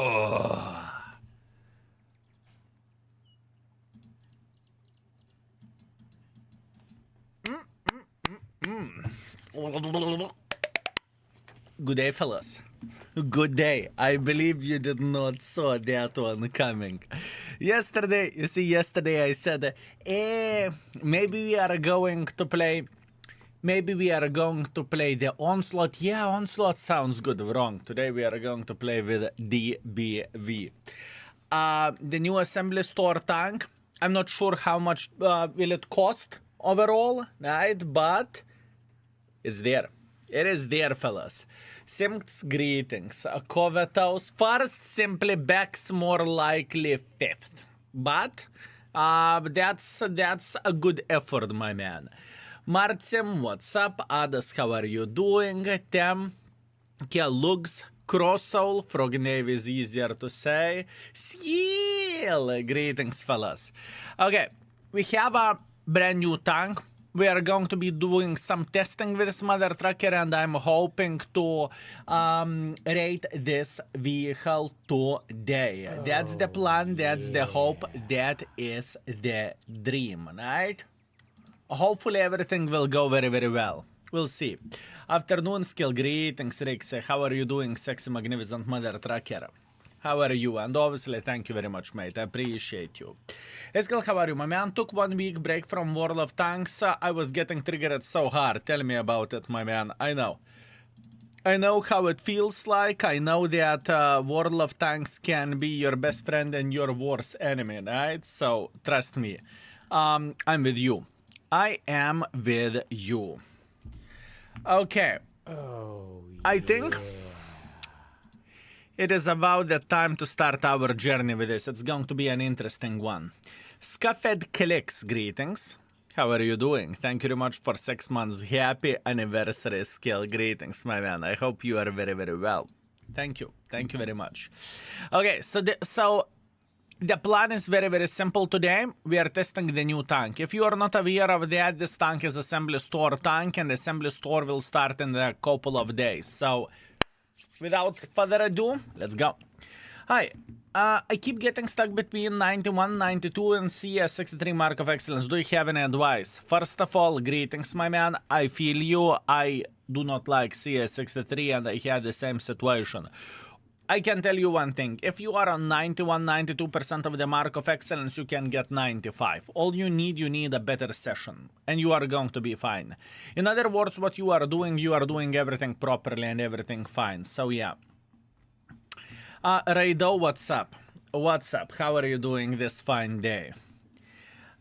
Oh. Good day, fellas. Good day. I believe you did not saw that one coming. Yesterday I said, maybe we are going to play the Onslaught. Yeah, Onslaught sounds good. Wrong. Today we are going to play with DBV. The new assembly store tank. I'm not sure how much will it cost overall, right? But it's there. It is there, fellas. Simps greetings. Kovetos first, simply backs more likely fifth. But that's a good effort, my man. Martim, what's up? Adas, how are you doing? Tem, Kellugs, Crosssoul, Frog Navy is easier to say. Seal, greetings, fellas. Okay, we have a brand new tank. We are going to be doing some testing with this mother trucker, and I'm hoping to rate this vehicle today. That's the plan, that's the hope, that is the dream, right? Hopefully everything will go very, very well. We'll see. Afternoon, skill, greetings, Rix. How are you doing, sexy, magnificent mother trucker? How are you? And obviously, thank you very much, mate. I appreciate you. Eskel, how are you? My man took 1 week break from World of Tanks. I was getting triggered so hard. Tell me about it, my man. I know. I know how it feels like. I know that World of Tanks can be your best friend and your worst enemy, right? So, trust me. I'm with you. I am with you. Okay. Oh, I think it is about the time to start our journey with this. It's going to be an interesting one. Scuffed Clicks, greetings. How are you doing? Thank you very much for 6 months. Happy anniversary, skill. Greetings, my man. I hope you are very, very well. Thank you. Thank you very much. Okay, so the plan is very, very simple today. We are testing the new tank. If you are not aware of that, this tank is assembly store tank, and the assembly store will start in a couple of days. So, without further ado, let's go. Hi, I keep getting stuck between 91, 92 and CS 63 Mark of Excellence. Do you have any advice? First of all, greetings, my man. I feel you. I do not like CS 63 and I had the same situation. I can tell you one thing. If you are on 91, 92% of the Mark of Excellence, you can get 95. All you need a better session. And you are going to be fine. In other words, what you are doing everything properly and everything fine. So yeah. Raido, what's up? What's up? How are you doing this fine day?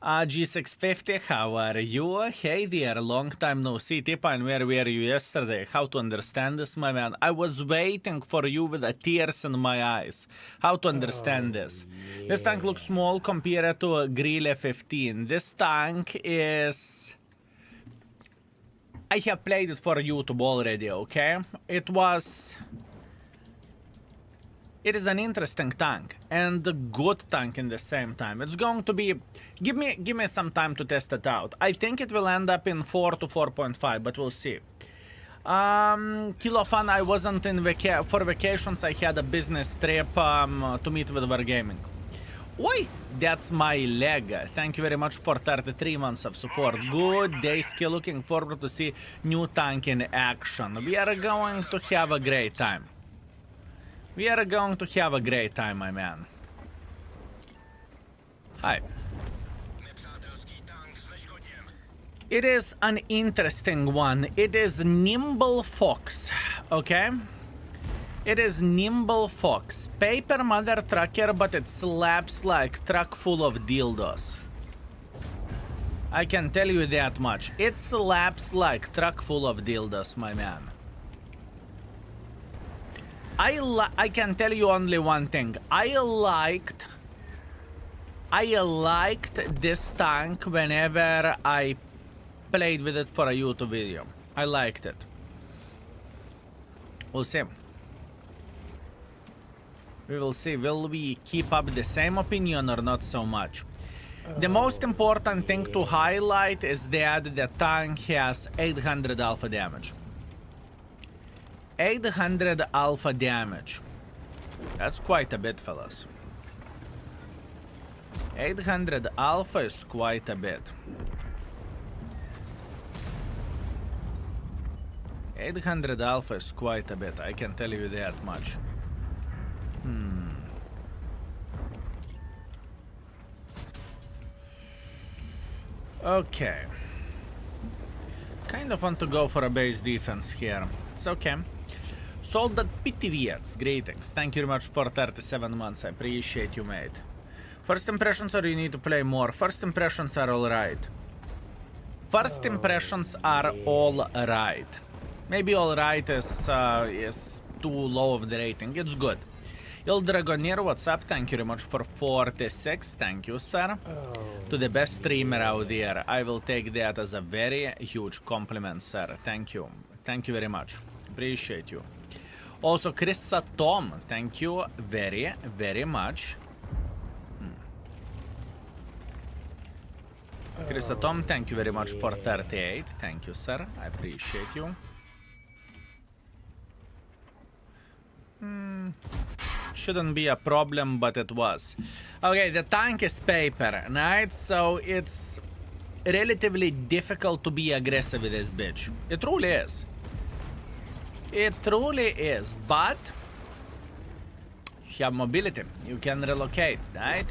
G650, how are you? Hey there, long time no see. Tipine, where were you yesterday? How to understand this, my man? I was waiting for you with the tears in my eyes. How to understand this? Yeah. This tank looks small compared to a Grille 15. This tank is... I have played it for YouTube already, okay? It is an interesting tank and a good tank in the same time. It's going to be... Give me some time to test it out. I think it will end up in 4 to 4.5, but we'll see. Kilo Fun, I wasn't in for vacations. I had a business trip to meet with Wargaming. Oi, that's my leg. Thank you very much for 33 months of support. Good day, skill. Looking forward to see new tank in action. We are going to have a great time. We are going to have a great time, my man. Hi. It is an interesting one. It is Nimble Fox, okay? It is Nimble Fox. Paper mother trucker, but it slaps like truck full of dildos. I can tell you that much. It slaps like truck full of dildos, my man. I can tell you only one thing. I liked this tank whenever I played with it for a YouTube video. I liked it. We'll see. We will see. Will we keep up the same opinion or not so much? The most important thing to highlight is that the tank has 800 alpha damage. 800 alpha damage. That's quite a bit, fellas. 800 alpha is quite a bit. 800 alpha is quite a bit, I can tell you that much. Okay. Kind of want to go for a base defense here. It's okay. Sold.ptvs, greetings. Thank you very much for 37 months. I appreciate you, mate. First impressions, or you need to play more? First impressions are alright. First impressions are alright. Maybe alright is too low of the rating. It's good. Il Dragoneer, what's up? Thank you very much for 46. Thank you, sir. To the best streamer out there. I will take that as a very huge compliment, sir. Thank you. Thank you very much. Appreciate you. Also, Chrissa Tom, thank you very, very much. Chrissa Tom, thank you very much for 38. Thank you, sir. I appreciate you. Shouldn't be a problem, but it was. Okay, the tank is paper, right? So it's relatively difficult to be aggressive with this bitch. It truly is. It truly is, but you have mobility. You can relocate, right?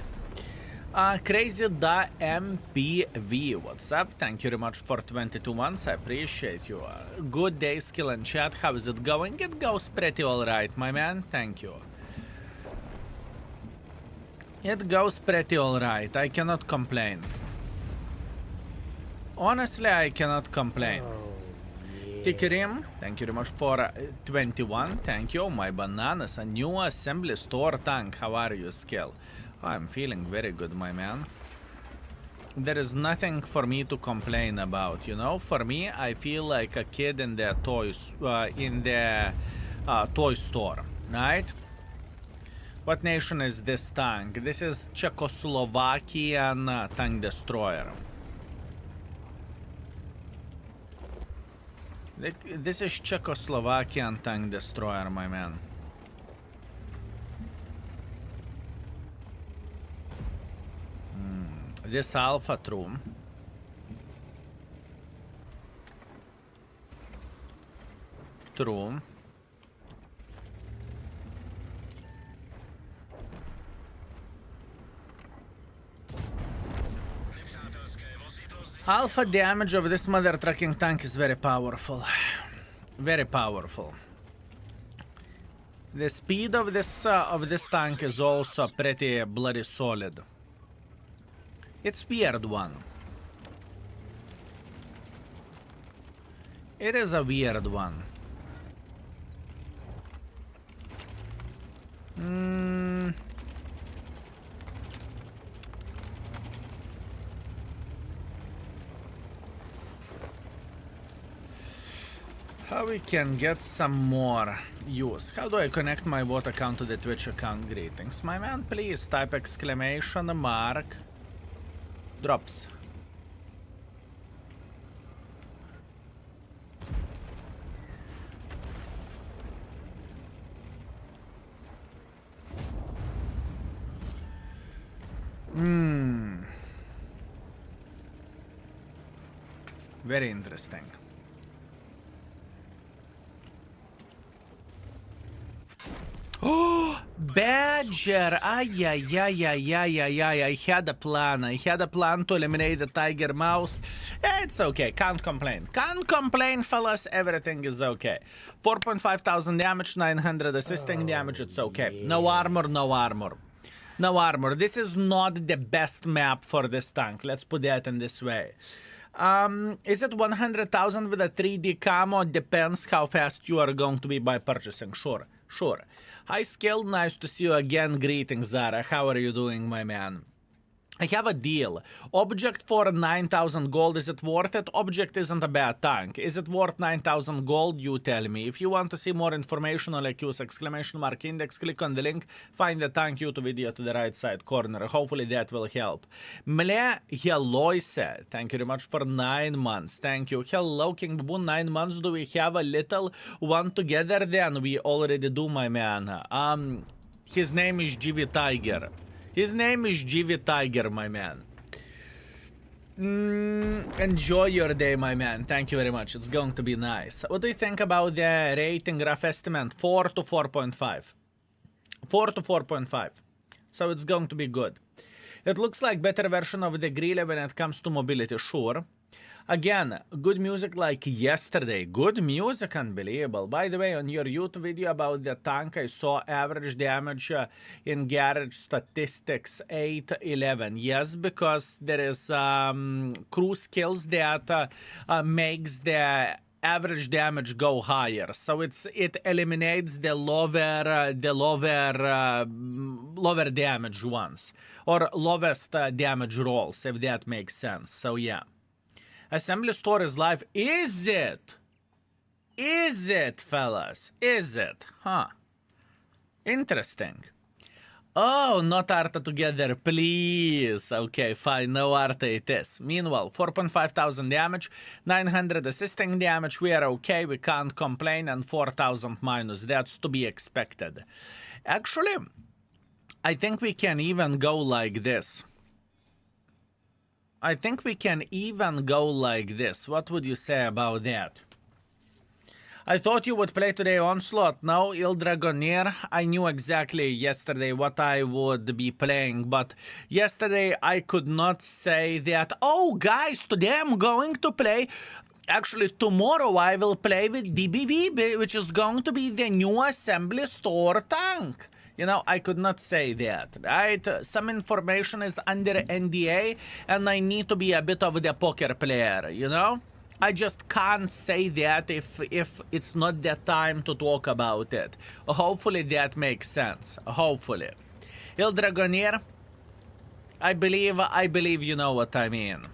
Crazy the MPV, what's up? Thank you very much for 22 months. I appreciate you. Good day, skill and chat. How is it going? It goes pretty alright, my man. Thank you. It goes pretty alright. I cannot complain. Honestly, I cannot complain. Tikarim, thank you very much for 21. Thank you, my bananas. A new assembly store tank. How are you, skill? I'm feeling very good, my man. There is nothing for me to complain about, you know. For me, I feel like a kid in the toys, toy store, right? What nation is this tank? This is Czechoslovakian tank destroyer. This is Czechoslovakian tank destroyer, my man. This alpha, true. True. Alpha damage of this mother trucking tank is very powerful. Very powerful. The speed of this tank is also pretty bloody solid. It's weird one. It is a weird one. How we can get some more use? How do I connect my bot account to the Twitch account? Greetings, my man. Please type exclamation mark drops. Very interesting. Oh, Badger! Ay. I had a plan. I had a plan to eliminate the tiger mouse. It's okay. Can't complain. Can't complain, fellas. Everything is okay. 4,500 damage, 900 assisting damage. It's okay. No armor, no armor. No armor. This is not the best map for this tank. Let's put that in this way. Is it 100,000 with a 3D camo? Depends how fast you are going to be by purchasing. Sure. Hi, Skill. Nice to see you again. Greetings, Zara. How are you doing, my man? I have a deal. Object for 9,000 gold. Is it worth it? Object isn't a bad tank. Is it worth 9,000 gold? You tell me. If you want to see more information on like use exclamation mark index, click on the link. Find the tank YouTube video to the right side corner. Hopefully that will help. Mle Heloise. Thank you very much for 9 months. Thank you. Hello, King Baboon. 9 months. Do we have a little one together? Then we already do, my man. His name is GV Tiger. His name is GV Tiger, my man. Enjoy your day, my man. Thank you very much. It's going to be nice. What do you think about the rating rough estimate? 4 to 4.5. 4 to 4.5. So it's going to be good. It looks like better version of the Grille when it comes to mobility, sure. Again, good music like yesterday. Good music, unbelievable. By the way, on your YouTube video about the tank, I saw average damage in garage statistics 811. Yes, because there is crew skills that makes the average damage go higher, so it eliminates the lower damage ones or lowest damage rolls, if that makes sense. So yeah. Assembly store is live. Is it? Is it, fellas? Is it? Huh. Interesting. Oh, not Arta together, please. Okay, fine, no Arta it is. Meanwhile, 4,500 damage, 900 assisting damage. We are okay, we can't complain, and 4,000 minus. That's to be expected. Actually, I think we can even go like this. I think we can even go like this. What would you say about that? I thought you would play today Onslaught. No, Il Dragoneer. I knew exactly yesterday what I would be playing, but yesterday I could not say that, oh guys, today I'm going to play. Actually, tomorrow I will play with DBV, which is going to be the new assembly store tank. You know, I could not say that, right? Some information is under NDA, and I need to be a bit of the poker player, you know? I just can't say that if it's not the time to talk about it. Hopefully that makes sense. Hopefully. Il Dragoneer, I believe you know what I mean.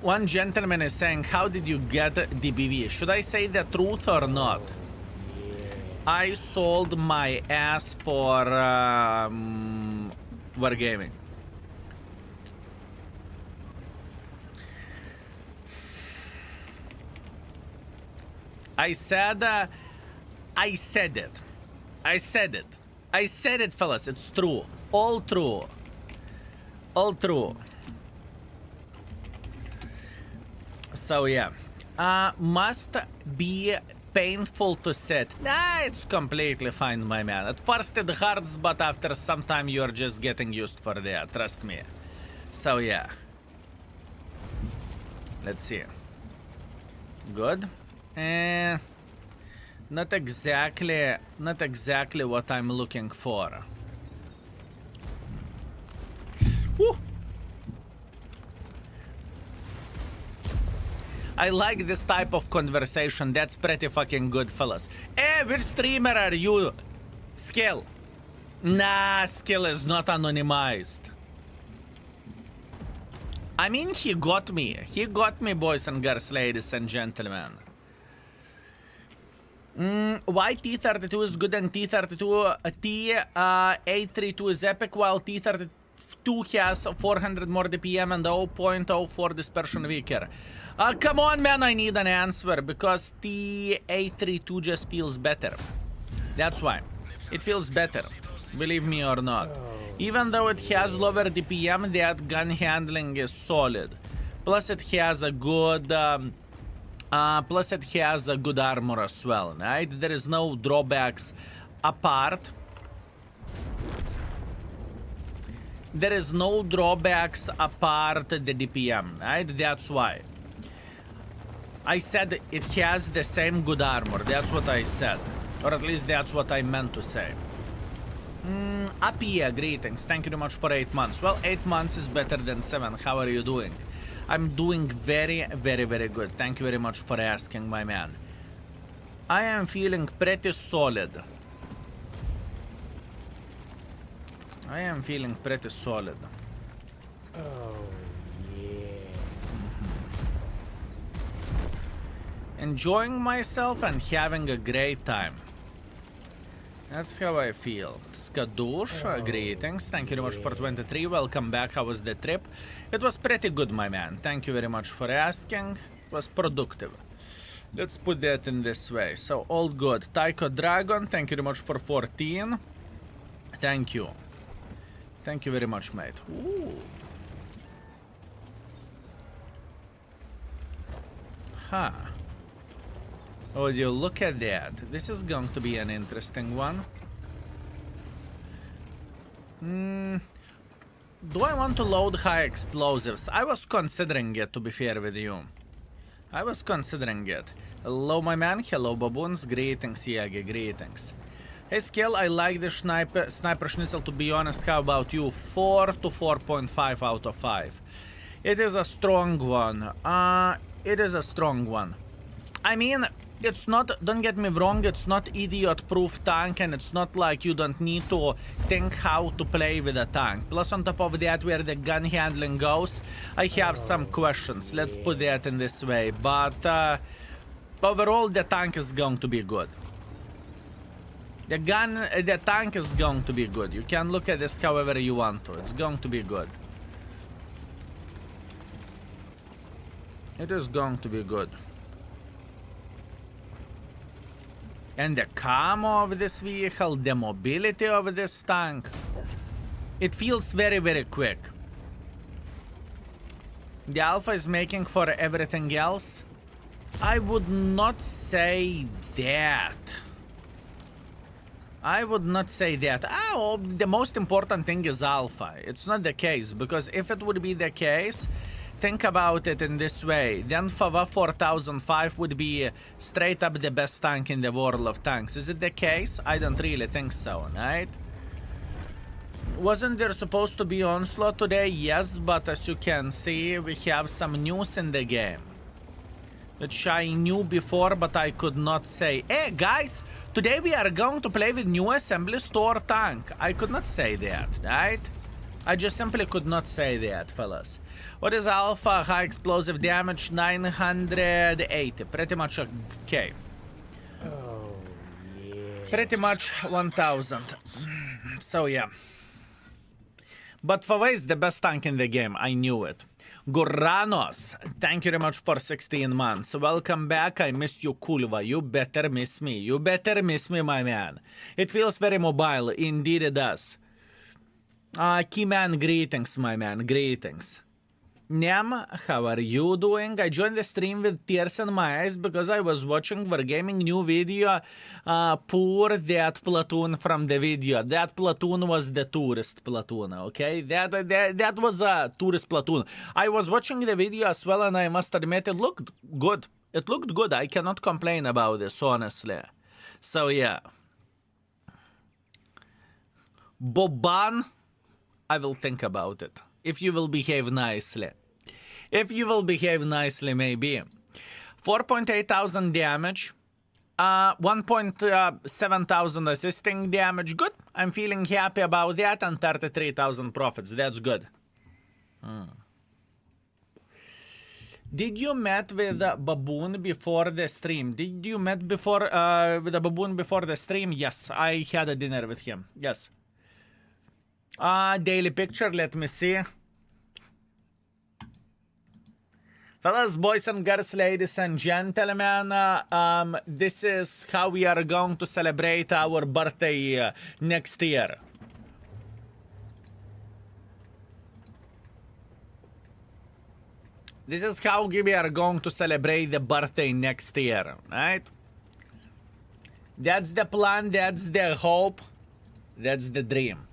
One gentleman is saying, how did you get DBV? Should I say the truth or not? I sold my ass for Wargaming. I said it. I said it, fellas. It's true. All true. All true. So yeah. Must be painful to set. Nah, it's completely fine, my man. At first it hurts, but after some time you're just getting used for that. Trust me. So yeah. Let's see. Good. Not exactly what I'm looking for. Woo! I like this type of conversation. That's pretty fucking good, fellas. Hey, which streamer are you? Skill. Nah, Skill is not anonymized. I mean, he got me. He got me, boys and girls, ladies and gentlemen. Why T32 is good and T832 is epic, while T32 has 400 more DPM and 0.04 dispersion weaker. Come on, man, I need an answer, because T832 just feels better. That's why. It feels better, believe me or not. Even though it has lower DPM, that gun handling is solid. Plus it has a good armor as well, right? There is no drawbacks apart. There is no drawbacks apart the DPM, right? That's why. I said it has the same good armor. That's what I said. Or at least that's what I meant to say. Apia, greetings. Thank you very much for 8 months. Well, 8 months is better than 7. How are you doing? I'm doing very, very, very good. Thank you very much for asking, my man. I am feeling pretty solid. I am feeling pretty solid. Oh, yeah. Enjoying myself and having a great time. That's how I feel. Skadoosh, greetings. Thank you very much for 23. Welcome back. How was the trip? It was pretty good, my man. Thank you very much for asking. It was productive. Let's put that in this way. So, all good. Tycho Dragon, thank you very much for 14. Thank you. Thank you very much, mate. Ooh. Huh. Oh, you look at that. This is going to be an interesting one. Do I want to load high explosives? I was considering it, to be fair with you. I was considering it. Hello, my man. Hello, baboons. Greetings, Yagi. Greetings. Hey, Skill, I like the sniper schnitzel, to be honest. How about you? 4 to 4.5 out of 5. It is a strong one. It is a strong one. I mean, it's not, don't get me wrong, it's not idiot-proof tank, and it's not like you don't need to think how to play with a tank. Plus, on top of that, where the gun handling goes, I have some questions. Let's put that in this way. But overall, the tank is going to be good. The tank is going to be good. You can look at this however you want to. It's going to be good. It is going to be good. And the camo of this vehicle, the mobility of this tank, it feels very, very quick. The Alpha is making for everything else. I would not say that. I would not say that. Oh, the most important thing is Alpha. It's not the case, because if it would be the case, think about it in this way. Then Fava 4005 would be straight up the best tank in the world of tanks. Is it the case? I don't really think so, right? Wasn't there supposed to be Onslaught today? Yes, but as you can see, we have some news in the game, which I knew before, but I could not say. Hey, guys, today we are going to play with new assembly store tank. I could not say that, right? I just simply could not say that, fellas. What is Alpha? High explosive damage, 980. Pretty much okay. Oh, yeah. Pretty much 1000. So, yeah. But Fava is the best tank in the game. I knew it. Goranos, thank you very much for 16 months. Welcome back. I missed you, Kulva. You better miss me. You better miss me, my man. It feels very mobile. Indeed it does. Keyman, greetings, my man. Greetings. Nyam, how are you doing? I joined the stream with tears in my eyes because I was watching Wargaming new video. Poor that platoon from the video. That platoon was the tourist platoon, okay? That was a tourist platoon. I was watching the video as well, and I must admit it looked good. It looked good. I cannot complain about this, honestly. So, yeah. Boban, I will think about it. If you will behave nicely. If you will behave nicely, maybe. 4.8 thousand damage. 1.7 thousand assisting damage. Good. I'm feeling happy about that. And 33,000 profits. That's good. Did you met with Baboon before the stream? Did you met before with a Baboon before the stream? Yes. I had a dinner with him. Yes. Daily picture. Let me see. Fellas, boys and girls, ladies and gentlemen, this is how we are going to celebrate our birthday next year. This is how we are going to celebrate the birthday next year, right? That's the plan, that's the hope, that's the dream.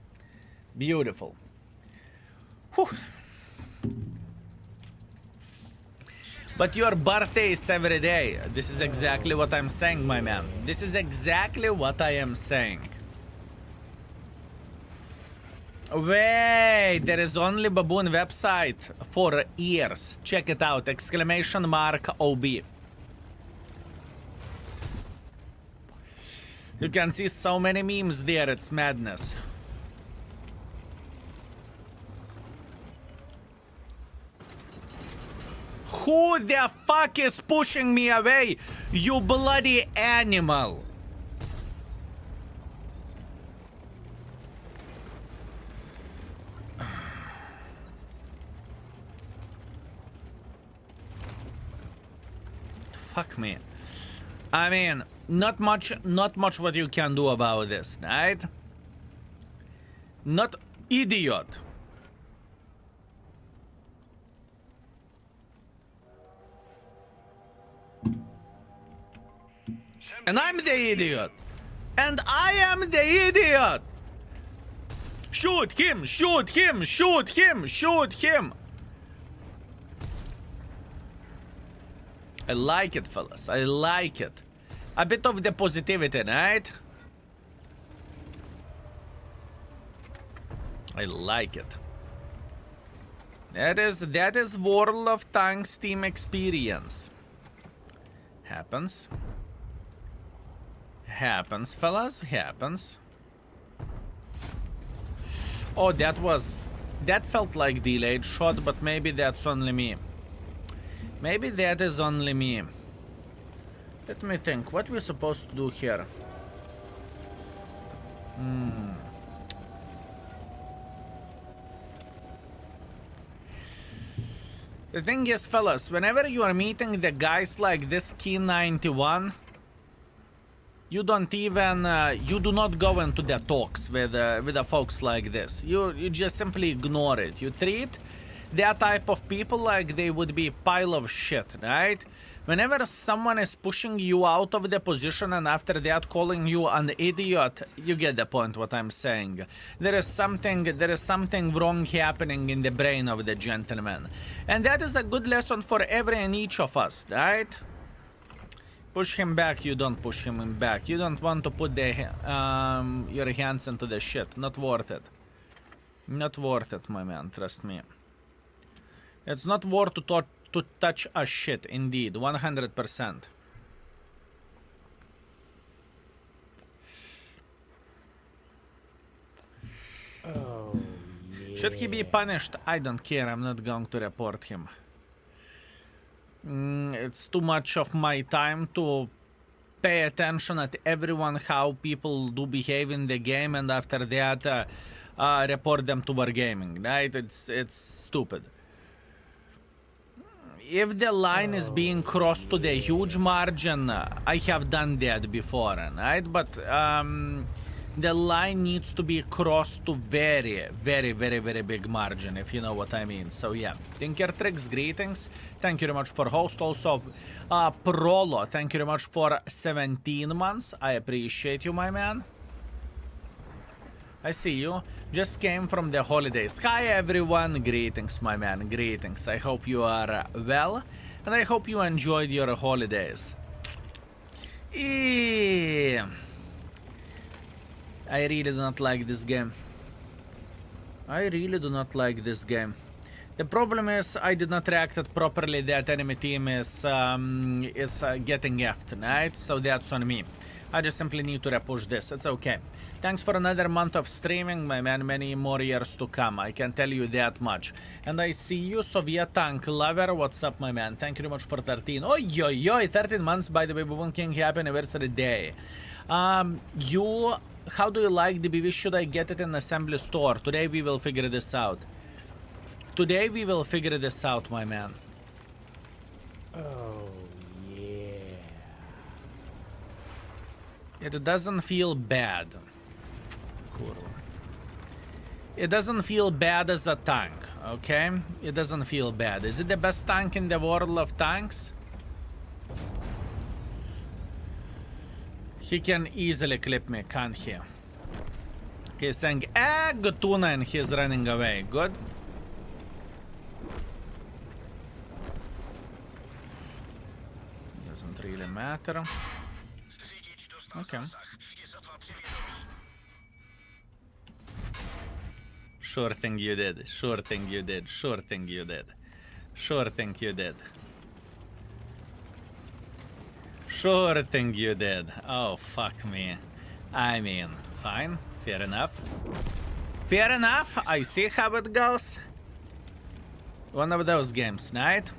Beautiful. Whew. But your birthday is every day. This is exactly what I'm saying, my man. This is exactly what I am saying. Wait, there is only Baboon website for ears. Check it out. Exclamation mark OB. You can see so many memes there. It's madness. Who the fuck is pushing me away? You bloody animal. Fuck me. I mean, not much what you can do about this, right? Not idiot. And I'm the idiot. And I am the idiot. Shoot him, shoot him, shoot him, shoot him. I like it, fellas. I like it. A bit of the positivity, right? I like it. That is World of Tanks team experience. Happens. Happens, fellas. Happens. Oh, that felt like delayed shot, but maybe that's only me. Maybe that is only me. Let me think. What we're supposed to do here? The thing is, fellas, whenever you are meeting the guys like this Key 91, you don't even, you do not go into the talks with the folks like this. You just simply ignore it. You treat that type of people like they would be a pile of shit, right? Whenever someone is pushing you out of the position and after that calling you an idiot, you get the point what I'm saying. There is something wrong happening in the brain of the gentleman. And that is a good lesson for every and each of us, right? Push him back, you don't push him back. You don't want to put the your hands into the shit. Not worth it. Not worth it, my man, trust me. It's not worth to touch a shit, indeed, 100%. Oh, yeah. Should he be punished? I don't care, I'm not going to report him. It's too much of my time to pay attention at everyone how people do behave in the game and after that report them to Wargaming, right? It's stupid. If the line is being crossed to the huge margin, I have done that before, right? But the line needs to be crossed to very big margin, if you know what I mean. So yeah, Tinkertrix, greetings. Thank you very much for host. Also, Prolo, thank you very much for 17 months. I appreciate you, my man. I see you. Just came from the holidays. Hi everyone, greetings my man, greetings. I hope you are well and I hope you enjoyed your holidays. I really do not like this game. I really do not like this game. The problem is I did not react properly that enemy team is getting effed, right? So that's on me. I just simply need to repush this. It's okay. Thanks for another month of streaming, my man. Many more years to come. I can tell you that much. And I see you, Soviet Tank Lover. What's up, my man? Thank you very much for 13. Oh, yo, 13 months, by the way. Baboon King, happy anniversary day. How do you like DBV? Should I get it in assembly store? Today we will figure this out. Today we will figure this out, my man. Oh, yeah. It doesn't feel bad. Cool. It doesn't feel bad as a tank, okay? It doesn't feel bad. Is it the best tank in the world of tanks? He can easily clip me, can't he? He's saying, good tuna, and he's running away. Good. Doesn't really matter. Okay. Sure thing you did. Sure thing you did. Sure thing you did. Sure thing you did. Sure thing you did. Oh, fuck me. I mean, fine. Fair enough. Fair enough. I see how it goes. One of those games, right?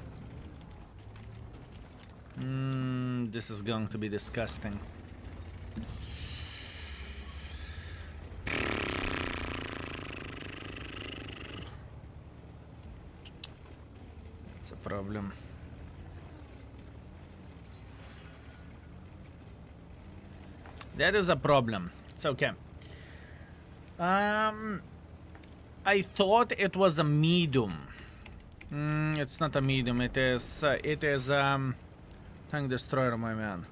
This is going to be disgusting. It's a problem. That is a problem. It's okay. I thought it was a medium. It's not a medium. It is tank destroyer, my man.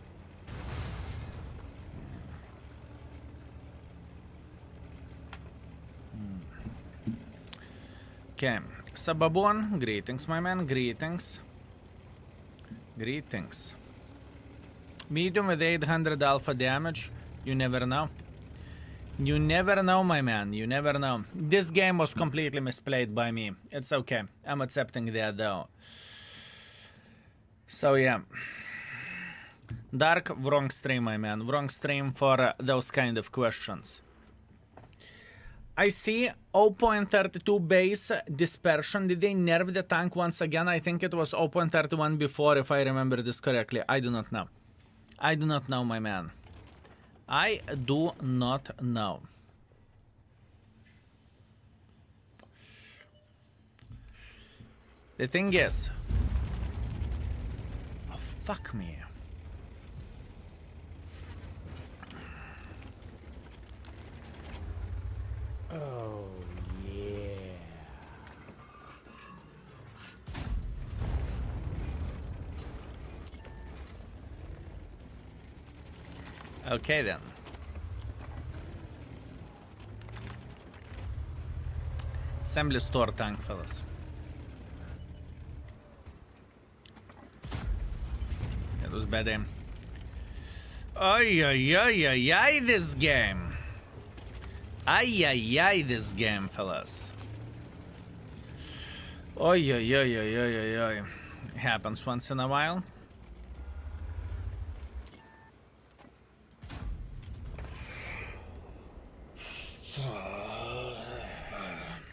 Okay, Sababon, greetings, my man. Greetings. Greetings. Medium with 800 alpha damage. You never know. You never know, my man. You never know. This game was completely misplayed by me. It's okay. I'm accepting that, though. So, yeah. Dark, wrong stream, my man. Wrong stream for those kind of questions. I see 0.32 base dispersion. Did they nerf the tank once again? I think it was 0.31 before, if I remember this correctly. I do not know. I do not know, my man. I do not know. The thing is... Oh, fuck me. Oh, yeah. Okay, then. Assembly store tank, fellas. That was bad aim. Ay, ay, ay, ay, ay, this game. Ay, ay, ay, this game, fellas. Ay, ay, ay, ay, ay, ay, ay. Happens once in a while.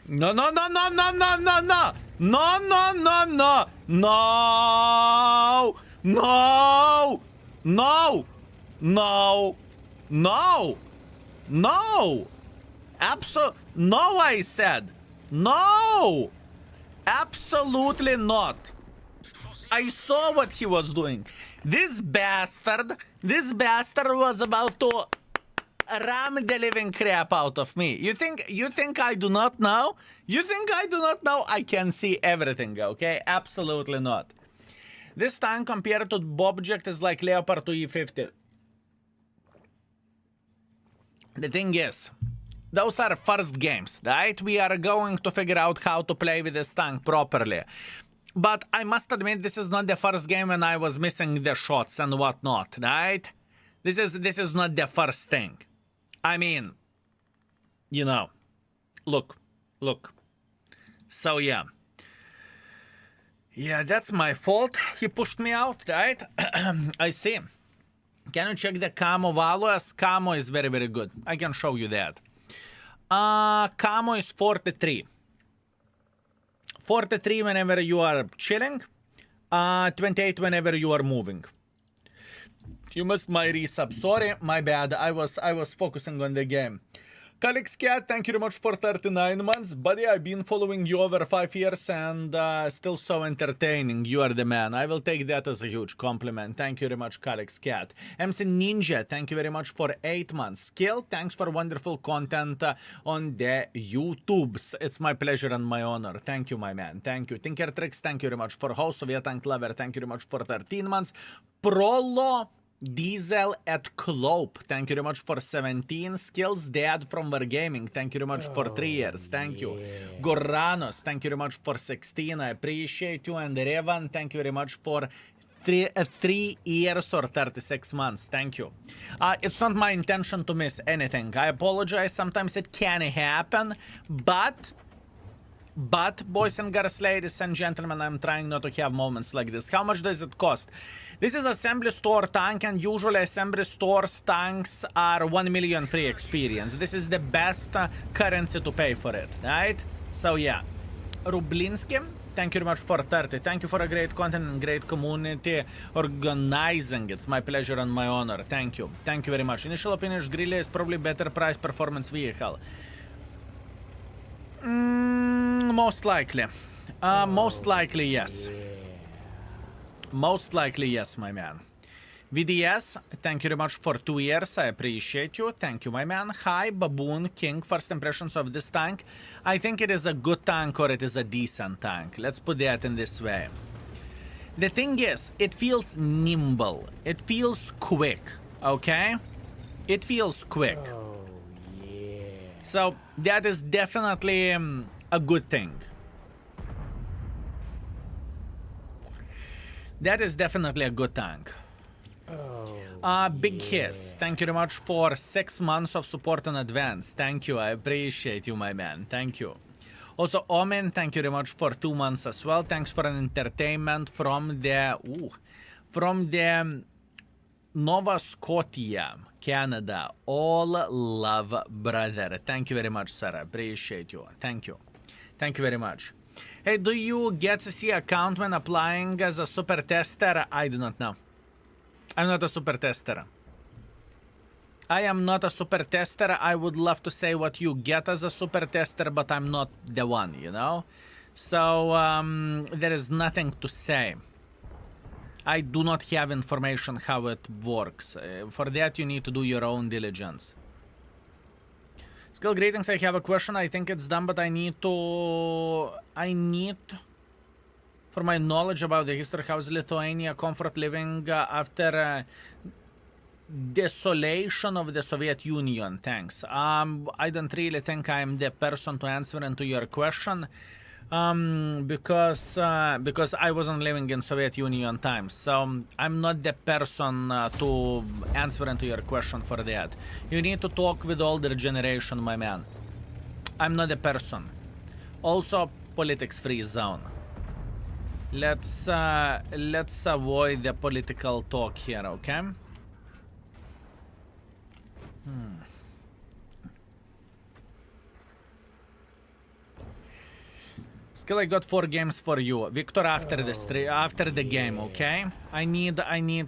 No, no, no, no, no, no, no, no. No, no, no, no. No. No. No. No. No. No. No, I said. No. Absolutely not. I saw what he was doing. This bastard was about to ram the living crap out of me. You think I do not know? You think I do not know? I can see everything, okay? Absolutely not. This tank compared to Bobject is like Leopard to E50. The thing is, those are first games, right? We are going to figure out how to play with this tank properly. But I must admit, this is not the first game when I was missing the shots and whatnot, right? This is not the first thing. I mean, you know, look. So, yeah. Yeah, that's my fault. He pushed me out, right? I see. Can you check the camo values? Camo is very, very good. I can show you that. Camo is 43. 43 whenever you are chilling. 28 whenever you are moving. You missed my resub. Sorry, my bad. I was focusing on the game. Calix Cat, thank you very much for 39 months. Buddy, I've been following you over 5 years and still so entertaining. You are the man. I will take that as a huge compliment. Thank you very much, Calix Cat. MC Ninja, thank you very much for 8 months. Skill, thanks for wonderful content on the YouTubes. It's my pleasure and my honor. Thank you, my man. Thank you. Tinker Tricks, thank you very much for host. Soviet Tank Lover, thank you very much for 13 months. Prolo Diesel at Clope, thank you very much for 17. Skills Dad from Wargaming, thank you very much for 3 years. Thank you. Goranos, thank you very much for 16. I appreciate you. And Revan, thank you very much for 3 years or 36 months. Thank you. It's not my intention to miss anything. I apologize. Sometimes it can happen, but boys and girls, ladies and gentlemen, I'm trying not to have moments like this. How much does it cost? This is assembly store tank, and usually assembly stores tanks are 1 million free experience. This is the best currency to pay for it, right? So yeah. Rublinsky, thank you very much for 30. Thank you for a great content and great community organizing. It's my pleasure and my honor. Thank you. Thank you very much. Initial opinion is Grille is probably better price performance vehicle. Most likely. Most likely, yes. Most likely, yes, my man. VDS, thank you very much for 2 years. I appreciate you. Thank you, my man. Hi, Baboon King. First impressions of this tank. I think it is a good tank or it is a decent tank. Let's put that in this way. The thing is, it feels nimble. It feels quick, okay? It feels quick. Oh, yeah. So that is definitely a good thing. That is definitely a good tank. Big Hiss, thank you very much for 6 months of support in advance. Thank you, I appreciate you, my man. Thank you. Also, Omen, thank you very much for 2 months as well. Thanks for an entertainment from the Nova Scotia, Canada. All love, brother. Thank you very much, sir. I appreciate you. Thank you. Thank you very much. Hey, do you get to see account when applying as a super tester? I do not know. I'm not a super tester. I am not a super tester. I would love to say what you get as a super tester, but I'm not the one, you know? So, there is nothing to say. I do not have information how it works. For that, you need to do your own diligence. Skill greetings, I have a question. I think it's done, but I need, for my knowledge about the history, how is Lithuania comfort living after desolation of the Soviet Union? Thanks. I don't really think I'm the person to answer into your question, because I wasn't living in Soviet Union times, so I'm not the person to answer into your question for that. You need to talk with older generation, my man. I'm not the person. Also, politics free zone. Let's avoid the political talk here, okay? Skill, I got 4 games for you, Victor. After the game, okay? I need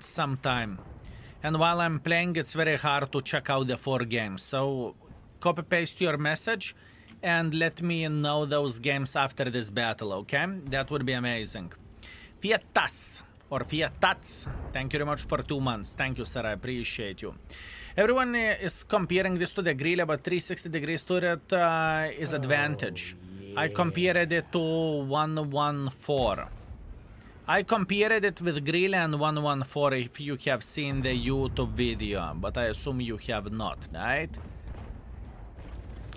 some time, and while I'm playing, it's very hard to check out the 4 games. So, copy paste your message, and let me know those games after this battle, okay? That would be amazing. Fiatas, or Fiatats, thank you very much for 2 months. Thank you, sir, I appreciate you. Everyone is comparing this to the Grille, but 360 degrees turret is advantage. I compared it to 114. I compared it with Grille and 114 if you have seen the YouTube video, but I assume you have not, right?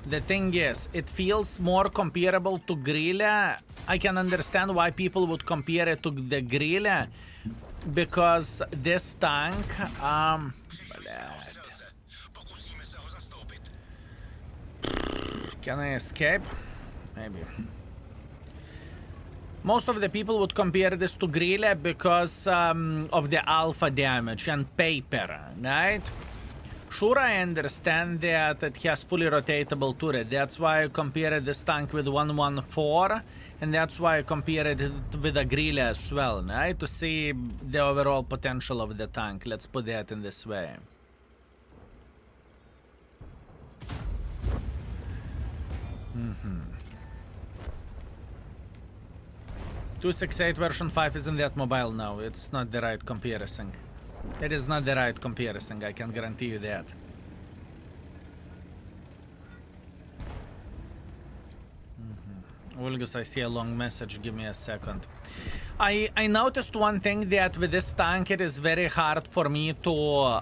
The thing is, it feels more comparable to Grille. I can understand why people would compare it to the Grille, because this tank, can I escape? Maybe. Most of the people would compare this to Grille because of the alpha damage and paper, right? Sure, I understand that it has fully rotatable turret. That's why I compared this tank with 114, and that's why I compared it with a Grille as well, right? To see the overall potential of the tank. Let's put that in this way. 268 version 5 isn't that mobile now. It's not the right comparison. It is not the right comparison, I can guarantee you that. Wilgus, I see a long message, give me a second. I noticed one thing, that with this tank it is very hard for me to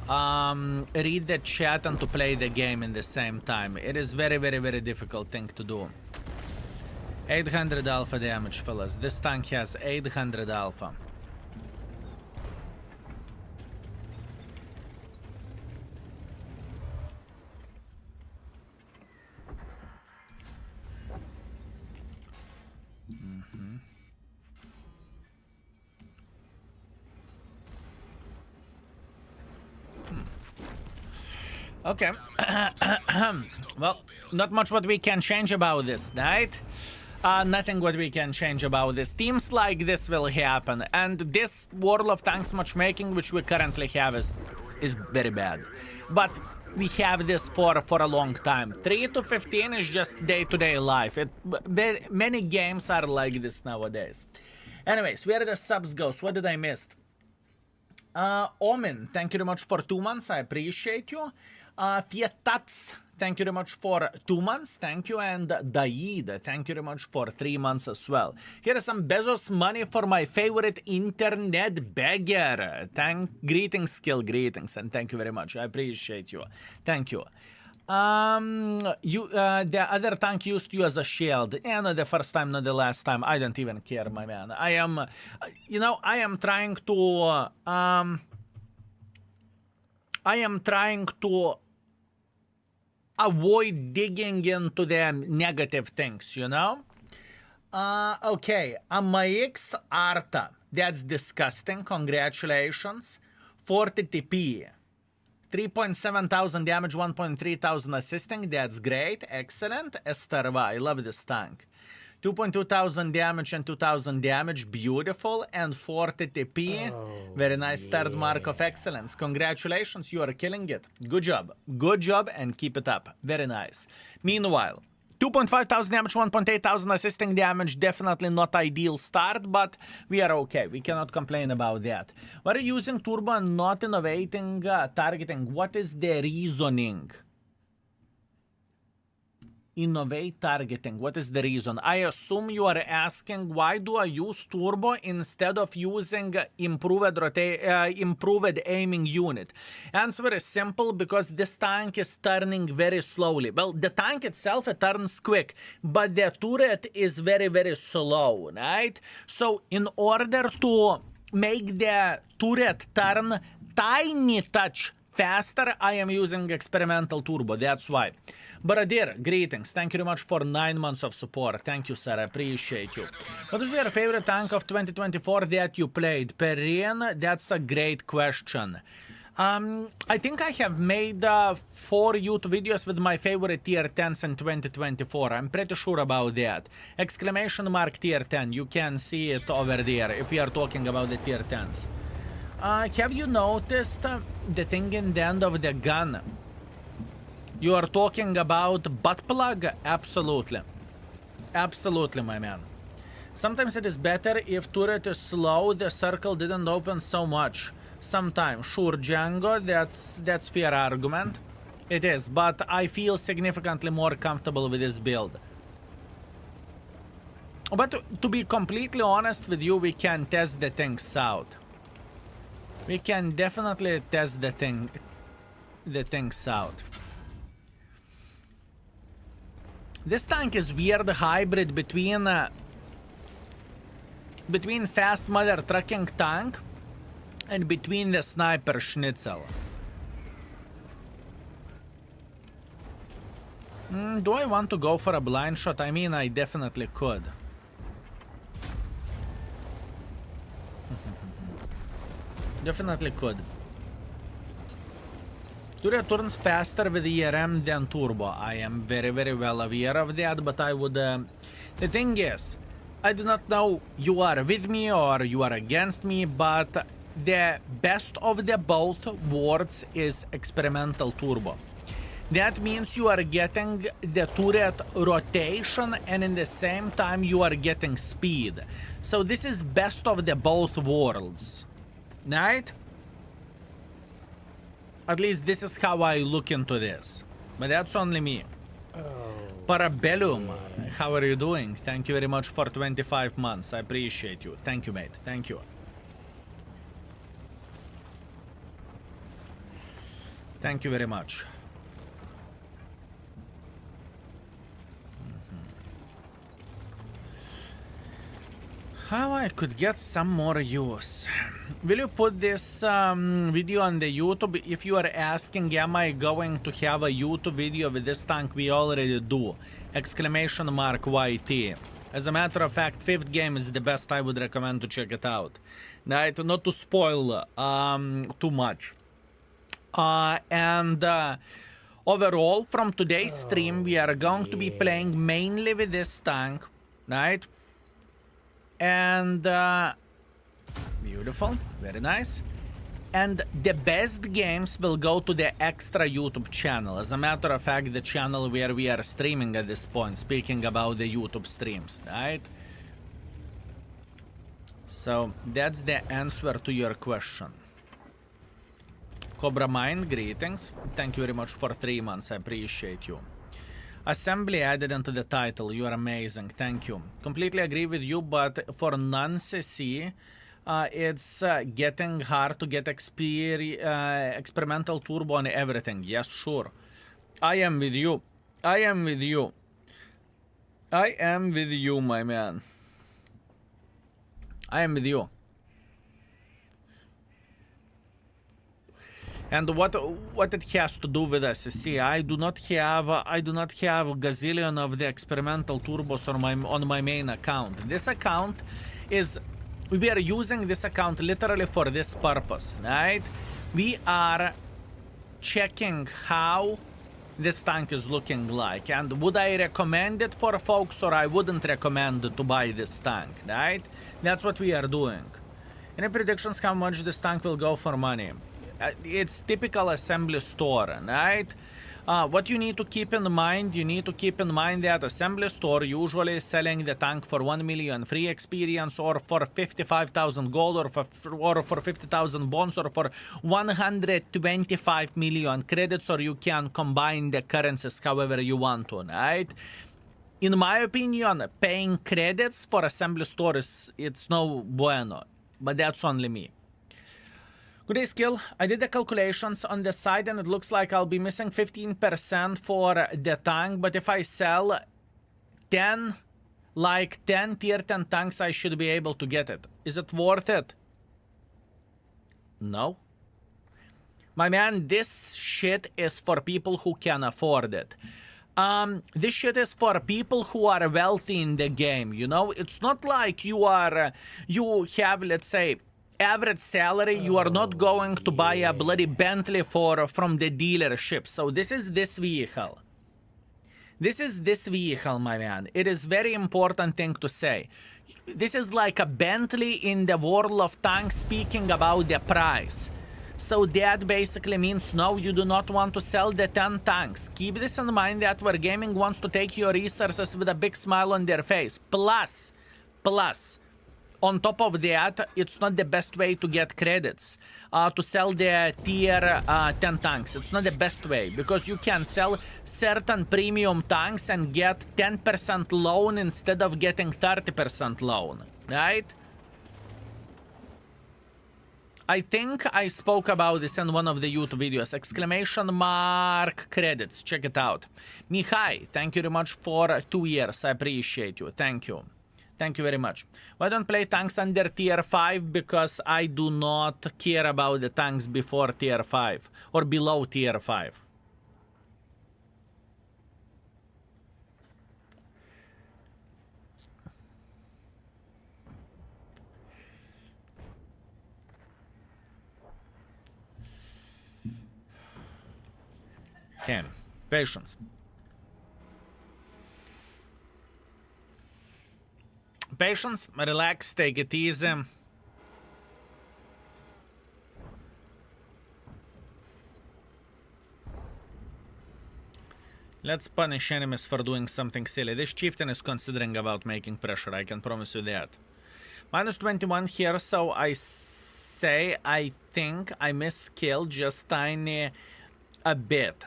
read the chat and to play the game in the same time. It is very, very, very difficult thing to do. 800 alpha damage, fellas. This tank has 800 alpha. Okay. Well, not much what we can change about this, right? Nothing what we can change about this. Teams like this will happen, and this World of Tanks matchmaking which we currently have is very bad. But we have this for a long time. 3 to 15 is just day-to-day life. Many games are like this nowadays. Anyways, where the subs goes? What did I miss? Omin, thank you very much for 2 months. I appreciate you. Fietats, thank you very much for 2 months. Thank you. And Daid, thank you very much for 3 months as well. Here is some Bezos money for my favorite internet beggar. Greetings, skill, greetings, and thank you very much. I appreciate you. Thank you. The other tank used you as a shield. Yeah, not the first time, not the last time. I don't even care, my man. I am, I am trying to avoid digging into the negative things, Okay, Amax Arta. That's disgusting. Congratulations. 40 TP. 3.7 thousand damage, 1.3 thousand assisting. That's great. Excellent. Estarva. I love this tank. 2.2 thousand damage and 2,000 damage. Beautiful. And 40 TP. Very nice. Third mark of excellence. Congratulations. You are killing it. Good job. Good job and keep it up. Very nice. Meanwhile, 2.5 thousand damage, 1.8 thousand assisting damage. Definitely not ideal start, but we are okay. We cannot complain about that. What are you using turbo and not innovating targeting? What is the reasoning? Innovate targeting. What is the reason? I assume you are asking why do I use turbo instead of using improved aiming unit. Answer is simple, because this tank is turning very slowly. Well, the tank itself, it turns quick, but the turret is very, very slow, right? So in order to make the turret turn tiny touch faster, I am using experimental turbo. That's why. Baradir, greetings. Thank you very much for 9 months of support. Thank you, sir. I appreciate you. What is your favorite tank of 2024 that you played? Perrin? That's a great question. I think I have made 4 YouTube videos with my favorite tier 10s in 2024. I'm pretty sure about that. Exclamation mark tier 10. You can see it over there if we are talking about the tier 10s. Have you noticed the thing in the end of the gun? You are talking about butt plug? Absolutely. Absolutely, my man. Sometimes it is better if turret is slow, the circle didn't open so much. Sometimes. Sure, Django, that's fair argument. It is, but I feel significantly more comfortable with this build. But to be completely honest with you, we can test the things out. We can definitely test the things out. This tank is weird hybrid between fast mother trucking tank and between the sniper schnitzel. Do I want to go for a blind shot? I mean, I definitely could. Definitely could. Turret turns faster with ERM than turbo. I am very, very well aware of that, but I would... the thing is, I do not know you are with me or you are against me, but the best of the both worlds is experimental turbo. That means you are getting the turret rotation and in the same time you are getting speed. So this is best of the both worlds. Right? At least this is how I look into this. But that's only me. Parabellum, how are you doing? Thank you very much for 25 months. I appreciate you. Thank you, mate. Thank you. Thank you very much. How I could get some more use. Will you put this video on the YouTube? If you are asking, am I going to have a YouTube video with this tank? We already do. Exclamation mark YT. As a matter of fact, 5th game is the best. I would recommend to check it out. Right? Not to spoil too much. Overall, from today's stream, we are going to be playing mainly with this tank. Right? And beautiful, very nice. And the best games will go to the extra YouTube channel. As a matter of fact, the channel where we are streaming at this point, speaking about the YouTube streams, right? So that's the answer to your question. Cobra Mind, greetings. Thank you very much for 3 months. I appreciate you. Assembly added into the title. You are amazing. Thank you. Completely agree with you, but for non-CC, it's getting hard to get experimental turbo on everything. Yes, sure. I am with you. I am with you. I am with you, my man. I am with you. And what it has to do with SSC? I do not have gazillion of the experimental turbos on my main account. This account is, we are using this account literally for this purpose, right? We are checking how this tank is looking like, and would I recommend it for folks, or I wouldn't recommend to buy this tank, right? That's what we are doing. Any predictions how much this tank will go for money? It's typical assembly store, right? What you need to keep in mind, that assembly store usually is selling the tank for 1 million free experience, or for 55,000 gold, or for 50,000 bonds, or for 125 million credits, or you can combine the currencies however you want to, right? In my opinion, paying credits for assembly stores, it's no bueno, but that's only me. Good day, Skill. I did the calculations on the side and it looks like I'll be missing 15% for the tank, but if I sell 10 tier 10 tanks, I should be able to get it. Is it worth it? No. My man, this shit is for people who can afford it. This shit is for people who are wealthy in the game, you know? It's not like you have, let's say, average salary. You are not going to buy a bloody Bentley from the dealership. So this is this vehicle. This is this vehicle, my man. It is very important thing to say. This is like a Bentley in the world of tanks, speaking about the price. So that basically means no, you do not want to sell the 10 tanks. Keep this in mind, that Wargaming wants to take your resources with a big smile on their face. Plus, on top of that, it's not the best way to get credits to sell the tier 10 tanks. It's not the best way, because you can sell certain premium tanks and get 10% loan instead of getting 30% loan, right? I think I spoke about this in one of the YouTube videos. Exclamation mark credits. Check it out. Mihai, thank you very much for 2 years. I appreciate you. Thank you. Thank you very much. Why don't play tanks under tier 5? Because I do not care about the tanks before tier 5 or below tier 5. Okay, patience. Patience, relax, take it easy. Let's punish enemies for doing something silly. This chieftain is considering about making pressure, I can promise you that. Minus 21 here, so I say I think I miskilled just tiny a bit.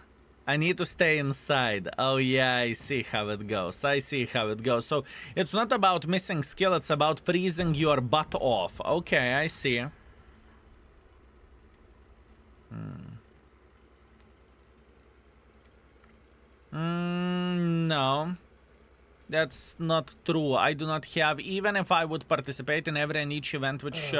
I need to stay inside. Oh yeah, I see how it goes. I see how it goes. So it's not about missing skill, it's about freezing your butt off. Okay, I see. No. That's not true. I do not have, even if I would participate in every and each event which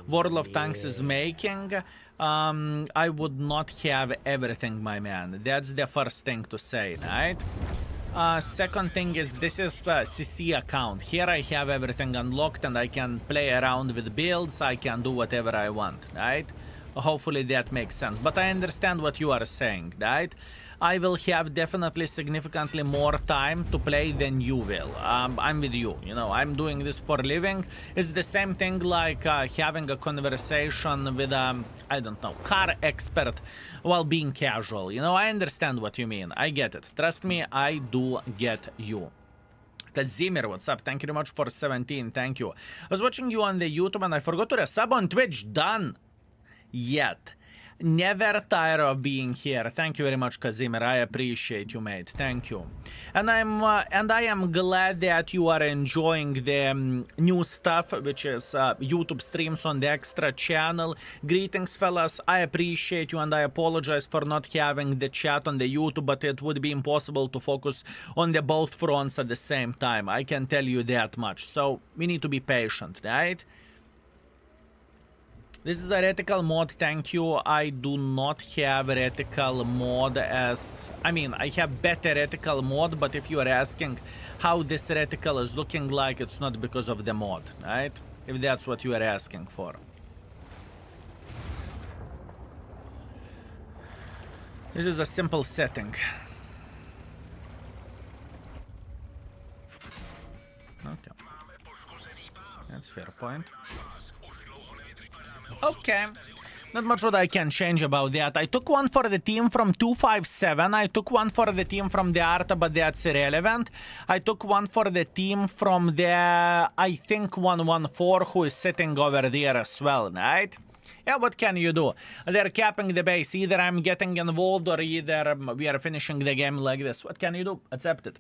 World of Tanks is making, I would not have everything, my man. That's the first thing to say, right? Second thing is, this is CC account. Here I have everything unlocked and I can play around with builds. I can do whatever I want, right? Hopefully that makes sense. But I understand what you are saying, right? I will have definitely significantly more time to play than you will. I'm with you, you know, I'm doing this for a living. It's the same thing like having a conversation with, I don't know, car expert while being casual. You know, I understand what you mean. I get it. Trust me, I do get you. Kazimir, what's up? Thank you very much for 17. Thank you. I was watching you on the YouTube and I forgot to resub on Twitch. Done. Yet. Never tired of being here. Thank you very much, Kazimir. I appreciate you, mate. Thank you. And I am glad that you are enjoying the new stuff, which is YouTube streams on the extra channel. Greetings, fellas. I appreciate you, and I apologize for not having the chat on the YouTube, but it would be impossible to focus on the both fronts at the same time. I can tell you that much. So we need to be patient, right? This is a reticle mod, thank you. I do not have reticle mod as... I mean, I have better reticle mod, but if you are asking how this reticle is looking like, it's not because of the mod, right? If that's what you are asking for. This is a simple setting. Okay. That's fair point. Okay. Not much what I can change about that. I took one for the team from 257. I took one for the team from the Arta, but that's irrelevant. I took one for the team from the, I think, 114, who is sitting over there as well, right? Yeah, what can you do? They're capping the base. Either I'm getting involved or either we are finishing the game like this. What can you do? Accept it.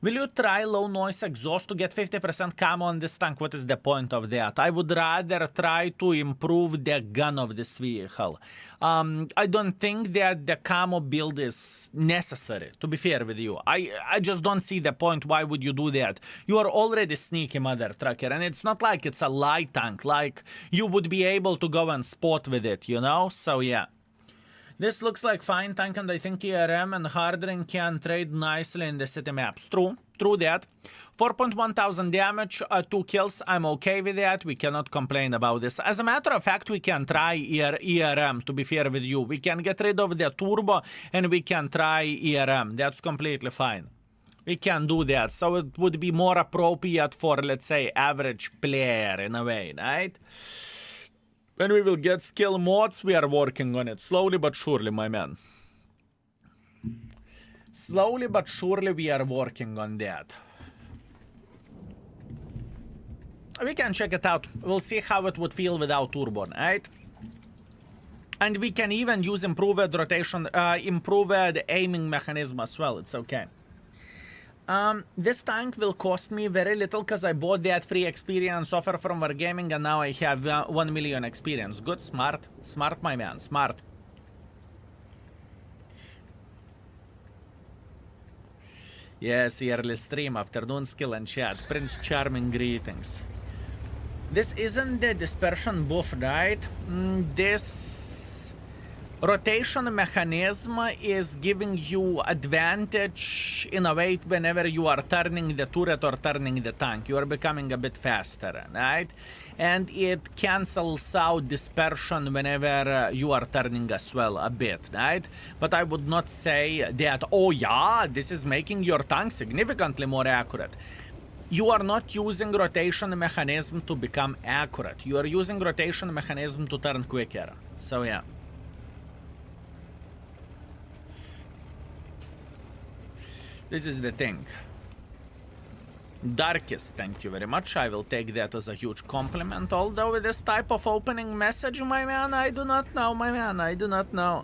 Will you try low noise exhaust to get 50% camo on this tank? What is the point of that? I would rather try to improve the gun of this vehicle. I don't think that the camo build is necessary, to be fair with you. I just don't see the point. Why would you do that? You are already sneaky, mother trucker, and it's not like it's a light tank. Like, you would be able to go and spot with it, you know? So, yeah. This looks like fine tank, and I think ERM and Hardring can trade nicely in the city maps. True that. 4.1 thousand damage, 2 kills, I'm okay with that. We cannot complain about this. As a matter of fact, we can try ERM, to be fair with you. We can get rid of the turbo, and we can try ERM. That's completely fine. We can do that, so it would be more appropriate for, let's say, average player in a way, right? When we will get skill mods, we are working on it. Slowly but surely, my man. Slowly but surely, we are working on that. We can check it out. We'll see how it would feel without turbo, right? And we can even use improved rotation, improved aiming mechanism as well. It's okay. This tank will cost me very little because I bought that free experience offer from Wargaming, and now I have 1 million experience. Good, smart. Smart, my man, smart. Yes, yearly stream, afternoon skill and chat. Prince Charming, greetings. This isn't the dispersion buff, right? This rotation mechanism is giving you advantage in a way whenever you are turning the turret or turning the tank. You are becoming a bit faster, right? And it cancels out dispersion whenever you are turning as well a bit, right? But I would not say that, oh yeah, this is making your tank significantly more accurate. You are not using rotation mechanism to become accurate. You are using rotation mechanism to turn quicker. So yeah. This is the thing. Darkest, thank you very much. I will take that as a huge compliment. Although with this type of opening message, my man, I do not know, my man. I do not know.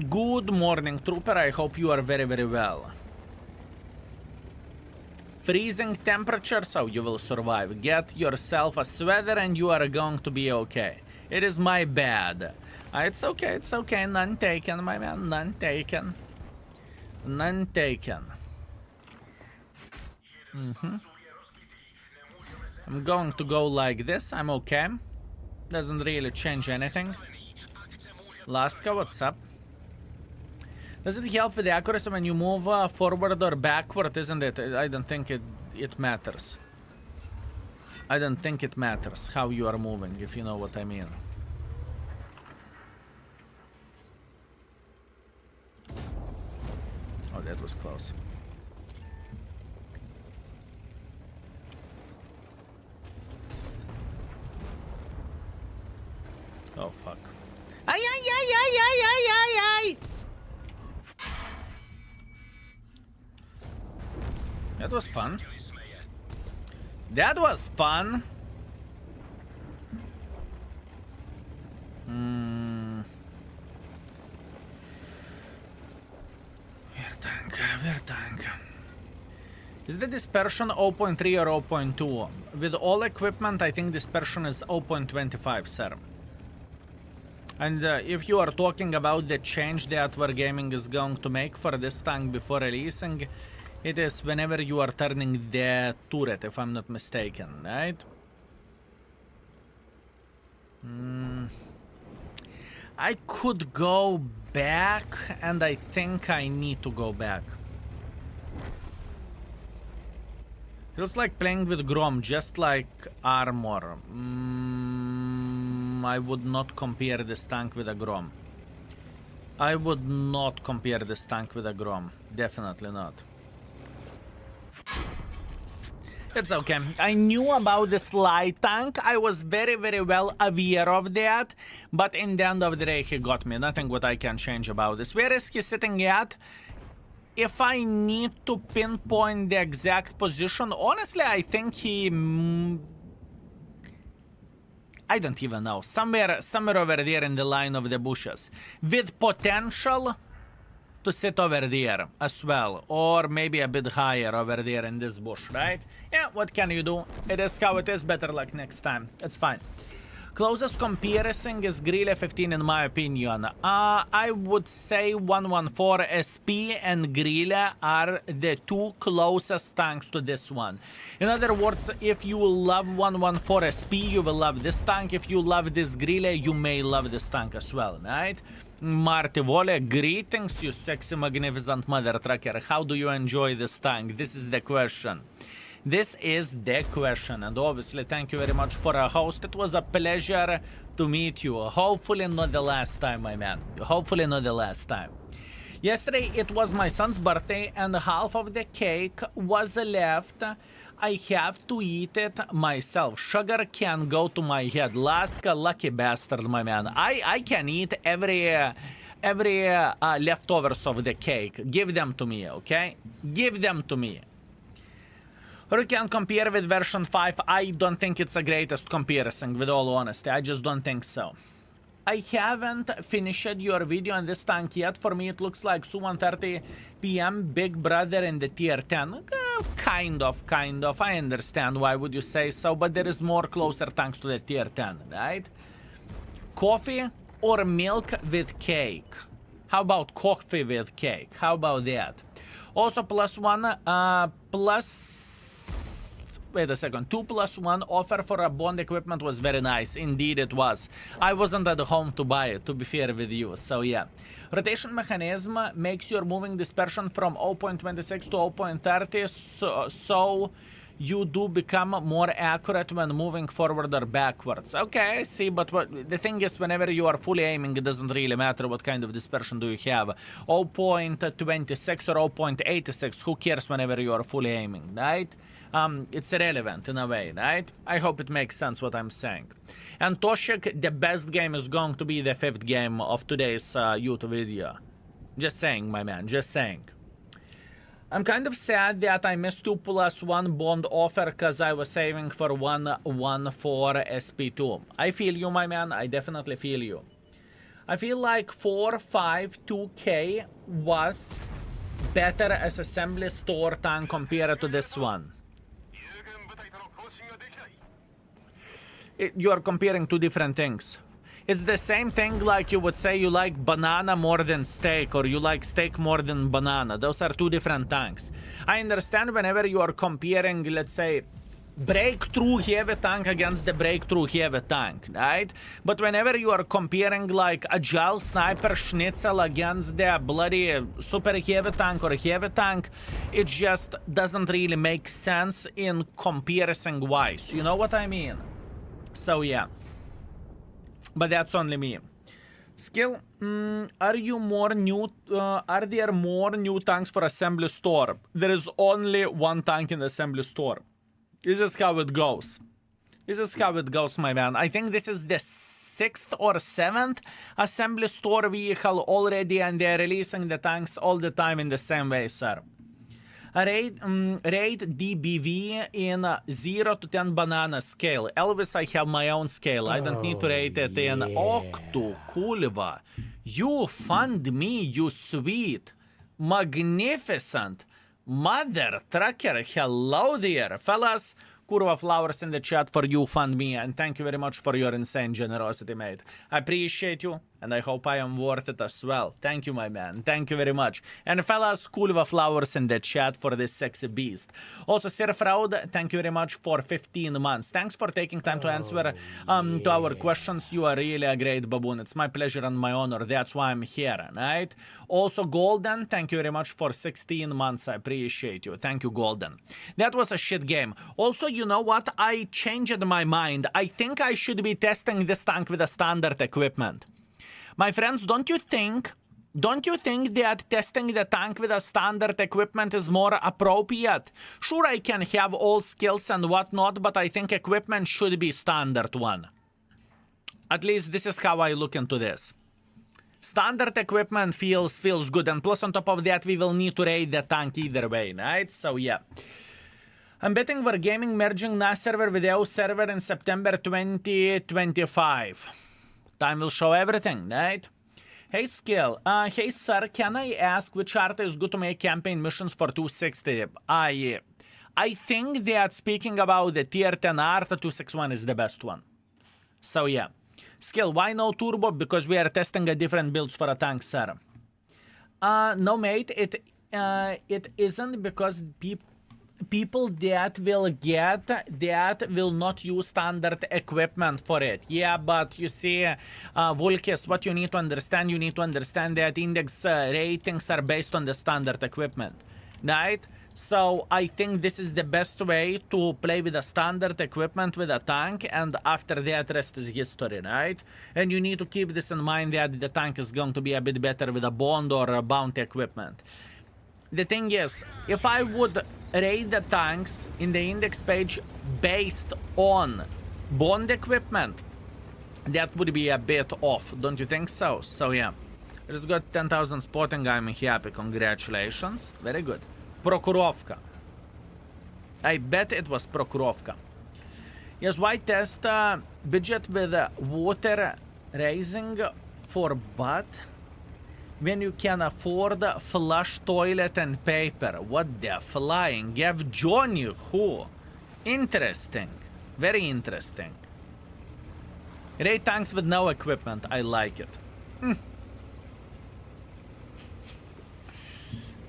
Good morning, trooper. I hope you are very, very well. Freezing temperature, so you will survive. Get yourself a sweater and you are going to be okay. It is my bad. It's okay, it's okay. None taken, my man. None taken. None taken. I'm going to go like this. I'm okay. Doesn't really change anything. Laska, what's up? Does it help with the accuracy when you move forward or backward, isn't it? I don't think it matters. I don't think it matters how you are moving, if you know what I mean. Oh, that was close. Oh, fuck. Ay, ay, ay, ay, ay, ay, ay, ay! That was fun. That was fun. tank. Is the dispersion 0.3 or 0.2? With all equipment, I think dispersion is 0.25, sir. And if you are talking about the change that Wargaming is going to make for this tank before releasing, it is whenever you are turning the turret, if I'm not mistaken, right? I could go back, and I think I need to go back. Feels like playing with Grom, just like armor. I would not compare this tank with a Grom. I would not compare this tank with a Grom. Definitely not. It's okay. I knew about this light tank. I was very, very well aware of that. But in the end of the day, he got me. Nothing what I can change about this. Where is he sitting at? If I need to pinpoint the exact position, honestly, I think he... I don't even know. Somewhere over there in the line of the bushes. With potential to sit over there as well. Or maybe a bit higher over there in this bush, right? Yeah, what can you do? It is how it is. Better luck next time. It's fine. Closest comparison is Grille 15 in my opinion. I would say 114 SP and Grille are the two closest tanks to this one. In other words, if you love 114 SP, you will love this tank. If you love this Grille, you may love this tank as well, right? Marty Vole, greetings, you sexy magnificent mother trucker. How do you enjoy this tank? This is the question. This is the question, and obviously thank you very much for a host. It was a pleasure to meet you. Hopefully not the last time, my man. Hopefully not the last time. Yesterday it was my son's birthday and half of the cake was left. I have to eat it myself. Sugar can go to my head. Laska, lucky bastard, my man. I can eat every leftovers of the cake. Give them to me, okay? Give them to me. Or you can compare with version 5. I don't think it's the greatest comparison, with all honesty. I just don't think so. I haven't finished your video on this tank yet. For me, it looks like 1:30 p.m. Big Brother in the tier 10. Kind of. I understand why would you say so, but there is more closer tanks to the tier 10, right? Coffee or milk with cake? How about coffee with cake? How about that? Also, +1, wait a second. 2+1 offer for a bond equipment was very nice. Indeed it was. I wasn't at home to buy it, to be fair with you. So yeah. Rotation mechanism makes your moving dispersion from 0.26 to 0.30. So you do become more accurate when moving forward or backwards. Okay, I see, but the thing is, whenever you are fully aiming, it doesn't really matter what kind of dispersion do you have. 0.26 or 0.86, who cares whenever you are fully aiming, right? It's irrelevant in a way, right? I hope it makes sense what I'm saying. And Toshik, the best game is going to be the 5th game of today's YouTube video. Just saying, my man, just saying. I'm kind of sad that I missed 2+1 bond offer because I was saving for 114 SP2. I feel you, my man. I definitely feel you. I feel like 452K was better as assembly store tank compared to this one. You are comparing two different things. It's the same thing like you would say you like banana more than steak or you like steak more than banana. Those are two different tanks. I understand whenever you are comparing, let's say, breakthrough heavy tank against the breakthrough heavy tank, right? But whenever you are comparing like agile sniper schnitzel against the bloody super heavy tank or heavy tank, it just doesn't really make sense in comparison wise. You know what I mean? So yeah. But that's only me. Skill, are there more new tanks for assembly store? There is only one tank in the assembly store. This is how it goes. This is how it goes, my man. I think this is the 6th or 7th assembly store vehicle already, and they're releasing the tanks all the time in the same way, sir. Rate DBV in 0 to 10 banana scale. Elvis, I have my own scale. I don't need to rate it in Octo. Kulva. You fund me, you sweet, magnificent, Mother trucker, hello there, fellas. Kurva flowers in the chat for you, fund me, and thank you very much for your insane generosity, mate. I appreciate you, and I hope I am worth it as well. Thank you, my man. Thank you very much. And fellas, Kurva flowers in the chat for this sexy beast. Also, Sir Fraud, thank you very much for 15 months. Thanks for taking time to answer to our questions. You are really a great baboon. It's my pleasure and my honor. That's why I'm here, right? Also, Golden, thank you very much for 16 months. I appreciate you. Thank you, Golden. That was a shit game. Also, you know what? I changed my mind. I think I should be testing this tank with a standard equipment. My friends, don't you think that testing the tank with a standard equipment is more appropriate? Sure, I can have all skills and whatnot, but I think equipment should be standard one. At least this is how I look into this. Standard equipment feels good, and plus on top of that, we will need to raid the tank either way, right? So yeah. I'm betting we're gaming merging NAS server with EO server in September 2025. Time will show everything, right? Hey Skill, hey sir, can I ask which art is good to make campaign missions for 260? I think that speaking about the tier 10 art, 261 is the best one. So yeah. Skill, why no turbo? Because we are testing a different builds for a tank, sir. No mate, it isn't, because people that will not use standard equipment for it. Yeah, but you see, Vulkis, what you need to understand that index ratings are based on the standard equipment, right? So I think this is the best way to play with a standard equipment with a tank, and after that rest is history, right? And you need to keep this in mind that the tank is going to be a bit better with a bond or a bounty equipment. The thing is, if I would raid the tanks in the index page based on bond equipment, that would be a bit off, don't you think so? So yeah, I just got 10,000 spotting, I'm happy, congratulations, very good. Prokurovka. I bet it was Prokurovka. Yes, why test budget with water raising for butt when you can afford flush toilet and paper? What the flying? Give Johnny who? Interesting. Very interesting. Raid tanks with no equipment. I like it.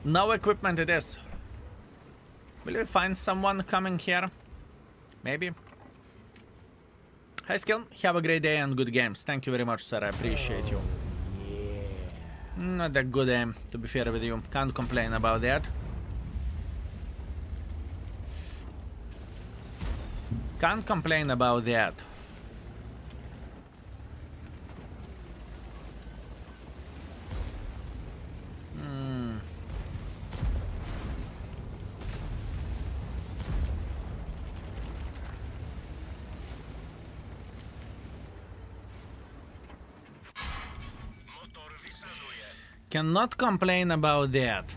No equipment it is. Will we find someone coming here? Maybe. Hi Skill, have a great day and good games. Thank you very much, sir. I appreciate you. Not a good aim, to be fair with you. Can't complain about that. Can't complain about that. Cannot complain about that.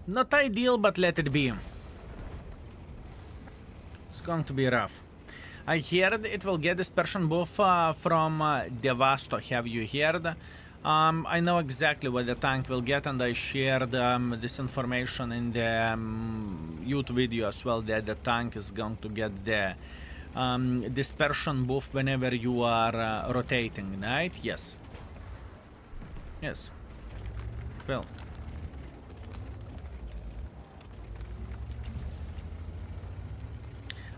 Not ideal, but let it be. It's going to be rough. I heard it will get dispersion buff from Devasto. Have you heard? I know exactly what the tank will get, and I shared this information in the YouTube video as well, that the tank is going to get the dispersion buff whenever you are rotating, right? Yes. Yes. Well.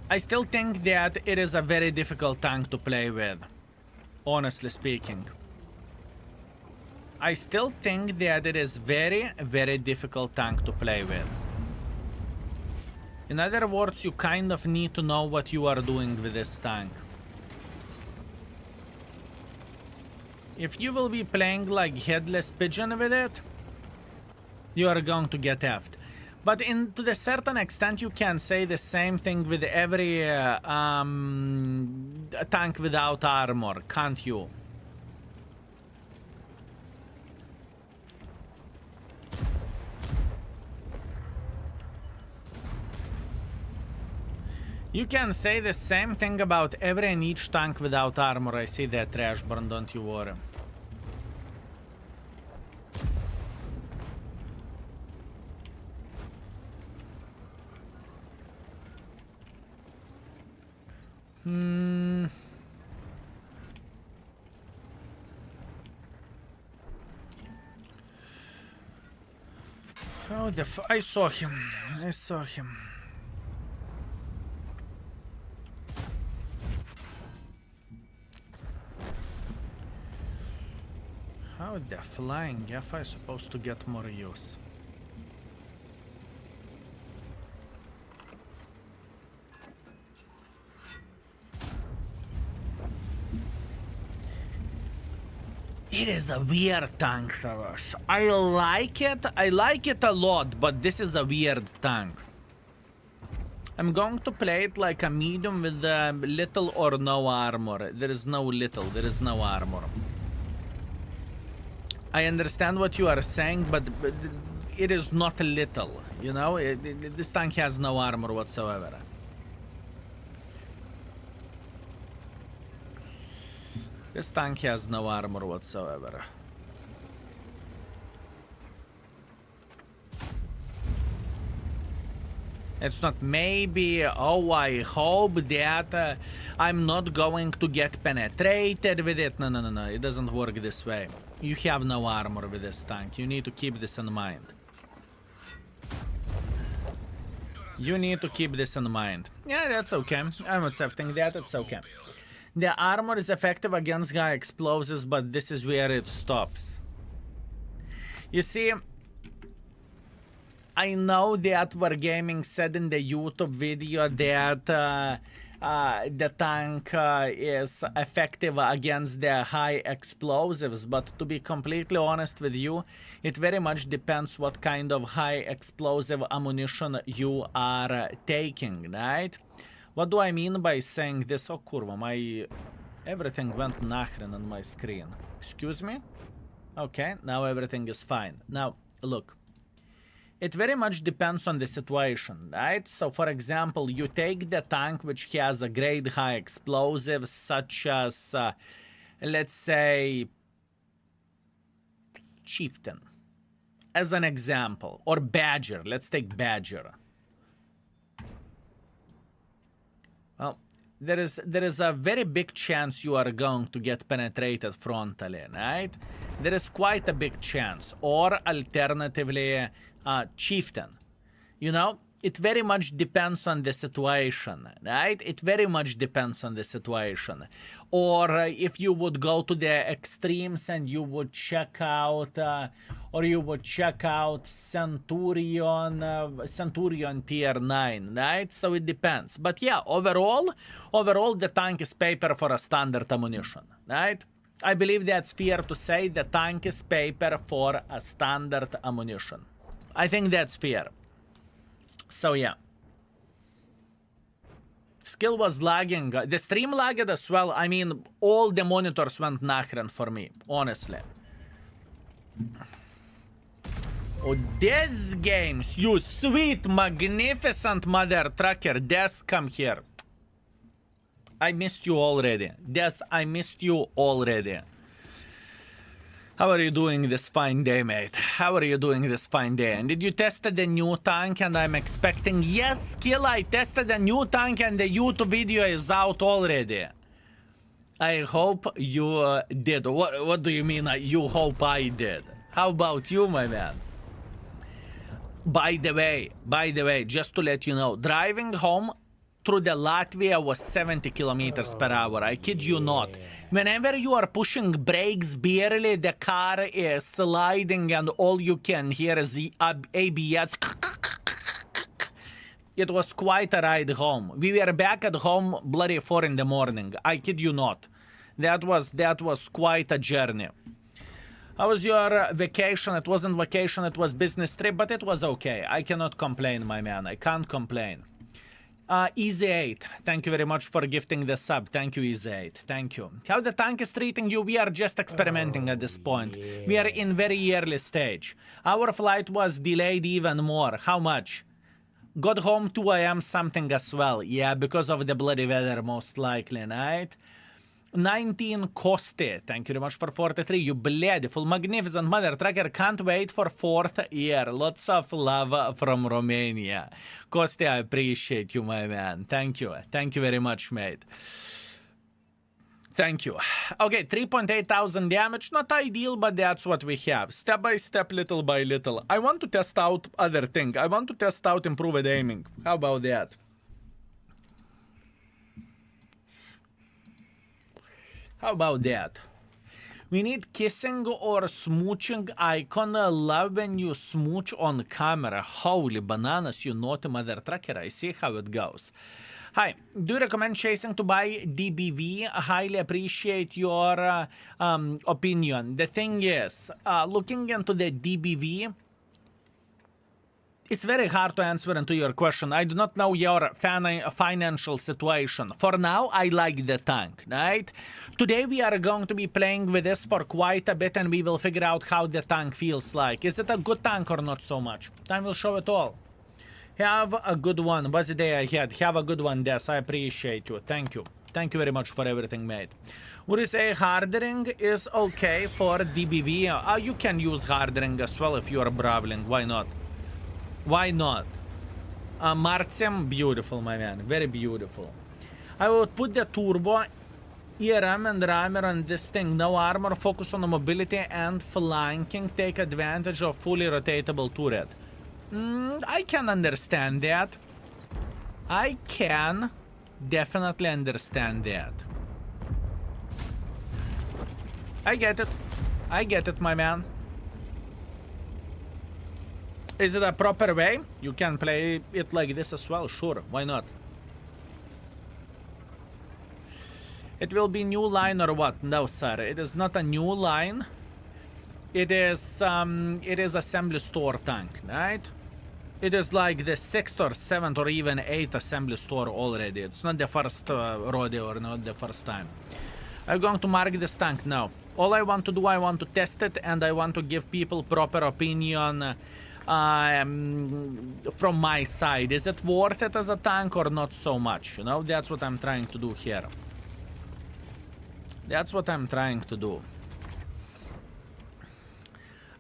I still think that it is a very difficult tank to play with, honestly speaking. I still think that it is very, very difficult tank to play with. In other words, you kind of need to know what you are doing with this tank. If you will be playing like headless pigeon with it, you are going to get effed. But to a certain extent, you can say the same thing with every tank without armor, can't you? You can say the same thing about every and each tank without armor. I see that trash burn, don't you worry. Oh, I saw him. I saw him. How the flying F I supposed to get more use? It is a weird tank, fellas. I like it a lot, but this is a weird tank. I'm going to play it like a medium with little or no armor. There is no little, there is no armor. I understand what you are saying, but it is not little, you know? This tank has no armor whatsoever. This tank has no armor whatsoever. It's not maybe, oh, I hope that I'm not going to get penetrated with it. No, no, no, no, it doesn't work this way. You have no armor with this tank. You need to keep this in mind. You need to keep this in mind. Yeah, that's okay. I'm accepting that, it's okay. The armor is effective against high explosives, but this is where it stops. You see, I know that Wargaming said in the YouTube video that the tank is effective against the high explosives, but to be completely honest with you, it very much depends what kind of high explosive ammunition you are taking, right? What do I mean by saying this? Oh, kurva, everything went nachren on my screen. Excuse me? Okay, now everything is fine. Now, look. It very much depends on the situation, right? So, for example, you take the tank which has a great high explosive, such as, let's say, Chieftain, as an example, or Badger. Let's take Badger. Well, there is a very big chance you are going to get penetrated frontally, right? There is quite a big chance. Or alternatively, Chieftain. You know, it very much depends on the situation, right? It very much depends on the situation. Or if you would go to the extremes and you would check out, Centurion tier 9, right? So it depends. But yeah, overall, the tank is paper for a standard ammunition, right? I believe that's fair to say the tank is paper for a standard ammunition. I think that's fair. So yeah. Skill was lagging. The stream lagged as well. I mean, all the monitors went nachren for me, honestly. Oh, Des games, you sweet, magnificent mother trucker. Des, come here. I missed you already. Des, I missed you already. How are you doing this fine day, mate? How are you doing this fine day? And did you test the new tank? And I'm expecting... Yes, Skill, I tested the new tank and the YouTube video is out already. I hope you did. What do you mean you hope I did? How about you, my man? By the way, just to let you know, driving home through the Latvia was 70 kilometers per hour. I kid you not. Whenever you are pushing brakes barely, the car is sliding and all you can hear is the ABS. It was quite a ride home. We were back at home bloody 4 in the morning. I kid you not. That was quite a journey. How was your vacation? It wasn't vacation, it was business trip, but it was okay. I cannot complain, my man. I can't complain. Easy8, thank you very much for gifting the sub. Thank you, Easy8. Thank you. How the tank is treating you? We are just experimenting at this point. Yeah. We are in very early stage. Our flight was delayed even more. How much? Got home 2 a.m. something as well. Yeah, because of the bloody weather, most likely, right? 19 Costi, thank you very much for 43. You beautiful, magnificent mother trucker. Can't wait for 4th year. Lots of love from Romania. Costi, I appreciate you, my man. Thank you. Thank you very much, mate. Thank you. Okay, 3.8 thousand damage. Not ideal, but that's what we have. Step by step, little by little. I want to test out other thing. I want to test out improved aiming. How about that? How about that? We need kissing or smooching icon. Love when you smooch on camera. Holy bananas, you naughty mother trucker. I see how it goes. Hi, do you recommend chasing to buy DBV? I highly appreciate your opinion. The thing is, looking into the DBV, it's very hard to answer into your question. I do not know your financial situation. For now, I like the tank, right? Today we are going to be playing with this for quite a bit and we will figure out how the tank feels like. Is it a good tank or not so much? Time will show it all. Have a good one. What's the day ahead? Have a good one, Des. I appreciate you. Thank you. Thank you very much for everything, mate. Would you say hardening is okay for DBV? You can use hardening as well if you are brawling. Why not? Why not? Martian, beautiful, my man. Very beautiful. I would put the turbo, ERM and rammer on this thing. No armor, focus on the mobility and flanking. Take advantage of fully rotatable turret. I can understand that. I can definitely understand that. I get it. I get it, my man. Is it a proper way? You can play it like this as well. Sure, why not? It will be new line or what? No, sir. It is not a new line. It is assembly store tank, right? It is like the 6th or 7th or even 8th assembly store already. It's not the first rodeo or not the first time. I'm going to mark this tank now. All I want to do, I want to test it and I want to give people proper opinion from my side. Is it worth it as a tank or not so much? You know, that's what I'm trying to do here. That's what I'm trying to do.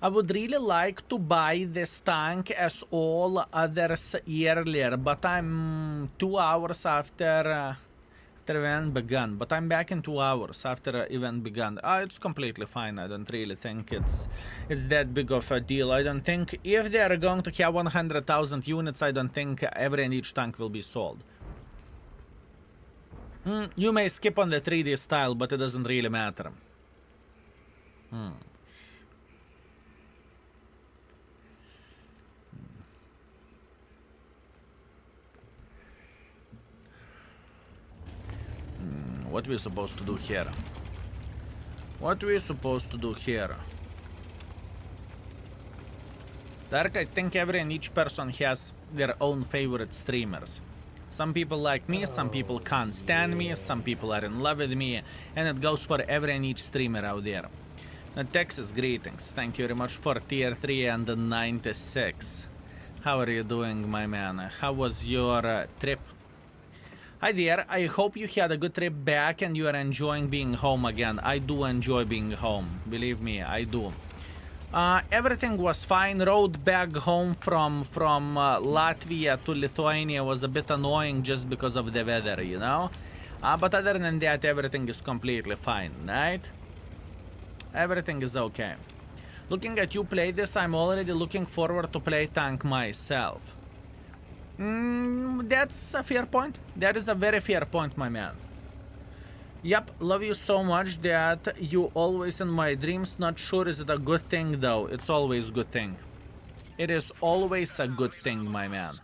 I would really like to buy this tank as all others earlier, but I'm 2 hours after event begun. But I'm back in 2 hours after event begun. It's completely fine. I don't really think it's that big of a deal. I don't think if they are going to have 100,000 units, I don't think every and each tank will be sold. You may skip on the 3D style, but it doesn't really matter. What we supposed to do here? What we supposed to do here? Dark, I think every and each person has their own favorite streamers. Some people like me, some people can't stand me, some people are in love with me, and it goes for every and each streamer out there. Texas, greetings. Thank you very much for tier 3 and 96. How are you doing, my man? How was your trip? Hi there, I hope you had a good trip back and you are enjoying being home again. I do enjoy being home, believe me, I do. Everything was fine. Road back home from Latvia to Lithuania was a bit annoying just because of the weather, you know? But other than that, everything is completely fine, right? Everything is okay. Looking at you play this, I'm already looking forward to play tank myself. That's a fair point. That is a very fair point, my man. Yep, love you so much that you always in my dreams. Not sure is it a good thing though. It's always a good thing. It is always a good thing, my man.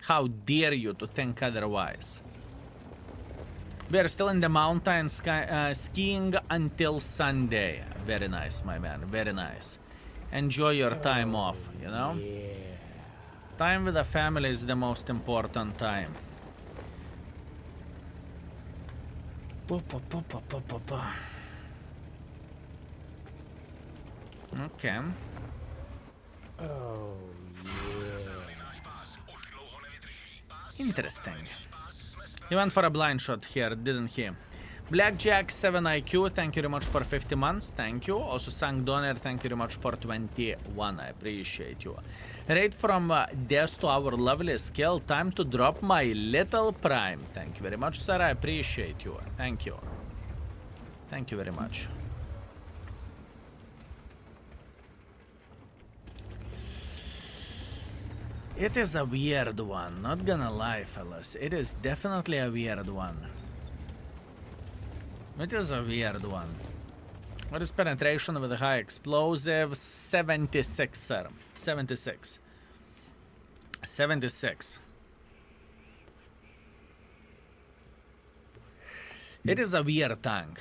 How dare you to think otherwise? We are still in the mountains skiing until Sunday. Very nice, my man. Very nice. Enjoy your time off, you know? Yeah. Time with the family is the most important time. Okay. Oh, yeah. Interesting. He went for a blind shot here, didn't he? Blackjack 7 IQ, thank you very much for 50 months, thank you. Also Sang Donner, thank you very much for 21, I appreciate you. Right from death to our lovely skill, time to drop my little prime. Thank you very much, sir, I appreciate you. Thank you. Thank you very much. It is a weird one, not gonna lie, fellas. It is definitely a weird one. It is a weird one. What is penetration with a high explosive? 76, sir. 76. 76. It is a weird tank.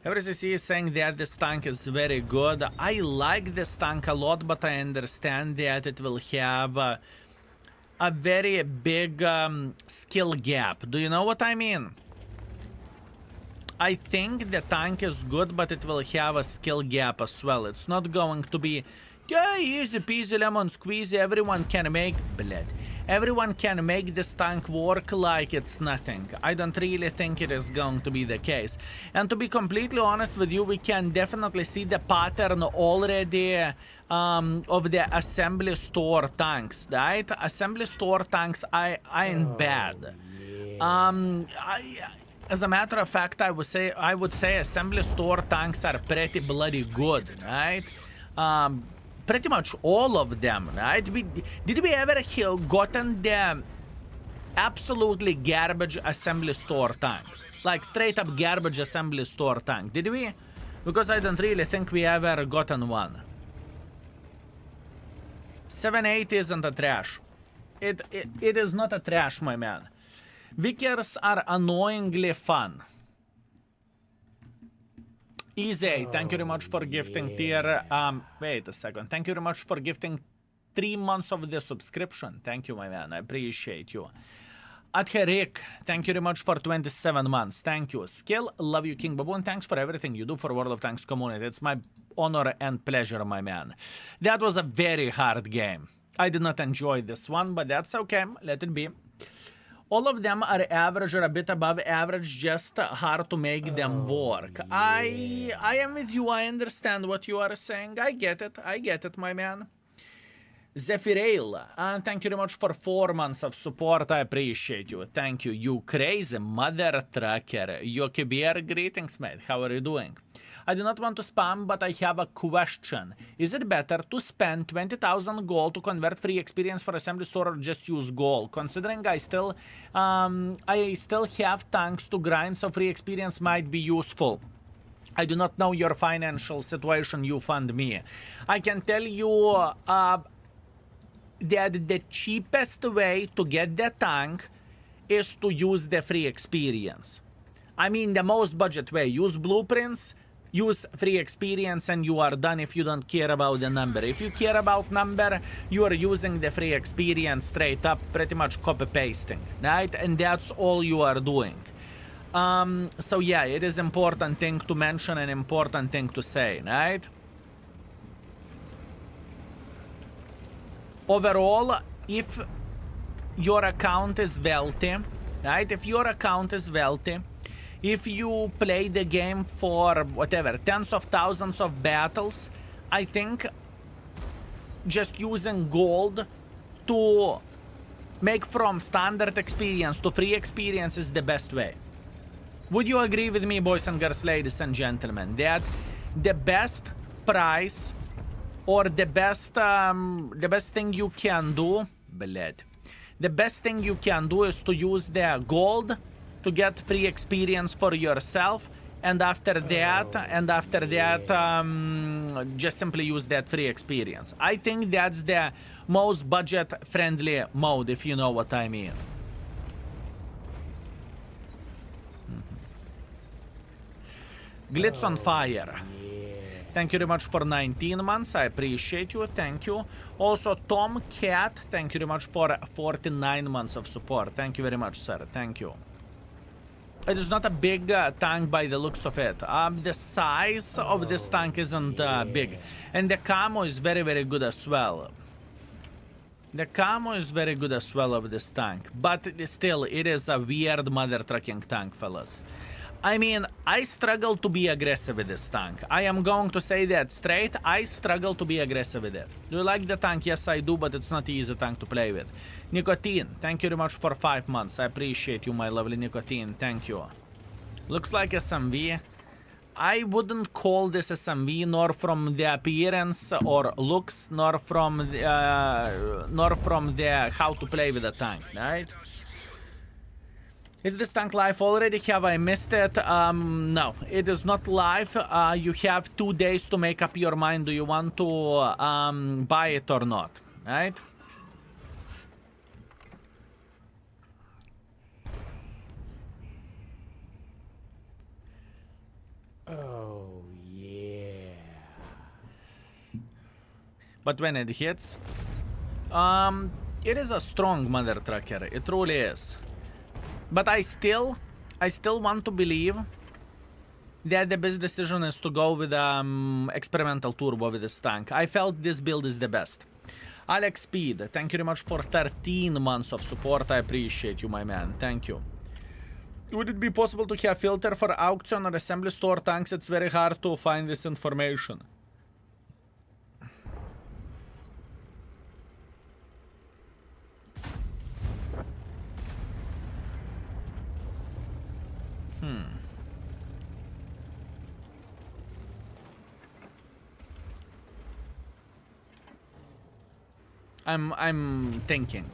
EveryCC is saying that this tank is very good. I like this tank a lot, but I understand that it will have a very big skill gap. Do you know what I mean? I think the tank is good, but it will have a skill gap as well. It's not going to be, yeah, easy peasy lemon squeezy. Everyone can make blood. Everyone can make this tank work like it's nothing. I don't really think it is going to be the case. And to be completely honest with you, we can definitely see the pattern already of the assembly store tanks, right? Assembly store tanks ain't bad. As a matter of fact, I would say assembly store tanks are pretty bloody good, right? Pretty much all of them, right? Did we ever gotten the absolutely garbage assembly store tank? Like straight up garbage assembly store tank, did we? Because I don't really think we ever gotten one. 780 isn't a trash. It is not a trash, my man. Vickers are annoyingly fun. Easy, thank you very much for gifting tier. Wait a second. Thank you very much for gifting 3 months of the subscription. Thank you, my man. I appreciate you. Adherik, thank you very much for 27 months. Thank you. Skill, love you, King Baboon. Thanks for everything you do for World of Tanks community. It's my honor and pleasure, my man. That was a very hard game. I did not enjoy this one, but that's okay. Let it be. All of them are average or a bit above average, just hard to make them work. I am with you. I understand what you are saying. I get it, my man. Zephirail, thank you very much for 4 months of support. I appreciate you. Thank you. You crazy mother trucker. Yokibier, greetings, mate. How are you doing? I do not want to spam, but I have a question. Is it better to spend 20,000 gold to convert free experience for assembly store or just use gold? Considering I still have tanks to grind, so free experience might be useful. I do not know your financial situation, you fund me. I can tell you that the cheapest way to get the tank is to use the free experience. I mean, the most budget way. Use blueprints, use free experience, and you are done if you don't care about the number. If you care about number, you are using the free experience straight up, pretty much copy-pasting, right? And that's all you are doing. So yeah, it is important thing to mention, an important thing to say, right? Overall, if your account is wealthy, right? If your account is wealthy, if you play the game for whatever, tens of thousands of battles, I think just using gold to make from standard experience to free experience is the best way. Would you agree with me, boys and girls, ladies and gentlemen, that the best price or the best thing you can do, the best thing you can do is to use the gold to get free experience for yourself, and after that, just simply use that free experience. I think that's the most budget-friendly mode, if you know what I mean. Glitz on fire. Thank you very much for 19 months. I appreciate you. Thank you. Also, Tom Cat, thank you very much for 49 months of support. Thank you very much, sir. Thank you. It is not a big tank by the looks of it. The size of this tank isn't big. And the camo is very, very good as well. The camo is very good as well of this tank, but still, it is a weird mother trucking tank, fellas. I mean, I struggle to be aggressive with this tank. I am going to say that straight. I struggle to be aggressive with it. Do you like the tank? Yes, I do, but it's not easy tank to play with. Nicotine, thank you very much for 5 months. I appreciate you, my lovely Nicotine. Thank you. Looks like SMV. I wouldn't call this SMV, nor from the appearance or looks, nor from the how to play with the tank, right? Is this tank live already? Have I missed it? No, it is not live. You have 2 days to make up your mind. Do you want to buy it or not, right? Oh, yeah. But when it hits, it is a strong mother trucker. It truly is. But I still want to believe that the best decision is to go with experimental turbo with this tank. I felt this build is the best. Alex Speed, thank you very much for 13 months of support. I appreciate you, my man. Thank you. Would it be possible to have filter for auction or assembly store tanks? It's very hard to find this information. I'm thinking.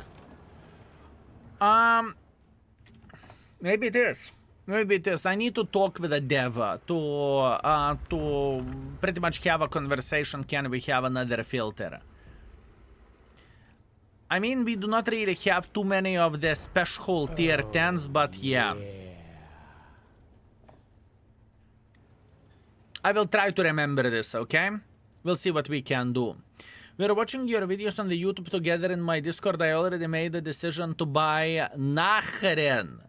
Maybe it is. Maybe it is. I need to talk with a dev to pretty much have a conversation. Can we have another filter? I mean, we do not really have too many of the special tier 10s, but yeah. I will try to remember this, okay? We'll see what we can do. We are watching your videos on the YouTube together in my Discord. I already made the decision to buy Nachren.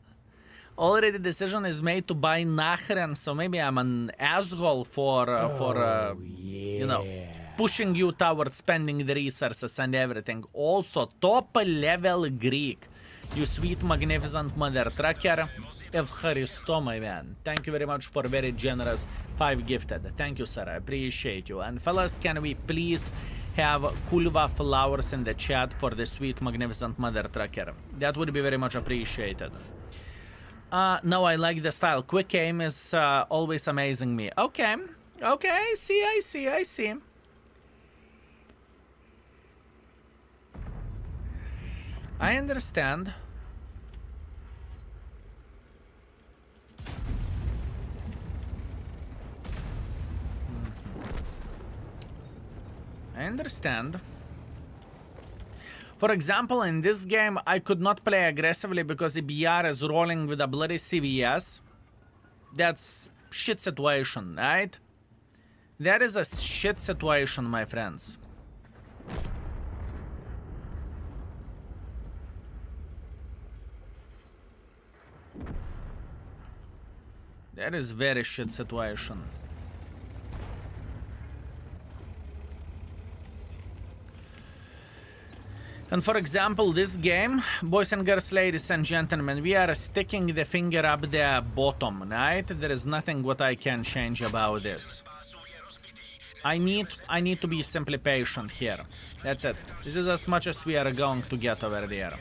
Already the decision is made to buy Nachren, so maybe I'm an asshole for you know, pushing you towards spending the resources and everything. Also, top level Greek. You sweet, magnificent mother trucker. Evcharisto, my man. Thank you very much for very generous 5 gifted. Thank you, sir. I appreciate you. And fellas, can we please have Kulva flowers in the chat for the sweet, magnificent mother trucker? That would be very much appreciated. No, I like the style. Quick aim is always amazing me. Okay. Okay, I see. I understand. I understand. For example, in this game, I could not play aggressively because EBR is rolling with a bloody CVS. That's shit situation, right? That is a shit situation, my friends. That is very shit situation. And for example, this game, boys and girls, ladies and gentlemen, we are sticking the finger up the bottom, right? There is nothing what I can change about this. I need to be simply patient here. That's it. This is as much as we are going to get over there.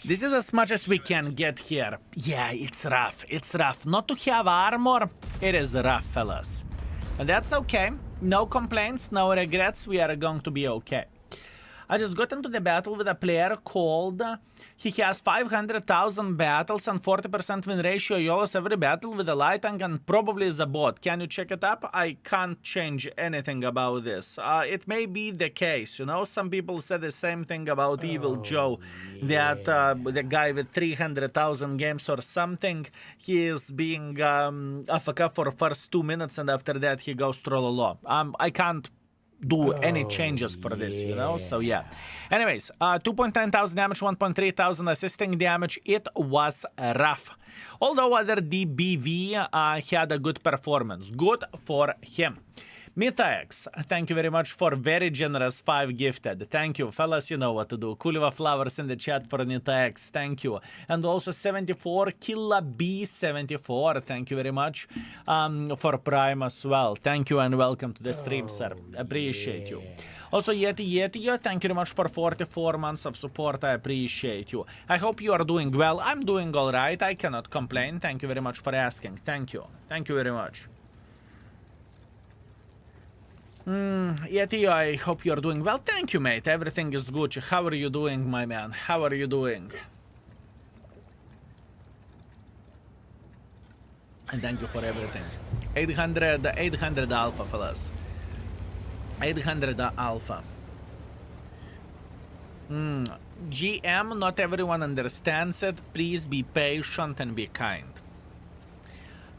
This is as much as we can get here. Yeah, it's rough. It's rough. Not to have armor, it is rough, fellas. And that's okay. No complaints, no regrets. We are going to be okay. I just got into the battle with a player called... He has 500,000 battles and 40% win ratio. He lost every battle with a light tank and probably is a bot. Can you check it up? I can't change anything about this. It may be the case, you know. Some people said the same thing about Evil Joe. Yeah. That the guy with 300,000 games or something, he is being AFK for first 2 minutes and after that he goes trollolo. I can't do any changes for this, you know, so yeah. Anyways, 2.9 thousand damage, 1.3 thousand assisting damage. It was rough. Although other DBV had a good performance. Good for him. MitaX, thank you very much for very generous 5 gifted. Thank you, fellas, you know what to do. Kuliva flowers in the chat for MitaX, thank you. And also 74, Killa B74, thank you very much for Prime as well. Thank you and welcome to the stream, sir. Appreciate you. Also, Yeti, thank you very much for 44 months of support. I appreciate you. I hope you are doing well. I'm doing all right. I cannot complain. Thank you very much for asking. Thank you. Thank you very much. Yeti, I hope you're doing well. Thank you, mate. Everything is good. How are you doing, my man? How are you doing? And thank you for everything. 800 alpha, fellas. 800 alpha. GM, not everyone understands it. Please be patient and be kind.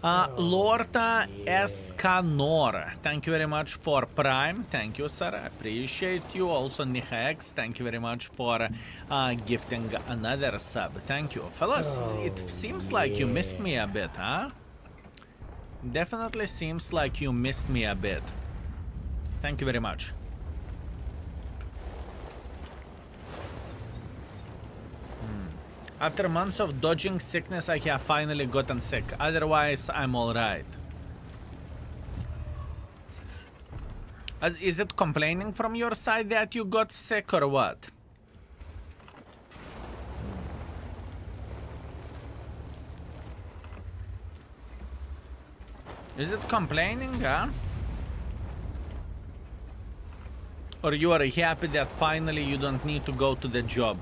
Lorta Escanor, thank you very much for Prime. Thank you, sir. I appreciate you. Also, Nihax, thank you very much for gifting another sub. Thank you. Fellas, it seems like you missed me a bit, huh? Definitely seems like you missed me a bit. Thank you very much. After months of dodging sickness, I have finally gotten sick. Otherwise, I'm alright. Is it complaining from your side that you got sick or what? Is it complaining, huh? Or you are happy that finally you don't need to go to the job?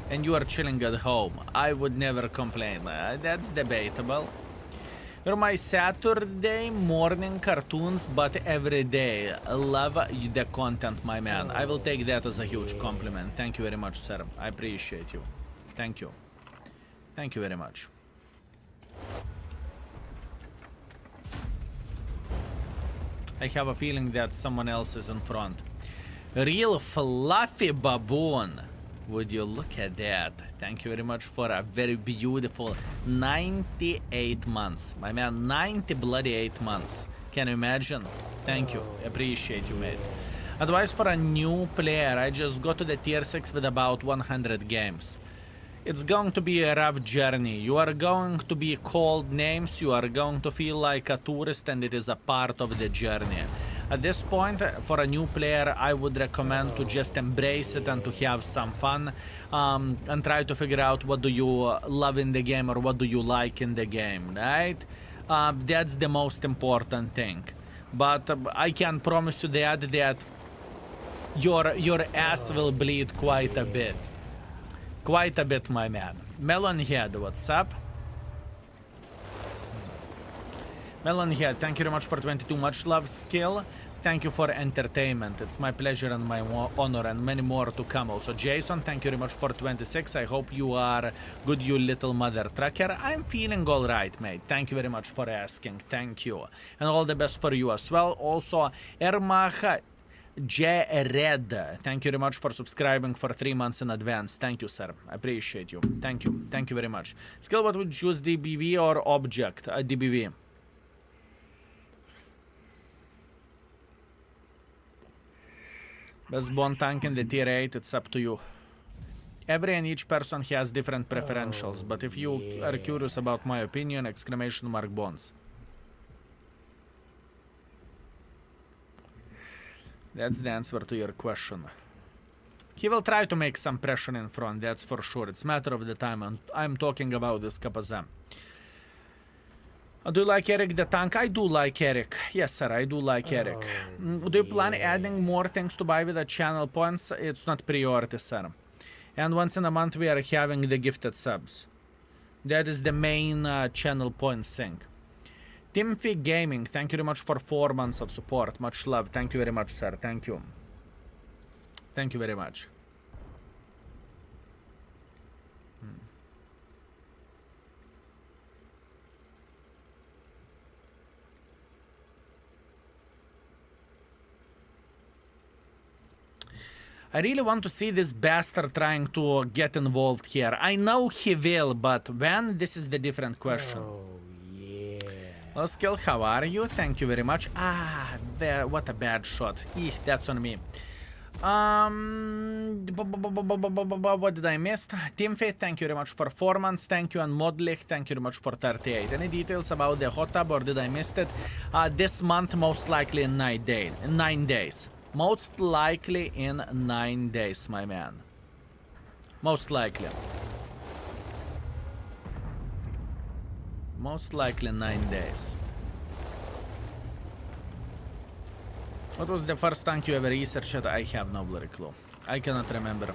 And you are chilling at home. I would never complain. That's debatable. You're my Saturday morning cartoons, but every day. Love the content, my man. I will take that as a huge compliment. Thank you very much, sir. I appreciate you. Thank you. Thank you very much. I have a feeling that someone else is in front. Real fluffy baboon. Would you look at that? Thank you very much for a very beautiful 98 months. My man, 90 bloody 8 months. Can you imagine? Thank you. Appreciate you, mate. Advice for a new player. I just got to the tier 6 with about 100 games. It's going to be a rough journey. You are going to be called names. You are going to feel like a tourist, and it is a part of the journey. At this point, for a new player, I would recommend to just embrace it and to have some fun and try to figure out what do you love in the game or what do you like in the game, right? That's the most important thing. But I can promise you that your ass will bleed quite a bit. Quite a bit, my man. Melonhead, what's up? Melonhead, thank you very much for 22. Much love, skill. Thank you for entertainment. It's my pleasure and my honor, and many more to come. Also, Jason, thank you very much for 26. I hope you are good, you little mother trucker. I'm feeling all right, mate. Thank you very much for asking. Thank you. And all the best for you as well. Also, Ermach J-Red, thank you very much for subscribing for 3 months in advance. Thank you, sir. I appreciate you. Thank you. Thank you very much. Skill, what would you choose, DBV or object? DBV. Best bond tank in the tier 8, it's up to you. Every and each person has different preferentials, but if you are curious about my opinion, exclamation mark bonds. That's the answer to your question. He will try to make some pressure in front, that's for sure. It's a matter of the time, and I'm talking about this Kapazam. Do you like Eric the tank? I do like Eric. Yes, sir, I do like Eric. Do you plan adding more things to buy with the channel points? It's not priority, sir. And once in a month we are having the gifted subs. That is the main channel points thing. Timothy Gaming, thank you very much for 4 months of support. Much love. Thank you very much, sir. Thank you. Thank you very much. I really want to see this bastard trying to get involved here. I know he will, but when? This is the different question. Oh, yeah. Well, Skill, how are you? Thank you very much. Ah, what a bad shot. Eeh, that's on me. What did I miss? Team Fate, thank you very much for performance. Thank you, and Modlich, thank you very much for 38. Any details about the hot tub, or did I miss it? This month, most likely in 9 days. Most likely in 9 days, my man. Most likely. Most likely 9 days. What was the first tank you ever researched? I have no bloody clue. I cannot remember.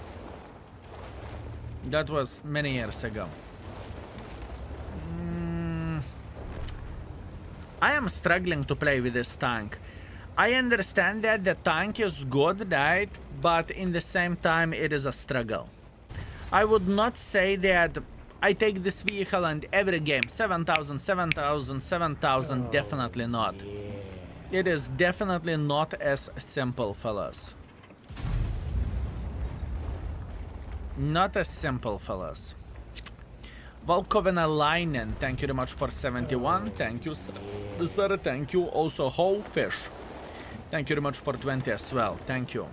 That was many years ago. I am struggling to play with this tank. I understand that the tank is good, right? But in the same time, it is a struggle. I would not say that I take this vehicle and every game, 7,000, 7,000, 7,000, definitely not. Yeah. It is definitely not as simple, fellas. Not as simple, fellas. Valkovenalainen, thank you very much for 71. Thank you, sir. Sir, thank you. Also, Whole Fish, thank you very much for 20 as well. Thank you.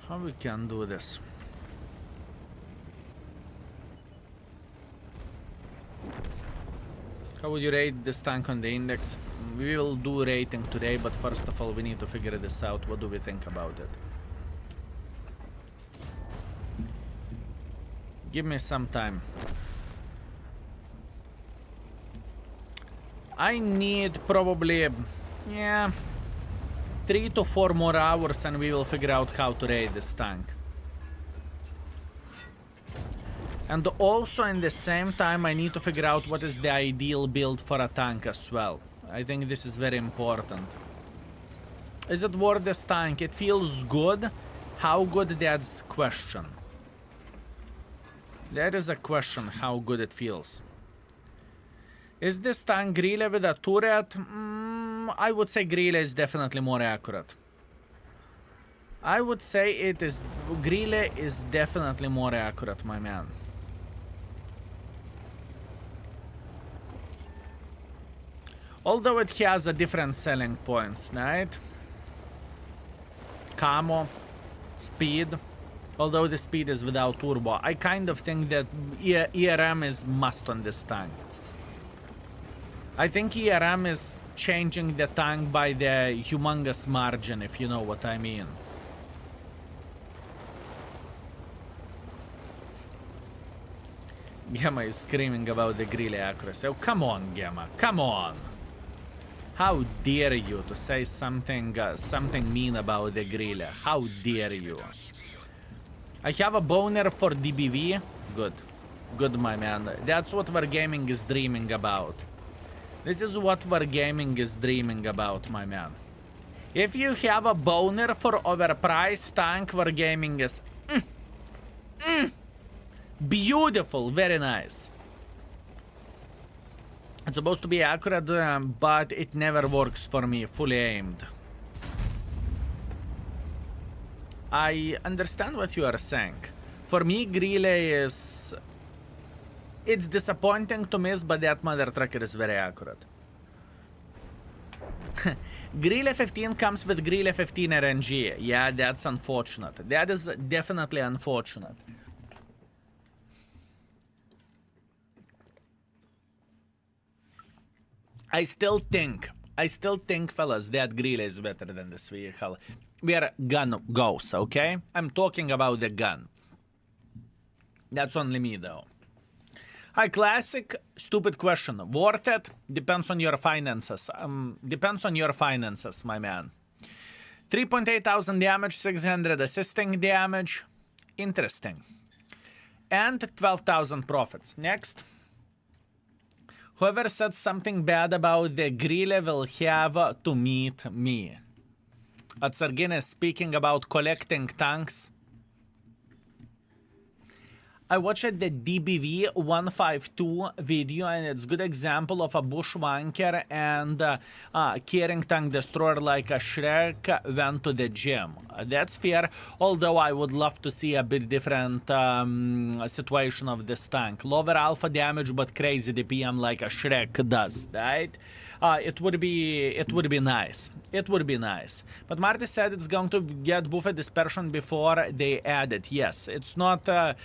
How we can do this? How would you rate this tank on the index? We will do rating today, but first of all, we need to figure this out. What do we think about it? Give me some time. I need probably, yeah, 3 to 4 more hours and we will figure out how to raid this tank. And also in the same time I need to figure out what is the ideal build for a tank as well. I think this is very important. Is it worth this tank? It feels good. How good, that's question. That is a question, how good it feels. Is this tank Grille with a turret? I would say Grille is definitely more accurate. I would say it is... Grille is definitely more accurate, my man. Although it has a different selling points, right? Camo, speed. Although the speed is without turbo. I kind of think that ERM is must on this tank. I think ERM is changing the tank by the humongous margin, if you know what I mean. Gamma is screaming about the Grille accuracy. Oh, come on, Gamma. Come on. How dare you to say something mean about the Grille? How dare you? I have a boner for DBV. Good. Good, my man. That's what Wargaming is dreaming about. This is what Wargaming is dreaming about, my man. If you have a boner for overpriced tank, Wargaming is... beautiful. Very nice. It's supposed to be accurate, but it never works for me, fully aimed. I understand what you are saying. For me, Grille is... It's disappointing to miss, but that mother trucker is very accurate. Grille 15 comes with Grille 15 RNG. Yeah, that's unfortunate. That is definitely unfortunate. I still think, fellas, that Grille is better than this vehicle. Where gun goes, okay? I'm talking about the gun. That's only me, though. Hi, Classic. Stupid question. Worth it? Depends on your finances. Depends on your finances, my man. 3.8 thousand damage, 600 assisting damage. Interesting. And 12,000 profits. Next. Whoever said something bad about the Grille will have to meet me. Atsargin is speaking about collecting tanks. I watched the DBV-152 video, and it's a good example of a bushwanker and carrying tank destroyer like a Shrek went to the gym. That's fair, although I would love to see a bit different situation of this tank. Lower alpha damage, but crazy DPM like a Shrek does, right? It would be nice. It would be nice. But Marty said it's going to get buffet dispersion before they add it. Yes, it's not the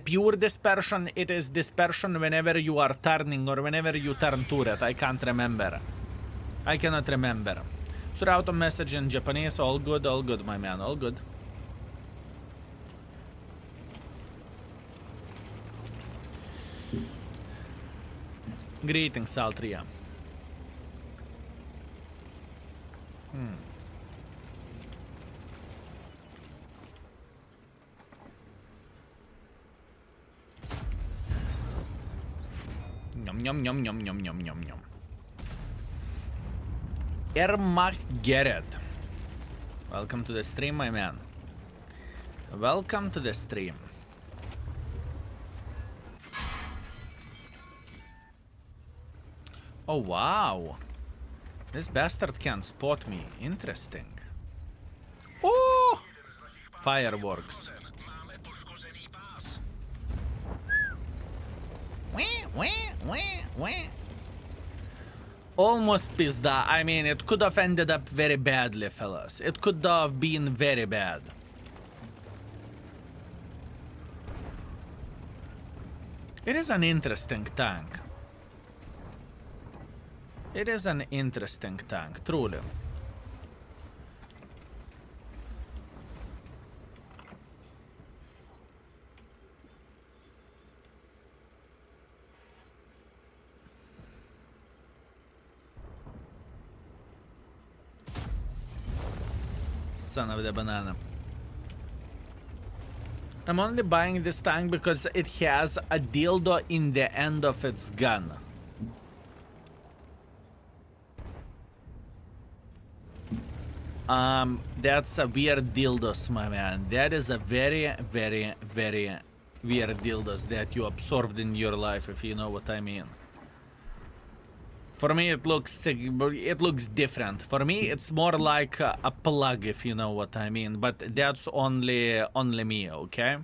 pure dispersion. It is dispersion whenever you are turning or whenever you turn turret. I can't remember. I cannot remember. So auto message in Japanese. All good, my man. All good. Greetings, Altria. Yum yum yum yum yum yum yum yum. Ermach Gerrit. Welcome to the stream, my man. Welcome to the stream. Oh wow. This bastard can spot me. Interesting. Oh! Fireworks. Almost pizda. I mean, it could have ended up very badly, fellas. It could have been very bad. It is an interesting tank. It is an interesting tank, truly. Son of the banana. I'm only buying this tank because it has a dildo in the end of its gun. That's a weird dildos, my man. That is a very, very, very weird dildos that you absorbed in your life, if you know what I mean. For me, it looks different. For me, it's more like a plug, if you know what I mean. But that's only me, okay?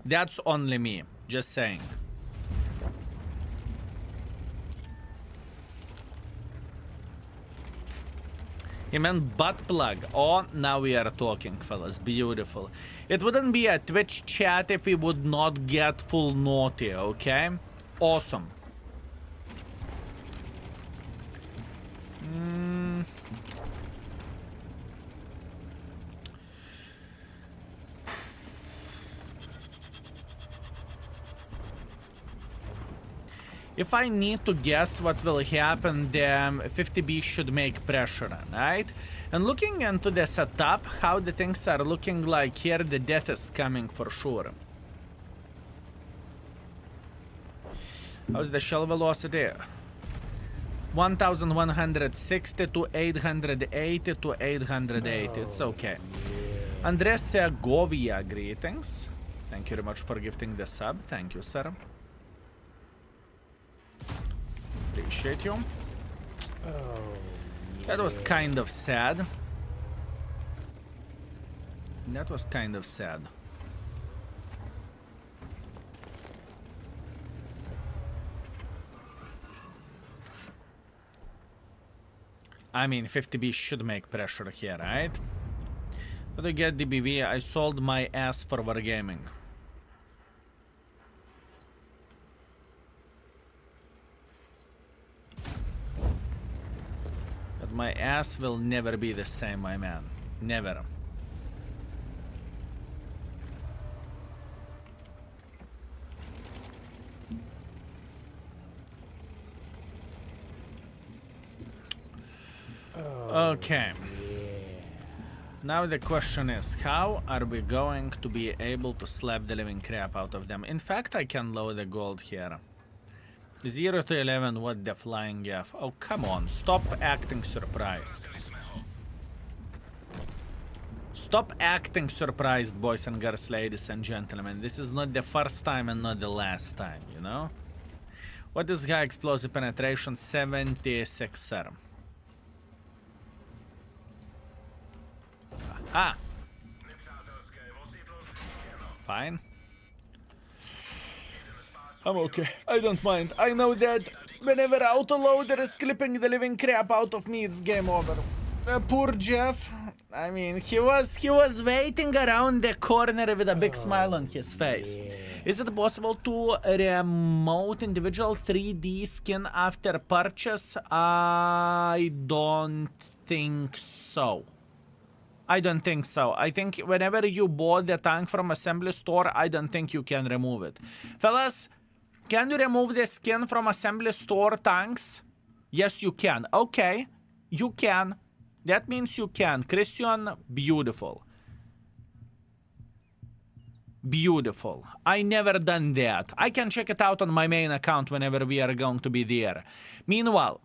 That's only me. Just saying. He meant butt plug. Oh, now we are talking, fellas. Beautiful. It wouldn't be a Twitch chat if we would not get full naughty, okay? Awesome. If I need to guess what will happen, then 50B should make pressure, right? And looking into the setup, how the things are looking like here, the death is coming for sure. How's the shell velocity? 1160 to 880 to 880. It's okay. Andres Segovia, greetings. Thank you very much for gifting the sub. Thank you, sir. Appreciate you. That was kind of sad. That was kind of sad. I mean, 50B should make pressure here, right? But to get DBV, I sold my ass for wargaming. But my ass will never be the same, my man. Never. Okay. Now the question is, how are we going to be able to slap the living crap out of them? In fact, I can lower the gold here. 0 to 11, what the flying F? Oh, come on, stop acting surprised. Stop acting surprised, boys and girls, ladies and gentlemen. This is not the first time and not the last time, you know? What is high explosive penetration? 76, sir. Aha! Fine. I'm okay. I don't mind. I know that whenever autoloader is clipping the living crap out of me, it's game over. Poor Jeff. I mean, he was waiting around the corner with a big smile on his face. Yeah. Is it possible to remote individual 3D skin after purchase? I don't think so. I don't think so. I think whenever you bought the tank from assembly store, I don't think you can remove it. Fellas, can you remove the skin from assembly store tanks? Yes, you can. Okay, you can. That means you can. Christian, beautiful. Beautiful. I never done that. I can check it out on my main account whenever we are going to be there. Meanwhile,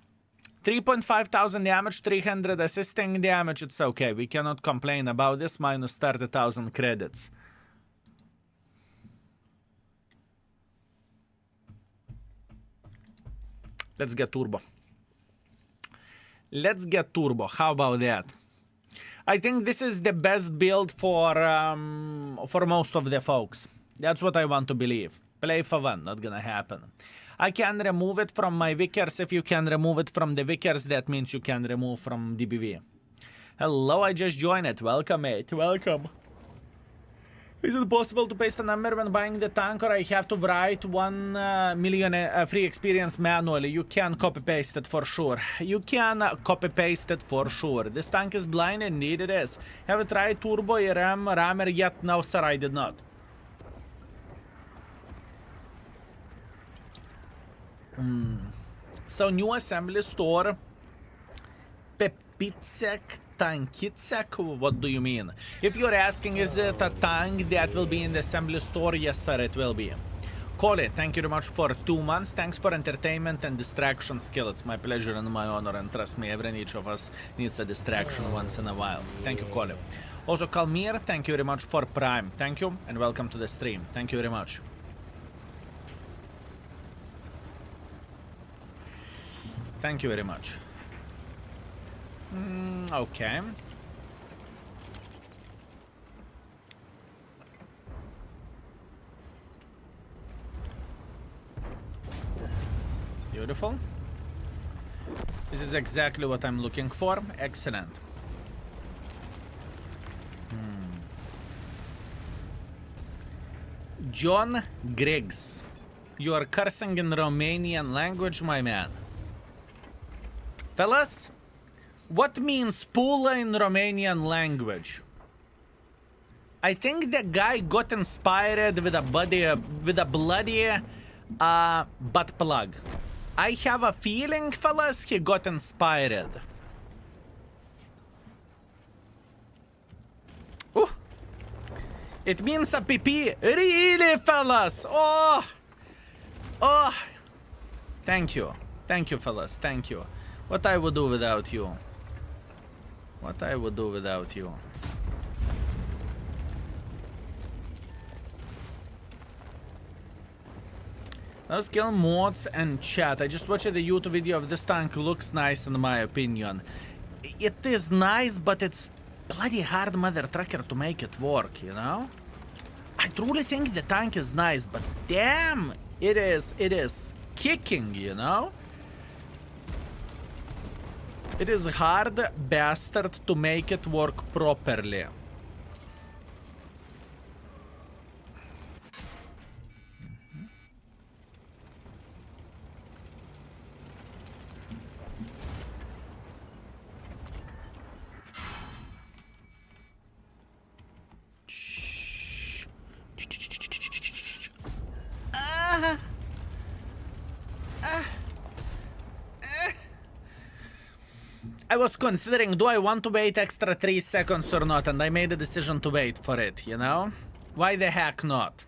3.5 thousand damage, 300 assisting damage. It's okay. We cannot complain about this. Minus 30,000 credits. Let's get turbo. Let's get turbo. How about that? I think this is the best build for most of the folks. That's what I want to believe. Play for one, not gonna happen. I can remove it from my Vickers. If you can remove it from the Vickers, that means you can remove from DBV. Hello, I just joined it. Welcome, mate. Welcome. Is it possible to paste a number when buying the tank, or I have to write 1 million free experience manually? You can copy paste it for sure. You can copy paste it for sure. This tank is blind, indeed it is. Have you tried turbo rammer yet? No, sir, I did not. So new assembly store. Pepitsek. Tankitsek? What do you mean? If you're asking, is it a tank that will be in the assembly store? Yes, sir, it will be. Cole, thank you very much for 2 months. Thanks for entertainment and distraction skill. It's my pleasure and my honor, and trust me, every and each of us needs a distraction once in a while. Thank you, Cole. Also, Kalmir, thank you very much for Prime. Thank you, and welcome to the stream. Thank you very much. Thank you very much. Okay. Beautiful. This is exactly what I'm looking for. Excellent. John Griggs. You are cursing in Romanian language, my man. Fellas? What means pula in Romanian language? I think the guy got inspired with a bloody butt plug. I have a feeling, fellas, he got inspired. Ooh. It means a pee-pee. Really, fellas? Oh! Oh! Thank you. Thank you, fellas. Thank you. What I would do without you. What I would do without you. Let's kill mods and chat. I just watched the YouTube video of this tank. Looks nice in my opinion. It is nice, but it's bloody hard, mother trucker, to make it work, you know? I truly think the tank is nice, but damn, it is kicking, you know? It is hard bastard to make it work properly. I was considering, do I want to wait extra 3 seconds or not, and I made a decision to wait for it, you know? Why the heck not?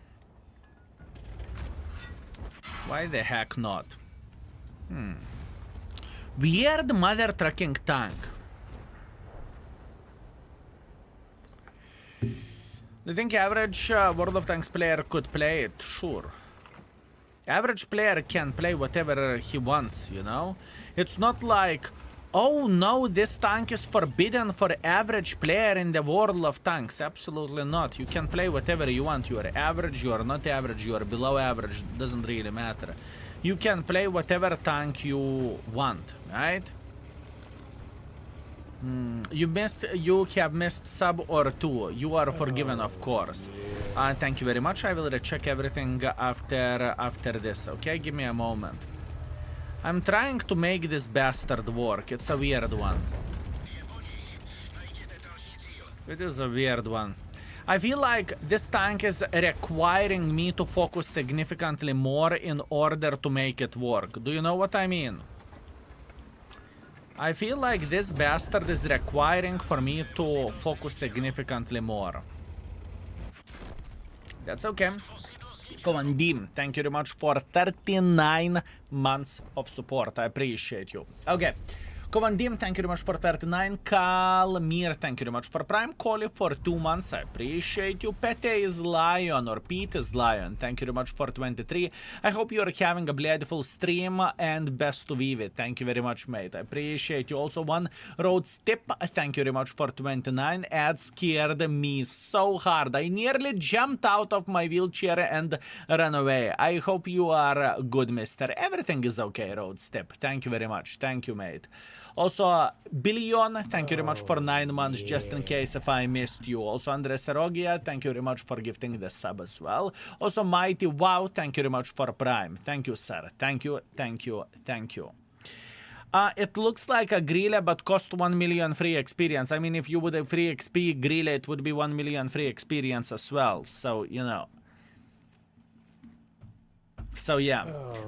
Why the heck not? Weird mother trucking tank. Do you think average World of Tanks player could play it? Sure. Average player can play whatever he wants, you know? It's not like, oh no, this tank is forbidden for average player in the World of Tanks. Absolutely not. You can play whatever you want. You are average, you are not average, you are below average. Doesn't really matter. You can play whatever tank you want, right? You have missed sub or two. You are forgiven, of course. Thank you very much. I will recheck everything after this. Okay, give me a moment. I'm trying to make this bastard work. It's a weird one. It is a weird one. I feel like this tank is requiring me to focus significantly more in order to make it work. Do you know what I mean? I feel like this bastard is requiring for me to focus significantly more. That's okay. Come on, Dim. Thank you very much for 39 months of support. I appreciate you. Okay. Come on, Dim. Thank you very much for 39. Kalmir, thank you very much for Prime. Collie for 2 months. I appreciate you. Pete is Lion or Pete is Lion. Thank you very much for 23. I hope you're having a beautiful stream and best to vive. Thank you very much, mate. I appreciate you. Also, one road step. Thank you very much for 29. Ad scared me so hard. I nearly jumped out of my wheelchair and ran away. I hope you are good, mister. Everything is okay, road step. Thank you very much. Thank you, mate. Also, Billion, thank you very much for 9 months, just in case if I missed you. Also, Andres Serogia, thank you very much for gifting the sub as well. Also, Mighty Wow, thank you very much for Prime. Thank you, sir. Thank you, thank you, thank you. It looks like a grille, but cost 1 million free experience. I mean, if you would have free XP grille, it would be 1 million free experience as well. So, you know. So yeah,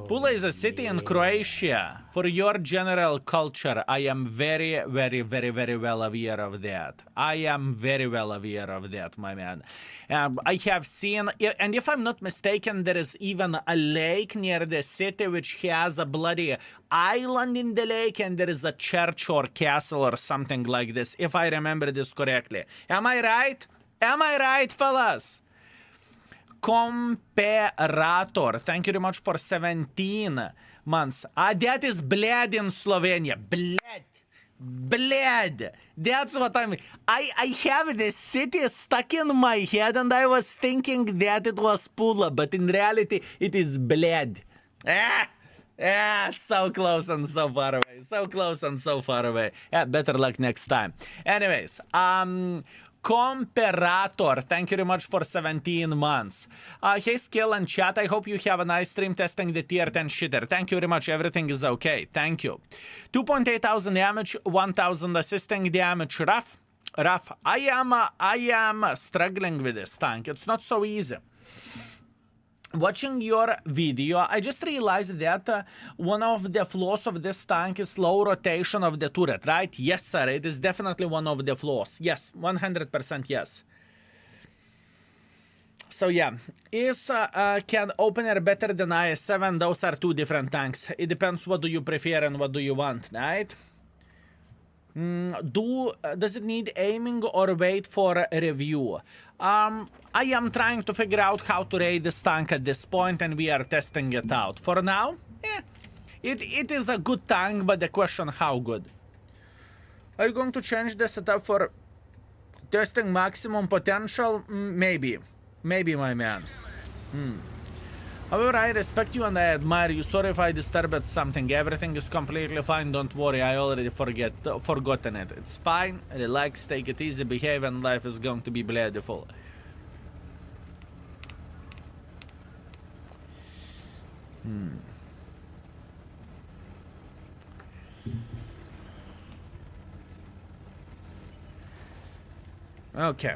Pula is a city in Croatia. For your general culture, I am very, very, very, very well aware of that. I am very well aware of that, my man. I have seen, and if I'm not mistaken, there is even a lake near the city which has a bloody island in the lake, and there is a church or castle or something like this, if I remember this correctly. Am I right? Am I right, fellas? Comparator, thank you very much for 17 months. That is bled in Slovenia. Bled. That's what I mean. I have this city stuck in my head and I was thinking that it was Pula, but in reality it is bled. So close and so far away. So close and so far away. Yeah, better luck next time. Anyways, Comparator, thank you very much for 17 months. Hey, Skill and chat, I hope you have a nice stream testing the tier 10 shitter. Thank you very much, everything is okay. Thank you. 2.8 thousand damage, 1,000 assisting damage. Rough. I am struggling with this tank. It's not so easy. Watching your video, I just realized that one of the flaws of this tank is slow rotation of the turret, right? Yes, sir, it is definitely one of the flaws. Yes, 100% yes. So yeah, is can opener better than IS-7? Those are two different tanks. It depends what do you prefer and what do you want, right? Does it need aiming or wait for a review? I am trying to figure out how to raid this tank at this point, and we are testing it out. For now, it is a good tank, but the question how good. Are you going to change the setup for testing maximum potential? Maybe, my man. However, I respect you and I admire you. Sorry if I disturbed something. Everything is completely fine. Don't worry. I already forgotten it. It's fine. Relax. Take it easy. Behave, and life is going to be beautiful. Okay.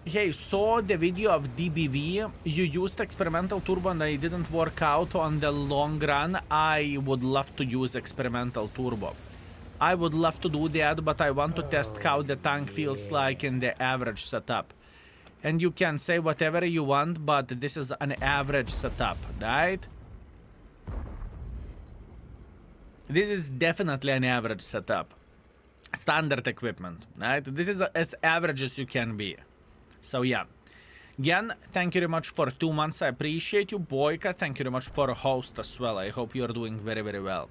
Hey, saw the video of DBV. You used experimental turbo and it didn't work out on the long run. I would love to use experimental turbo. I would love to do that, but I want to test how the tank feels like in the average setup. And you can say whatever you want, but this is an average setup, right? This is definitely an average setup. standard equipment, right? This is as average as you can be. So yeah. Again, thank you very much for 2 months. I appreciate you. Boyka, thank you very much for a host as well. I hope you're doing very, very well.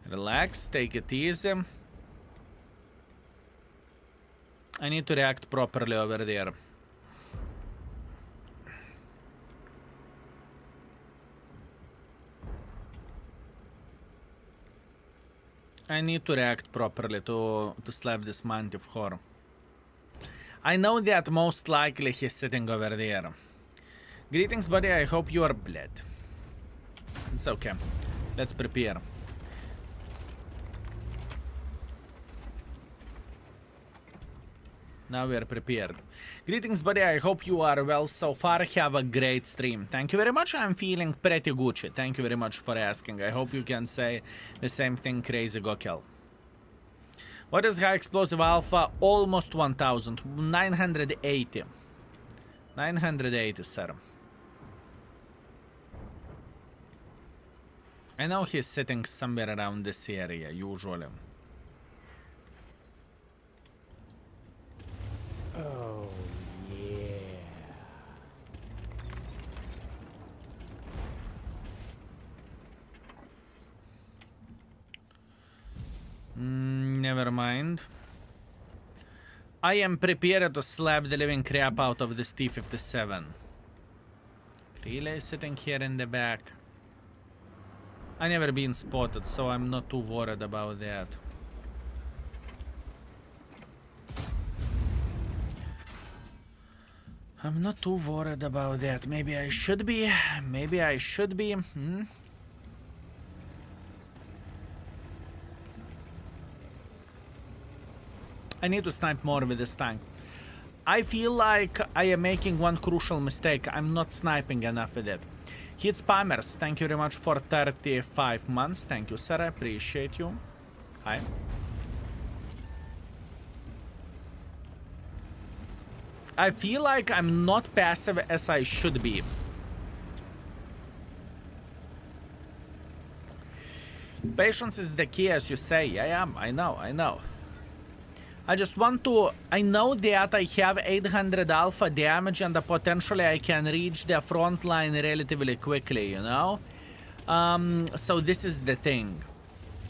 Relax, take it easy. I need to react properly over there. I need to react properly to slap this Mantive Horror. I know that most likely he's sitting over there. Greetings, buddy. I hope you are bled. It's okay. Let's prepare. Now we are prepared. Greetings, buddy. I hope you are well so far. Have a great stream. Thank you very much. I'm feeling pretty Gucci. Thank you very much for asking. I hope you can say the same thing, Crazy Gokel. What is high explosive alpha? Almost 1000. 980. 980, sir. I know he's sitting somewhere around this area, usually. Oh, yeah. Never mind. I am prepared to slap the living crap out of this T-57. Really sitting here in the back. I never been spotted, so I'm not too worried about that. I'm not too worried about that. Maybe I should be. Maybe I should be. I need to snipe more with this tank. I feel like I am making one crucial mistake. I'm not sniping enough with it. Hit spammers, thank you very much for 35 months. Thank you, sir. I appreciate you. Hi. I feel like I'm not passive as I should be. Patience is the key, as you say. I am. I know. I just want to... I know that I have 800 alpha damage and potentially I can reach the front line relatively quickly, you know? So this is the thing.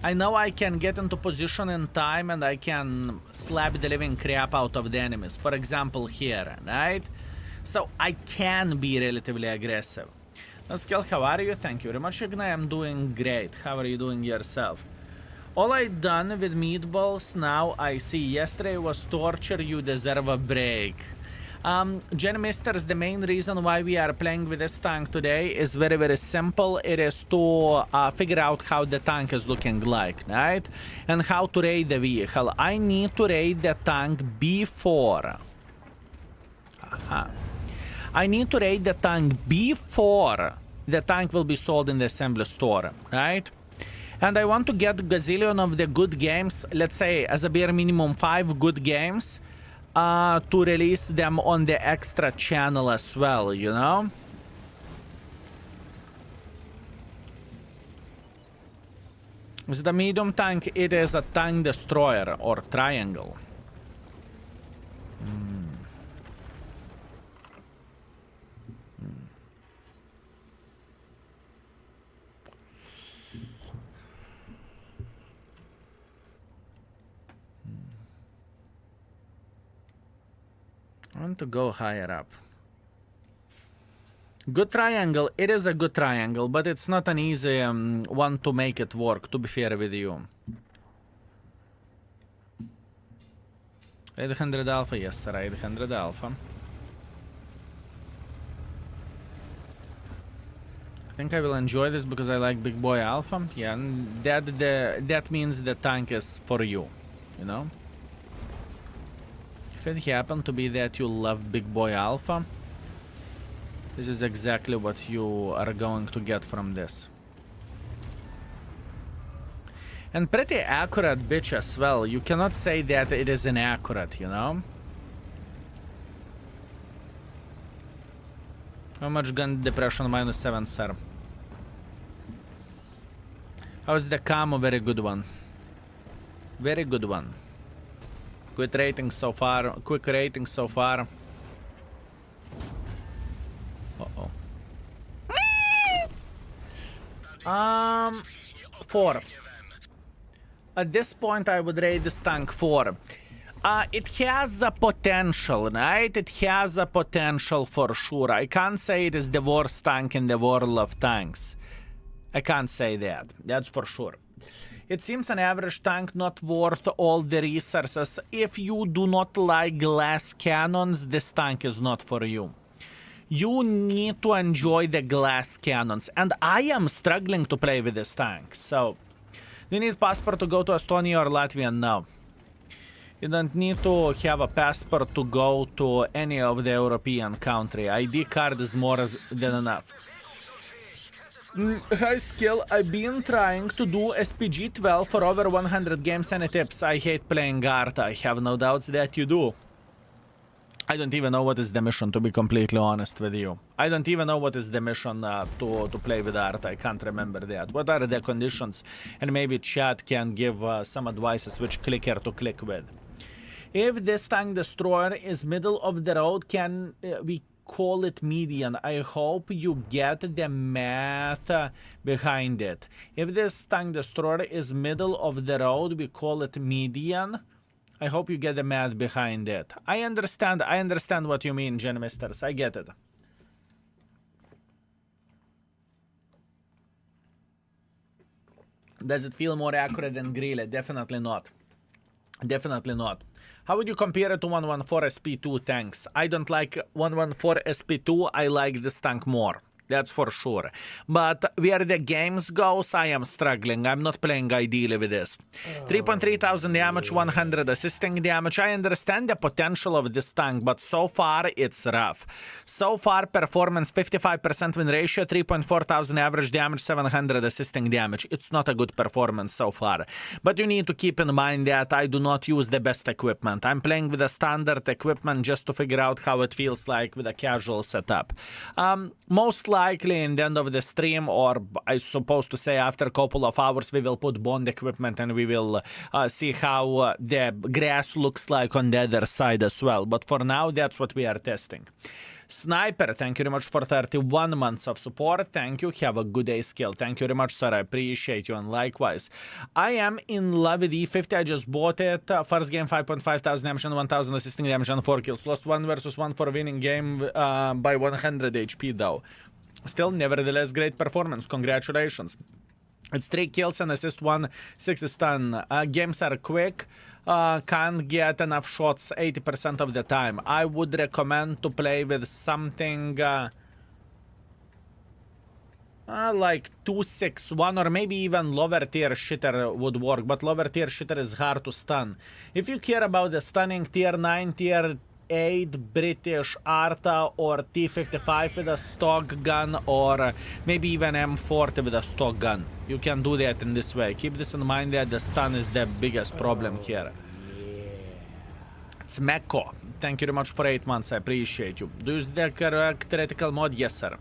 I know I can get into position in time and I can slap the living crap out of the enemies. For example, here, right? So I can be relatively aggressive. Skill, how are you? Thank you very much, Ignai. I'm doing great. How are you doing yourself? All I done with meatballs now, I see yesterday was torture. You deserve a break. Gen Misters, the main reason why we are playing with this tank today is very, very simple. It is to figure out how the tank is looking like, right? And how to raid the vehicle. I need to raid the tank before. I need to raid the tank before the tank will be sold in the assembly store, right? And I want to get gazillion of the good games, let's say as a bare minimum 5 good games, to release them on the extra channel as well, you know? With the medium tank, it is a tank destroyer or triangle. I want to go higher up. Good triangle. It is a good triangle, but it's not an easy one to make it work, to be fair with you. 800 alpha, yes sir, 800 alpha. I think I will enjoy this because I like Big Boy Alpha. Yeah, and that means the tank is for you, you know? If it happened to be that you love Big Boy Alpha, this is exactly what you are going to get from this. And pretty accurate bitch as well. You cannot say that it is inaccurate, you know? How much gun depression? -7, sir. How's the camo? Very good one. Very good one. Quick rating so far. Quick rating so far. Uh-oh. 4. At this point, I would rate this tank 4. It has a potential, right? It has a potential for sure. I can't say it is the worst tank in the world of tanks. I can't say that. That's for sure. It seems an average tank not worth all the resources. If you do not like glass cannons, this tank is not for you. You need to enjoy the glass cannons. And I am struggling to play with this tank. So, you need passport to go to Estonia or Latvia? No. You don't need to have a passport to go to any of the European country. ID card is more than enough. High skill. I've been trying to do SPG 12 for over 100 games. Any tips? I hate playing Arta. I have no doubts that you do. I don't even know what is the mission, to be completely honest with you. I don't even know what is the mission to play with Arta. I can't remember that. What are the conditions? And maybe chat can give some advices which clicker to click with. If this tank destroyer is middle of the road, can we call it median? I hope you get the math behind it. If this tank destroyer is middle of the road, we call it median. I hope you get the math behind it. I understand what you mean, Gen Misters. I get it. Does it feel more accurate than Grille? Definitely not. Definitely not. How would you compare it to 114 SP2 tanks? I don't like 114 SP2. I like this tank more. That's for sure. But where the games goes, I am struggling. I'm not playing ideally with this. 3.3 thousand damage, 100 assisting damage. I understand the potential of this tank, but so far it's rough. So far, performance 55% win ratio, 3.4 thousand average damage, 700 assisting damage. It's not a good performance so far. But you need to keep in mind that I do not use the best equipment. I'm playing with a standard equipment just to figure out how it feels like with a casual setup. Most likely in the end of the stream, or I suppose to say after a couple of hours, we will put bond equipment and we will see how the grass looks like on the other side as well. But for now, that's what we are testing. Sniper, thank you very much for 31 months of support. Thank you. Have a good day, skill. Thank you very much, sir. I appreciate you. And likewise, I am in love with E50. I just bought it. First game, 5.5 thousand damage and 1,000 assisting damage and 4 kills. Lost 1 versus 1 for winning game by 100 HP though. Still, nevertheless, great performance. Congratulations. It's 3 kills and assist 1, 6 stun. Games are quick. Can't get enough shots 80% of the time. I would recommend to play with something like 261 or maybe even lower tier shitter would work. But lower tier shitter is hard to stun. If you care about the stunning tier 9, tier 8 British Arta or T55 with a stock gun, or maybe even M40 with a stock gun, you can do that in this way. Keep this in mind that the stun is the biggest problem here. It's Mekko. Thank you very much for 8 months. I appreciate you. Do you use the correct theoretical mod? Yes, sir.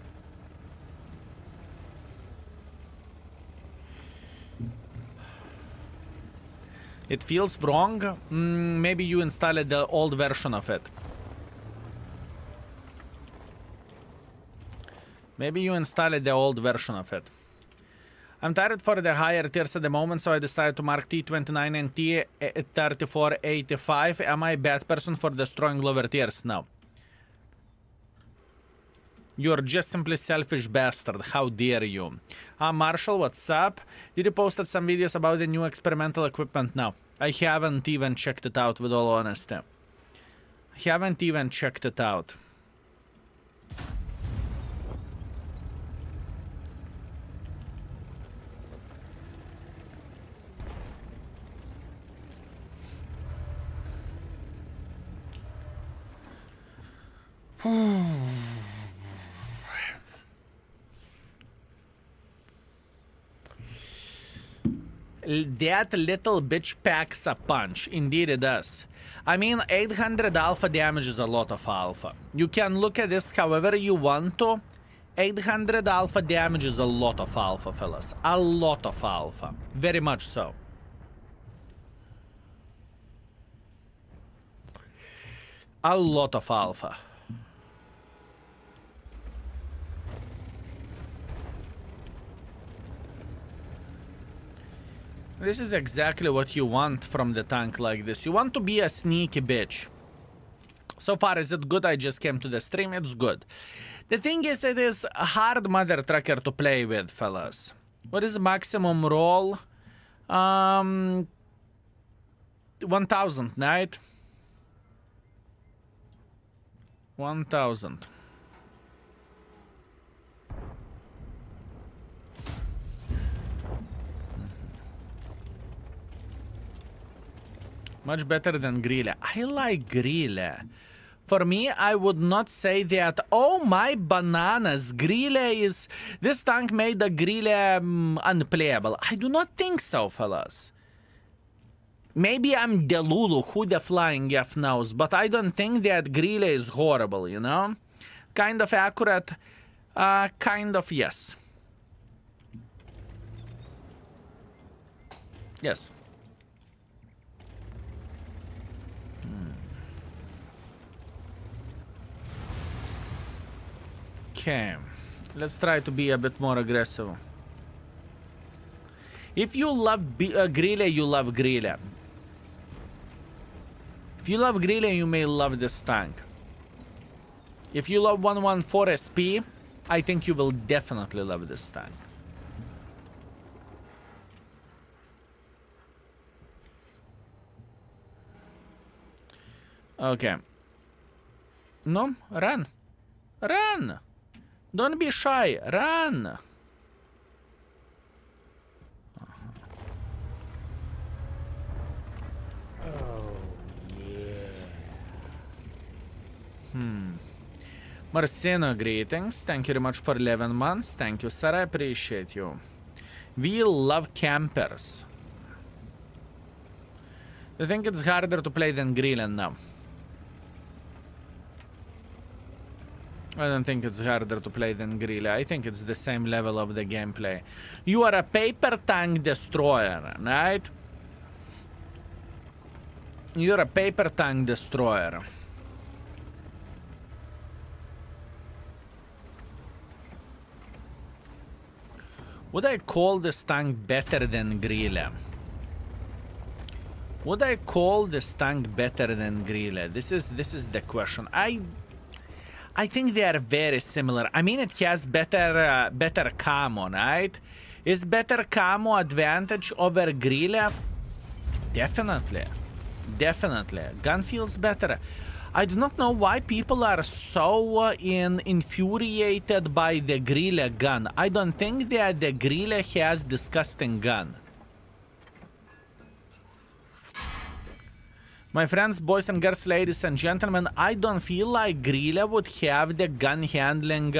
It feels wrong. Maybe you installed the old version of it. Maybe you installed the old version of it. I'm tired for the higher tiers at the moment, so I decided to mark T29 and T3485. Am I a bad person for destroying lower tiers? No. You're just simply selfish bastard. How dare you? Marshall, what's up? Did you post some videos about the new experimental equipment? No. I haven't even checked it out, with all honesty. I haven't even checked it out. That little bitch packs a punch. Indeed it does. I mean, 800 alpha damage is a lot of alpha. You can look at this however you want to. 800 alpha damage is a lot of alpha, fellas. A lot of alpha. Very much so. A lot of alpha. This is exactly what you want from the tank like this. You want to be a sneaky bitch. So far, is it good? I just came to the stream. It's good. The thing is, it is a hard mother trucker to play with, fellas. What is the maximum roll? 1000, right? 1000. Much better than Grille. I like Grille. For me, I would not say that, oh my bananas, Grille is... This tank made the Grille unplayable. I do not think so, fellas. Maybe I'm Delulu, who the flying F knows, but I don't think that Grille is horrible, you know? Kind of accurate, kind of yes. Yes. Okay, let's try to be a bit more aggressive. If you love Grille, you love Grille. If you love Grille, you may love this tank. If you love 114 SP, I think you will definitely love this tank. Okay. No, run. Run! Don't be shy, run! Oh, yeah. Marcino, greetings. Thank you very much for 11 months. Thank you, sir. I appreciate you. We love campers. I think it's harder to play than Grille now. I don't think it's harder to play than Grille. I think it's the same level of the gameplay. You are a paper tank destroyer, right? You're a paper tank destroyer. Would I call this tank better than Grille? Would I call this tank better than Grille? This is the question. I think they are very similar. I mean, it has better camo, right? Is better camo advantage over Grille? Definitely. Definitely. Gun feels better. I do not know why people are so infuriated by the Grille gun. I don't think that the Grille has disgusting gun. My friends, boys and girls, ladies and gentlemen, I don't feel like Grille would have the gun handling,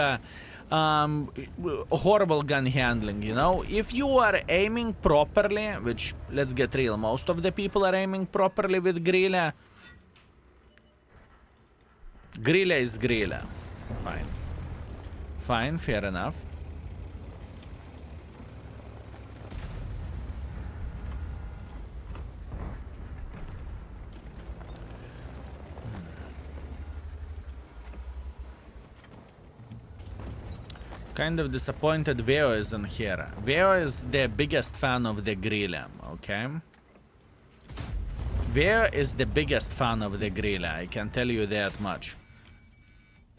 horrible gun handling, you know? If you are aiming properly, which, let's get real, most of the people are aiming properly with Grille. Grille is Grille. Fine. Fine, fair enough. Kind of disappointed Veo isn't here. Veo is the biggest fan of the Grille, okay? Veo is the biggest fan of the Grille, I can tell you that much.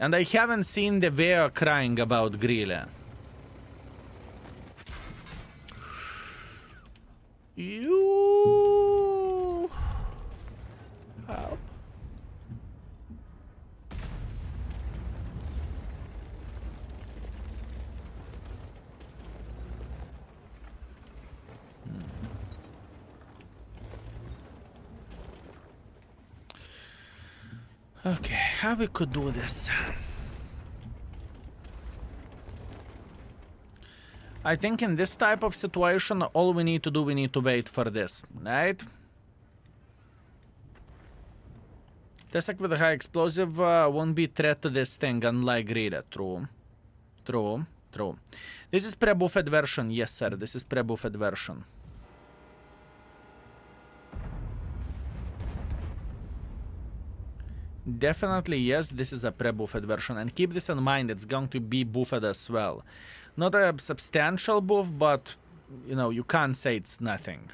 And I haven't seen the Veo crying about Grille. You... Help. Okay, how we could do this? I think in this type of situation, all we need to do, we need to wait for this, right? Tesek with a high explosive won't be threat to this thing, unlike Rita. True. True. True. This is pre-buffed version. Yes, sir. This is pre-buffed version. Definitely, yes, this is a pre-buffed version. And keep this in mind, it's going to be buffed as well. Not a substantial buff, but, you know, you can't say it's nothing.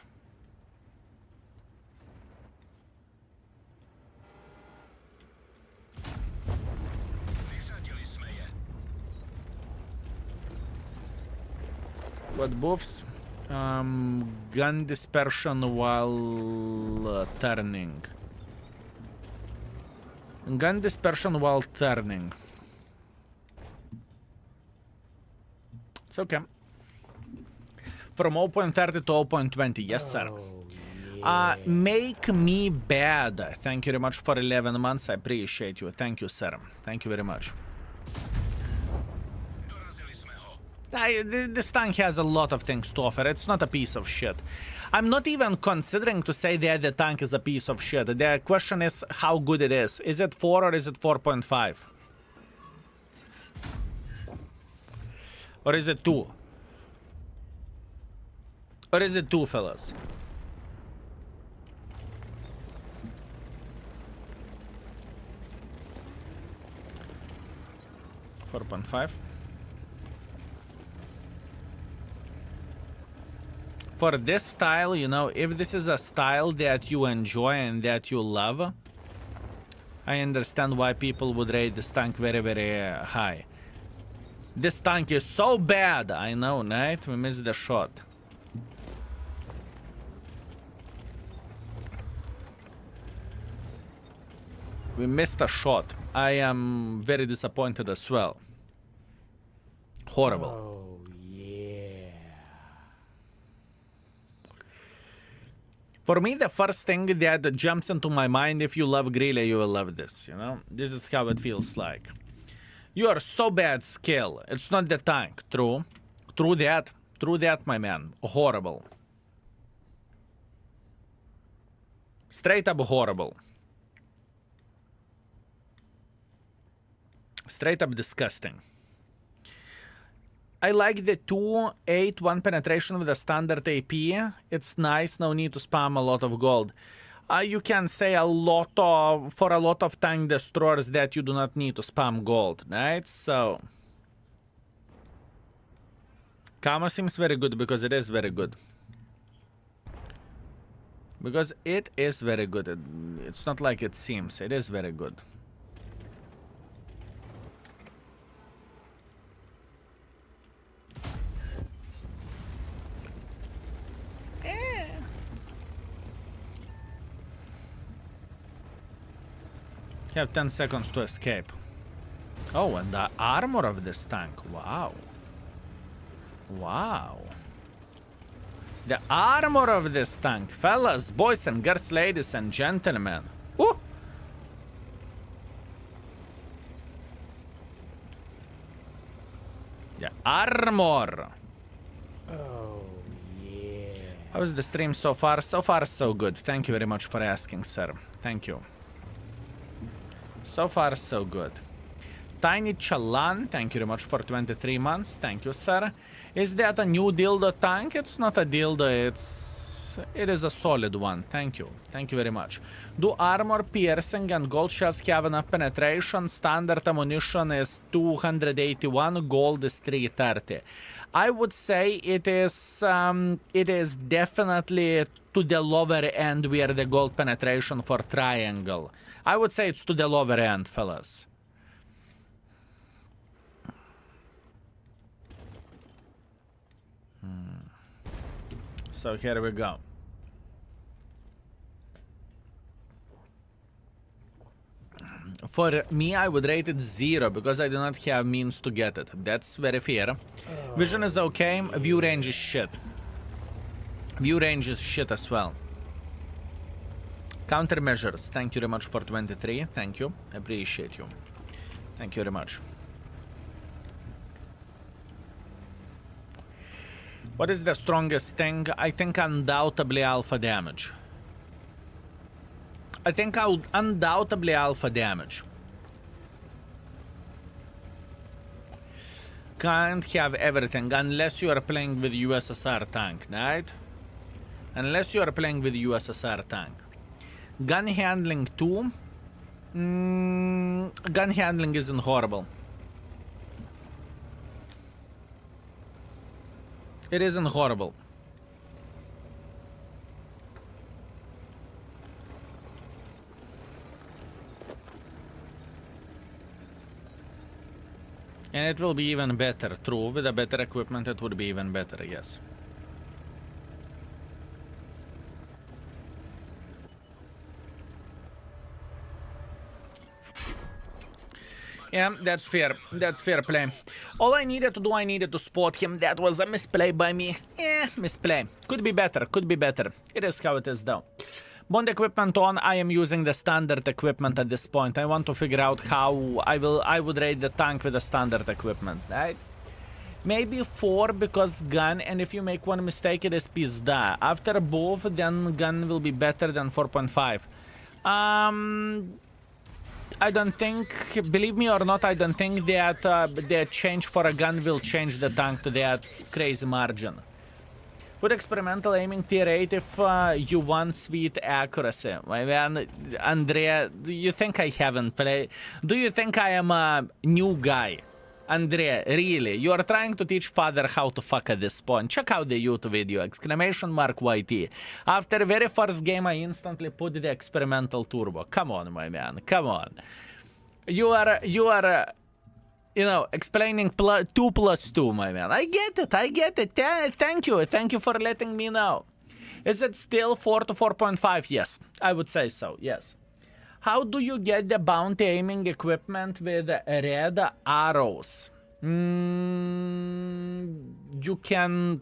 What buffs? Gun dispersion while turning. Gun dispersion while turning. It's okay. From 0.30 to 0.20. Yes, sir. Yeah. Make me bad. Thank you very much for 11 months. I appreciate you. Thank you, sir. Thank you very much. This tank has a lot of things to offer. It's not a piece of shit. I'm not even considering to say that the tank is a piece of shit. The question is how good it is. Is it 4 or is it 4.5? Or is it 2? Or is it 2, fellas? $4.5. For this style, you know, if this is a style that you enjoy and that you love, I understand why people would rate this tank very, very high. This tank is so bad, I know, right? We missed the shot. We missed a shot. I am very disappointed as well. Horrible. Oh, yeah. For me, the first thing that jumps into my mind, if you love Grille, you will love this, you know? This is how it feels like. You are so bad skill. It's not the tank. True. True that. True that, my man. Horrible. Straight up horrible. Straight up disgusting. I like the 2-8-1 penetration with a standard AP. It's nice, no need to spam a lot of gold. You can say a lot of, for a lot of tank destroyers that you do not need to spam gold, right? So, Kama seems very good because it is very good. Because it is very good. It's not like it seems. It is very good. You have 10 seconds to escape. Oh, and the armor of this tank. Wow. Wow. The armor of this tank. Fellas, boys and girls, ladies and gentlemen. Woo! The armor. Oh, yeah. How is the stream so far? So far, so good. Thank you very much for asking, sir. Thank you. So far, so good. Tiny Chalan, thank you very much for 23 months. Thank you, sir. Is that a new dildo tank? It's not a dildo, it is a solid one. Thank you. Thank you very much. Do armor, piercing, and gold shells have enough penetration? Standard ammunition is 281, gold is 330. I would say it is definitely to the lower end where the gold penetration for triangle. I would say it's to the lower end, fellas. So here we go. For me, I would rate it 0 because I do not have means to get it. That's very fair. Vision is okay. View range is shit. View range is shit as well. Countermeasures. Thank you very much for 23. Thank you. Appreciate you. Thank you very much. What is the strongest thing? I think undoubtedly alpha damage. I think undoubtedly alpha damage. Can't have everything unless you are playing with USSR tank, right? Unless you are playing with USSR tank. Gun handling too. Gun handling isn't horrible. It isn't horrible. And it will be even better. True, with a better equipment it would be even better, yes. Yeah, that's fair. That's fair play. All I needed to do, I needed to spot him. That was a misplay by me. Misplay. Could be better. Could be better. It is how it is, though. Bond equipment on. I am using the standard equipment at this point. I want to figure out how I would raid the tank with the standard equipment, right? Maybe 4 because gun, and if you make one mistake, it is pizda. After both, then gun will be better than 4.5. I don't think, believe me or not, I don't think that the change for a gun will change the tank to that crazy margin. Put experimental aiming tier 8 if you want sweet accuracy. My man, Andrea, do you think I haven't played? Do you think I am a new guy? Andrea, really? You are trying to teach father how to fuck at this point. Check out the YouTube video, !YT. After very first game, I instantly put the experimental turbo. Come on, my man, come on. You are, you know, explaining 2 plus 2, my man. I get it, I get it. Thank you for letting me know. Is it still 4 to 4.5? Yes, I would say so, yes. How do you get the bounty aiming equipment with red arrows? You can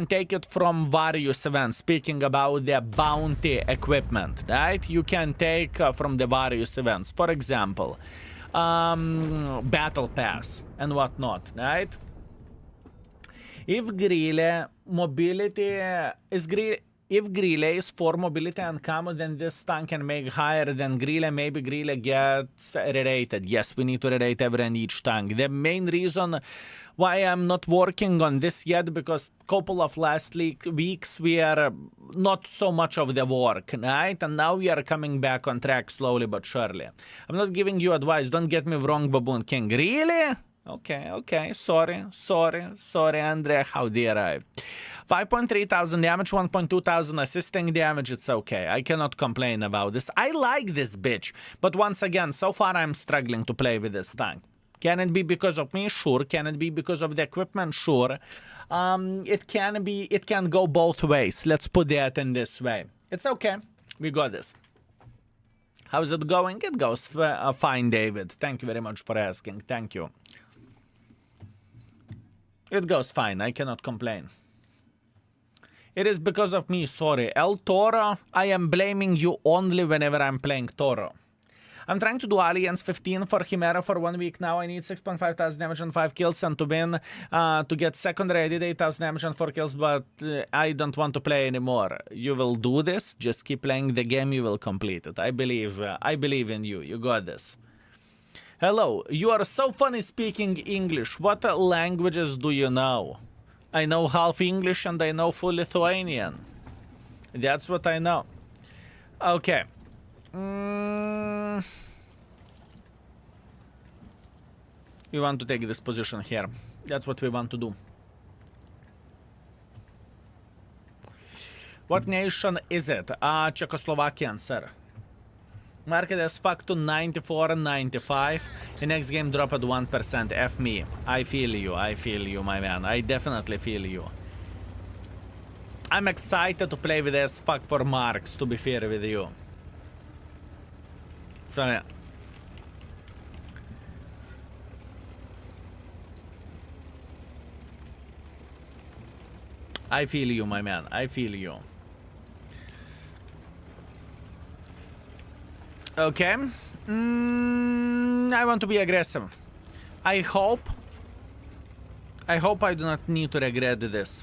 take it from various events. Speaking about the bounty equipment, right? You can take from the various events. For example, battle pass and whatnot, right? If Grille mobility is if Grille is for mobility and camo, then this tank can make higher than Grille. Maybe Grille gets re-rated. Yes, we need to re-rate every and each tank. The main reason why I'm not working on this yet, because couple of last weeks we are not so much of the work, right? And now we are coming back on track slowly but surely. I'm not giving you advice. Don't get me wrong, Baboon King. Really? Okay. Sorry, Andrea. How dare I? 5.3 thousand damage, 1.2 thousand assisting damage. It's okay. I cannot complain about this. I like this bitch. But once again, so far I'm struggling to play with this tank. Can it be because of me? Sure. Can it be because of the equipment? Sure. It can go both ways. Let's put that in this way. It's okay. We got this. How's it going? It goes fine, David. Thank you very much for asking. Thank you. It goes fine. I cannot complain. It is because of me, sorry. El Toro, I am blaming you only whenever I'm playing Toro. I'm trying to do Alliance 15 for Chimera for 1 week now. I need 6.5 thousand damage and 5 kills, and to win, to get secondary, I did 8,000 damage and 4 kills, but I don't want to play anymore. You will do this. Just keep playing the game. You will complete it. I believe in you. You got this. Hello. You are so funny speaking English. What languages do you know? I know half English and I know full Lithuanian. That's what I know. Okay. We want to take this position here. That's what we want to do. What nation is it? Czechoslovakian, sir. Market as fuck to 94 and 95. The next game drop at 1%. F me. I feel you, my man. I definitely feel you. I'm excited to play with as fuck for marks, to be fair with you. So yeah. I feel you, my man. I feel you. Okay. I want to be aggressive. I hope I hope I do not need to regret this.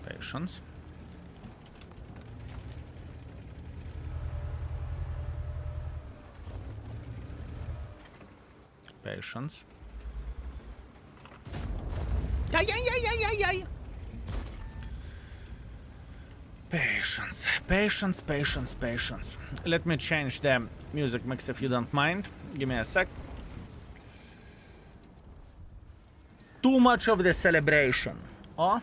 Patience. Patience. Ay, ay, ay, ay, ay, ay. Patience, patience, patience, patience. Let me change the music mix if you don't mind. Give me a sec. Too much of the celebration. Oh?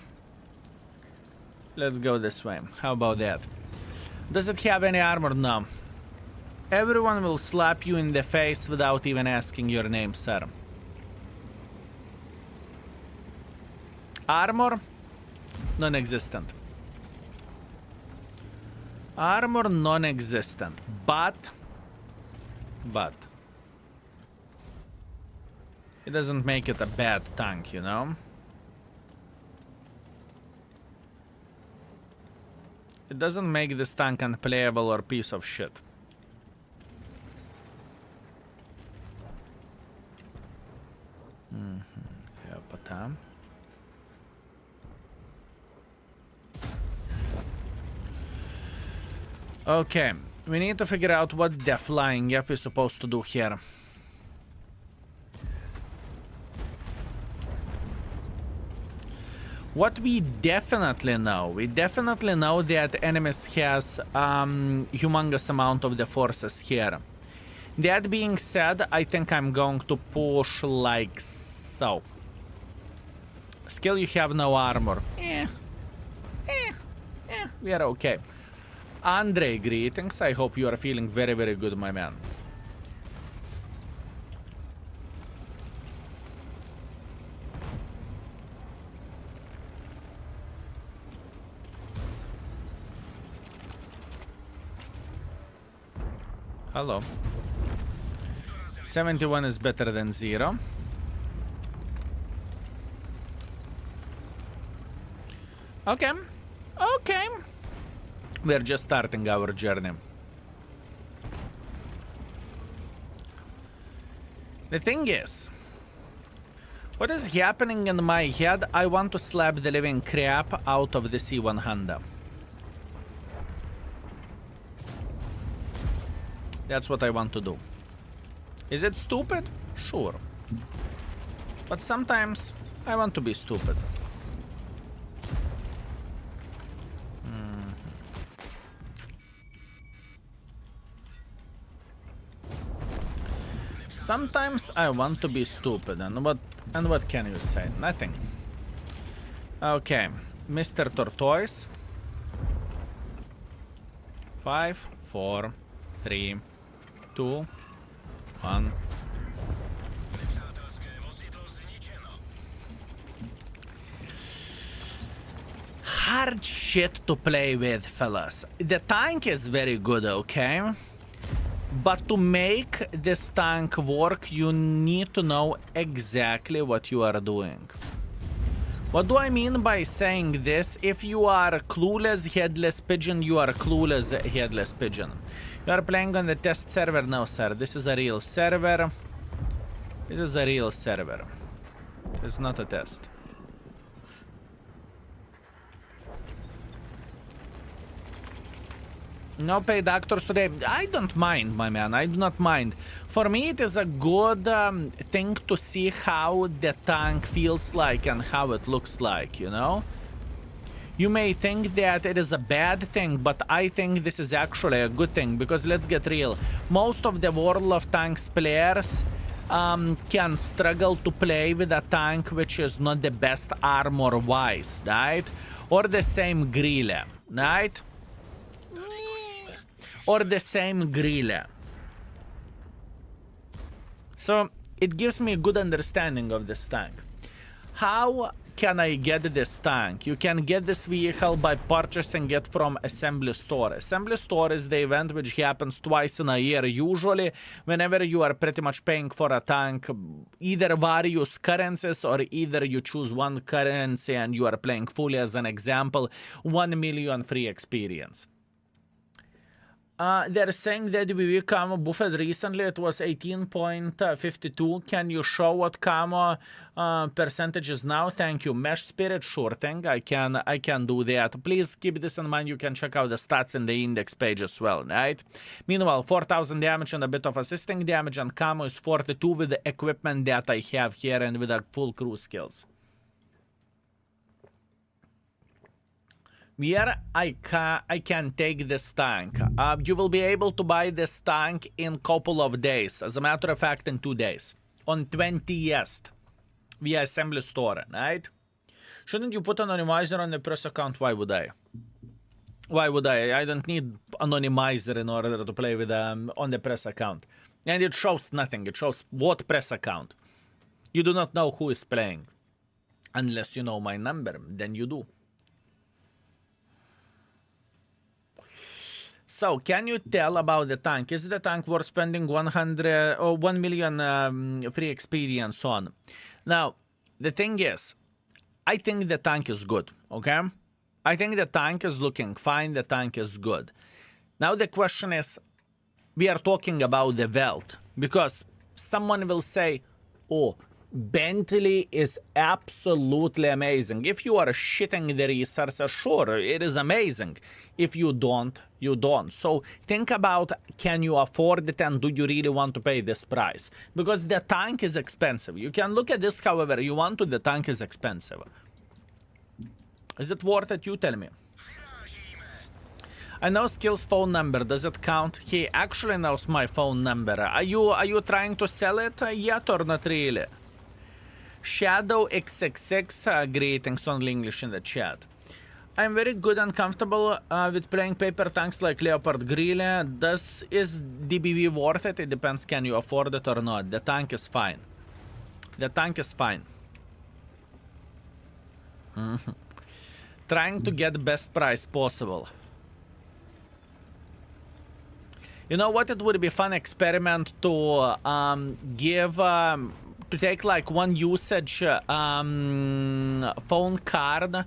Let's go this way. How about that? Does it have any armor? No. Everyone will slap you in the face without even asking your name, sir. Armor? Non-existent. Armor non-existent, but it doesn't make it a bad tank, you know? It doesn't make this tank unplayable or piece of shit. Yeah, but okay, we need to figure out what the flying yep is supposed to do here. What we definitely know that enemies has humongous amount of the forces here. That being said, I think I'm going to push like so. Skill, you have no armor. We are okay. Andre, greetings. I hope you are feeling very, very good, my man. Hello. 71 is better than 0. Okay. Okay. We're just starting our journey. The thing is, what is happening in my head? I want to slap the living crap out of the C1 Honda. That's what I want to do. Is it stupid? Sure. But sometimes I want to be stupid. Sometimes I want to be stupid, and what can you say? Nothing. Okay, Mr. Tortoise. 5, 4, 3, 2, 1. Hard shit to play with, fellas. The tank is very good, okay? But to make this tank work, you need to know exactly what you are doing. What do I mean by saying this? If you are clueless headless pigeon, you are clueless headless pigeon. You are playing on the test server? No, sir. This is a real server. This is a real server. It's not a test. No paid actors today. I don't mind, my man. I do not mind. For me, it is a good thing to see how the tank feels like and how it looks like, you know? You may think that it is a bad thing, but I think this is actually a good thing, because let's get real. Most of the World of Tanks players can struggle to play with a tank which is not the best armor-wise, right? Or the same Grille, right? Or the same Grille. So it gives me a good understanding of this tank. How can I get this tank? You can get this vehicle by purchasing it from Assembly Store. Assembly Store is the event which happens twice in a year, usually whenever you are pretty much paying for a tank, either various currencies or either you choose one currency and you are playing fully. As an example, 1 million free experience. they're saying that DBV camo buffed recently. It was 18.52. Can you show what camo percentage is now? Thank you. Mesh Spirit, sure thing. I can do that. Please keep this in mind. You can check out the stats in the index page as well, right? Meanwhile, 4,000 damage and a bit of assisting damage, and camo is 42 with the equipment that I have here and with the full crew skills. Where I can take this tank. You will be able to buy this tank in couple of days. As a matter of fact, in 2 days. On 20th. Via assembly store, right? Shouldn't you put an anonymizer on the press account? Why would I? Why would I? I don't need anonymizer in order to play with on the press account. And it shows nothing. It shows what press account. You do not know who is playing. Unless you know my number, then you do. So, can you tell about the tank? Is the tank worth spending 100 or 1 million free experience on? Now, the thing is, I think the tank is good, okay? I think the tank is looking fine, the tank is good. Now the question is, we are talking about the wealth, because someone will say, oh, Bentley is absolutely amazing. If you are shitting the resources, sure, it is amazing. If you don't, you don't. So think about, can you afford it and do you really want to pay this price? Because the tank is expensive. You can look at this however you want to, the tank is expensive. Is it worth it? You tell me. I know Skill's phone number. Does it count? He actually knows my phone number. Are you trying to sell it yet or not really? Shadow XXX, greetings only English in the chat. I'm very good and comfortable with playing paper tanks like Leopard Grille. Is DBV worth it? It depends, can you afford it or not. The tank is fine. The tank is fine. Trying to get best price possible. You know what? It would be fun experiment to to take like one usage phone card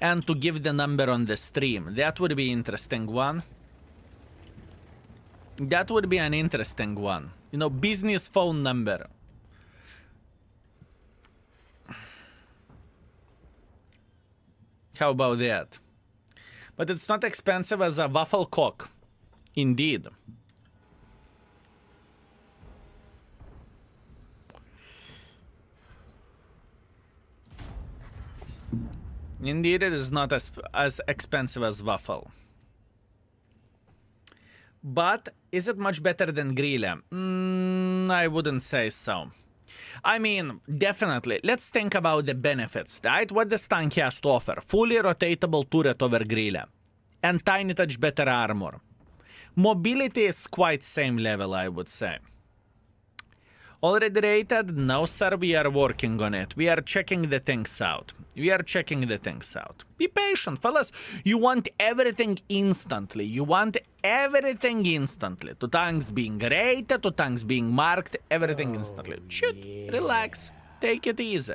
and to give the number on the stream. That would be interesting one. That would be an interesting one. You know, business phone number. How about that? But it's not expensive as a waffle cock. Indeed. Indeed, it is not as expensive as waffle. But is it much better than Grille? I wouldn't say so. I mean, definitely. Let's think about the benefits, right? What this tank has to offer. Fully rotatable turret over Grille. And tiny touch better armor. Mobility is quite same level, I would say. Already rated? No, sir, we are working on it. We are checking the things out. We are checking the things out. Be patient, fellas. You want everything instantly. You want everything instantly. To tanks being rated, to tanks being marked, everything instantly. Shoot, relax. Take it easy.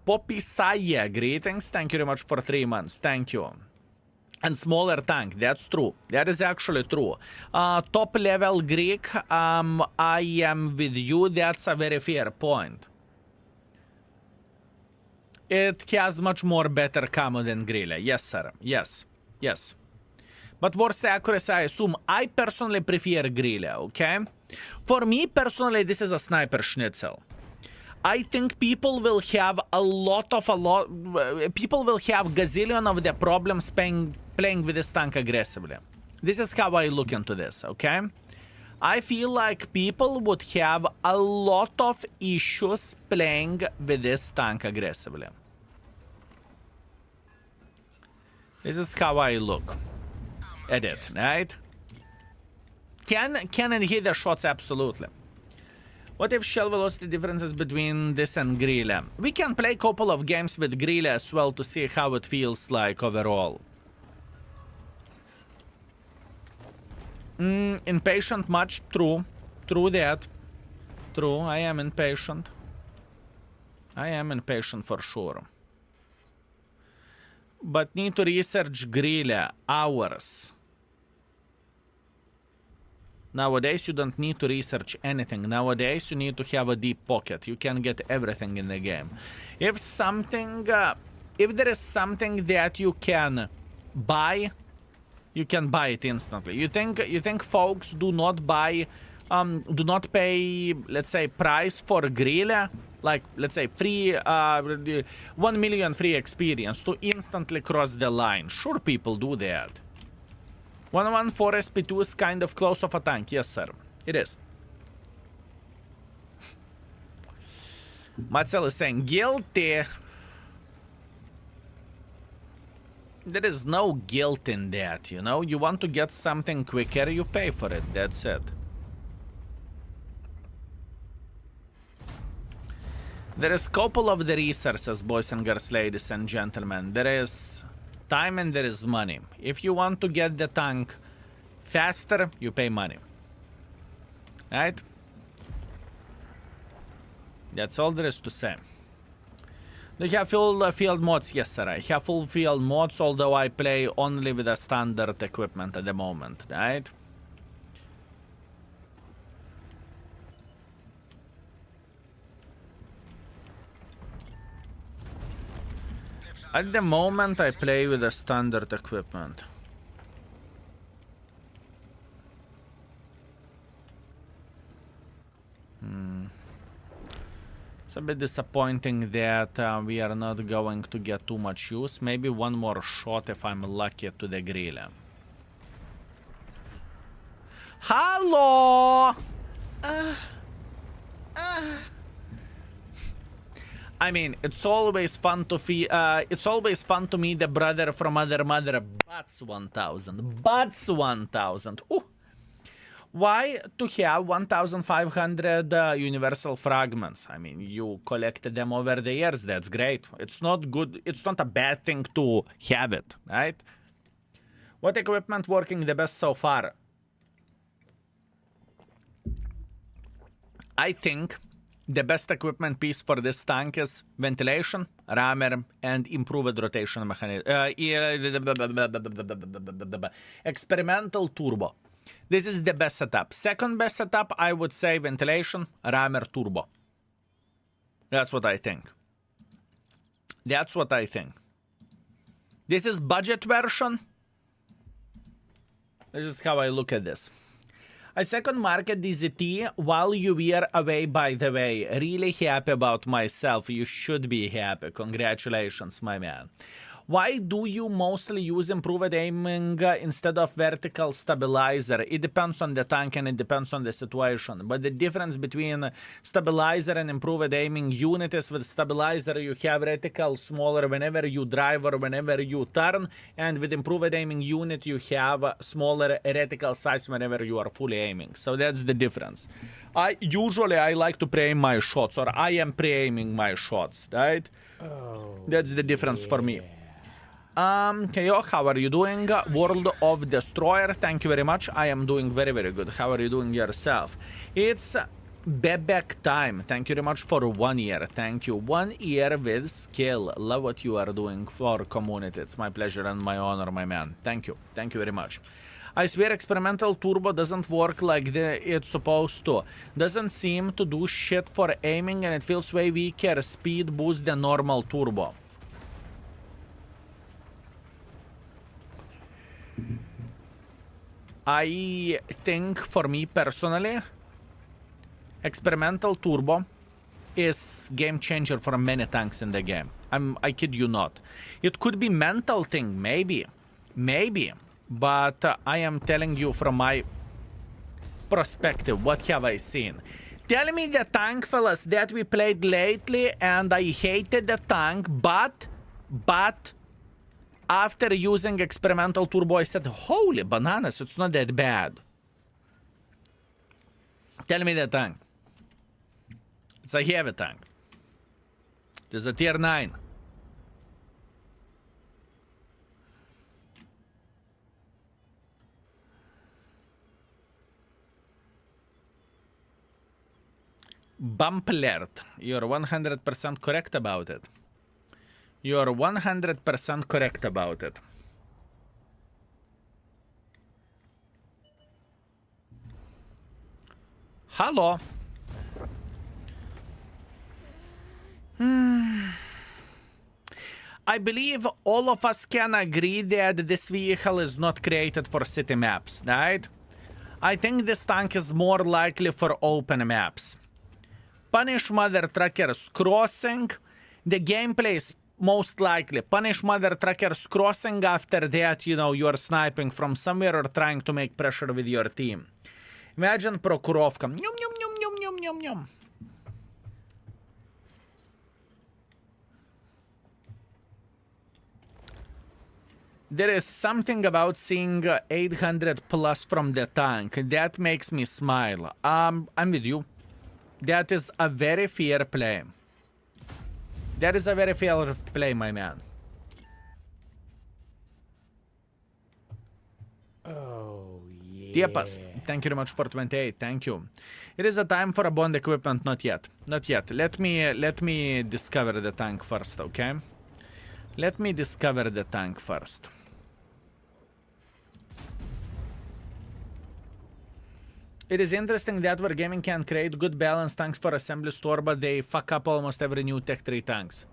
Poppy Saya, greetings. Thank you very much for 3 months. Thank you. And smaller tank, that's true. That is actually true. Top level Greek, I am with you. That's a very fair point. It has much more better camo than Grille. Yes, sir. Yes. Yes. But worse accuracy, I assume. I personally prefer Grille, okay? For me, personally, this is a sniper schnitzel. I think people will have people will have gazillion of the problems playing with this tank aggressively. This is how I look into this, okay? I feel like people would have a lot of issues playing with this tank aggressively. This is how I look at it, right? Can it hit the shots? Absolutely. What if shell velocity differences between this and Grille? We can play a couple of games with Grille as well to see how it feels like overall. Impatient much? True. True that. True, I am impatient. I am impatient for sure. But need to research Grille. Hours. Nowadays, you don't need to research anything. Nowadays, you need to have a deep pocket. You can get everything in the game. If something, if there is something that you can buy, you can buy it instantly. You think folks do not buy, do not pay, let's say, price for grill, like let's say free, 1 million free experience to instantly cross the line? Sure, people do that. 114 SP2 is kind of close of a tank. Yes, sir. It is. Marcel is saying, guilty. There is no guilt in that, you know? You want to get something quicker, you pay for it. That's it. There is a couple of the resources, boys and girls, ladies and gentlemen. There is time and there is money. If you want to get the tank faster, you pay money. Right? That's all there is to say. Do you have full field mods? Yes, sir. I have full field mods, although I play only with the standard equipment at the moment, right? At the moment, I play with the standard equipment. It's a bit disappointing that we are not going to get too much use. Maybe one more shot if I'm lucky to the grill. Hello! I mean, it's always fun to meet the brother from other mother. Bats 1000. Bats 1000. Ooh. Why to have 1,500 universal fragments? I mean, you collected them over the years. That's great. It's not good. It's not a bad thing to have it, right? What equipment working the best so far? I think the best equipment piece for this tank is ventilation, rammer, and improved rotation mechanism. Experimental turbo. This is the best setup. Second best setup, I would say ventilation, rammer, turbo. That's what I think. That's what I think. This is budget version. This is how I look at this. I second market DZT while you were away, by the way. Really happy about myself. You should be happy. Congratulations, my man. Why do you mostly use improved aiming instead of vertical stabilizer? It depends on the tank and it depends on the situation. But the difference between stabilizer and improved aiming unit is with stabilizer you have reticle smaller whenever you drive or whenever you turn, and with improved aiming unit you have smaller reticle size whenever you are fully aiming. So that's the difference. I like to pre-aim my shots, or I am pre-aiming my shots, right? Oh, That's the difference for me. KO, how are you doing? World of Destroyer, thank you very much. I am doing very, very good. How are you doing yourself? It's Bebek time. Thank you very much for 1 year. Thank you. 1 year with skill. Love what you are doing for community. It's my pleasure and my honor, my man. Thank you. Thank you very much. I swear experimental turbo doesn't work like it's supposed to. Doesn't seem to do shit for aiming and it feels way weaker speed boost than normal turbo. I think for me personally, experimental turbo is game changer for many tanks in the game. I kid you not. It could be mental thing, maybe, but I am telling you from my perspective, what have I seen? Tell me the tank, fellas, that we played lately and I hated the tank, but after using experimental turbo, I said, holy bananas, it's not that bad. Tell me the tank. It's a heavy tank. It is a tier 9. Bump alert. You're 100% correct about it. You're 100% correct about it. . Hello. I believe all of us can agree that this vehicle is not created for city maps, right? I think this tank is more likely for open maps. Punish mother truckers crossing. The gameplay is most likely punish mother truckers crossing. After that, you know, you're sniping from somewhere or trying to make pressure with your team. Imagine Prokurovka. Nyum, nyum, nyum, nyum, nyum, nyum, nyum. There is something about seeing 800 plus from the tank that makes me smile. I'm with you. That is a very fair play. That is a very fair play, my man. Oh, yeah. Tiepas, thank you very much for 28. Thank you. It is a time for a bond equipment. Not yet. Not yet. Let me discover the tank first, okay? Let me discover the tank first. It is interesting that Wargaming can create good balanced tanks for assembly store, but they fuck up almost every new Tech 3 tanks.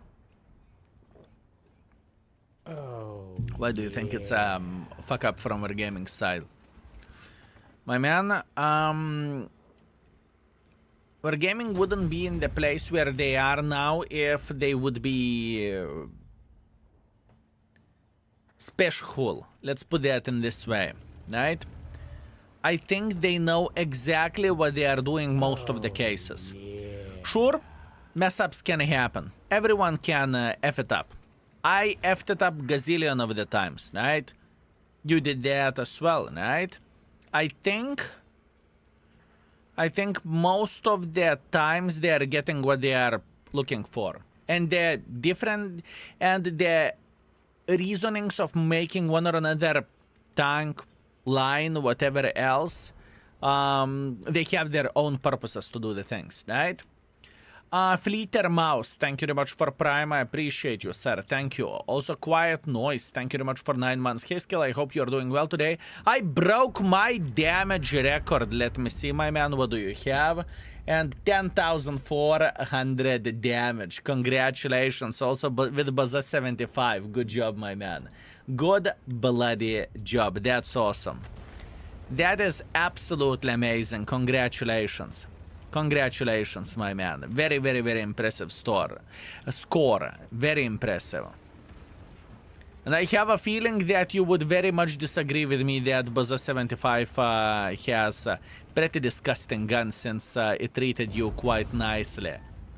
Oh. Why do you think it's a fuck up from Wargaming's side? My man, Wargaming wouldn't be in the place where they are now if they would be special. Let's put that in this way, right? I think they know exactly what they are doing most of the cases. Yeah. Sure, mess ups can happen. Everyone can F it up. I F'd it up gazillion of the times, right? You did that as well, right? I think most of the times they are getting what they are looking for. And the different and the reasonings of making one or another tank, line, whatever else, they have their own purposes to do the things, right? Fleeter Mouse, thank you very much for Prime. I appreciate you, sir. Thank you. Also, Quiet Noise, thank you very much for 9 months. Hey, Skill, I hope you're doing well today. I broke my damage record. Let me see, my man. What do you have? And 10,400 damage. Congratulations. Also, with Baza 75. Good job, my man. Good bloody job. That's awesome. That is absolutely amazing. Congratulations. Congratulations, my man. Very, very, very impressive score. Very impressive. And I have a feeling that you would very much disagree with me that Baza 75 has a pretty disgusting gun since it treated you quite nicely.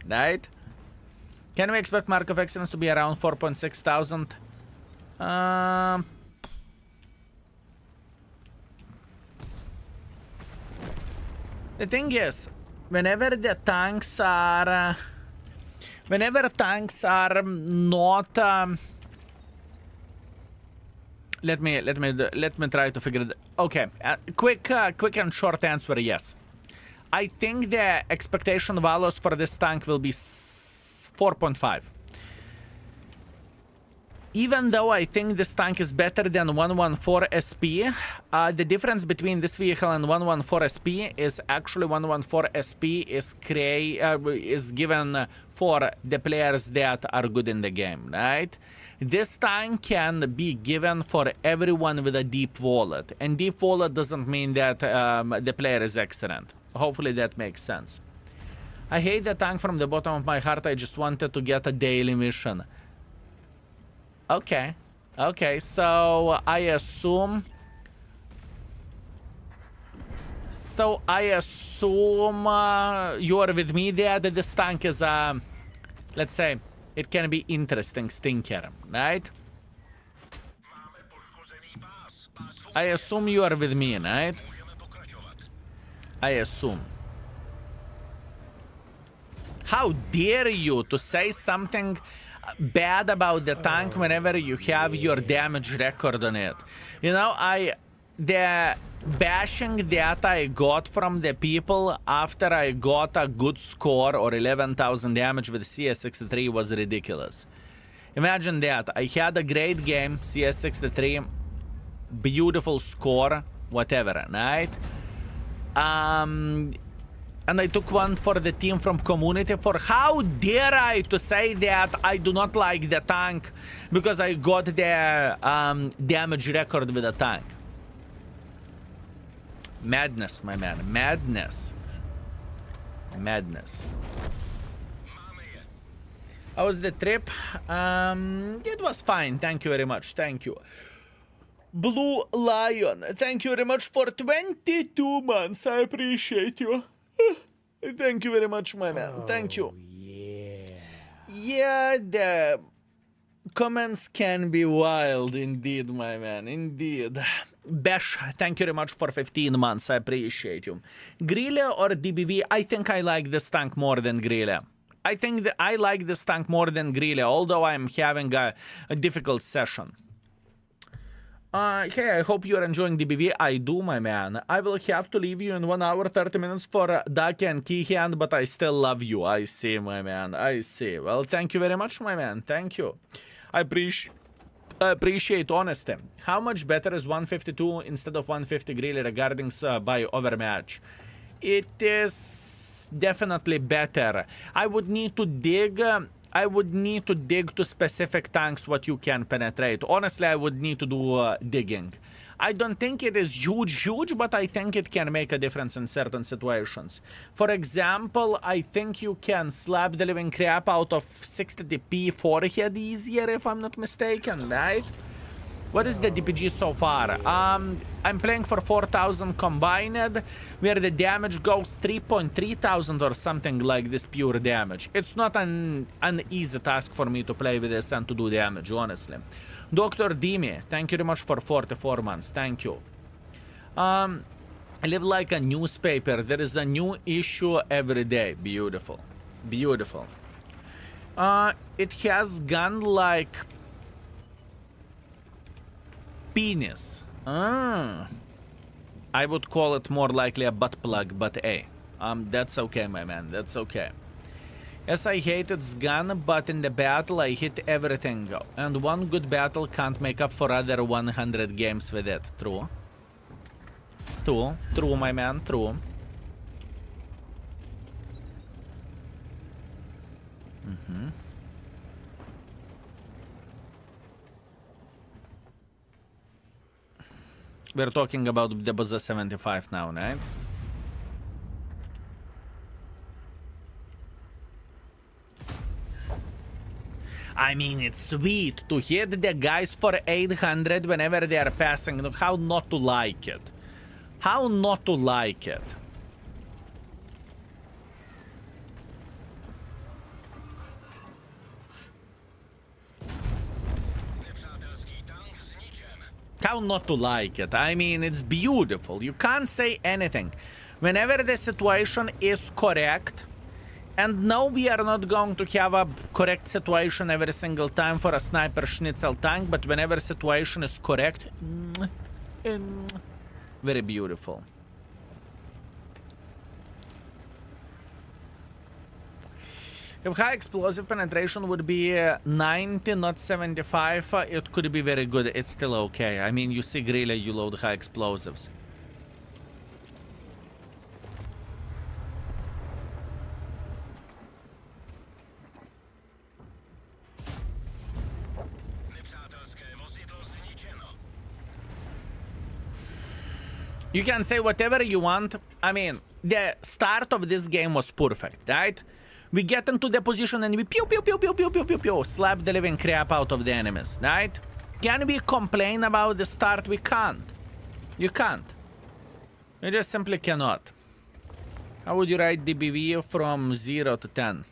Right? Can we expect Mark of Excellence to be around 4.6 thousand? The thing is, whenever tanks are not let me try to figure it. Okay, quick and short answer, yes. I think the expectation values for this tank will be 4.5. Even though I think this tank is better than 114 SP, the difference between this vehicle and 114 SP is actually 114 SP is given for the players that are good in the game, right? This tank can be given for everyone with a deep wallet, and deep wallet doesn't mean that the player is excellent. Hopefully that makes sense. I hate the tank from the bottom of my heart. I just wanted to get a daily mission. Okay, so I assume you are with me there that this tank is let's say it can be interesting stinker, right? I assume you are with me, right? I assume. How dare you to say something bad about the tank whenever you have your damage record on it? You know, the bashing that I got from the people after I got a good score or 11,000 damage with CS63 was ridiculous. Imagine that. I had a great game, CS63, beautiful score, whatever, right? And I took one for the team from community for how dare I to say that I do not like the tank because I got the damage record with the tank. Madness, my man. Madness. Madness. How was the trip? It was fine. Thank you very much. Thank you. Blue Lion, thank you very much for 22 months. I appreciate you. Thank you very much, my man. Thank you. Yeah. Yeah, the comments can be wild indeed, my man. Indeed. Besh, thank you very much for 15 months. I appreciate you. Grille or DBV? I think I like this tank more than Grille. I think that I like this tank more than Grille, although I'm having a difficult session. Hey, I hope you're enjoying DBV. I do, my man. I will have to leave you in 1 hour, 30 minutes for Daki and Keyhand, but I still love you. I see, my man. I see. Well, thank you very much, my man. Thank you. I appreciate honesty. How much better is 152 instead of 150 Grille regarding by overmatch? It is definitely better. I would need to dig... I would need to dig to specific tanks what you can penetrate. Honestly, I would need to do digging. I don't think it is huge, but I think it can make a difference in certain situations. For example, I think you can slap the living crap out of 60 DP forehead easier, if I'm not mistaken, right? What is the DPG so far? I'm playing for 4,000 combined, where the damage goes 3,300 or something like this pure damage. It's not an easy task for me to play with this and to do damage, honestly. Dr. Dimi, thank you very much for 44 months. Thank you. I live like a newspaper. There is a new issue every day. Beautiful. Beautiful. It has gone like... penis. I would call it more likely a butt plug, but hey, that's okay, my man. That's okay. Yes, I hate its gun, but in the battle I hit everything, and one good battle can't make up for other 100 games with it. True. True, my man. True. We're talking about the Buzzer 75 now, right? I mean, it's sweet to hit the guys for 800 whenever they are passing. How not to like it? How not to like it? How not to like it? I mean, it's beautiful. You can't say anything. Whenever the situation is correct, and no, we are not going to have a correct situation every single time for a sniper schnitzel tank, but whenever situation is correct, very beautiful. If high explosive penetration would be 90, not 75, it could be very good. It's still okay. I mean, you see Grille, you load high explosives. You can say whatever you want. I mean, the start of this game was perfect, right? We get into the position and we pew pew pew pew pew pew pew pew slap the living crap out of the enemies, right? Can we complain about the start? We can't. You can't. You just simply cannot. How would you rate DBV from 0 to 10?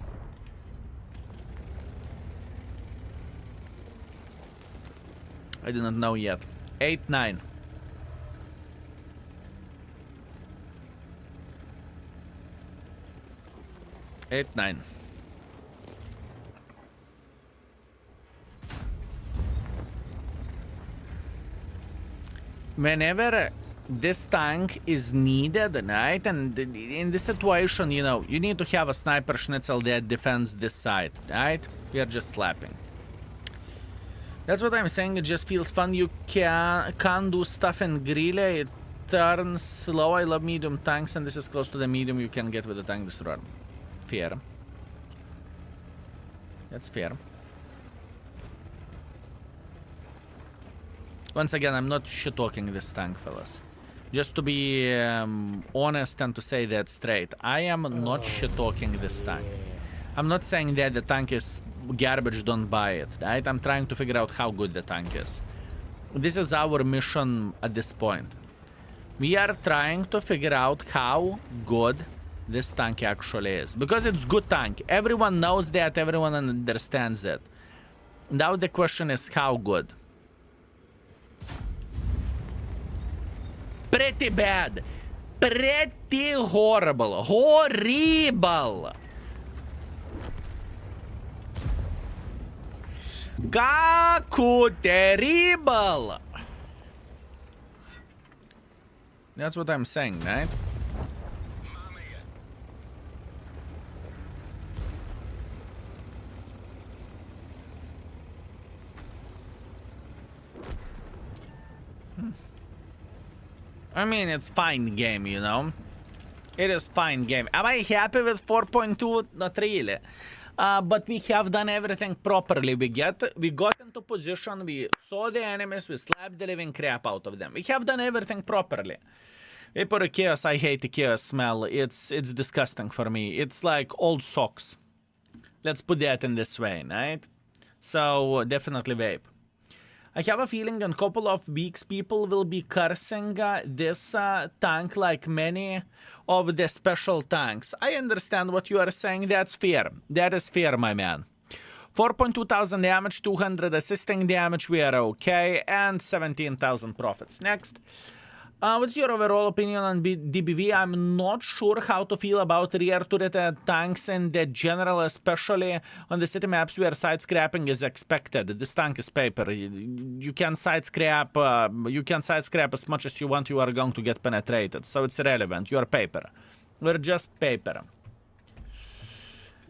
I do not know yet. 8, 9. 8, 9. Whenever this tank is needed, right? And in this situation, you know, you need to have a sniper schnitzel that defends this side, right? We are just slapping. That's what I'm saying. It just feels fun. You can't do stuff in Grille. turns slow. I love medium tanks, and this is close to the medium you can get with the tank destroyer. Fair. That's fair. Once again, I'm not shit-talking this tank, fellas. Just to be honest and to say that straight, I am not shit-talking this tank. I'm not saying that the tank is garbage, don't buy it, right? I'm trying to figure out how good the tank is. This is our mission at this point. We are trying to figure out how good this tank actually is. Because it's good tank. Everyone knows that, everyone understands it. Now the question is how good. Pretty bad. Pretty horrible. Horrible. Kaku terrible. That's what I'm saying, right? I mean, it's fine game, you know? It is fine game. Am I happy with 4.2? Not really. But we have done everything properly. We got into position, we saw the enemies, we slapped the living crap out of them. We have done everything properly. Vapor chaos, I hate the chaos smell. It's disgusting for me. It's like old socks. Let's put that in this way, right? So, definitely vape. I have a feeling in a couple of weeks people will be cursing this tank like many of the special tanks. I understand what you are saying. That's fair. That is fair, my man. 4.2 thousand damage, 200 assisting damage. We are okay. And 17,000 profits. Next. What's your overall opinion on DBV? I'm not sure how to feel about rear turret tanks in the general, especially on the city maps where side scrapping is expected. This tank is paper. You can side scrap. You can side scrap as much as you want. You are going to get penetrated, so it's irrelevant. You are paper. We're just paper.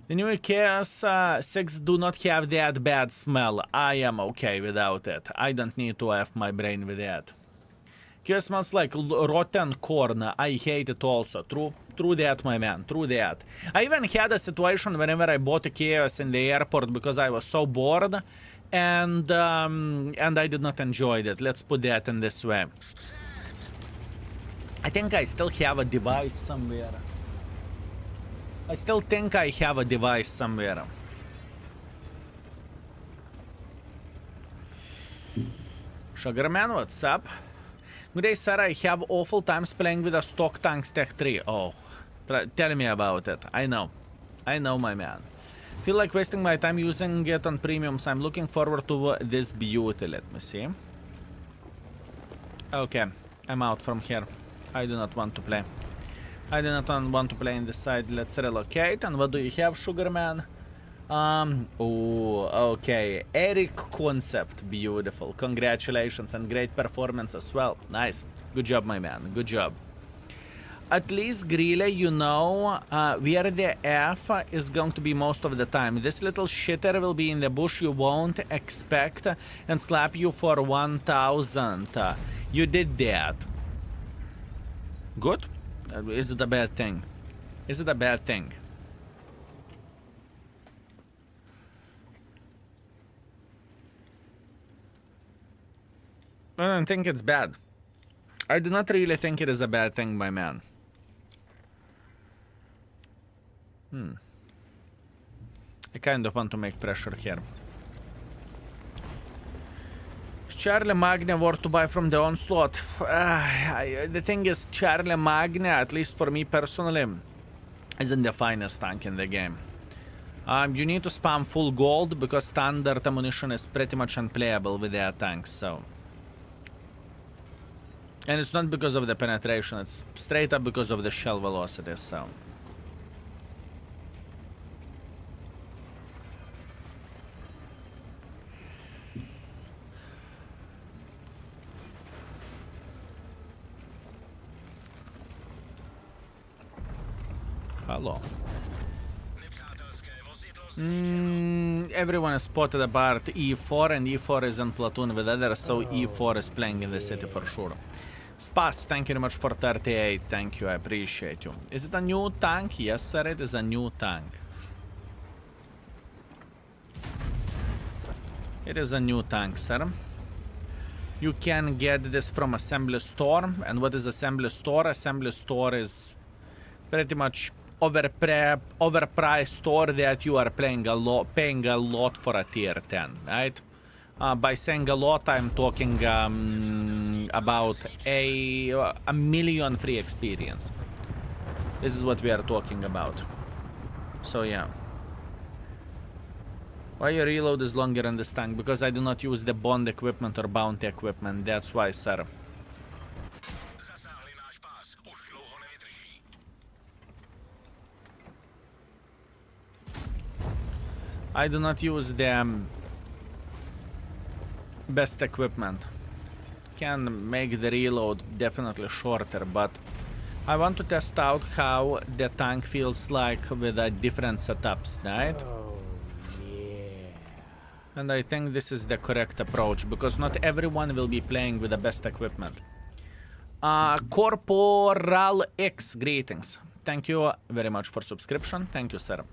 The new Chaos 6 do not have that bad smell. I am okay without it. I don't need to have my brain with that. Chaos smells like rotten corn. I hate it also. True that, my man. True that. I even had a situation whenever I bought a Chaos in the airport because I was so bored, and I did not enjoy it. Let's put that in this way. I think I still have a device somewhere. I still think I have a device somewhere. Sugarman, what's up? Good day, sir. I have awful times playing with a stock tanks Tech 3. Oh, tell me about it. I know, my man. Feel like wasting my time using it on premiums. I'm looking forward to this beauty. Let me see. Okay, I'm out from here. I do not want to play. I do not want to play in this side. Let's relocate. And what do you have, Sugarman? Oh, okay. Eric concept. Beautiful. Congratulations and great performance as well. Nice. Good job, my man. Good job. At least, Grille, you know where the F is going to be most of the time. This little shitter will be in the bush you won't expect and slap you for 1,000. You did that. Good? Is it a bad thing? Is it a bad thing? I don't think it's bad. I do not really think it is a bad thing, my man. I kind of want to make pressure here. Charlie Magna worth to buy from the Onslaught? The thing is, Charlie Magna, at least for me personally, isn't the finest tank in the game. You need to spam full gold because standard ammunition is pretty much unplayable with their tanks, so... And it's not because of the penetration, it's straight up because of the shell velocity, so... Hello. Everyone is spotted apart E4, and E4 is in platoon with others, so E4 is playing in the city for sure. Spas, thank you very much for 38. Thank you, I appreciate you. Is it a new tank? Yes, sir, it is a new tank. It is a new tank, sir. You can get this from Assembly Store. And what is Assembly Store? Assembly Store is pretty much overpriced store that you are paying a lot for a tier 10, right? By saying a lot, I'm talking about a million free experience. This is what we are talking about. So yeah. Why your reload is longer in this tank? Because I do not use the bond equipment or bounty equipment. That's why, sir. I do not use the best equipment. Can make the reload definitely shorter, but I want to test out how the tank feels like with different setups, right? Oh, yeah. And I think this is the correct approach, because not everyone will be playing with the best equipment. Corporal X, greetings. Thank you very much for subscription. Thank you, sir.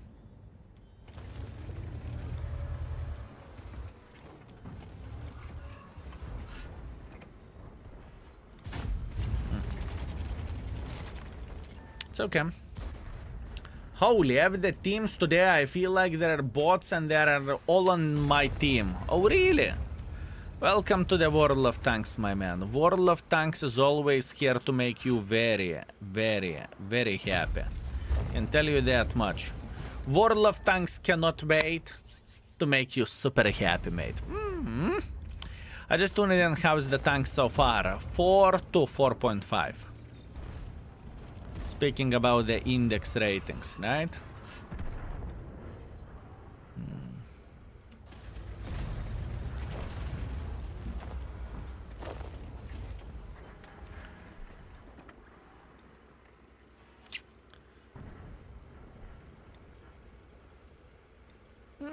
It's okay. Holy, have the teams today. I feel like there are bots and they are all on my team. Oh, really? Welcome to the World of Tanks, my man. World of Tanks is always here to make you very, very, very happy. Can tell you that much. World of Tanks cannot wait to make you super happy, mate. I just tuned in. How's the tank so far? 4 to 4.5. Speaking about the index ratings, right?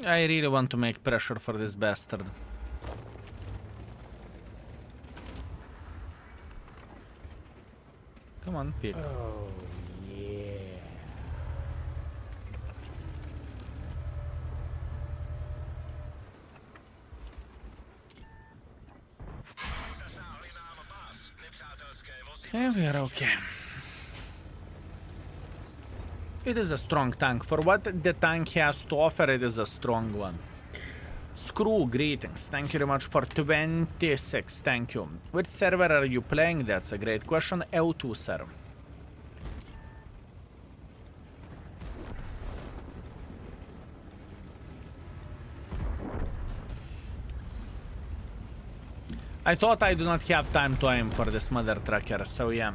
I really want to make pressure for this bastard. Come on, pick. Oh, yeah. Yeah, we are okay. It is a strong tank. For what the tank has to offer, it is a strong one. Screw, greetings. Thank you very much for 26. Thank you. Which server are you playing? That's a great question. L2, sir. I thought I do not have time to aim for this mother trucker, so yeah.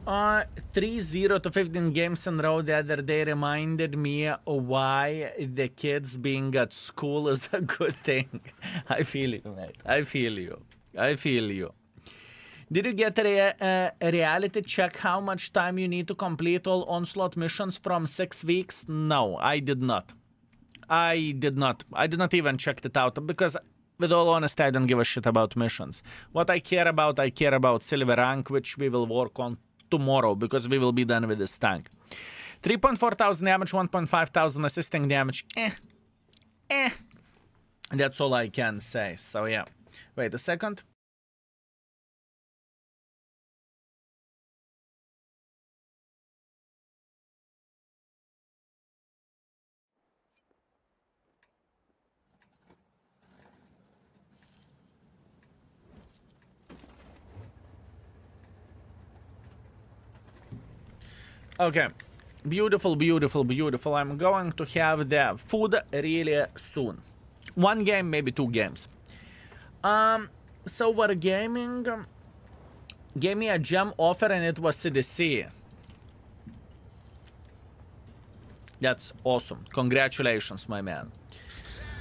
3-0 to 15 games in a row the other day reminded me why the kids being at school is a good thing. I feel you, mate. I feel you. I feel you. Did you get a reality check how much time you need to complete all Onslaught missions from 6 weeks? No, I did not. I did not. I did not even check it out because, with all honesty, I don't give a shit about missions. What I care about silver rank, which we will work on tomorrow because we will be done with this tank. 3.4 thousand damage, 1.5 thousand assisting damage. That's all I can say. So yeah. Wait a second. Okay, beautiful, beautiful, beautiful. I'm going to have the food really soon. 1 game, maybe 2 games. So we're gaming. Gave me a gem offer and it was CDC. That's awesome. Congratulations, my man.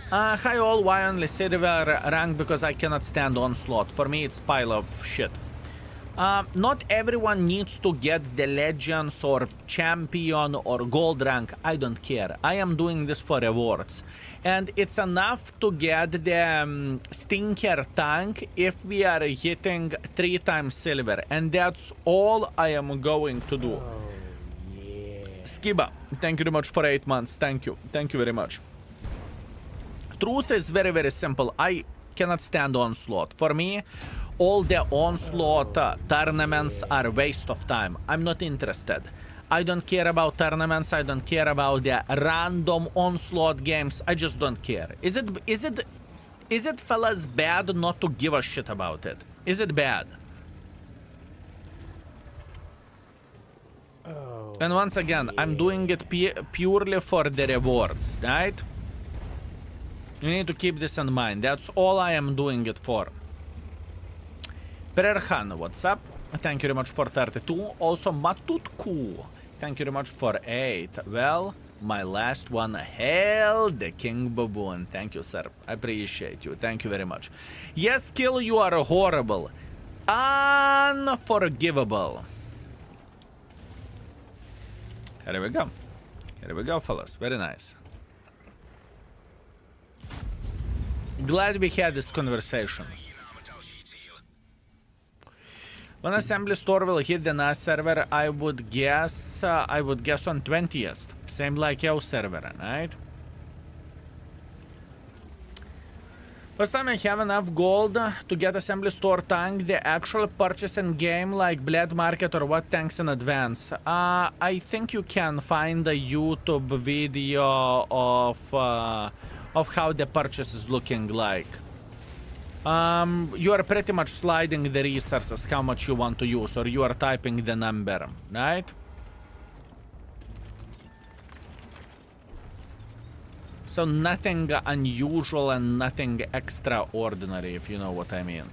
Hi all, why only silver rank? Because I cannot stand Onslaught. For me, it's pile of shit. Not everyone needs to get the legends or champion or gold rank. I don't care. I am doing this for rewards. And it's enough to get the stinker tank if we are hitting 3 times silver. And that's all I am going to do. Oh, yeah. Skiba, thank you very much for 8 months. Thank you. Thank you very much. Truth is very, very simple. I cannot stand Onslaught. For me, all the Onslaught tournaments are a waste of time. I'm not interested. I don't care about tournaments. I don't care about the random Onslaught games. I just don't care. Is it, fellas, bad not to give a shit about it? Is it bad? Oh, And once again, I'm doing it purely for the rewards, right? You need to keep this in mind. That's all I am doing it for. Pererhan, what's up? Thank you very much for 32. Also, Matutku, thank you very much for 8. Well, my last one, Hail the King Baboon. Thank you, sir. I appreciate you. Thank you very much. Yes, Kill, you are horrible. Unforgivable. Here we go. Here we go, fellas. Very nice. Glad we had this conversation. When assembly store will hit the NAS server, I would guess on 20th. Same like your server, right? First time I have enough gold to get assembly store tank, the actual purchase in game like Blade Market or what tanks in advance. I think you can find a YouTube video of how the purchase is looking like. You are pretty much sliding the resources, how much you want to use, or you are typing the number, right? So nothing unusual and nothing extraordinary, if you know what I mean.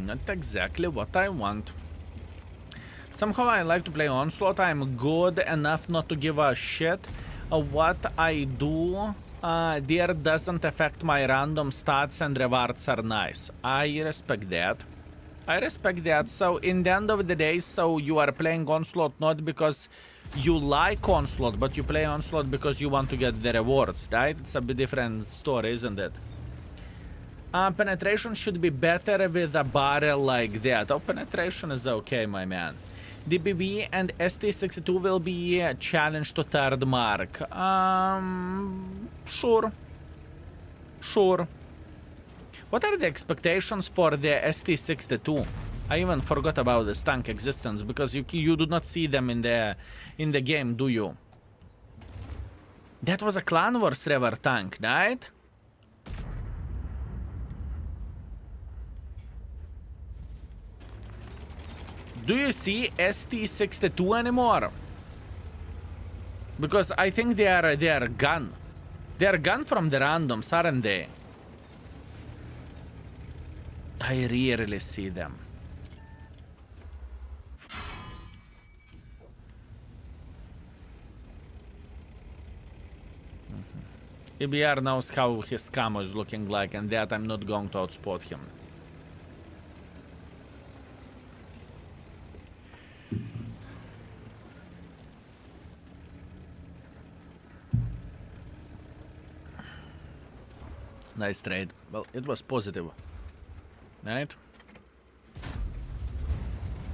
Not exactly what I want. Somehow I like to play Onslaught. I'm good enough not to give a shit. What I do there doesn't affect my random stats and rewards are nice. I respect that. I respect that. So in the end of the day, so you are playing Onslaught not because you like Onslaught, but you play Onslaught because you want to get the rewards, right? It's a bit different story, isn't it? Penetration should be better with a barrel like that. Oh, penetration is okay, my man. DBV and ST62 will be challenged to 3rd mark. Sure. Sure. What are the expectations for the ST62? I even forgot about this tank existence because you do not see them in the game, do you? That was a Clan Wars River tank, right? Do you see ST62 anymore? Because I think they are gone. They are gone from the randoms, aren't they? I rarely see them. EBR knows how his camo is looking like, and that I'm not going to outspot him. Nice trade. Well, it was positive. Right?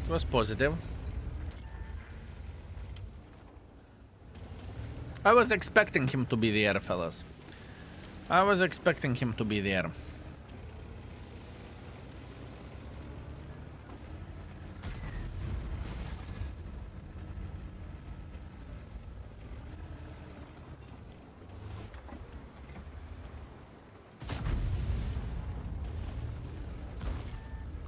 It was positive. I was expecting him to be there, fellas. I was expecting him to be there.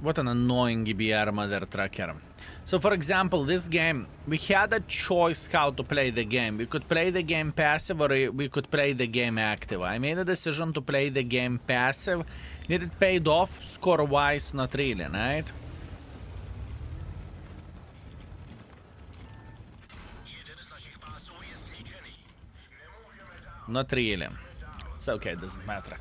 What an annoying EBR mother tracker. So for example, this game, we had a choice how to play the game. We could play the game passive or we could play the game active. I made a decision to play the game passive. Did it paid off score-wise? Not really, right? Not really. It's okay, doesn't matter.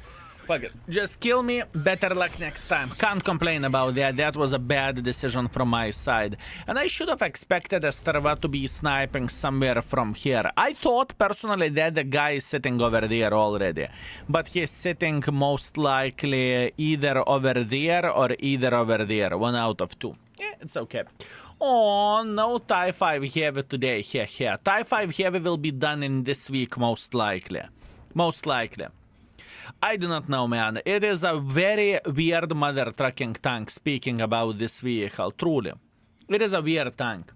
Fuck it. Just kill me. Better luck next time. Can't complain about that. That was a bad decision from my side. And I should have expected Esterva to be sniping somewhere from here. I thought personally that the guy is sitting over there already. But he's sitting most likely either over there or either over there. 1 out of 2. Yeah, it's okay. Oh, no TIE 5 Heavy today. Here. TIE 5 Heavy will be done in this week most likely. Most likely. I do not know, man. It is a very weird mother trucking tank, speaking about this vehicle, truly. It is a weird tank.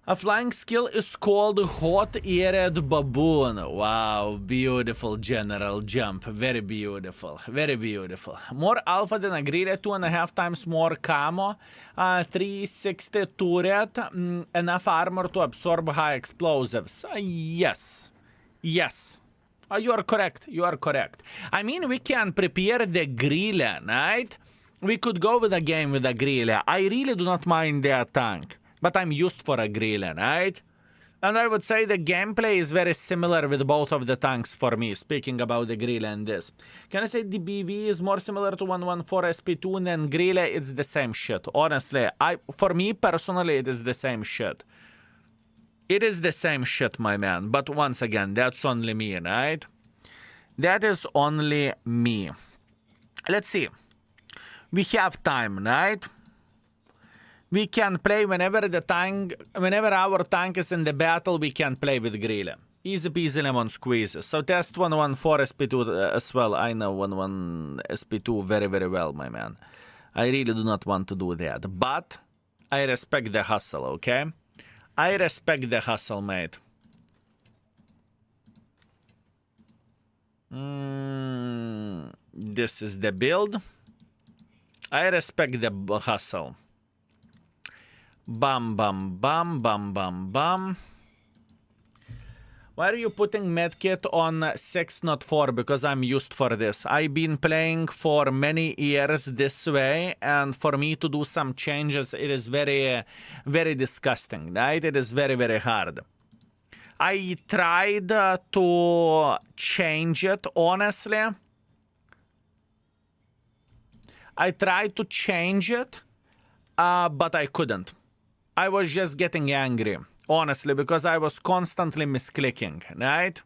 A flying skill is called Hot-Eared Baboon. Wow, beautiful general jump. Very beautiful, very beautiful. More alpha than a grille, 2.5 times more camo, 360 turret, enough armor to absorb high explosives. Yes. You are correct. You are correct. I mean, we can prepare the grille, right? We could go with a game with a grille. I really do not mind that tank, but I'm used for a grille, right? And I would say the gameplay is very similar with both of the tanks for me, speaking about the grille and this. Can I say DBV is more similar to 114 SP2 than grille? It's the same shit. Honestly, for me personally, it is the same shit. It is the same shit, my man. But once again, that's only me, right? That is only me. Let's see. We have time, right? We can play whenever our tank is in the battle, we can play with grille. Easy peasy lemon squeezes. So test 114 SP2 as well. I know 11 SP2 very, very well, my man. I really do not want to do that. But I respect the hustle, okay? I respect the hustle, mate. This is the build. I respect the hustle. Bam, bam, bam, bam, bam, bam. Why are you putting medkit on 6, not 4? Because I'm used for this. I've been playing for many years this way, and for me to do some changes, it is very, very disgusting, right? It is very, very hard. I tried to change it, honestly. I tried to change it, but I couldn't. I was just getting angry. Honestly, because I was constantly misclicking, right?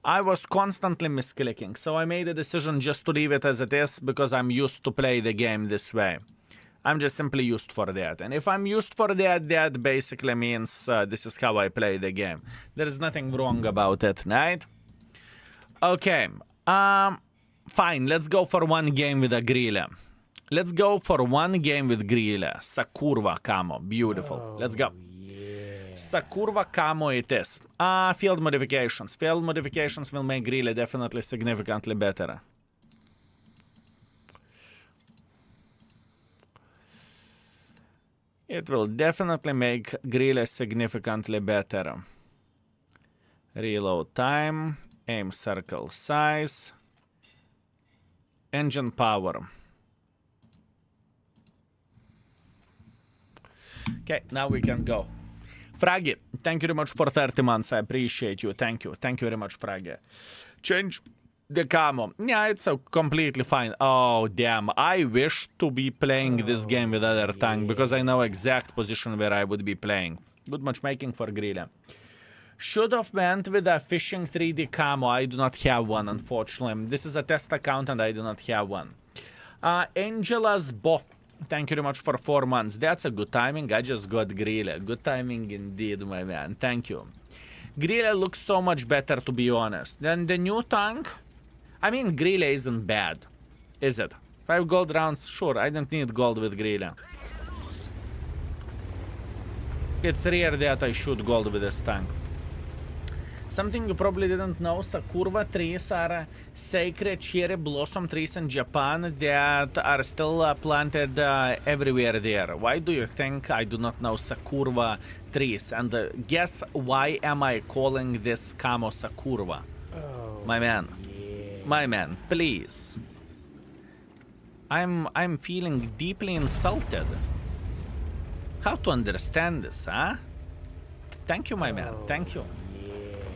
I was constantly misclicking, so I made a decision just to leave it as it is because I'm used to play the game this way. I'm just simply used for that. And if I'm used for that, that basically means this is how I play the game. There is nothing wrong about it, right? Okay, fine, let's go for one game with a grille. Let's go for one game with grille. Sakurva camo, beautiful. Let's go. Sakurva camo it is. Field modifications. Field modifications will make grille definitely significantly better. It will definitely make grille significantly better. Reload time. Aim circle size. Engine power. Okay, now we can go. Fragi, thank you very much for 30 months. I appreciate you. Thank you. Thank you very much, Fragi. Change the camo. Yeah, it's completely fine. Oh, damn. I wish to be playing this game with other tank because I know exact position where I would be playing. Good matchmaking for grille. Should have went with a fishing 3D camo. I do not have one, unfortunately. This is a test account and I do not have one. Angela's Bo. Thank you very much for 4 months. That's a good timing. I just got grille. Good timing indeed, my man. Thank you. Grille looks so much better, to be honest. Then the new tank. I mean, grille isn't bad, is it? 5 gold rounds, sure. I don't need gold with grille. It's rare that I shoot gold with this tank. Something you probably didn't know, Sakurva trees are sacred cherry blossom trees in Japan that are still planted everywhere there. Why do you think I do not know Sakurva trees? And guess why am I calling this camo Sakurva? Oh, my man, yeah. My man, please. I'm feeling deeply insulted. How to understand this, huh? Thank you, my man, thank you.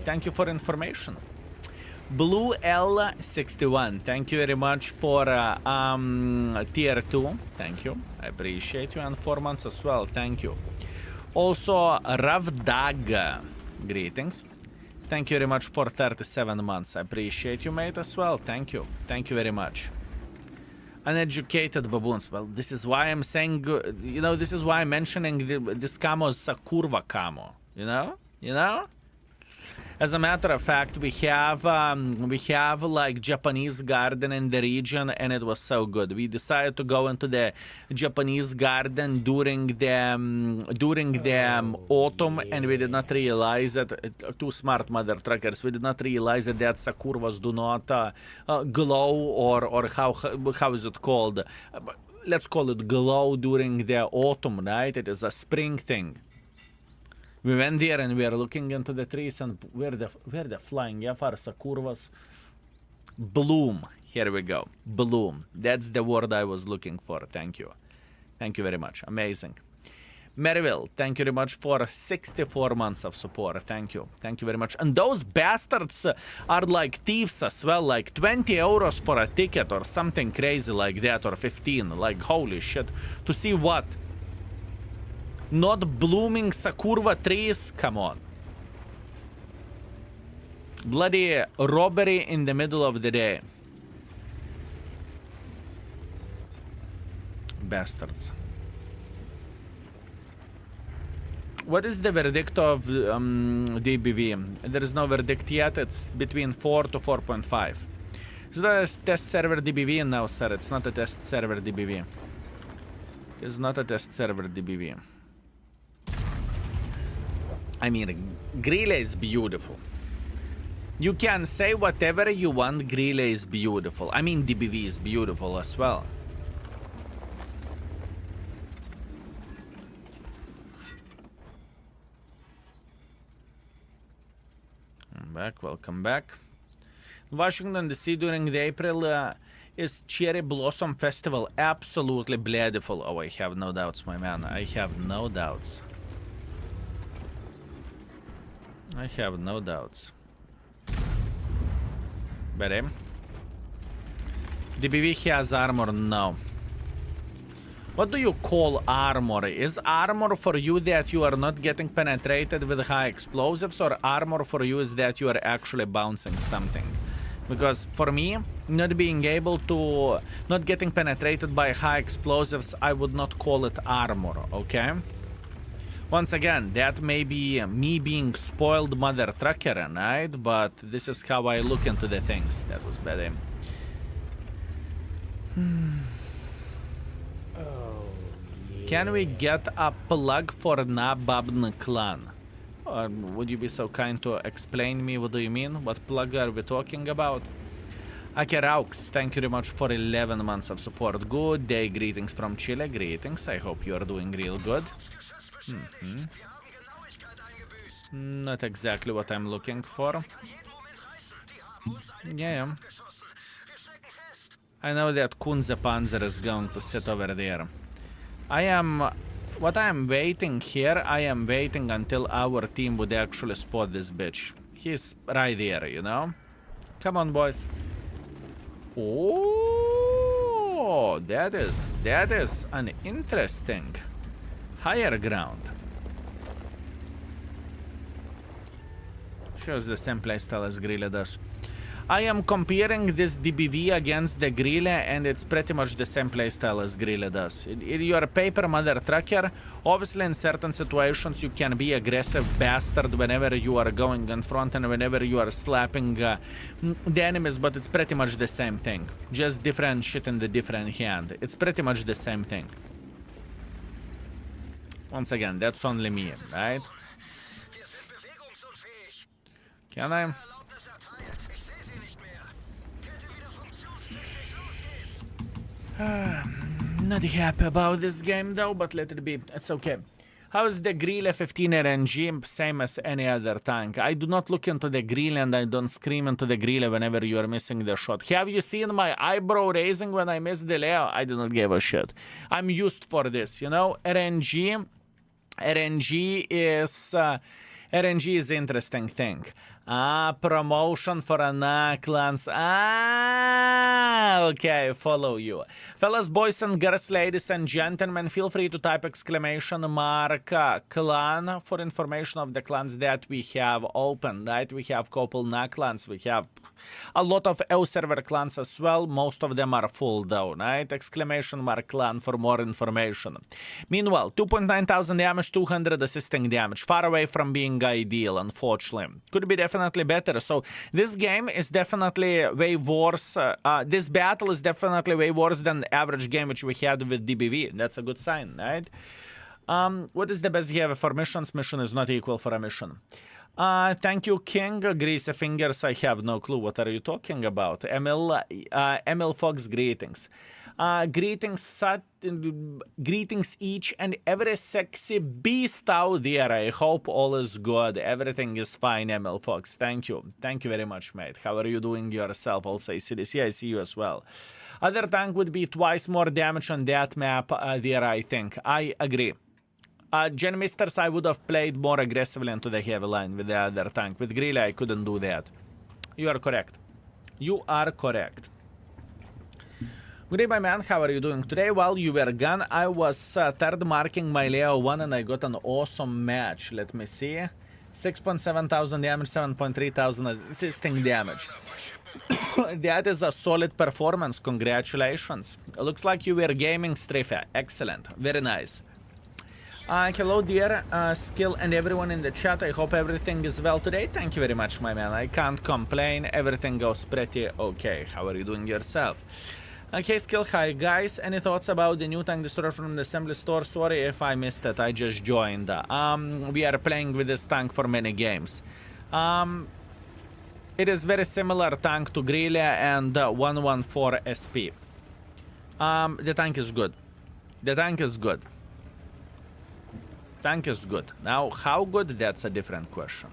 Thank you for information. Blue L61, thank you very much for tier 2. Thank you. I appreciate you. And 4 months as well. Thank you. Also, Ravdag, greetings. Thank you very much for 37 months. I appreciate you, mate, as well. Thank you. Thank you very much. Uneducated baboons. Well, this is why I'm saying, you know, this is why I'm mentioning this camo is a kurva camo. You know? As a matter of fact, we have like Japanese garden in the region, and it was so good. We decided to go into the Japanese garden during the autumn, and we did not realize that too smart mother truckers. We did not realize that sakuras do not glow, or how is it called? Let's call it glow during the autumn, right? It is a spring thing. We went there and we are looking into the trees, and where the flying Yafar sakuras bloom. Here we go. Bloom. That's the word I was looking for. Thank you. Thank you very much. Amazing. Maryville, thank you very much for 64 months of support. Thank you. Thank you very much. And those bastards are like thieves as well, like 20 euros for a ticket or something crazy like that, or 15. Like, holy shit. To see what? Not blooming sakura trees? Come on. Bloody robbery in the middle of the day. Bastards. What is the verdict of DBV? There is no verdict yet. It's between 4 to 4.5. So there's test server DBV now, sir. It's not a test server DBV. It's not a test server DBV. I mean, Grille is beautiful. You can say whatever you want, Grille is beautiful. I mean, DBV is beautiful as well. Welcome back. Washington DC during the April is Cherry Blossom Festival. Absolutely beautiful. Oh, I have no doubts, my man. I have no doubts. I have no doubts. Ready? DBV has armor? No. What do you call armor? Is armor for you that you are not getting penetrated with high explosives, or armor for you is that you are actually bouncing something? Because for me, not being able to... not getting penetrated by high explosives, I would not call it armor, okay? Once again, that may be me being spoiled mother trucker, right? But this is how I look into the things. That was bad aim. Can we get a plug for Nababn clan? Or would you be so kind to explain me what do you mean? What plug are we talking about? Akeraux, thank you very much for 11 months of support. Good day, greetings from Chile. Greetings, I hope you are doing real good. Not exactly what I'm looking for. Yeah. I know that Kunze Panzer is going to sit over there. What I am waiting here, I am waiting until our team would actually spot this bitch. He's right there, you know? Come on, boys. Oh, that is an interesting higher ground. Shows the same playstyle as Grille does. I am comparing this DBV against the Grille, and it's pretty much the same playstyle as Grille does. You're a paper mother trucker. Obviously, in certain situations, you can be aggressive bastard whenever you are going in front and whenever you are slapping the enemies, but it's pretty much the same thing. Just different shit in the different hand. It's pretty much the same thing. Once again, that's only me, right? Can I? Not happy about this game though, but let it be. It's okay. How is the Grille 15 RNG? Same as any other tank. I do not look into the Grille and I don't scream into the Grille whenever you are missing the shot. Have you seen my eyebrow raising when I miss the Leo? I do not give a shit. I'm used for this, you know? RNG is interesting thing. Promotion for clans. Okay, follow you. Fellas, boys and girls, ladies and gentlemen, feel free to type exclamation mark clan for information of the clans that we have open, right? We have couple clans, we have a lot of L server clans as well. Most of them are full though, right? Exclamation mark clan for more information. Meanwhile, 2.9 thousand damage, 200 assisting damage. Far away from being ideal, unfortunately. Could be definitely better. So this game is definitely way worse. This battle is definitely way worse than the average game which we had with DBV. That's a good sign, right? What is the best gear for missions? Mission is not equal for a mission. Thank you, King. Greasy fingers, I have no clue. What are you talking about? ML Fox, greetings. Greetings each and every sexy beast out there. I hope all is good. Everything is fine, ML Fox. Thank you. Thank you very much, mate. How are you doing yourself? Also, CDC, I see you as well. Other tank would be twice more damage on that map there, I think. I agree. Gen Misters, I would have played more aggressively into the heavy line with the other tank. With Grilly, I couldn't do that. You are correct. You are correct. Good day, my man. How are you doing today? While you were gone, I was third marking my Leo 1 and I got an awesome match. Let me see. 6.7 thousand damage, 7.3 thousand assisting damage. That is a solid performance. Congratulations. Looks like you were gaming, Strife. Excellent. Very nice. Hello, dear Skill and everyone in the chat. I hope everything is well today. Thank you very much, my man. I can't complain. Everything goes pretty okay. How are you doing yourself? Okay, Skill, hi guys. Any thoughts about the new tank destroyer from the assembly store? Sorry if I missed it. I just joined. We are playing with this tank for many games. It is very similar tank to Grilla and 114 SP. The tank is good. The tank is good. Tank is good. Now, how good? That's a different question.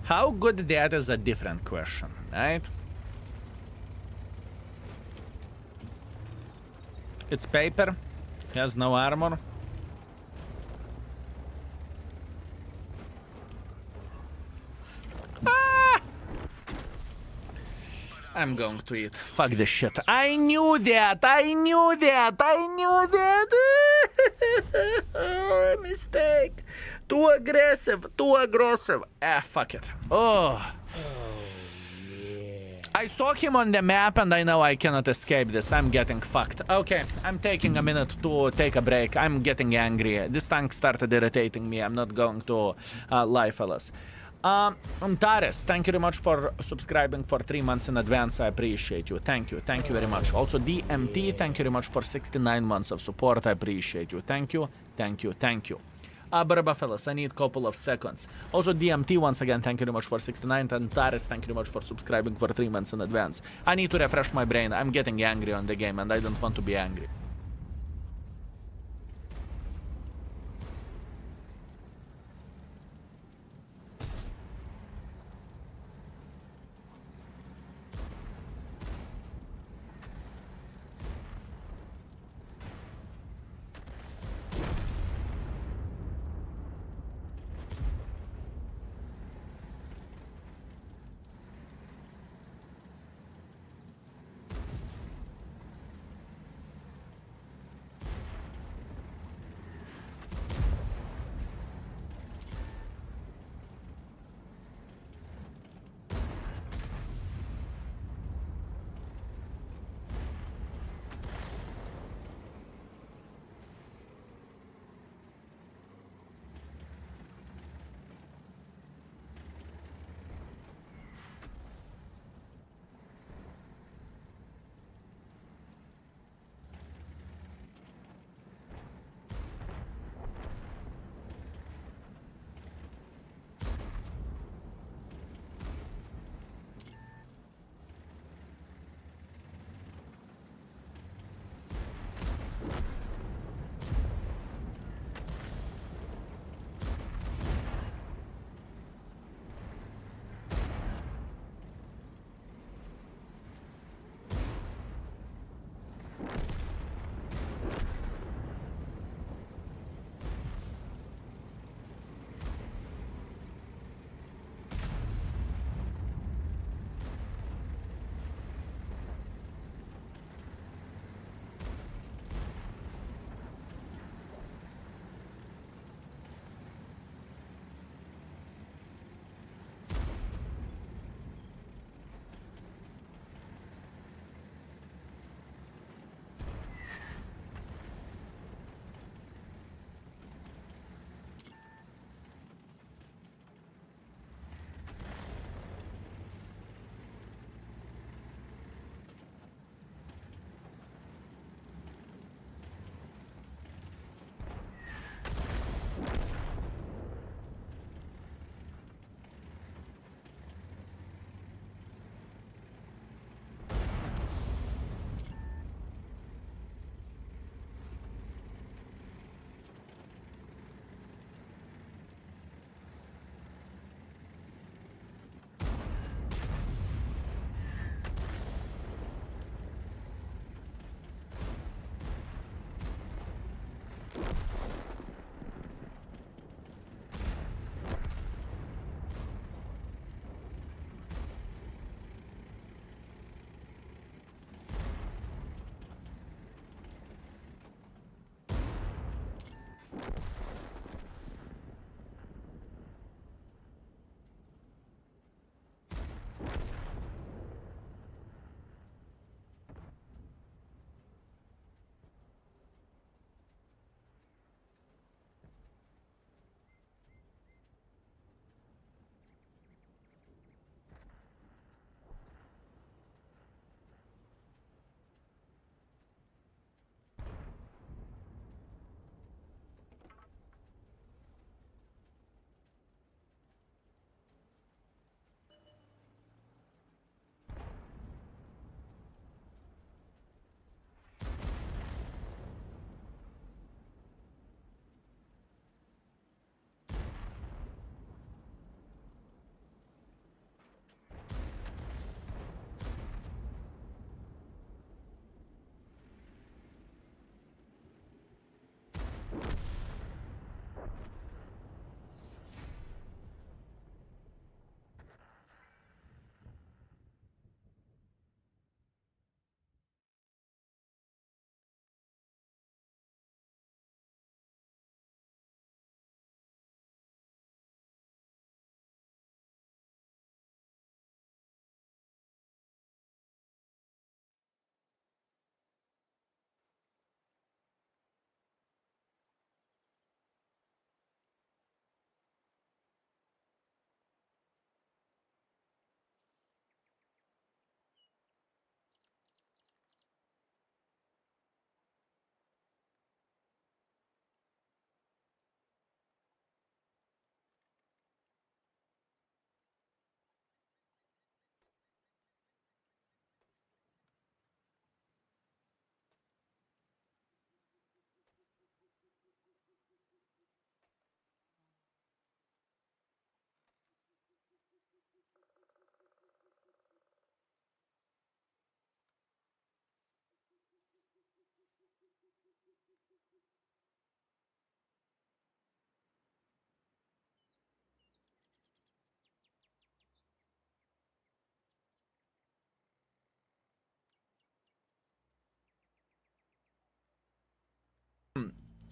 How good? That is a different question, right? It's paper. Has no armor. I'm going to eat. Fuck this shit. I knew that. I knew that. I knew that. Mistake. Too aggressive. Too aggressive. Fuck it. Oh. Yeah. I saw him on the map and I know I cannot escape this. I'm getting fucked. Okay, I'm taking a minute to take a break. I'm getting angry. This tank started irritating me. I'm not going to lie, fellas. Antares, thank you very much for subscribing for 3 months in advance. I appreciate you. Thank you. Thank you very much. Also, DMT, thank you very much for 69 months of support. I appreciate you. Thank you. Thank you. Thank you. Barba fellas, I need a couple of seconds. Also, DMT, once again, thank you very much for 69. Antares, thank you very much for subscribing for 3 months in advance. I need to refresh my brain. I'm getting angry on the game and I don't want to be angry.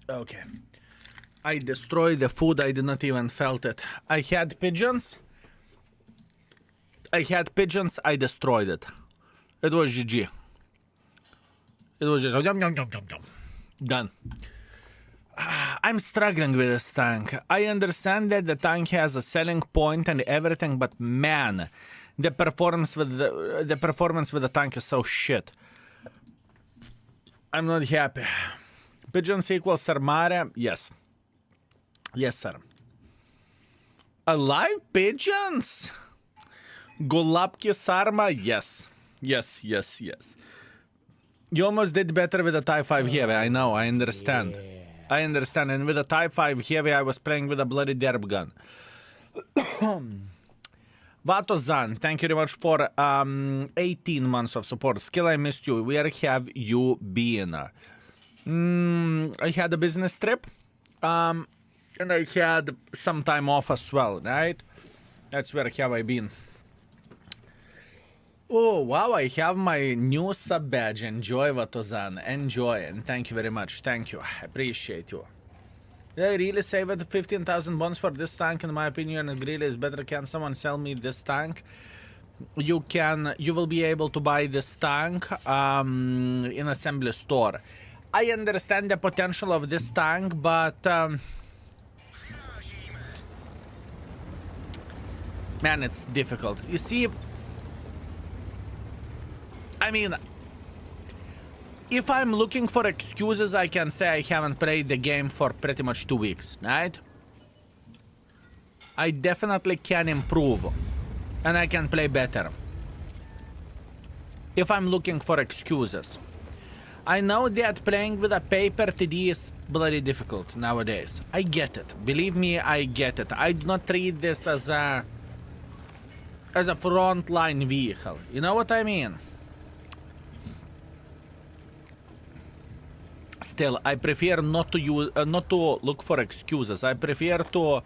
Okay. I destroyed the food, I did not even felt it. I had pigeons. I destroyed it. It was GG. It was just yum, yum, yum, yum, yum. Done. I'm struggling with this tank. I understand that the tank has a selling point and everything, but man, the performance with the tank is so shit. I'm not happy. Pigeons equals Sarmare? Yes. Yes, sir. Alive pigeons? Golapki Sarma? Yes. Yes, yes, yes. You almost did better with the TIE 5 Heavy. I know, I understand. Yeah. I understand. And with the TIE 5 Heavy, I was playing with a bloody derb gun. Vatozan, thank you very much for 18 months of support. Skill, I missed you. Where have you been? I had a business trip. And I had some time off as well, right? That's where have I been. Oh, wow, I have my new sub badge. Enjoy, Vatozan. Enjoy, and thank you very much. Thank you. I appreciate you. Did I really saved 15,000 bonds for this tank? In my opinion, it really is better. Can someone sell me this tank? You will be able to buy this tank in assembly store. I understand the potential of this tank, but man, it's difficult. You see, I mean, if I'm looking for excuses, I can say I haven't played the game for pretty much 2 weeks, right? I definitely can improve, and I can play better. If I'm looking for excuses. I know that playing with a paper TD is bloody difficult nowadays. I get it. Believe me, I get it. I do not treat this as a frontline vehicle. You know what I mean? Still, I prefer not to look for excuses. I prefer to,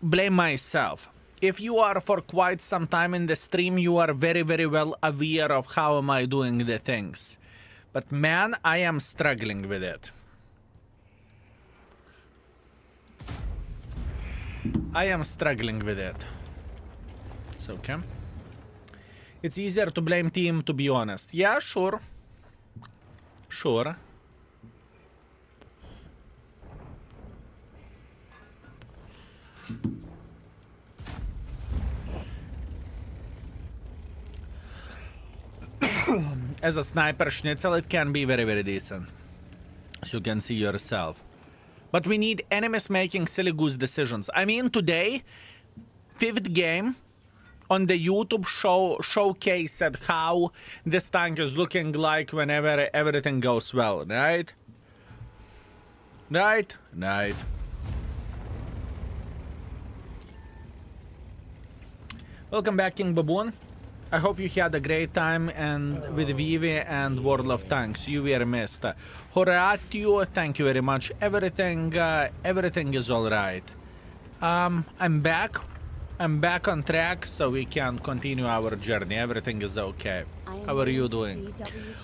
blame myself. If you are for quite some time in the stream, you are very, very well aware of how am I doing the things. But man, I am struggling with it. I am struggling with it. It's okay. It's easier to blame team, to be honest. Yeah, sure. Sure. As a sniper schnitzel, it can be very, very decent. As you can see yourself. But we need enemies making silly goose decisions. I mean, today, 5th game on the YouTube showcased how this tank is looking like whenever everything goes well, right? Right? Right. Welcome back, King Baboon. I hope you had a great time and with Vivi and World of Tanks. You were missed. Horatio, thank you very much. Everything is all right. I'm back. I'm back on track, so we can continue our journey. Everything is okay. How are you doing?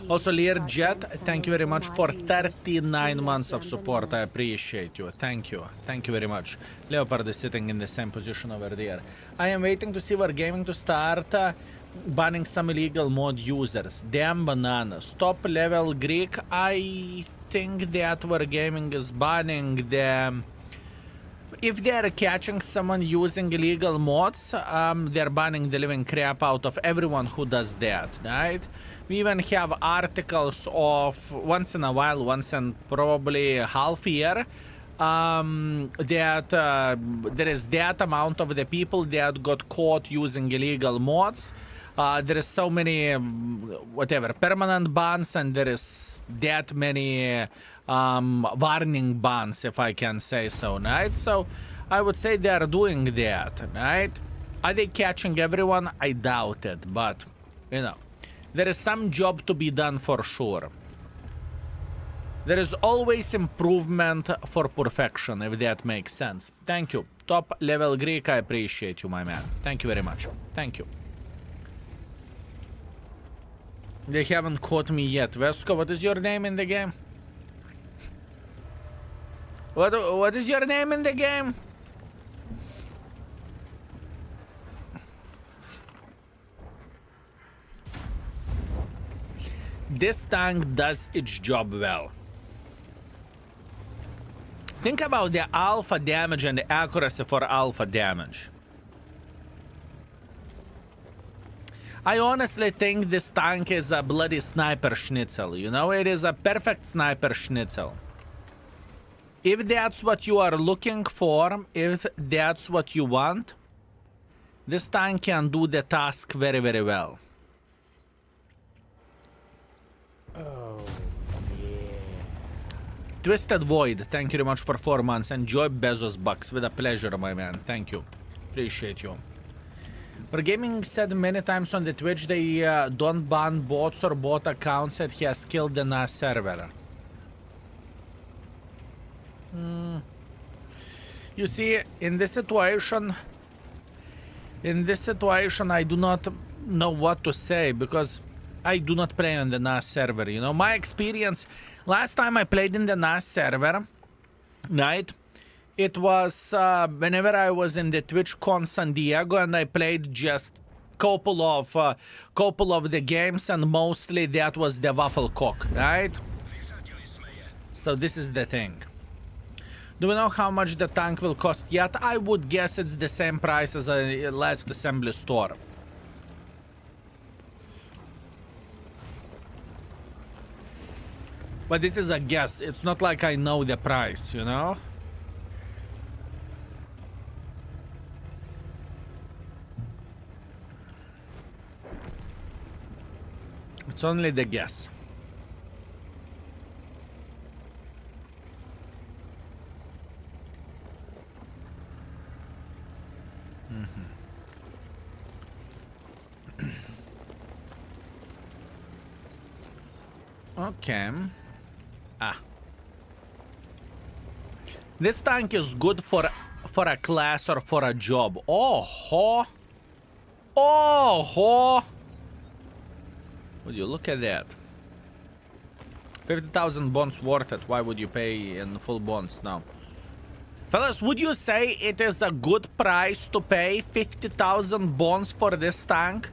Also, Lear Jet, thank you very much for 39 months of support. I appreciate you. Thank you. Thank you very much. Leopard is sitting in the same position over there. I am waiting to see Wargaming to start banning some illegal mod users. Damn bananas. Top level Greek. I think that Wargaming is banning them. If they're catching someone using illegal mods, they're banning the living crap out of everyone who does that, right? We even have articles of once in a while, once in probably half year, that there is that amount of the people that got caught using illegal mods. There is so many, permanent bans, and there is that many warning bans, if I can say so, right? So I would say they are doing that, right? Are they catching everyone? I doubt it, but, there is some job to be done for sure. There is always improvement for perfection, if that makes sense. Thank you. Top level Greek, I appreciate you, my man. Thank you very much. Thank you. They haven't caught me yet. Vesco, what is your name in the game? What is your name in the game? This tank does its job well. Think about the alpha damage and the accuracy for alpha damage. I honestly think this tank is a bloody sniper schnitzel, you know? It is a perfect sniper schnitzel. If that's what you are looking for, if that's what you want, this tank can do the task very, very well. Oh, yeah. Twisted Void, thank you very much for 4 months. Enjoy Bezos bucks. With a pleasure, my man. Thank you. Appreciate you. For Gaming said many times on the Twitch they don't ban bots or bot accounts that he has killed the NAS server. You see, in this situation, I do not know what to say because I do not play on the NAS server, you know. My experience, last time I played in the NAS server, right? It was whenever I was in the TwitchCon San Diego and I played just couple of the games and mostly that was the Waffle Cock, right? So this is the thing. Do we know how much the tank will cost yet? I would guess it's the same price as a last assembly store. But this is a guess. It's not like I know the price, you know? It's only the guess. Okay. This tank is good for a class or for a job. Oh ho. Oh ho. Would you look at that? 50,000 bonds worth it. Why would you pay in full bonds now? Fellas, would you say it is a good price to pay 50,000 bonds for this tank?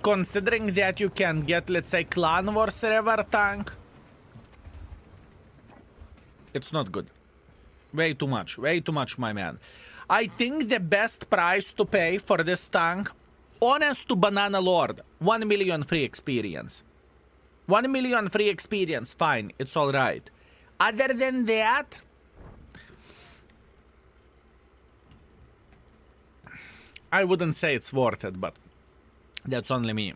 Considering that you can get, let's say, Clan Wars River tank. It's not good. Way too much, my man. I think the best price to pay for this tank, honest to Banana Lord, 1 million free experience. 1 million free experience, fine, it's alright. Other than that, I wouldn't say it's worth it, but that's only me.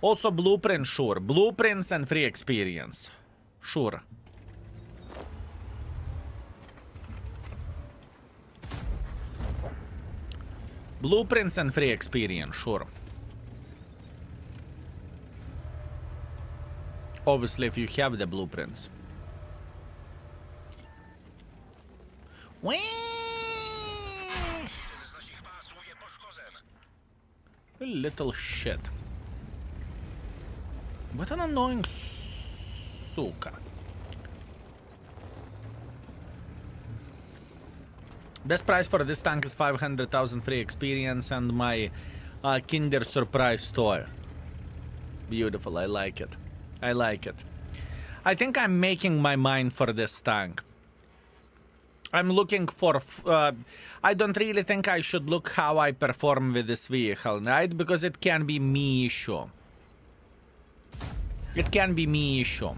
Also blueprint, sure. Blueprints and free experience. Sure. Blueprints and free experience, sure. Obviously, if you have the blueprints. Whee! You little shit. What an annoying suka. Best price for this tank is 500,000 free experience and my Kinder Surprise toy. Beautiful, I like it. I like it. I think I'm making my mind for this tank. I'm looking for... I don't really think I should look how I perform with this vehicle, right? Because it can be me issue. It can be me issue,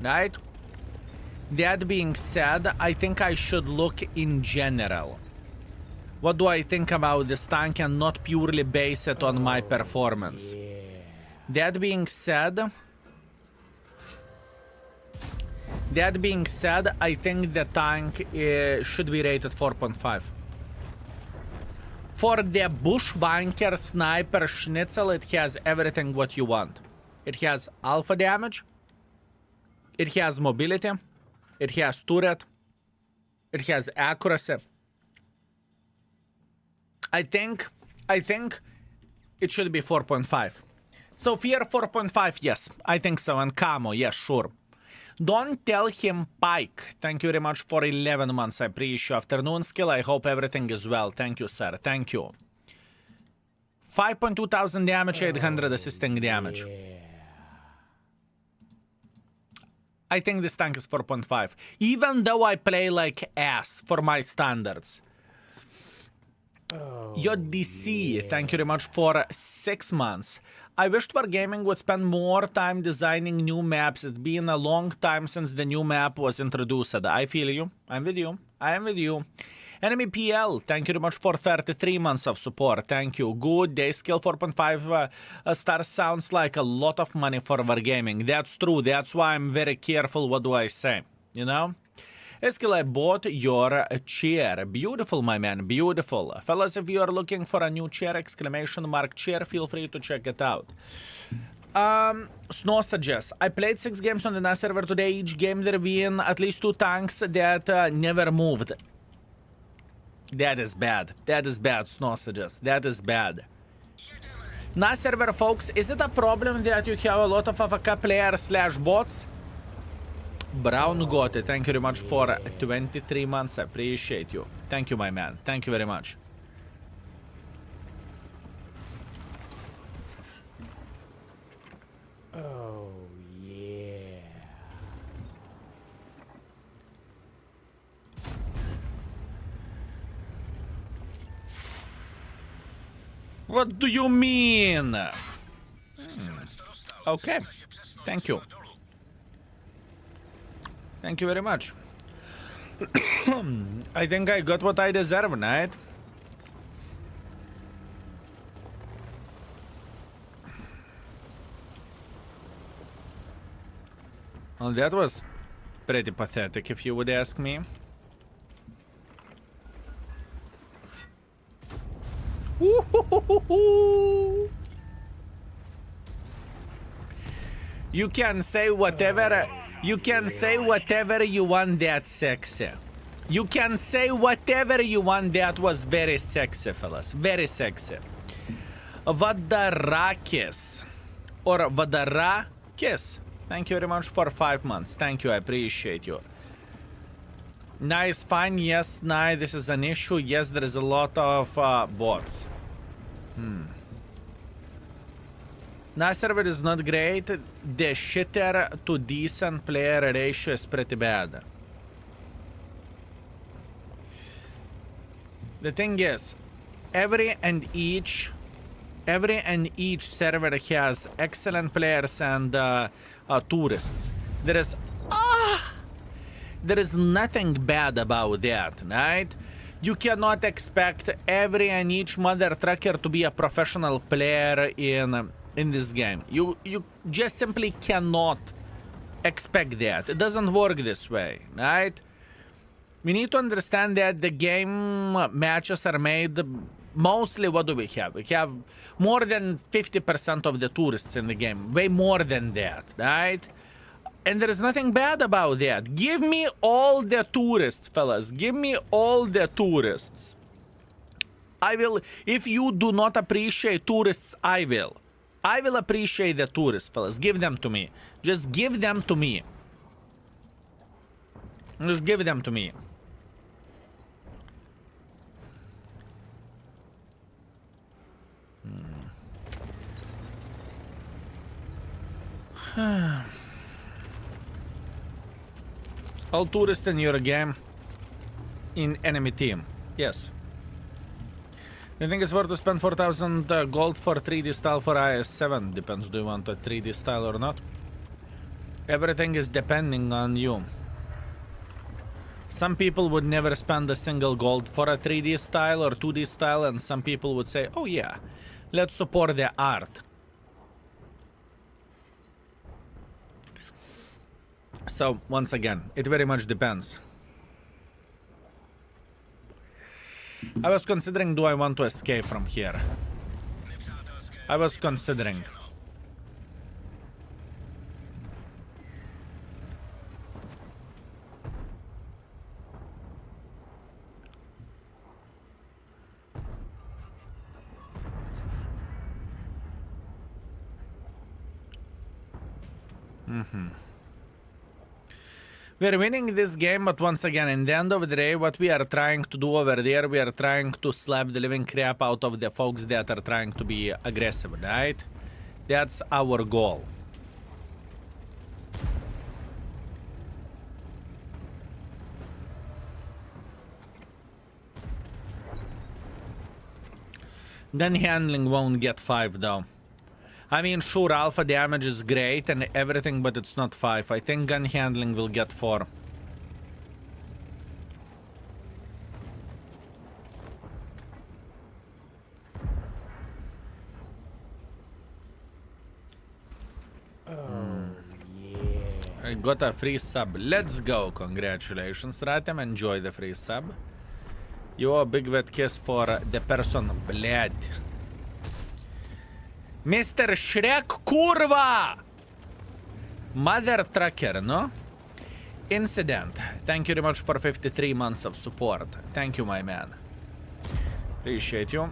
right? That being said, I think I should look in general. What do I think about this tank and not purely base it on my performance? Yeah. That being said, I think the tank should be rated 4.5. For the Bushwanker Sniper Schnitzel, it has everything what you want. It has alpha damage, it has mobility, it has turret, it has accuracy. I think it should be 4.5. So fear 4.5, yes, I think so. And camo, yes, sure. Don't tell him Pike. Thank you very much for 11 months. I appreciate you. Afternoon skill. I hope everything is well. Thank you, sir. Thank you. 5.2 thousand damage, 800 assisting damage. Yeah. I think this tank is 4.5. Even though I play like ass for my standards. Your DC, thank you very much for 6 months. I wished Wargaming would spend more time designing new maps. It's been a long time since the new map was introduced. I feel you. I'm with you. I am with you. Enemy PL, thank you very much for 33 months of support. Thank you. Good day. Skill 4.5 stars sounds like a lot of money for Wargaming. That's true. That's why I'm very careful what do I say. You know? Eskil, I bought your chair. Beautiful, my man. Beautiful. Fellas, if you are looking for a new chair, exclamation mark chair, feel free to check it out. Snow suggests, I played 6 games on the NAS server today. Each game there been at least 2 tanks that never moved. That is bad. That is bad, Snow suggests. That is bad. NAS server, folks, is it a problem that you have a lot of AFK players / bots? Brown got it. Thank you very much for 23 months. I appreciate you. Thank you, my man. Thank you very much. Oh, yeah. What do you mean? Okay. Thank you. Thank you very much. I think I got what I deserve, right? Well, that was pretty pathetic, if you would ask me. You can say whatever. You can say whatever you want. That's sexy. You can say whatever you want. That was very sexy, fellas. Very sexy. Vadarakis or Vadarakis. Thank you very much for 5 months. Thank you. I appreciate you. Nice, fine. Yes, nice. This is an issue. Yes, there is a lot of bots. Nice server is not great. The shitter to decent player ratio is pretty bad. The thing is, every and each server has excellent players and tourists. There is nothing bad about that, right? You cannot expect every and each mother trucker to be a professional player in this game. You just simply cannot expect that. It doesn't work this way, right? We need to understand that the game matches are made mostly. What do we have? We have more than 50% of the tourists in the game. Way more than that, right? And there is nothing bad about that. Give me all the tourists, fellas. Give me all the tourists. I will. If you do not appreciate tourists, I will. I will appreciate the tourists, fellas. Give them to me. Just give them to me. Just give them to me. All tourists in your game in enemy team. Yes. I think it's worth to spend 4,000 gold for 3D style for IS-7. Depends, do you want a 3D style or not? Everything is depending on you. Some people would never spend a single gold for a 3D style or 2D style, and some people would say, oh yeah, let's support the art. So, once again, it very much depends. I was considering, do I want to escape from here? I was considering. We're winning this game, but once again, in the end of the day, what we are trying to do over there, we are trying to slap the living crap out of the folks that are trying to be aggressive, right? That's our goal. Gun handling won't get 5 though. I mean, sure, alpha damage is great and everything, but it's not 5. I think gun handling will get 4. I got a free sub. Let's go. Congratulations, Ratem. Enjoy the free sub. You a big wet kiss for the person. Bled. Mr. Shrek Kurva! Mother Trucker, no? Incident. Thank you very much for 53 months of support. Thank you, my man. Appreciate you.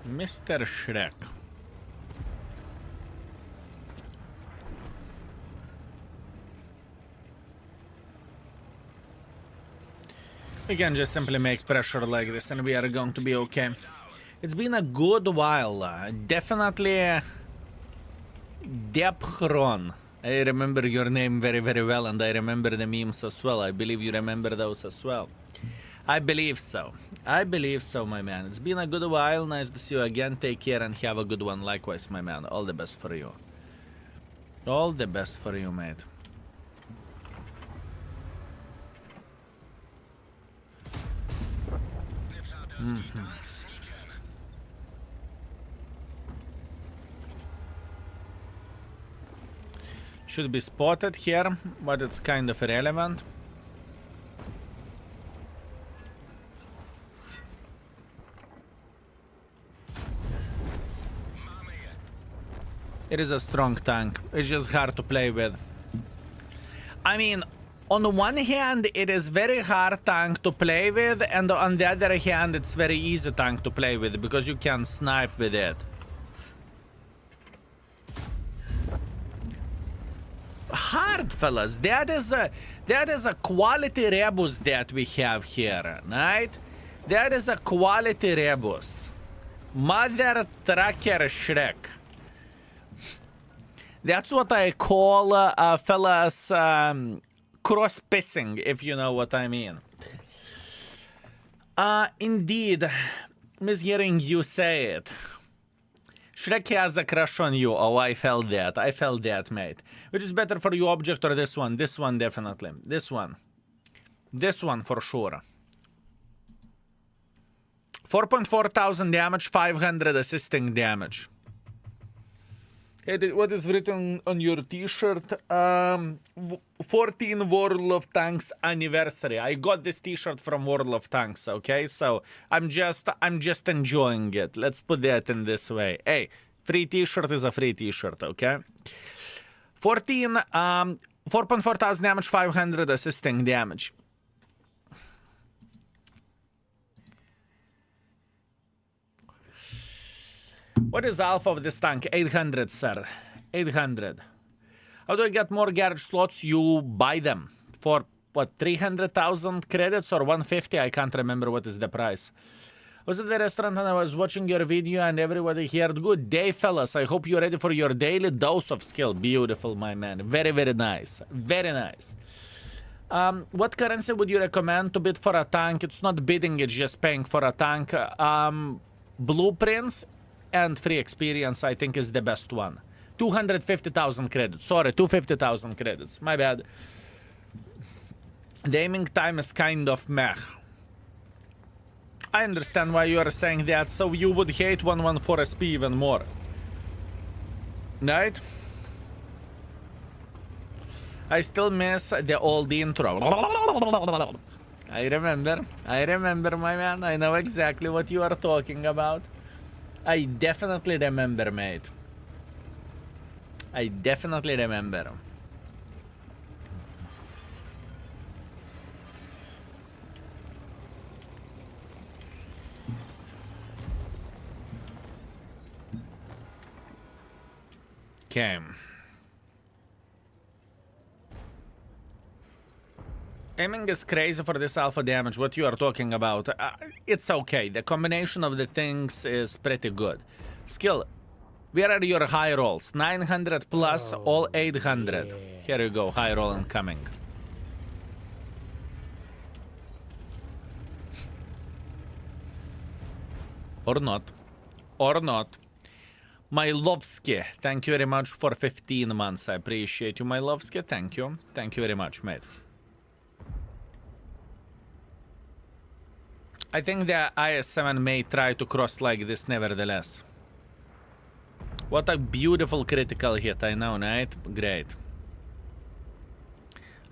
Mr. Shrek. We can just simply make pressure like this and we are going to be okay. It's been a good while. Definitely Depchron. I remember your name very, very well, and I remember the memes as well. I believe you remember those as well. I believe so. I believe so, my man. It's been a good while. Nice to see you again. Take care and have a good one. Likewise, my man. All the best for you. All the best for you, mate. Should be spotted here, but it's kind of irrelevant. It is a strong tank. It's just hard to play with. I mean, on one hand, it is very hard tank to play with, and on the other hand, it's very easy tank to play with because you can snipe with it. Hard, fellas. That is a quality rebus that we have here, right? That is a quality rebus. Mother Trucker Shrek. That's what I call, fellas, cross-pissing, if you know what I mean. Indeed, mishearing you say it. Shrek has a crush on you. Oh, I felt that. I felt that, mate. Which is better for you, object, or this one? This one, definitely. This one. This one, for sure. 4.4 thousand damage, 500 assisting damage. Hey, what is written on your t-shirt? 14 World of Tanks anniversary. I got this t-shirt from World of Tanks, okay? So I'm just enjoying it. Let's put that in this way. Hey, free t-shirt is a free t-shirt, okay? 4.4 thousand damage, 500 assisting damage. What is alpha of this tank? 800, sir. 800. How do I get more garage slots? You buy them for, what, 300,000 credits or 150? I can't remember what is the price. I was at the restaurant and I was watching your video and everybody here. Good day, fellas. I hope you're ready for your daily dose of skill. Beautiful, my man. Very, very nice. Very nice. What currency would you recommend to bid for a tank? It's not bidding, it's just paying for a tank. Blueprints and free experience, I think, is the best one. 250,000 credits. Sorry, 250,000 credits. My bad. The aiming time is kind of meh. I understand why you are saying that, so you would hate 114 SP even more. Right? I still miss the old intro. I remember, my man. I know exactly what you are talking about. I definitely remember, mate. I definitely remember. Okay. Aiming is crazy for this alpha damage, what you are talking about. It's okay. The combination of the things is pretty good. Skill. Where are your high rolls? 900 plus, all 800. yeah. Here you go, high roll incoming. Or not. Or not. Mylovsky, thank you very much for 15 months. I appreciate you, Mylovsky. Thank you. Thank you very much, mate. I think the IS-7 may try to cross like this nevertheless. What a beautiful critical hit, I know, right? Great.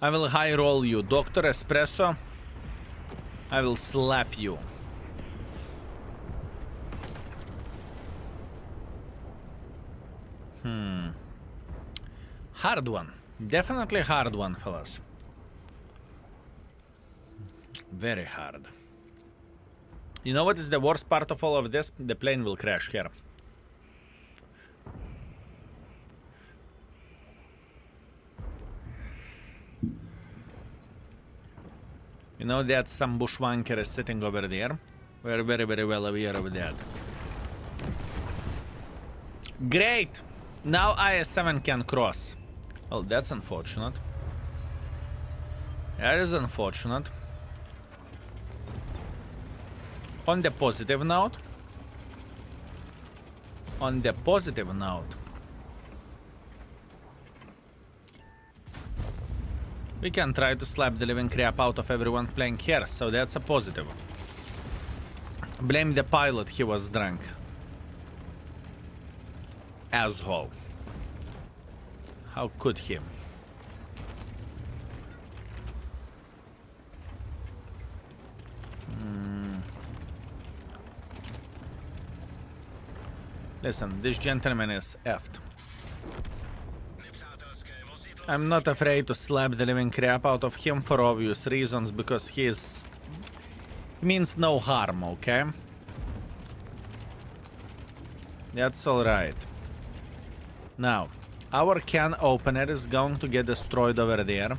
I will high roll you. Dr. Espresso, I will slap you. Hard one. Definitely hard one, fellas. Very hard. You know what is the worst part of all of this? The plane will crash here. You know that some bushwanker is sitting over there? We're very, very well aware of that. Great! Now IS-7 can cross. Well, that's unfortunate. That is unfortunate. On the positive note, we can try to slap the living crap out of everyone playing here, so that's a positive. Blame the pilot, he was drunk. Asshole. How could he? Listen, this gentleman is effed. I'm not afraid to slap the living crap out of him for obvious reasons, because he means no harm, okay? That's alright. Now, our can opener is going to get destroyed over there,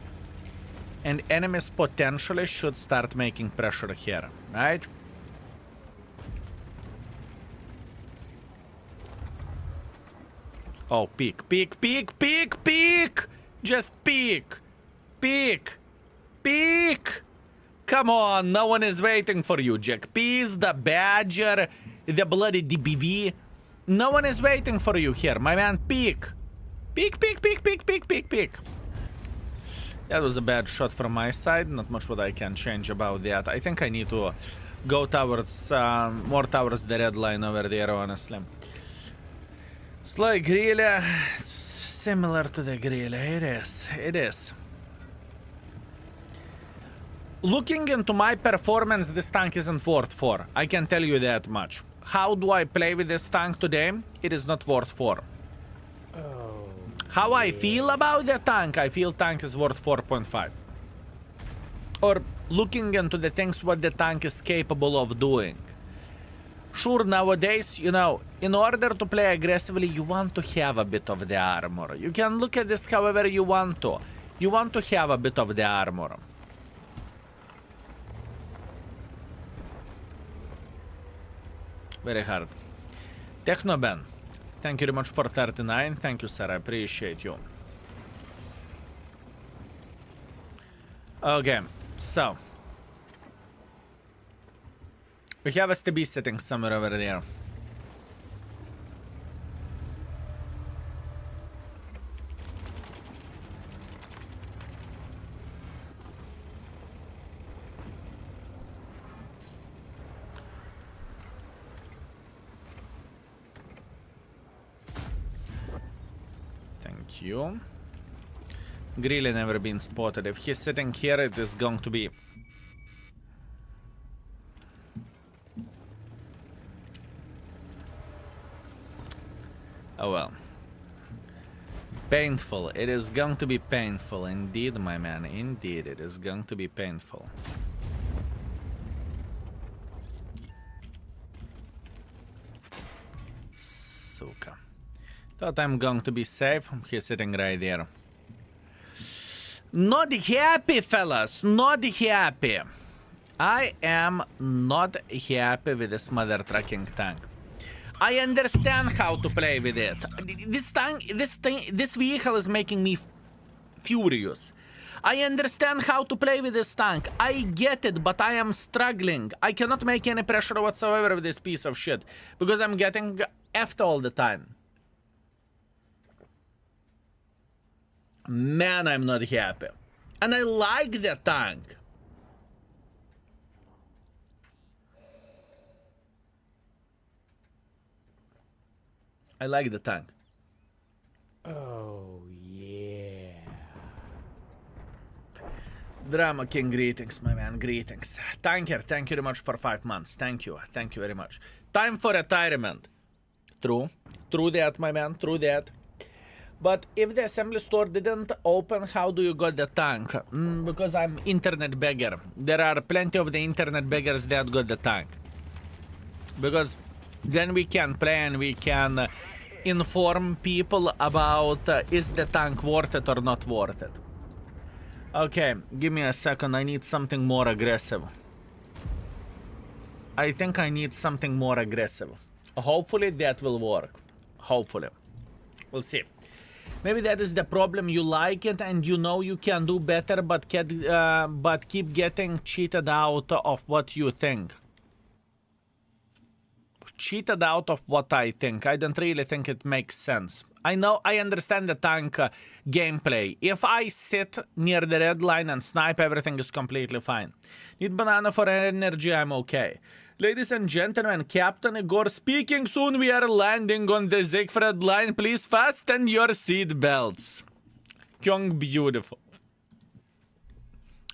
and enemies potentially should start making pressure here, right? Oh, peek, peek, peek, peek, peek! Just peek! Peek! Peek! Come on, no one is waiting for you, Jack. Peas, the Badger, the bloody DBV. No one is waiting for you here, my man. Peek! Peek, peek, peek, peek, peek, peek, peek. That was a bad shot from my side. Not much what I can change about that. I think I need to go towards, more towards the red line over there, honestly. It's like Grilla, it's similar to the Grilla, it is. Looking into my performance, this tank isn't worth 4. I can tell you that much. How do I play with this tank today? It is not worth 4. Oh, How I feel about the tank? I feel tank is worth 4.5. Or looking into the things what the tank is capable of doing. Sure, nowadays, you know, in order to play aggressively, you want to have a bit of the armor. You can look at this however you want to. You want to have a bit of the armor. Very hard. Technoben, thank you very much for 39. Thank you, sir. I appreciate you. Okay, so. We have a STB sitting somewhere over there. Thank you. Grilly never been spotted. If he's sitting here, it is going to be... Oh well. Painful. It is going to be painful. Indeed, my man. Indeed, it is going to be painful. Suka. Thought I'm going to be safe. He's sitting right there. Not happy, fellas. Not happy. I am not happy with this mother trucking tank. I understand how to play with it. This vehicle is making me furious. I understand how to play with this tank. I get it, but I am struggling. I cannot make any pressure whatsoever with this piece of shit because I'm getting effed all the time. Man, I'm not happy. And I like the tank. I like the tank. Oh, yeah. Drama King, greetings, my man, greetings. Tanker, thank you very much for 5 months. Thank you very much. Time for retirement. True that, my man, true that. But if the assembly store didn't open, how do you got the tank? Because I'm internet beggar. There are plenty of the internet beggars that got the tank. Because then we can play and we can inform people about is the tank worth it or not worth it. Okay, give me a second. I need something more aggressive. I think I need something more aggressive. Hopefully that will work. Hopefully. We'll see. Maybe that is the problem. You like it and you know you can do better, but keep getting cheated out of what you think. Cheated out of what I think. I don't really think it makes sense. I understand the tank gameplay. If I sit near the red line and snipe, everything is completely fine. Need banana for energy, I'm okay. Ladies and gentlemen, Captain Igor speaking. Soon we are landing on the Siegfried line. Please fasten your seat belts. Kyung, beautiful.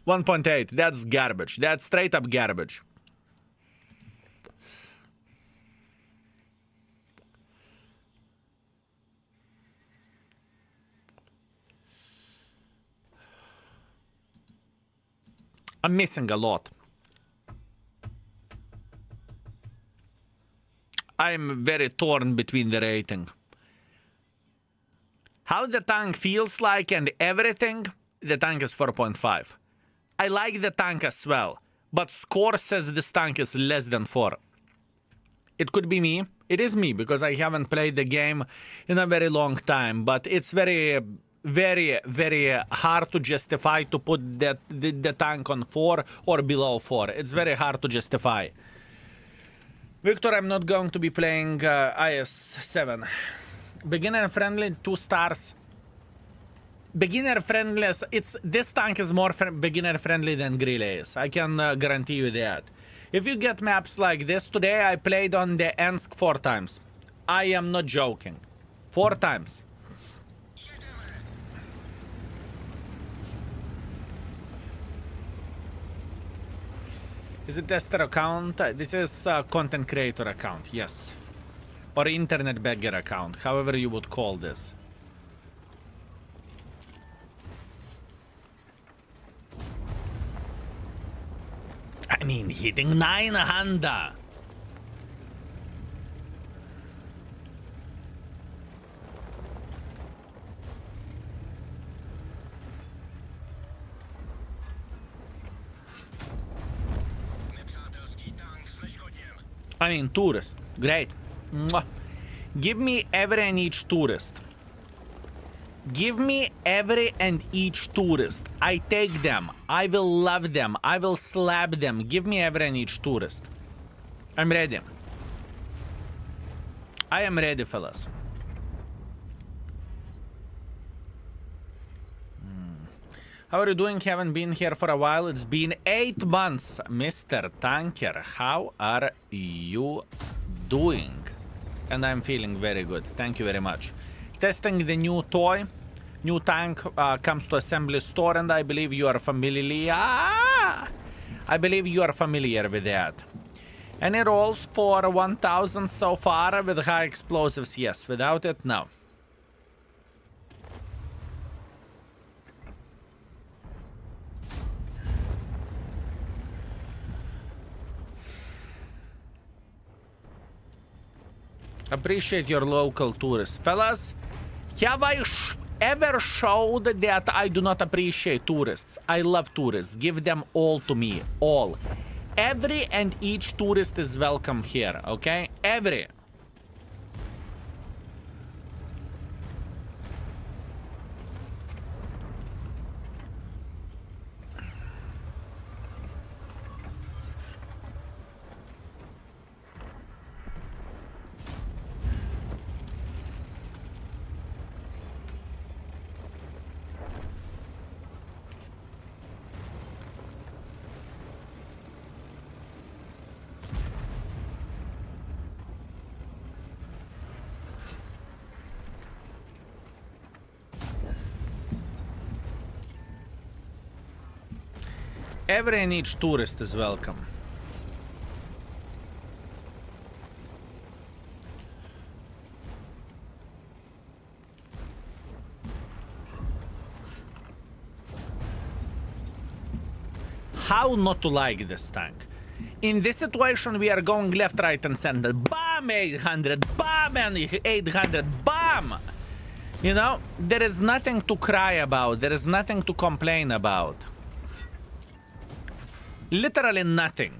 1.8, that's garbage. That's straight up garbage. I'm missing a lot. I'm very torn between the rating. How the tank feels like and everything, the tank is 4.5. I like the tank as well, but score says this tank is less than 4. It could be me. It is me because I haven't played the game in a very long time, but it's very hard to justify to put the tank on 4 or below 4. It's very hard to justify. Victor, I'm not going to be playing IS-7. Beginner friendly, 2 stars. Beginner friendly, this tank is more beginner friendly than Grill is. I can guarantee you that. If you get maps like this, today I played on the Ensk 4 times. I am not joking. 4 times. Is it tester account? This is a content creator account, yes. Or internet beggar account, however you would call this. I mean, hitting 900. I mean, tourist. Great. Mwah. Give me every and each tourist. Give me every and each tourist. I take them. I will love them. I will slap them. Give me every and each tourist. I'm ready. I am ready, fellas. How are you doing? Haven't been here for a while. It's been 8 months. Mr. Tanker, how are you doing? And I'm feeling very good. Thank you very much. Testing the new toy. New tank comes to assembly store, and I believe you are familiar. I believe you are familiar with that. Any rolls for 1000 so far with high explosives? Yes. Without it, no. Appreciate your local tourists. Fellas, have I ever showed that I do not appreciate tourists? I love tourists. Give them all to me. All. Every and each tourist is welcome here, okay? Every. Every and each tourist is welcome. How not to like this tank? In this situation, we are going left, right, and center. Bam, 800. Bam, 800. Bam! You know, there is nothing to cry about. There is nothing to complain about. Literally nothing.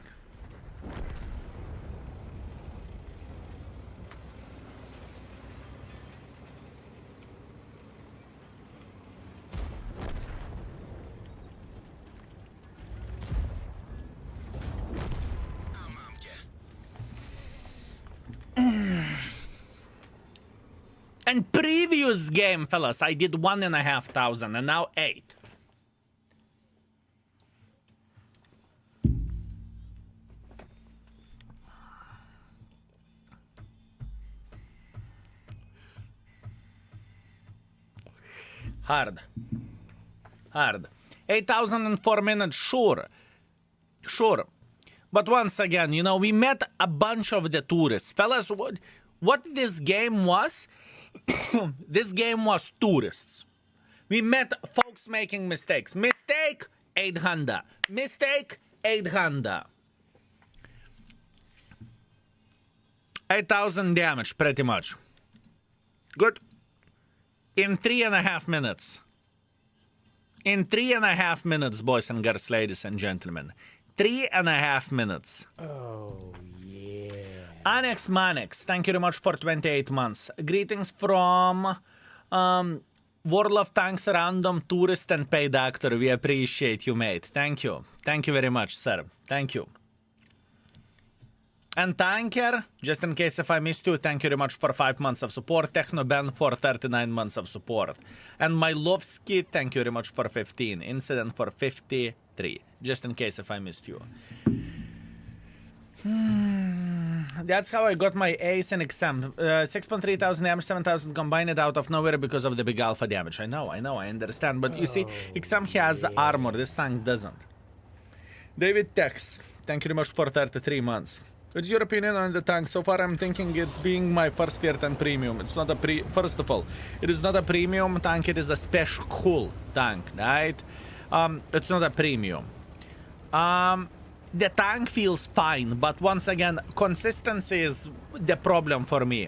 And previous game, fellas, I did 1,500 and now 8. Hard. 8,000 in 4 minutes, sure. But once again, you know, we met a bunch of the tourists. Fellas, what this game was? This game was tourists. We met folks making mistakes. Mistake, 800. Mistake, 800. 8,000 damage, pretty much. Good. In 3.5 minutes. In 3.5 minutes, boys and girls, ladies and gentlemen. 3.5 minutes. Oh, yeah. Annex Manex, thank you very much for 28 months. Greetings from World of Tanks Random Tourist and Paid Actor. We appreciate you, mate. Thank you. Thank you very much, sir. Thank you. And Tanker, just in case if I missed you, thank you very much for 5 months of support. Techno Ben for 39 months of support. And Mylovsky, thank you very much for 15. Incident for 53. Just in case if I missed you. That's how I got my ace in exam. 6.3 thousand damage, 7,000 combined out of nowhere because of the big alpha damage. I know, I understand. But you see, exam has armor. This tank doesn't. David Tex, thank you very much for 33 months. What's your opinion on the tank? So far, I'm thinking it's being my first tier 10 premium. It's not a First of all, it is not a premium tank. It is a special tank, right? It's not a premium. The tank feels fine, but once again, consistency is the problem for me.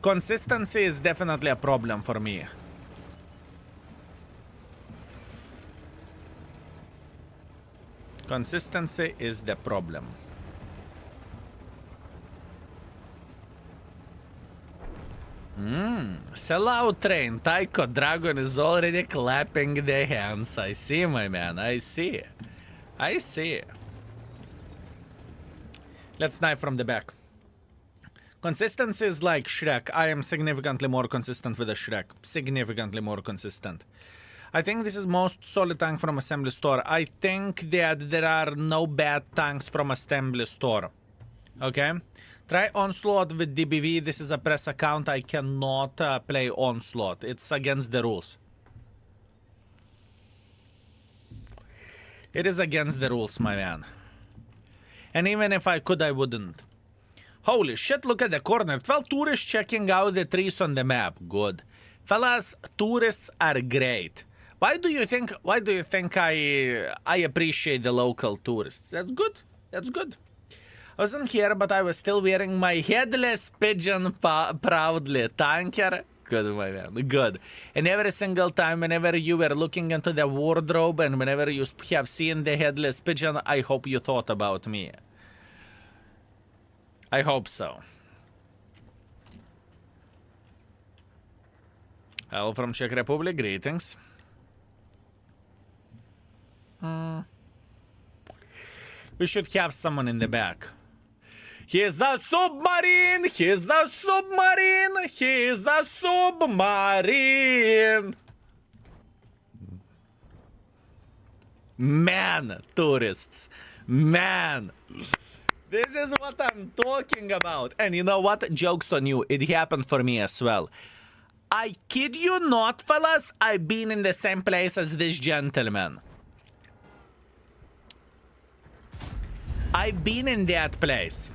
Consistency is definitely a problem for me. Consistency is the problem. Sellout train. Tycho Dragon is already clapping the hands. I see, my man. I see. Let's knife from the back. Consistency is like Shrek. I am significantly more consistent with the Shrek. Significantly more consistent. I think this is most solid tank from assembly store. I think that there are no bad tanks from assembly store. Okay? Try Onslaught with DBV. This is a press account. I cannot play Onslaught. It's against the rules. It is against the rules, my man. And even if I could, I wouldn't. Holy shit, look at the corner. 12 tourists checking out the trees on the map. Good. Fellas, tourists are great. Why do you think I appreciate the local tourists? That's good. That's good. I wasn't here, but I was still wearing my headless pigeon proudly. Tanker. Good, my man. Good. And every single time, whenever you were looking into the wardrobe and whenever you have seen the headless pigeon, I hope you thought about me. I hope so. Hello from Czech Republic. Greetings. We should have someone in the back. He's a submarine! He's a submarine! He's a submarine! Man, tourists. Man. This is what I'm talking about. And you know what? Joke's on you. It happened for me as well. I kid you not, fellas. I've been in the same place as this gentleman. I've been in that place.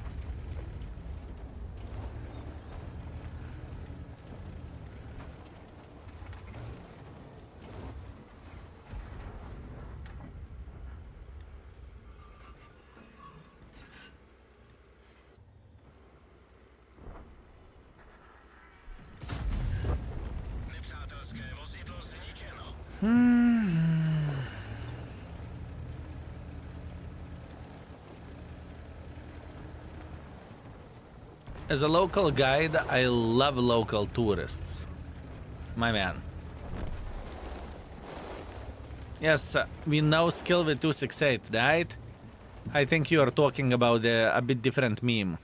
As a local guide, I love local tourists. My man. Yes, we know skill with 268, right? I think you are talking about a bit different meme.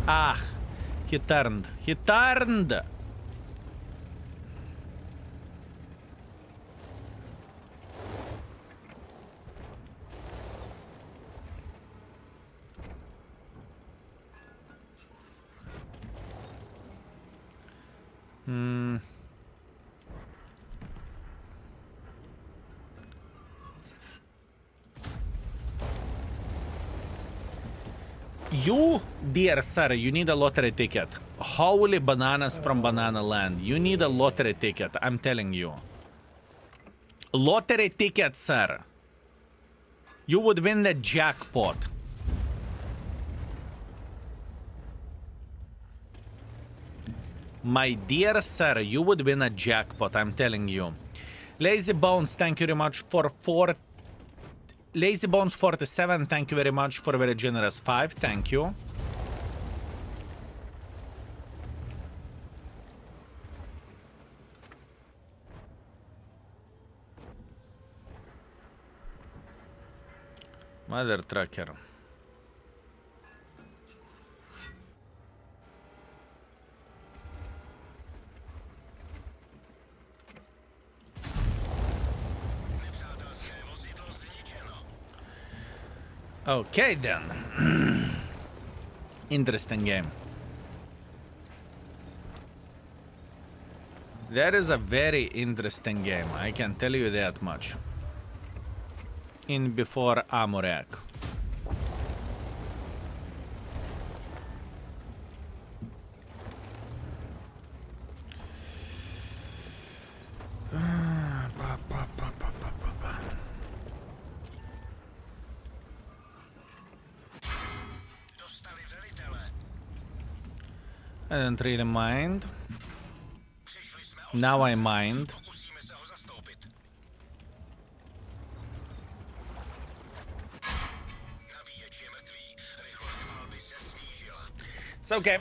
Ah, he turned. He turned! You, dear sir, you need a lottery ticket. Holy bananas from Banana Land. You need a lottery ticket, I'm telling you. Lottery ticket, sir. You would win the jackpot. My dear sir, you would win a jackpot, I'm telling you. Lazy Bones, thank you very much for 4. Lazy Bones 47, thank you very much for a very generous 5, thank you. Mother trucker. Okay then. Interesting game. That is a very interesting game, I can tell you that much. In before Amorak. I don't really mind. Now I mind. It's okay.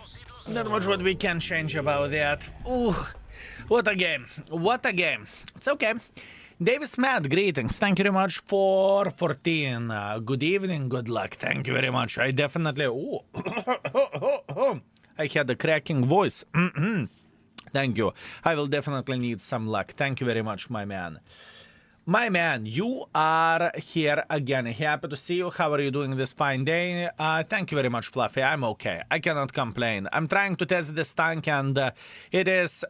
Not much what we can change about that. Ooh, what a game. What a game. It's okay. Davis Matt, greetings. Thank you very much for 14. Good evening, good luck. Thank you very much. I definitely... Ooh. I had a cracking voice. Thank you. I will definitely need some luck. Thank you very much, my man. My man, you are here again. Happy to see you. How are you doing this fine day? Thank you very much, Fluffy. I'm okay. I cannot complain. I'm trying to test this tank and it is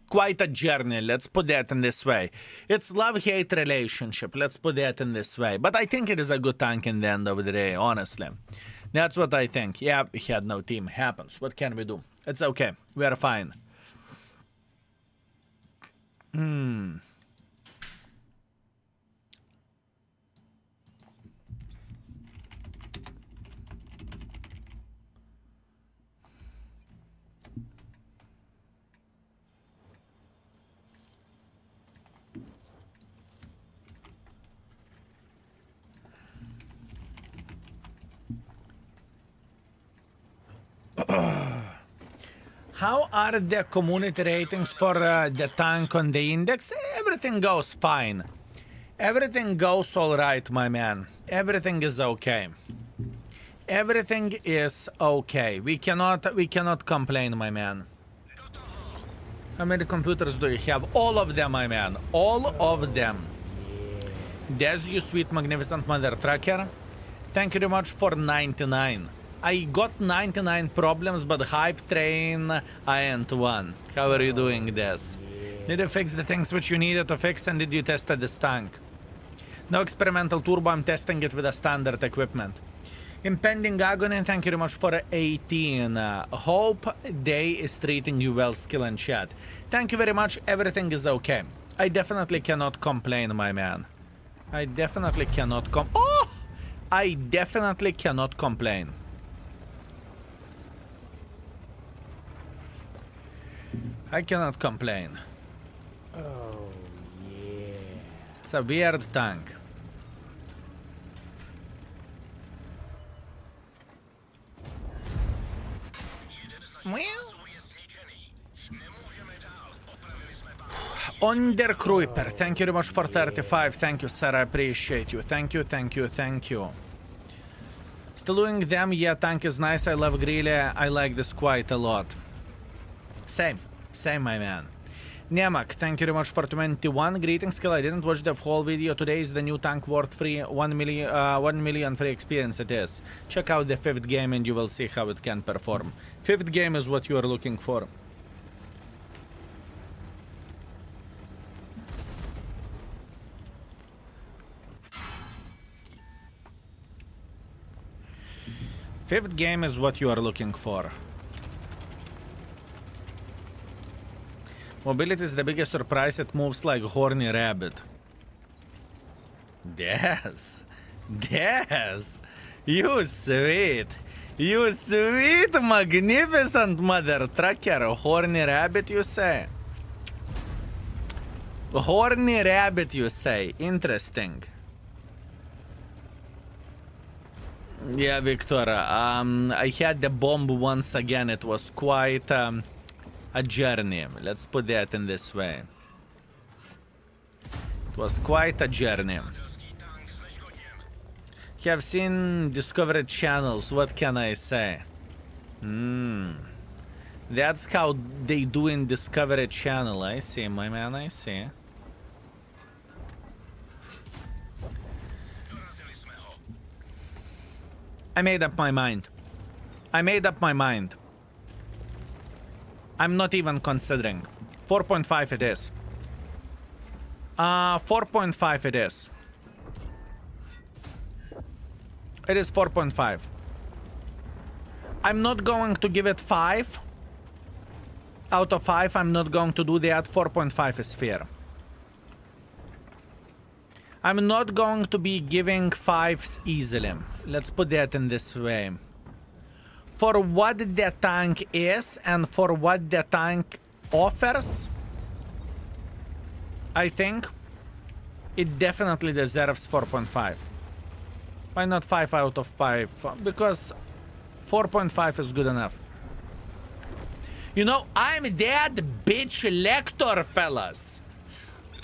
quite a journey. Let's put that in this way. It's love-hate relationship. Let's put that in this way. But I think it is a good tank in the end of the day, honestly. That's what I think. Yeah, he had no team. Happens. What can we do? It's okay. We are fine. How are the community ratings for the tank on the index? Everything goes fine. Everything goes all right, my man. Everything is okay. Everything is okay. We cannot complain, my man. How many computers do you have? All of them, my man. All of them. There's you, sweet, magnificent mother trucker. Thank you very much for 99. I got 99 problems, but hype train, I ain't one. How are you doing this? Did you fix the things which you needed to fix, and did you test this tank? No experimental turbo, I'm testing it with a standard equipment. Impending Agony, thank you very much for 18. Hope day is treating you well, skill and chat. Thank you very much, everything is okay. I definitely cannot complain, my man. I definitely cannot I definitely cannot complain. I cannot complain. Oh, yeah. It's a weird tank. Undercruiper, thank you very much for 35. Thank you, sir. I appreciate you. Thank you, thank you, thank you. Still doing them? Yeah, tank is nice. I love Greeley. I like this quite a lot. Same, my man. Nemak, thank you very much for 21. Greetings, Skill. I didn't watch the whole video. Today is the new tank worth free 1 million free experience. It is. Check out the 5th game and you will see how it can perform. 5th game is what you are looking for. Fifth game is what you are looking for. Mobility is the biggest surprise. It moves like horny rabbit. Yes. Yes. You sweet. You sweet, magnificent mother trucker. Horny rabbit, you say? Horny rabbit, you say? Interesting. Yeah, Victor. I had the bomb once again. It was quite a journey. Let's put that in this way. It was quite a journey. Have seen Discovery channels. What can I say? That's how they do in Discovery Channel. I see, my man. I see. I made up my mind. I made up my mind. I'm not even considering. 4.5 it is. 4.5 it is. It is 4.5. I'm not going to give it 5. Out of 5, I'm not going to do that. 4.5 is fair. I'm not going to be giving 5s easily. Let's put that in this way. For what the tank is and for what the tank offers, I think it definitely deserves 4.5. Why not 5 out of 5? Because 4.5 is good enough. You know, I'm that bitch lector, fellas.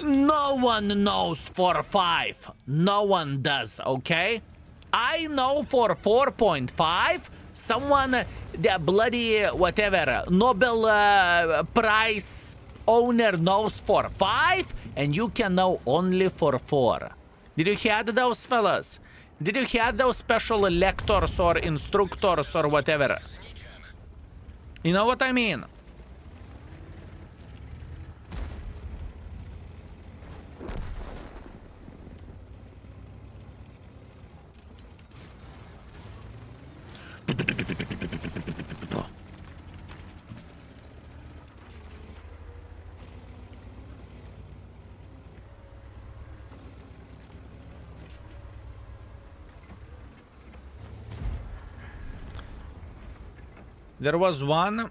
No one knows for 5. No one does, okay? I know for 4.5, someone, the bloody whatever, Nobel Prize owner knows for 5, and you can know only for 4. Did you hear those fellas? Did you hear those special lectors or instructors or whatever? You know what I mean? There was one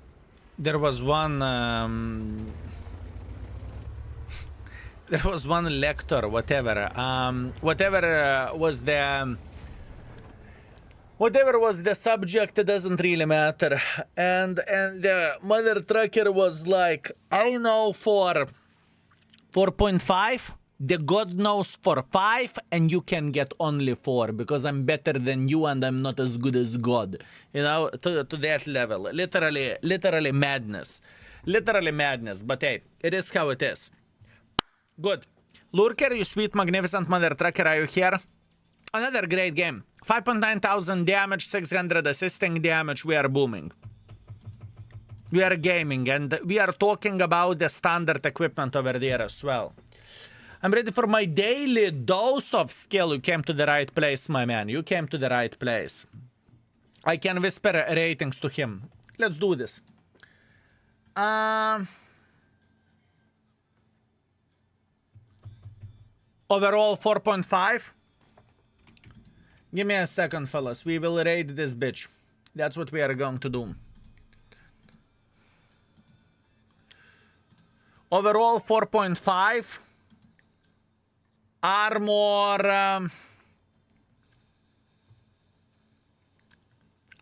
lector, whatever was the Whatever was the subject, it doesn't really matter. And the mother trucker was like, I know for 4.5, the God knows for 5, and you can get only 4 because I'm better than you and I'm not as good as God. You know, to that level. Literally madness. Literally madness. But hey, it is how it is. Good. Lurker, you sweet, magnificent mother trucker, are you here? Another great game. 5.9 thousand damage, 600 assisting damage. We are booming. We are gaming, and we are talking about the standard equipment over there as well. I'm ready for my daily dose of skill. You came to the right place, my man. You came to the right place. I can whisper ratings to him. Let's do this. Overall 4.5. Give me a second, fellas. We will raid this bitch. That's what we are going to do. Overall 4.5. Armor...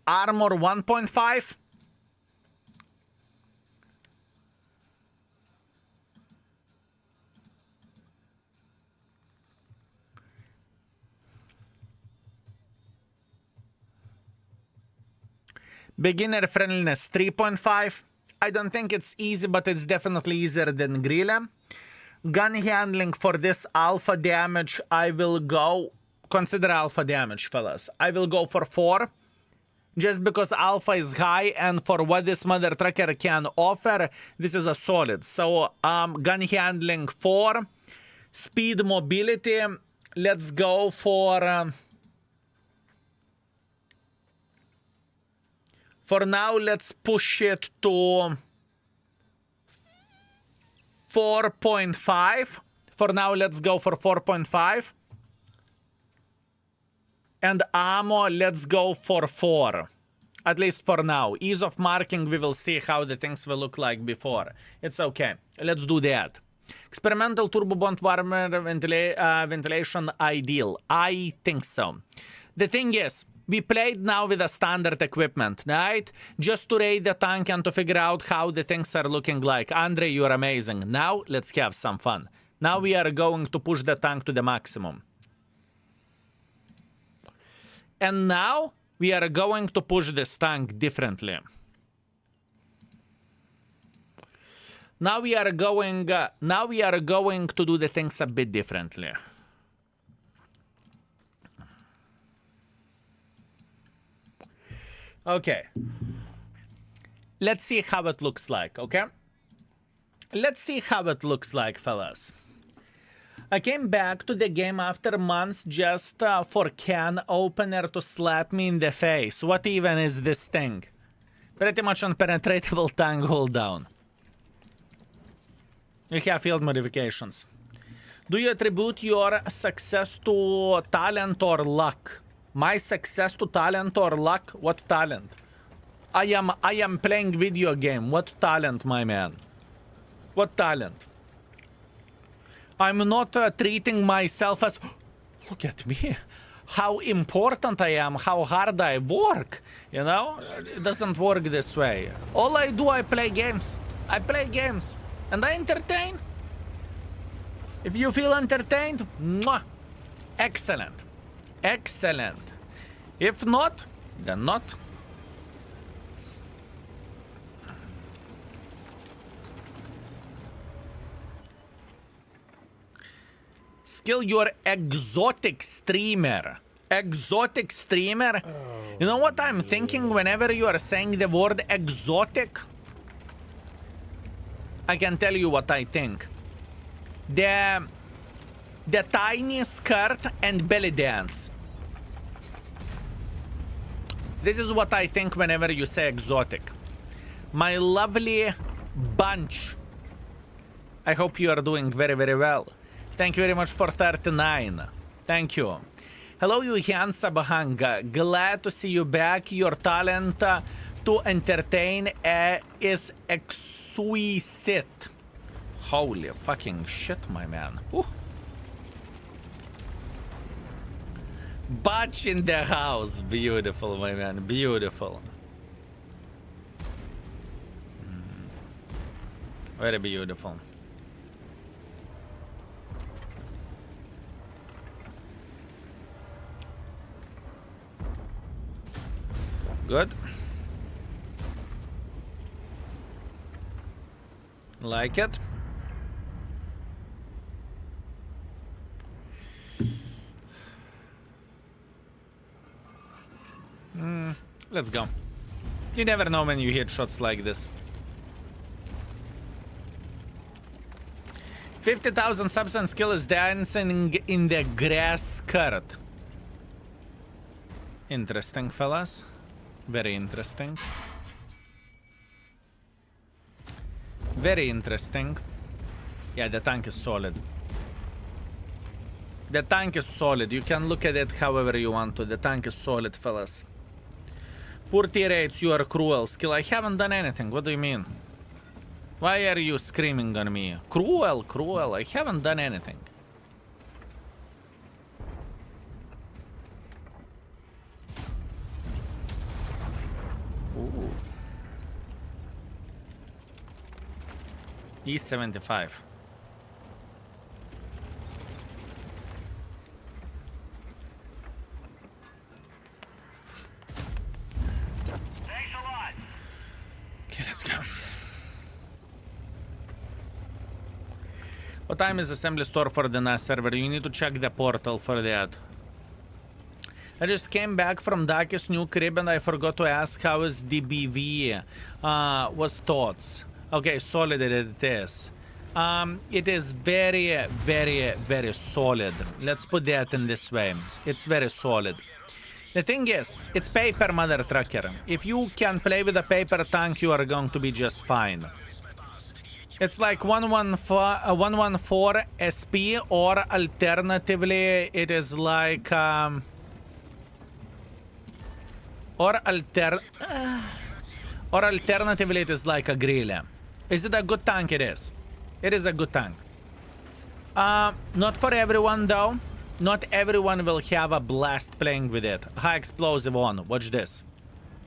Armor 1.5. Beginner friendliness 3.5. I don't think it's easy, but it's definitely easier than Grille. Gun handling for this alpha damage, I will go... Consider alpha damage, fellas. I will go for 4. Just because alpha is high, and for what this mother trucker can offer, this is a solid. So, gun handling 4. Speed mobility, let's go for... For now, let's push it to 4.5. For now, let's go for 4.5. And ammo, let's go for 4. At least for now. Ease of marking, we will see how the things will look like before. It's okay. Let's do that. Experimental turbo bond warmer ventilation ideal. I think so. The thing is, we played now with a standard equipment, right? Just to raid the tank and to figure out how the things are looking like. Andre, you're amazing. Now, let's have some fun. Now we are going to push the tank to the maximum. And now, we are going to push this tank differently. Now we are going to do the things a bit differently. Okay. Let's see how it looks like, okay? Let's see how it looks like, fellas. I came back to the game after months just for can opener to slap me in the face. What even is this thing? Pretty much unpenetratable tank hold down. You have field modifications. Do you attribute your success to talent or luck? My success to talent or luck? What talent? I am playing video game. What talent, my man? What talent? I'm not treating myself as... Look at me. How important I am. How hard I work. You know? It doesn't work this way. All I do, I play games. I play games. And I entertain. If you feel entertained, mwah, excellent. Excellent. If not, then not. Skill your exotic streamer. Exotic streamer? Oh, you know what I'm thinking whenever you are saying the word exotic? I can tell you what I think. The tiny skirt and belly dance. This is what I think whenever you say exotic. My lovely bunch. I hope you are doing very, very well. Thank you very much for 39. Thank you. Hello, you Hansa Bahanga. Glad to see you back. Your talent to entertain is exquisite. Holy fucking shit, my man. Ooh. Batch in the house. Beautiful, my man. Beautiful. Very beautiful. Good. Like it. Let's go. You never know when you hit shots like this. 50,000 subs and skill is dancing in the grass skirt. Interesting, fellas. Very interesting. Very interesting. Yeah, the tank is solid. The tank is solid. You can look at it however you want to. The tank is solid, fellas. Poor tier 8s, you are cruel. Skill, I haven't done anything. What do you mean? Why are you screaming on me? Cruel, cruel. I haven't done anything. Ooh. E75. Thanks a lot. Okay, let's go. What time is assembly store for the NAS server? You need to check the portal for that. I just came back from Daki's new crib and I forgot to ask how is DBV. Was thoughts? Okay, solid it is. It is very, very, very solid. Let's put that in this way. It's very solid. The thing is, it's paper, mother trucker. If you can play with a paper tank, you are going to be just fine. It's like 114 SP, or alternatively, it is like or alternatively, it is like a grill. Is it a good tank? It is. It is a good tank. Not for everyone though. Not everyone will have a blast playing with it. High explosive on. Watch this.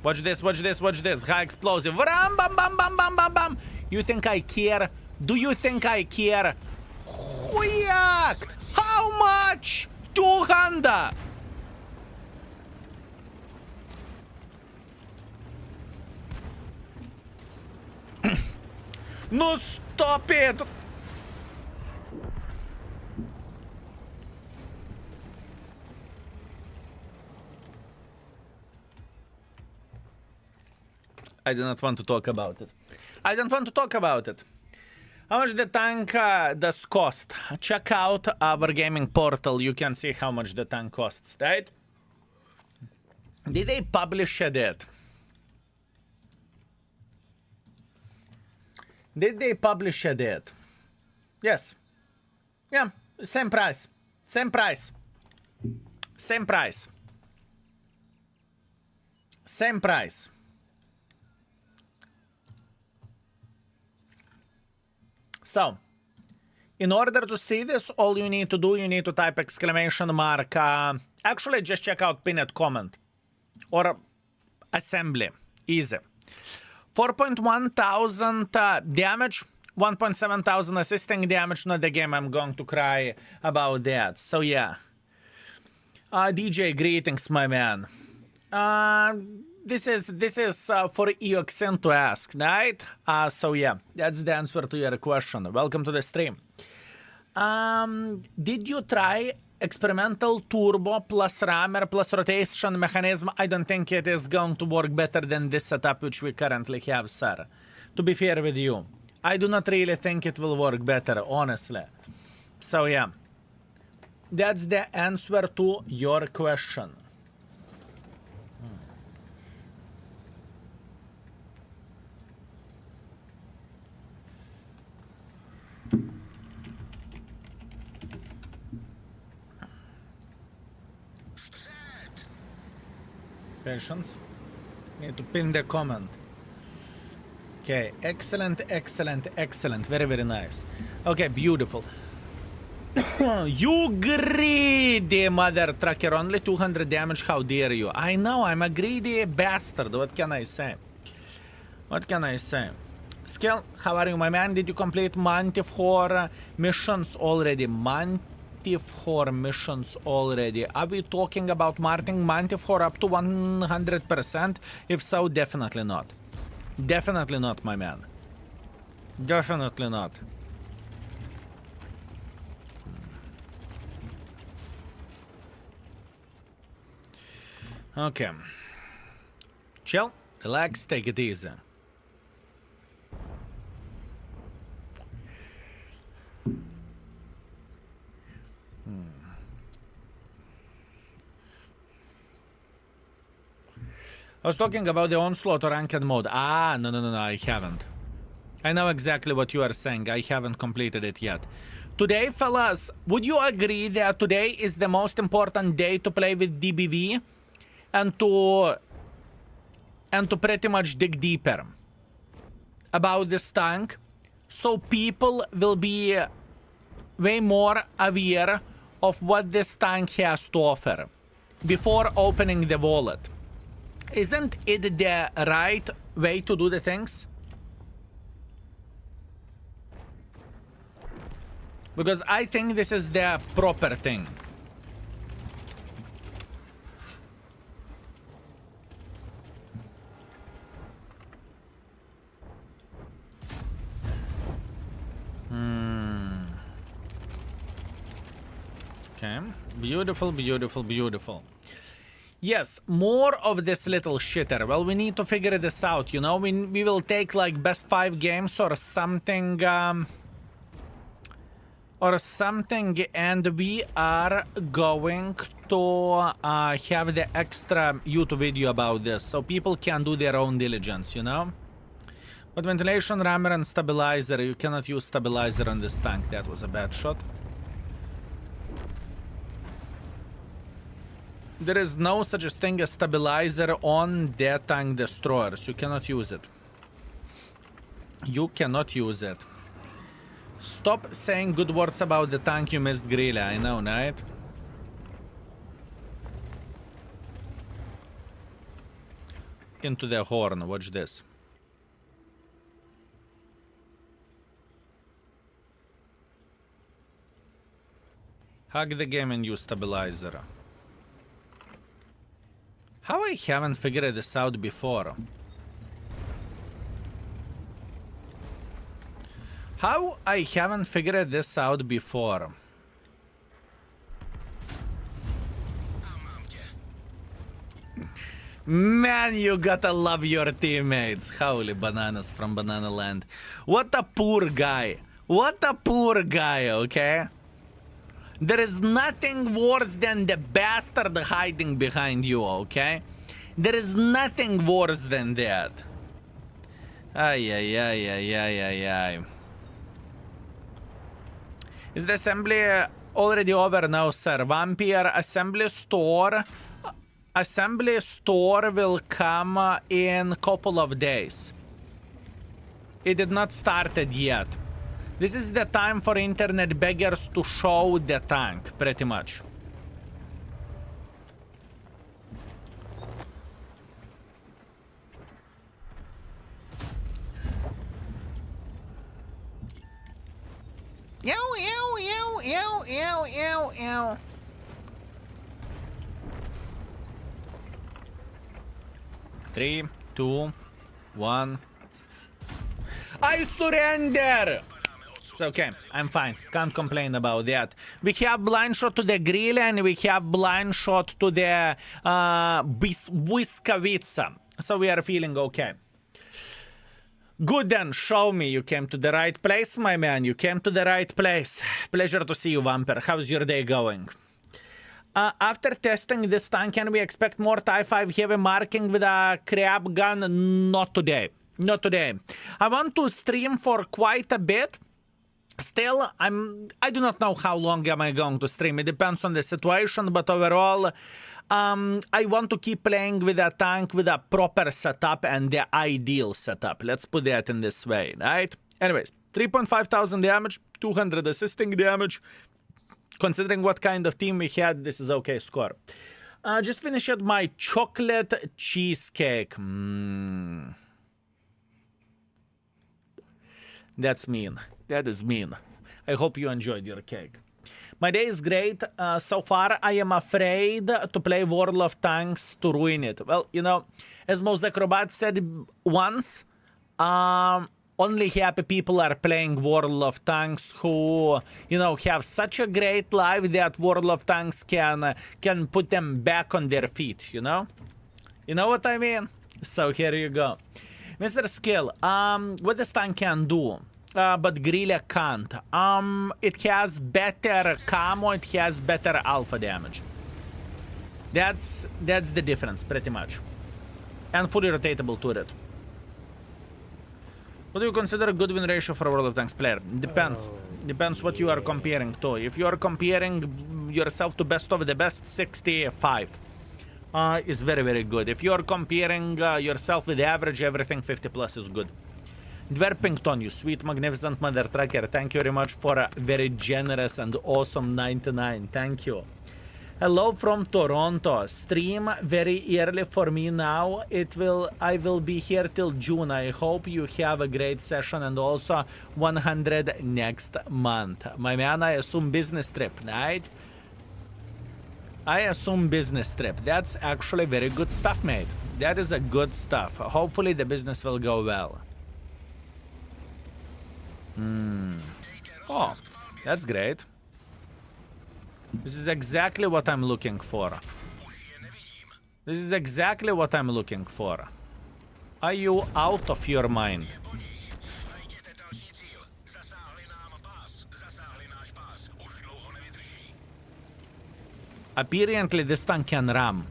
Watch this, watch this, watch this. High explosive. Bam, bam, bam, bam, bam, bam, bam. You think I care? Do you think I care? Хуяк! How much? 200. No, stop it! I do not want to talk about it. I don't want to talk about it. How much the tank does cost? Check out our gaming portal. You can see how much the tank costs, right? Did they publish that? Did they publish that? Yes. Yeah, same price. Same price. Same price. Same price. So, in order to see this, all you need to do, you need to type exclamation mark. Actually, just check out pinned comment. Or assembly. Easy. 4.1 thousand damage. 1.7 thousand assisting damage. Not the game. I'm going to cry about that. So, yeah. DJ, greetings, my man. This is for EXN to ask, right? So yeah, that's the answer to your question. Welcome to the stream. Did you try experimental turbo plus rammer plus rotation mechanism? I don't think it is going to work better than this setup which we currently have, sir. To be fair with you, I do not really think it will work better, honestly. So yeah, that's the answer to your question. Patience. Need to pin the comment. Okay, excellent, excellent, excellent. Very, very nice. Okay, beautiful. You greedy mother trucker, only 200 damage, how dare you? I know, I'm a greedy bastard, what can I say? What can I say? Skill, how are you, my man? Did you complete Monty 4 missions already? Monty 4 missions already. Are we talking about marking Monty 4 up to 100%? If so, definitely not. Definitely not, my man. Definitely not. Okay. Chill, relax, take it easy. I was talking about the onslaught or ranked mode. Ah, no, I haven't. I know exactly what you are saying. I haven't completed it yet. Today, fellas, would you agree that today is the most important day to play with DBV and to pretty much dig deeper about this tank, so people will be way more aware of what this tank has to offer before opening the wallet? Isn't it the right way to do the things? Because I think this is the proper thing. Okay, beautiful, beautiful, beautiful. Yes, more of this little shitter. Well, we need to figure this out, you know? We will take like best 5 games or something, and we are going to have the extra YouTube video about this, so people can do their own diligence, you know? But ventilation, rammer, and stabilizer. You cannot use stabilizer on this tank. That was a bad shot. There is no such a thing as stabilizer on the tank destroyers. You cannot use it. You cannot use it. Stop saying good words about the tank you missed, Grilla. I know, right? Into the horn. Watch this. Hug the game and use stabilizer. How I haven't figured this out before? How I haven't figured this out before? Man, you gotta love your teammates. Holy bananas from Banana Land. What a poor guy. What a poor guy, okay? There is nothing worse than the bastard hiding behind you, okay? There is nothing worse than that. Ay, ay, ay, ay, ay, ay, ay. Is the assembly already over? No, sir. Vampire assembly store. Assembly store will come in a couple of days. It did not started yet. This is the time for internet beggars to show the tank, pretty much. Ew, ew, ew, ew, ew, ew, ew. Three, two, one. I surrender! It's okay, I'm fine. Can't complain about that. We have blind shot to the grill and we have blind shot to the Biskavica. So we are feeling okay. Good then, show me. You came to the right place, my man. You came to the right place. Pleasure to see you, Vampire. How's your day going? After testing this tank, can we expect more TIE 5 heavy marking with a crab gun? Not today. Not today. I want to stream for quite a bit. Still, I do not know how long am I going to stream. It depends on the situation, but overall, I want to keep playing with a tank with a proper setup and the ideal setup. Let's put that in this way, right? Anyways, 3,500 damage, 200 assisting damage, Considering what kind of team we had, this is okay score. Just finished my chocolate cheesecake. That's mean. That is mean. I hope you enjoyed your cake. My day is great. So far, I am afraid to play World of Tanks to ruin it. Well, you know, as Most Acrobat said once, only happy people are playing World of Tanks who, you know, have such a great life that World of Tanks can put them back on their feet, you know? You know what I mean? So here you go. Mr. Skill, what this tank can do, but Grilla can't. It has better camo, it has better alpha damage. That's the difference, pretty much. And fully rotatable turret. What do you consider a good win ratio for a World of Tanks player? Depends. Depends what you are comparing to. If you are comparing yourself to best of the best, 65 is very, very good. If you are comparing yourself with the average, everything 50 plus is good. Dwerpington, you sweet, magnificent mother trucker. Thank you very much for a very generous and awesome 99. Thank you. Hello from Toronto. Stream very early for me now. I will be here till June. I hope you have a great session and also 100 next month. My man, I assume business trip, right? I assume business trip. That's actually very good stuff, mate. That is a good stuff. Hopefully the business will go well. Oh, that's great. This is exactly what I'm looking for. This is exactly what I'm looking for. Are you out of your mind? Apparently this tank can ram.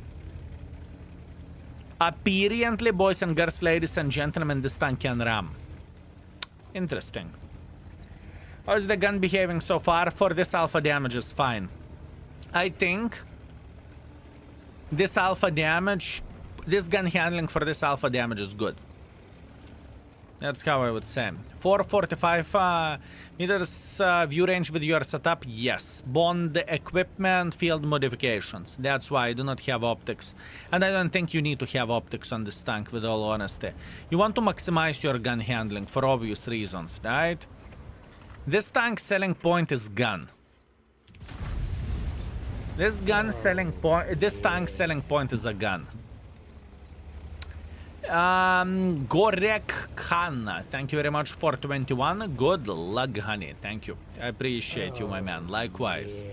Apparently, boys and girls, ladies and gentlemen, this tank can ram. Interesting. How is the gun behaving so far? For this alpha damage is fine. I think this alpha damage, this gun handling for this alpha damage is good. That's how I would say. 445 meters view range with your setup, yes. Bond equipment, field modifications. That's why I do not have optics. And I don't think you need to have optics on this tank, with all honesty. You want to maximize your gun handling for obvious reasons, right? This tank's selling point is gun. This tank's selling point is a gun. Gorek Khan, thank you very much for 21. Good luck, honey. Thank you. I appreciate you, my man. Likewise. Yeah.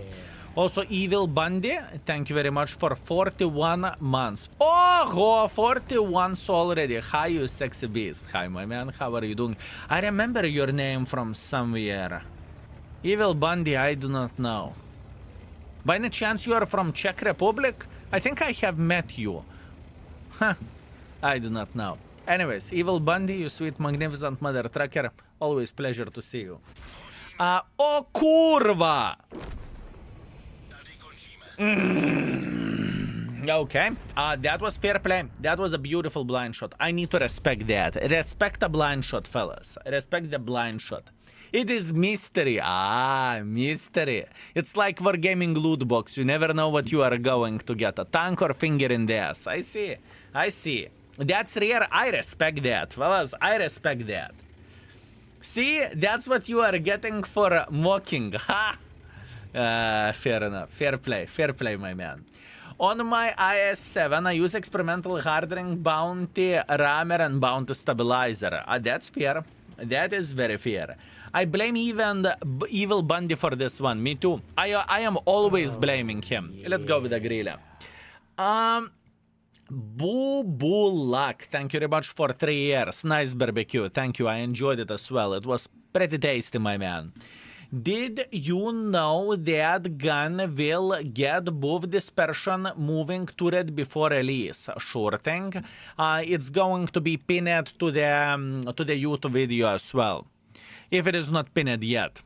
Also, Evil Bundy, thank you very much for 41 months. Oh, 41 already. Hi, you sexy beast. Hi, my man. How are you doing? I remember your name from somewhere. Evil Bundy, I do not know. By any chance you are from Czech Republic? I think I have met you. Huh. I do not know. Anyways, Evil Bundy, you sweet, magnificent mother trucker. Always pleasure to see you. Oh, kurwa! Okay, that was fair play. That was a beautiful blind shot. I need to respect that. Respect the blind shot, fellas. Respect the blind shot. It is mystery. Mystery. It's like Wargaming loot box. You never know what you are going to get. A tank or finger in the ass. I see. I see. That's rare. I respect that, fellas. I respect that. See? That's what you are getting for mocking. Ha! Fair enough. Fair play. Fair play, my man. On my IS-7, I use experimental hardening, bounty rammer, and bounty stabilizer. That's fair. That is very fair. I blame even Evil Bundy for this one. Me too. I am always blaming him. Yeah. Let's go with the Grilla. Boo Boo Luck. Thank you very much for 3 years. Nice barbecue. Thank you. I enjoyed it as well. It was pretty tasty, my man. Did you know that gun will get buff dispersion moving turret before release? Sure thing. It's going to be pinned to the YouTube video as well, if it is not pinned yet.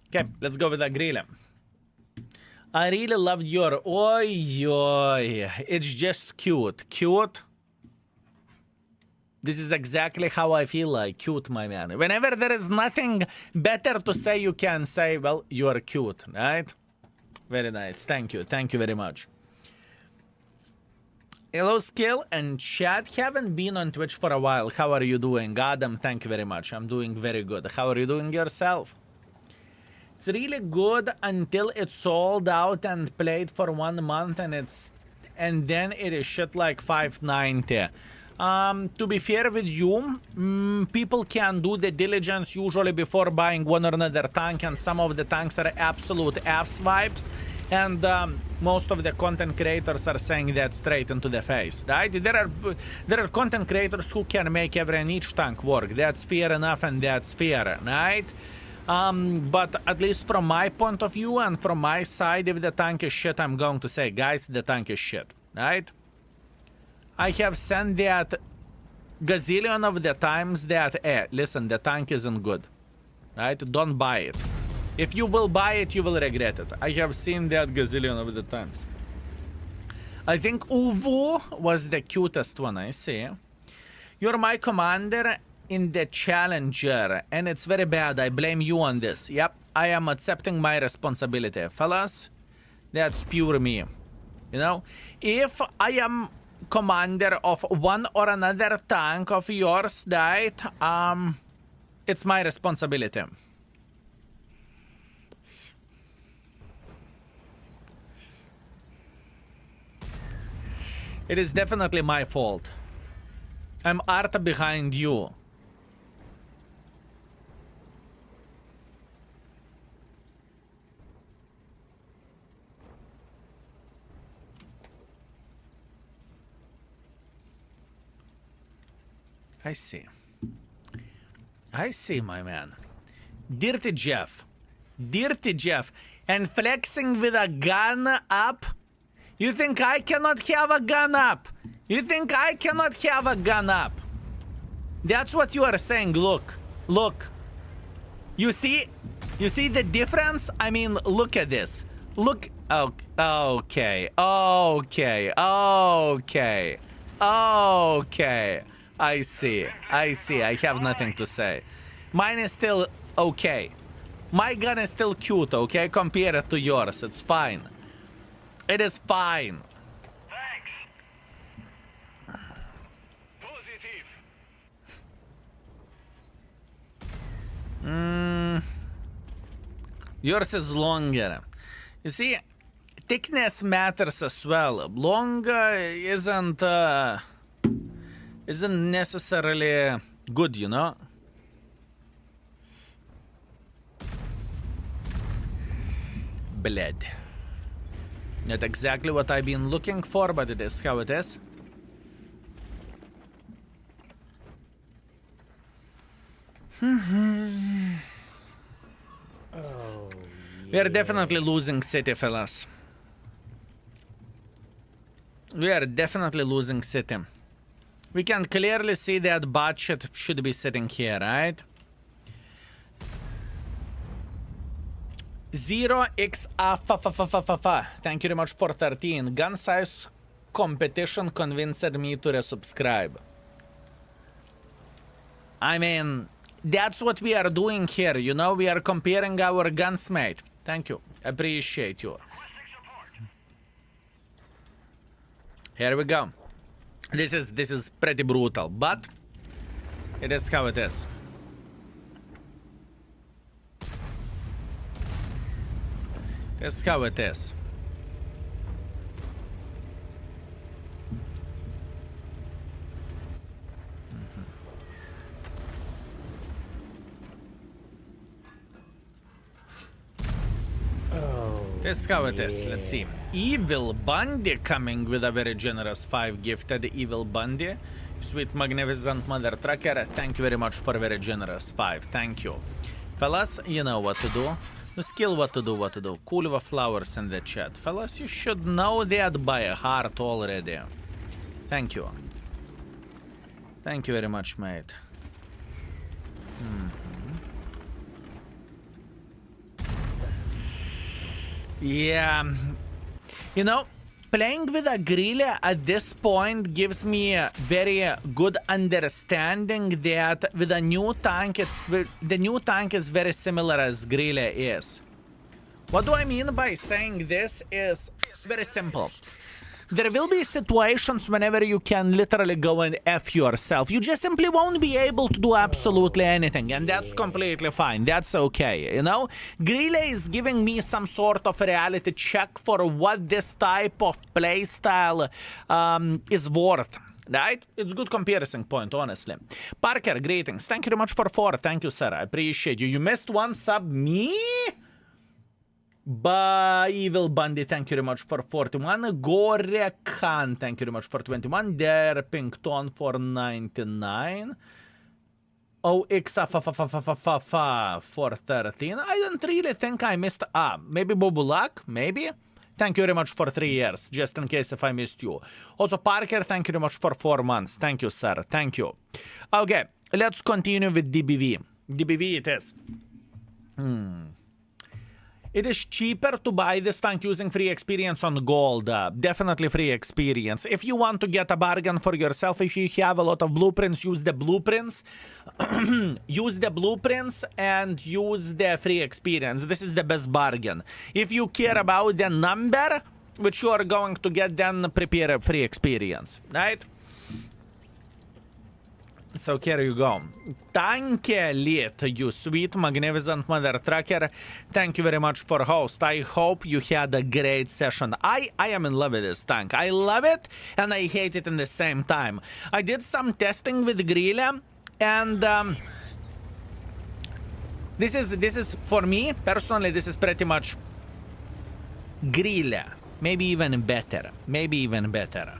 Okay, let's go with the Grilla. I really loved your... Oi, oi. It's just cute. Cute? This is exactly how I feel like. Cute, my man. Whenever there is nothing better to say, you can say, well, you are cute, right? Very nice. Thank you. Thank you very much. Hello, Skill and chat. Haven't been on Twitch for a while. How are you doing? Adam, thank you very much. I'm doing very good. How are you doing yourself? It's really good until it's sold out and played for 1 month and then it is shit like 590. To be fair with you, people can do the diligence usually before buying one or another tank, and some of the tanks are absolute F-swipes, and most of the content creators are saying that straight into the face, right? There are content creators who can make every and each tank work. That's fair enough, and that's fair, right? But at least from my point of view and from my side, if the tank is shit, I'm going to say, guys, the tank is shit, right? I have said that gazillion of the times that, listen, the tank isn't good, right? Don't buy it. If you will buy it, you will regret it. I have seen that gazillion of the times. I think Uvu was the cutest one, I see. You're my commander in the Challenger, and it's very bad. I blame you on this. Yep, I am accepting my responsibility. Fellas, that's pure me. You know, if I am commander of one or another tank of yours, right? It's my responsibility. It is definitely my fault. I'm art behind you. I see. I see, my man. Dirty Jeff. Dirty Jeff. And flexing with a gun up? You think I cannot have a gun up? You think I cannot have a gun up? That's what you are saying. Look. Look. You see? You see the difference? I mean, look at this. Look. Okay. Okay. Okay. Okay. I see. I see. I have nothing to say. Mine is still okay. My gun is still cute, okay? Compare it to yours. It's fine. It is fine. Thanks. Positive. Yours is longer. You see, thickness matters as well. Long isn't necessarily good, you know? Blood. Not exactly what I've been looking for, but it is how it is. We are definitely losing city, fellas. We are definitely losing city. We can clearly see that bot should be sitting here, right? 0x Thank you very much for 13. Gun size competition convinced me to resubscribe. I mean, that's what we are doing here, you know? We are comparing our guns, mate. Thank you. Appreciate you. Here we go. This is pretty brutal, but it is how it is. It's how it is. That's how it is. Let's see. Evil Bundy coming with a very generous 5 gifted. Evil Bundy. Sweet magnificent mother trucker. Thank you very much for a very generous 5. Thank you. Fellas, you know what to do. The skill what to do. Cool with flowers in the chat. Fellas, you should know that by heart already. Thank you. Thank you very much, mate. Yeah. You know, Playing with a Grille at this point gives me a very good understanding that with a new tank, the new tank is very similar as Grille is. What do I mean by saying this is very simple. There will be situations whenever you can literally go and F yourself. You just simply won't be able to do absolutely anything, and that's completely fine. That's okay, you know? Grille is giving me some sort of reality check for what this type of playstyle is worth. Right? It's a good comparison point, honestly. Parker, greetings. Thank you very much for 4. Thank you, sir. I appreciate you. You missed one sub. Me? Evil Bandit, thank you very much for 41. Gore Khan, thank you very much for 21. Der Pinkton for 99. OX for 13. I don't really think I missed. Maybe Bobulak? Maybe? Thank you very much for 3 years, just in case if I missed you. Also, Parker, thank you very much for 4 months. Thank you, sir. Thank you. Okay, let's continue with DBV. DBV it is. It is cheaper to buy this tank using free experience on gold. Definitely free experience. If you want to get a bargain for yourself, if you have a lot of blueprints, use the blueprints. Use the blueprints and use the free experience. This is the best bargain. If you care about the number which you are going to get, then prepare a free experience. Right? So here you go. Thank you, you sweet, magnificent mother trucker. Thank you very much for host. I hope you had a great session. I am in love with this tank. I love it and I hate it in the same time. I did some testing with Grille and this is for me personally. This is pretty much Grille. Maybe even better. Maybe even better.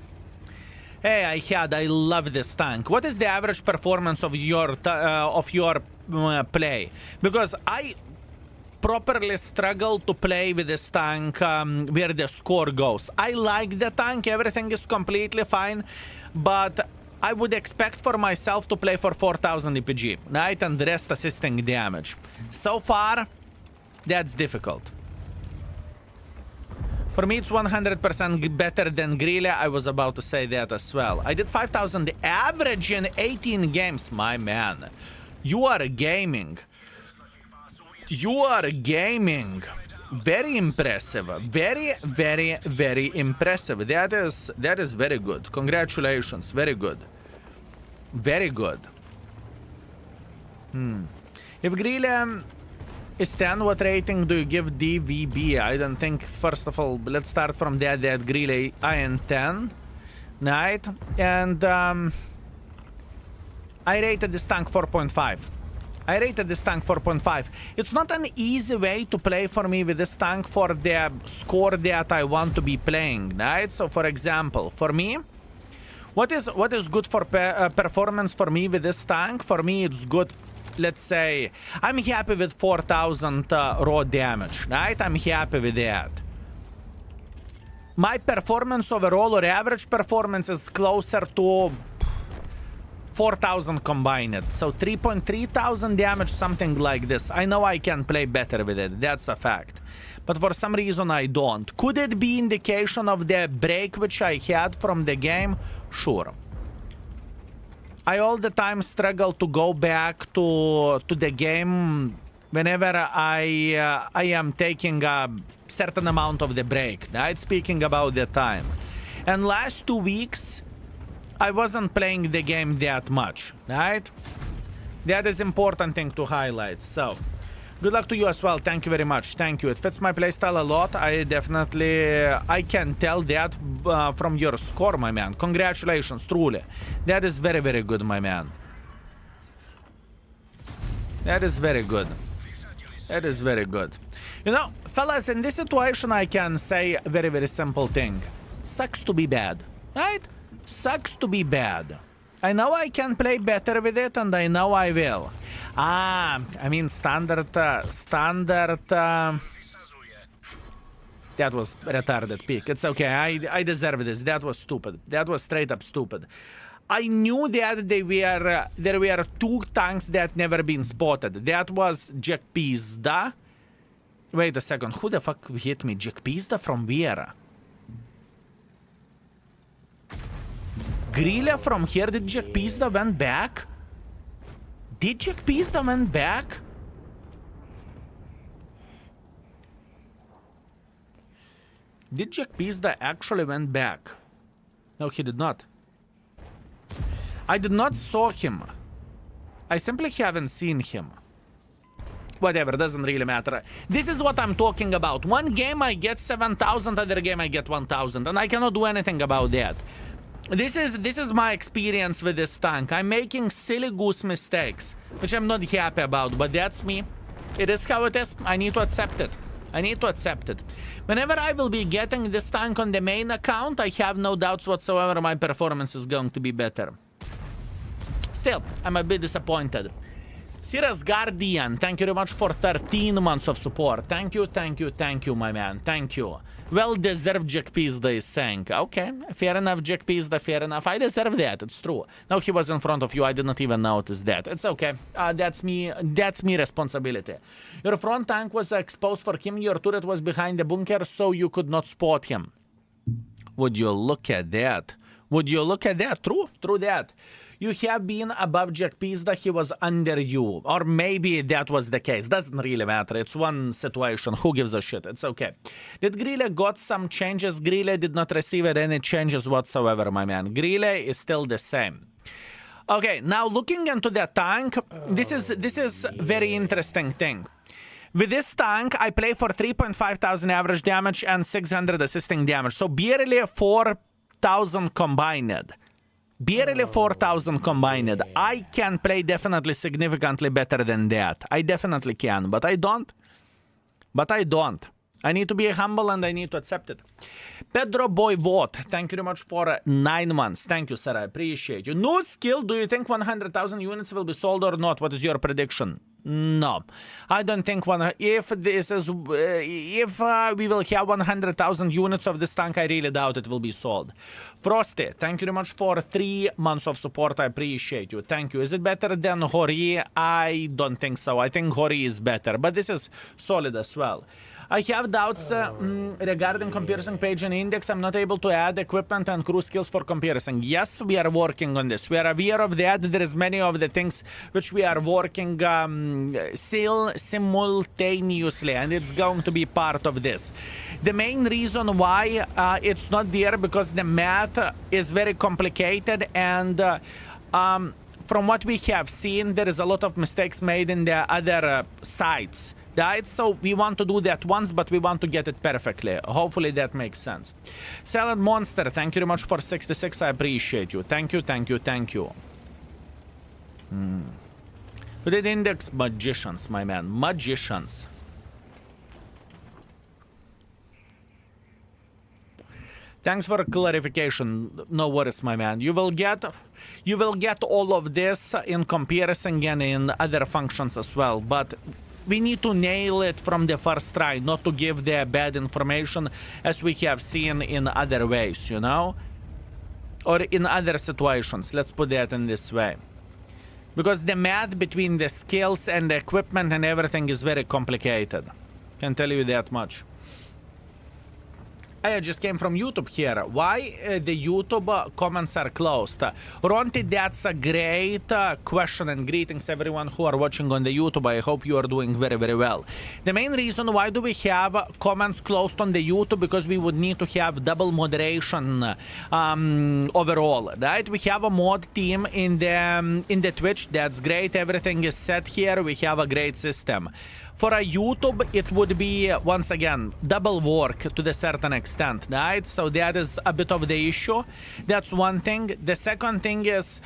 Hey, I love this tank. What is the average performance of your play? Because I properly struggle to play with this tank where the score goes. I like the tank, everything is completely fine, but I would expect for myself to play for 4000 EPG, right? And the rest assisting damage. So far, that's difficult. For me, it's 100% better than Grille. I was about to say that as well. I did 5,000 average in 18 games. My man, you are gaming. You are gaming. Very impressive. Very, very, very impressive. That is very good. Congratulations. Very good. Very good. If Grille is 10, what rating do you give DVB? I don't think, first of all, let's start from that Grille I am 10, right? And I rated this tank 4.5. I rated this tank 4.5. It's not an easy way to play for me with this tank for the score that I want to be playing, right? So, for example, for me, what is good for performance for me with this tank? For me, it's good. Let's say I'm happy with 4000 raw damage, right? I'm happy with that. My performance overall or average performance is closer to 4000 combined. So 3,300 damage, something like this. I know I can play better with it. That's a fact. But for some reason I don't. Could it be indication of the break which I had from the game? Sure. I all the time struggle to go back to the game whenever I am taking a certain amount of the break, right? Speaking about the time. And last 2 weeks, I wasn't playing the game that much, right? That is important thing to highlight. So, good luck to you as well. Thank you very much. Thank you. It fits my playstyle a lot. I can tell that from your score, my man. Congratulations, truly. That is very, very good, my man. That is very good. That is very good. You know, fellas, in this situation, I can say a very, very simple thing. Sucks to be bad, right? Sucks to be bad. I know I can play better with it, and I know I will. I mean, standard. That was retarded pick. It's okay. I deserve this. That was stupid. That was straight up stupid. I knew that there were 2 tanks that never been spotted. That was Jack Pizda. Wait a second. Who the fuck hit me? Jack Pizda from where? Grille from here? Did Jack Pizda went back? Did Jack Pizda went back? Did Jack Pizda actually went back? No, he did not. I did not saw him. I simply haven't seen him. Whatever, doesn't really matter. This is what I'm talking about. One game I get 7,000, other game I get 1,000, and I cannot do anything about that. This is my experience with this tank. I'm making silly goose mistakes, which I'm not happy about, but that's me. It is how it is. I need to accept it. I need to accept it. Whenever I will be getting this tank on the main account, I have no doubts whatsoever my performance is going to be better. Still, I'm a bit disappointed. Sirius Guardian, thank you very much for 13 months of support. Thank you, thank you, thank you, my man. Thank you. Well-deserved Jack Pizda is saying. Okay, fair enough, Jack Pizda, fair enough. I deserve that, it's true. Now he was in front of you, I did not even notice that. It's okay, that's me responsibility. Your front tank was exposed for him, your turret was behind the bunker, so you could not spot him. Would you look at that? Would you look at that? True, true that. You have been above Jack Pizda, he was under you. Or maybe that was the case. Doesn't really matter. It's one situation. Who gives a shit? It's okay. Did Grille got some changes? Grille did not receive any changes whatsoever, my man. Grille is still the same. Okay, now looking into the tank, this is very interesting thing. With this tank, I play for 3,500 average damage and 600 assisting damage. So barely 4,000 combined. Barely 4,000 combined. I can play definitely significantly better than that. I definitely can, but I don't. But I don't. I need to be humble and I need to accept it. Pedro Boyvot, thank you very much for 9 months. Thank you, sir. I appreciate you. No skill. Do you think 100,000 units will be sold or not? What is your prediction? No, I don't think if we will have 100,000 units of this tank, I really doubt it will be sold. Frosty, thank you very much for 3 months of support. I appreciate you. Thank you. Is it better than Hori? I don't think so. I think Hori is better, but this is solid as well. I have doubts regarding comparison page and index. I'm not able to add equipment and crew skills for comparison. Yes, we are working on this. We are aware of that. There is many of the things which we are working simultaneously, and it's going to be part of this. The main reason why it's not there because the math is very complicated, and from what we have seen, there is a lot of mistakes made in the other sites. Right? So we want to do that once, but we want to get it perfectly. Hopefully that makes sense. Salad Monster, thank you very much for 66. I appreciate you. Thank you, thank you, thank you. Who did index? Magicians, my man. Magicians. Thanks for clarification. No worries, my man. You will get all of this in comparison and in other functions as well, but we need to nail it from the first try, not to give the bad information as we have seen in other ways, you know? Or in other situations, let's put that in this way. Because the math between the skills and the equipment and everything is very complicated. Can tell you that much. I just came from YouTube here. Why the YouTube comments are closed? Ronti, that's a great question, and greetings everyone who are watching on the YouTube. I hope you are doing very, very well. The main reason why do we have comments closed on the YouTube, because we would need to have double moderation overall, right? We have a mod team in the Twitch. That's great. Everything is set here. We have a great system. For a YouTube, it would be, once again, double work to a certain extent, right? So that is a bit of the issue. That's one thing. The second thing is,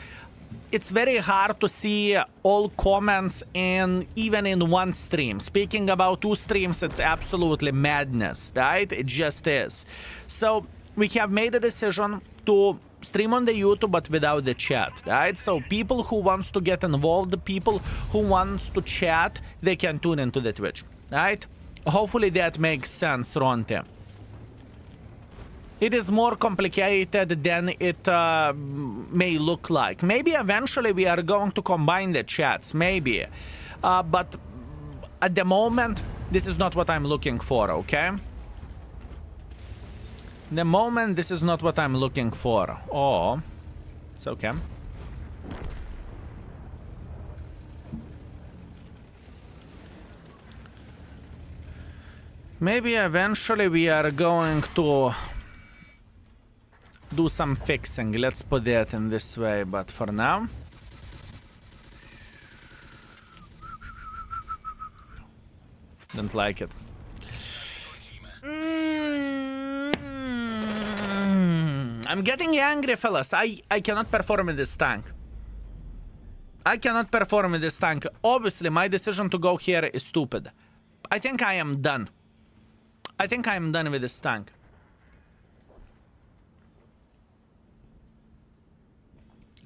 it's very hard to see all comments even in one stream. Speaking about 2 streams, it's absolutely madness, right? It just is. So we have made a decision to stream on the YouTube, but without the chat, right? So people who wants to get involved, people who wants to chat, they can tune into the Twitch, right? Hopefully that makes sense, Ronte. It is more complicated than it may look like. Maybe eventually we are going to combine the chats, maybe. But at the moment, this is not what I'm looking for, okay? The moment, this is not what I'm looking for. Oh. It's okay. Maybe eventually we are going to do some fixing. Let's put that in this way, but for now... Don't like it. I'm getting angry, fellas. I cannot perform in this tank. I cannot perform in this tank. Obviously, my decision to go here is stupid. I think I am done. I think I am done with this tank.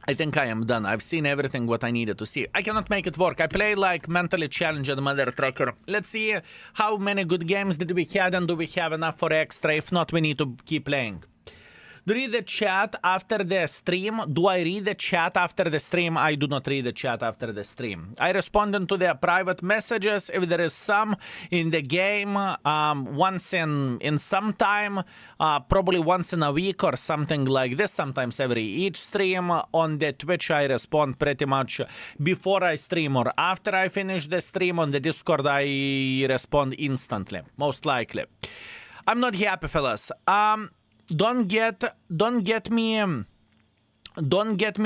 I think I am done. I've seen everything what I needed to see. I cannot make it work. I play like mentally challenged mother trucker. Let's see how many good games did we have and do we have enough for extra. If not, we need to keep playing. Do you read the chat after the stream? Do I read the chat after the stream? I do not read the chat after the stream. I respond to their private messages if there is some in the game, once in some time, probably once in a week or something like this, sometimes every each stream. On the Twitch, I respond pretty much before I stream or after I finish the stream. On the Discord, I respond instantly, most likely. I'm not happy, fellas. Don't get me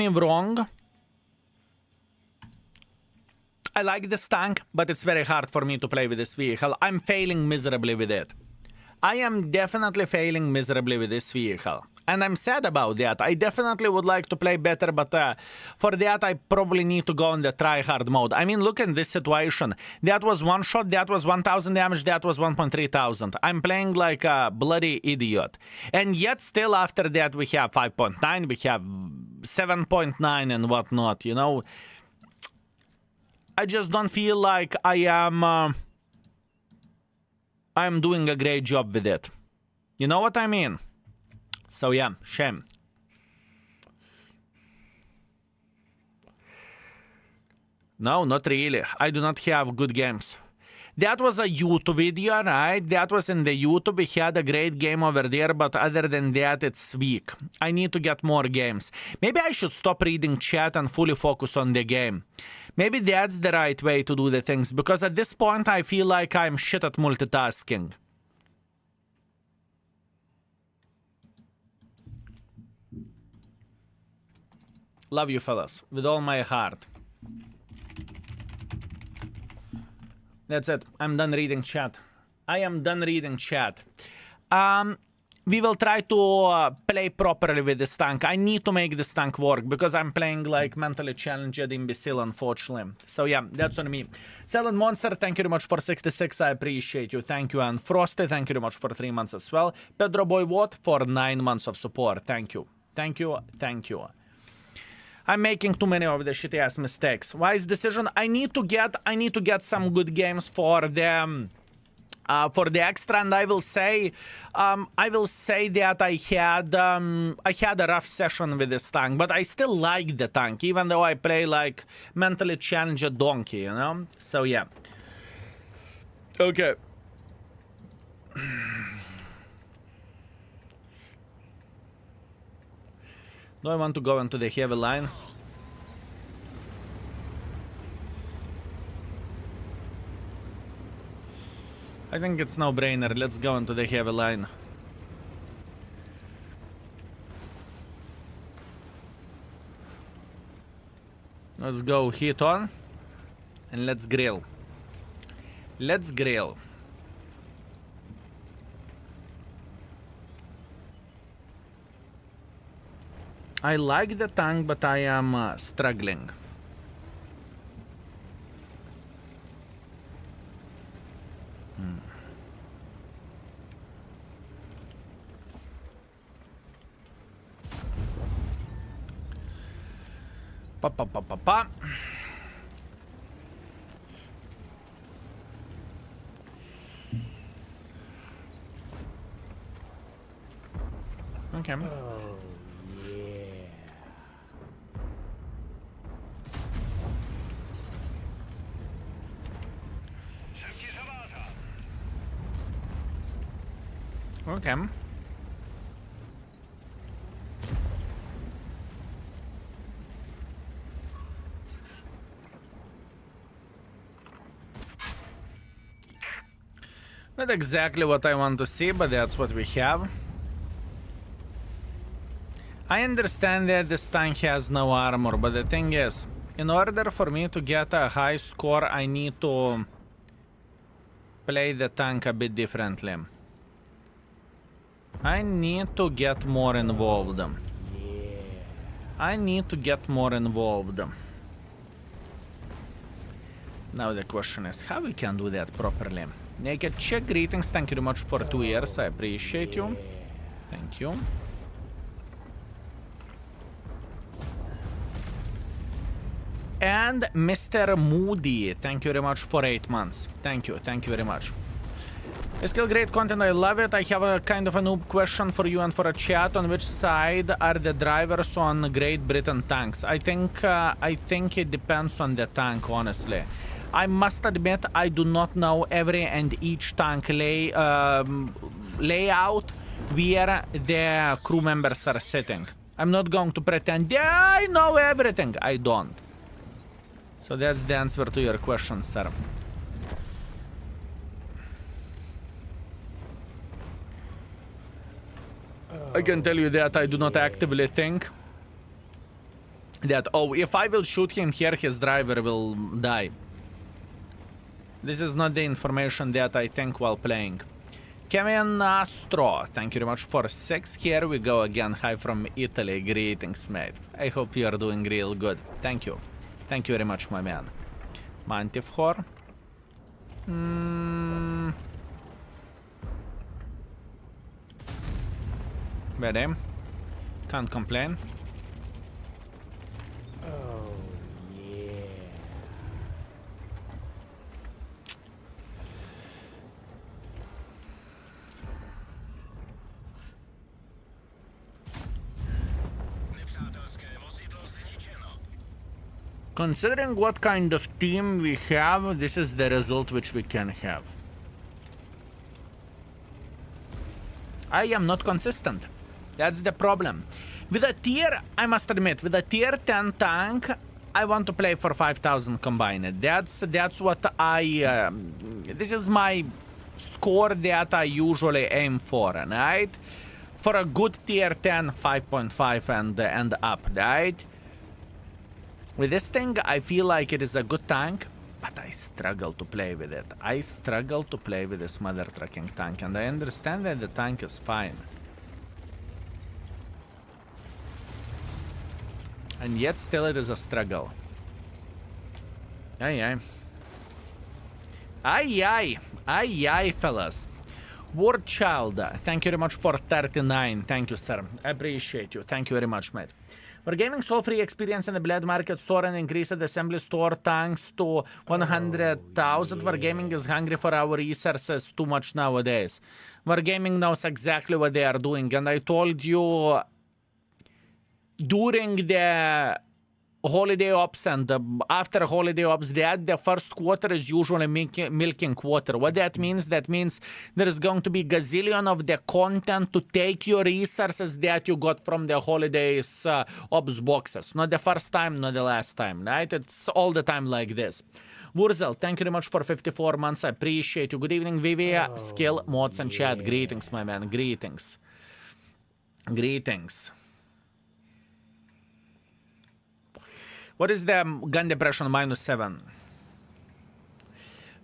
wrong. I like this tank, but it's very hard for me to play with this vehicle. I'm failing miserably with it. I am definitely failing miserably with this vehicle. And I'm sad about that. I definitely would like to play better, but for that I probably need to go on the try-hard mode. I mean, look at this situation. That was one shot, that was 1,000 damage, that was 1,300. I'm playing like a bloody idiot. And yet still after that we have 5.9, we have 7.9 and whatnot, you know. I just don't feel like I'm doing a great job with it. You know what I mean? So yeah, shame. No, not really. I do not have good games. That was a YouTube video, right? That was in the YouTube. We had a great game over there, but other than that, it's weak. I need to get more games. Maybe I should stop reading chat and fully focus on the game. Maybe that's the right way to do the things, because at this point, I feel like I'm shit at multitasking. Love you, fellas, with all my heart. That's it. I'm done reading chat. I am done reading chat. We will try to play properly with this tank. I need to make this tank work because I'm playing like mentally challenged imbecile, unfortunately. So yeah, that's on me. Silent Monster, thank you very much for 66. I appreciate you. Thank you. And Frosty, thank you very much for 3 months as well. Pedro Boy Watt for 9 months of support. Thank you. Thank you. Thank you. I'm making too many of the shitty ass mistakes. Wise decision. I need to get some good games for the extra, and I will say that I had a rough session with this tank, but I still like the tank, even though I play like mentally challenged donkey, you know. So yeah. Okay. Do I want to go into the heavy line? I think it's no-brainer. Let's go into the heavy line. Let's go hit on. And let's grill. Let's grill. I like the tank, but I am struggling. Pa pa pa pa pa. Okay. Okay. exactly what I want to see, but that's what we have. I understand that this tank has no armor, but the thing is, in order for me to get a high score, I need to play the tank a bit differently. I need to get more involved. I need to get more involved. Now the question is how we can do that properly. Naked Check, greetings, thank you very much for 2 years, I appreciate you. Thank you. And Mr. Moody, thank you very much for 8 months. Thank you very much. Still great content, I love it. I have a kind of a noob question for you and for a chat. On which side are the drivers on Great Britain tanks? I think it depends on the tank, honestly. I must admit I do not know every and each tank layout where the crew members are sitting. I'm not going to pretend, yeah, I know everything. I don't. So that's the answer to your question, sir. I can tell you that I do not actively think that, oh, if I will shoot him here, his driver will die. This is not the information that I think while playing. Kevin Astro, thank you very much for 6. Here we go again. Hi from Italy. Greetings, mate. I hope you are doing real good. Thank you. Thank you very much, my man. Mantifhor. Ready? Can't complain. Oh, yeah. Considering what kind of team we have, this is the result which we can have. I am not consistent. That's the problem. With a tier, I must admit, with a tier 10 tank, I want to play for 5,000 combined. That's what I... this is my score that I usually aim for, right? For a good tier 10, 5.5 and up, right? With this thing, I feel like it is a good tank, but I struggle to play with it. I struggle to play with this mother trucking tank, and I understand that the tank is fine. And yet still it is a struggle. Aye, aye. Aye, aye. Aye, aye, fellas. War Child, thank you very much for 39. Thank you, sir. I appreciate you. Thank you very much, mate. Wargaming saw free experience in the Blade Market store and increased the assembly store tanks to 100,000. Wargaming is hungry for our resources too much nowadays. Wargaming knows exactly what they are doing, and I told you during the holiday ops and after holiday ops that the first quarter is usually milking quarter. What that means there is going to be gazillion of the content to take your resources that you got from the holidays ops boxes. Not the first time, not the last time, right? It's all the time like this. Wurzel, thank you very much for 54 months. I appreciate you. Good evening, Vivia, Skill, Mods, and Chat. Greetings, my man. Greetings. Greetings. What is the gun depression? -7.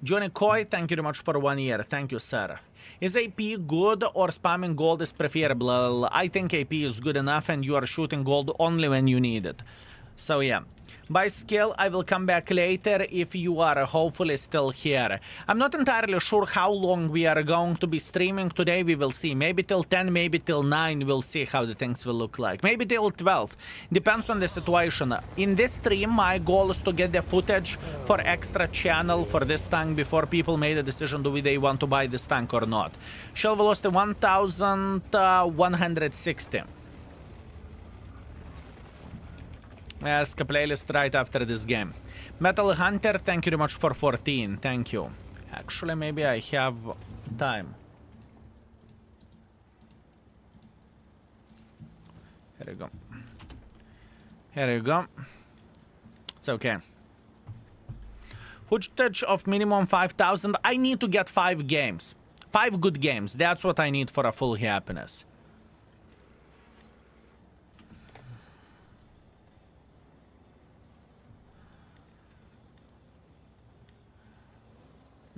Johnny Coy, thank you very much for 1 year. Thank you, sir. Is AP good or spamming gold is preferable? I think AP is good enough and you are shooting gold only when you need it. So yeah. By skill, I will come back later if you are hopefully still here. I'm not entirely sure how long we are going to be streaming today. We will see. Maybe till 10, maybe till 9. We'll see how the things will look like. Maybe till 12. Depends on the situation. In this stream, my goal is to get the footage for extra channel for this tank before people made a decision do they want to buy this tank or not. Shell velocity 1160. Ask a playlist right after this game. Metal Hunter, thank you very much for 14. Thank you. Actually, maybe I have time. Here you go. Here you go. It's okay. Footage of minimum 5,000. I need to get 5 games. 5 good games. That's what I need for a full happiness.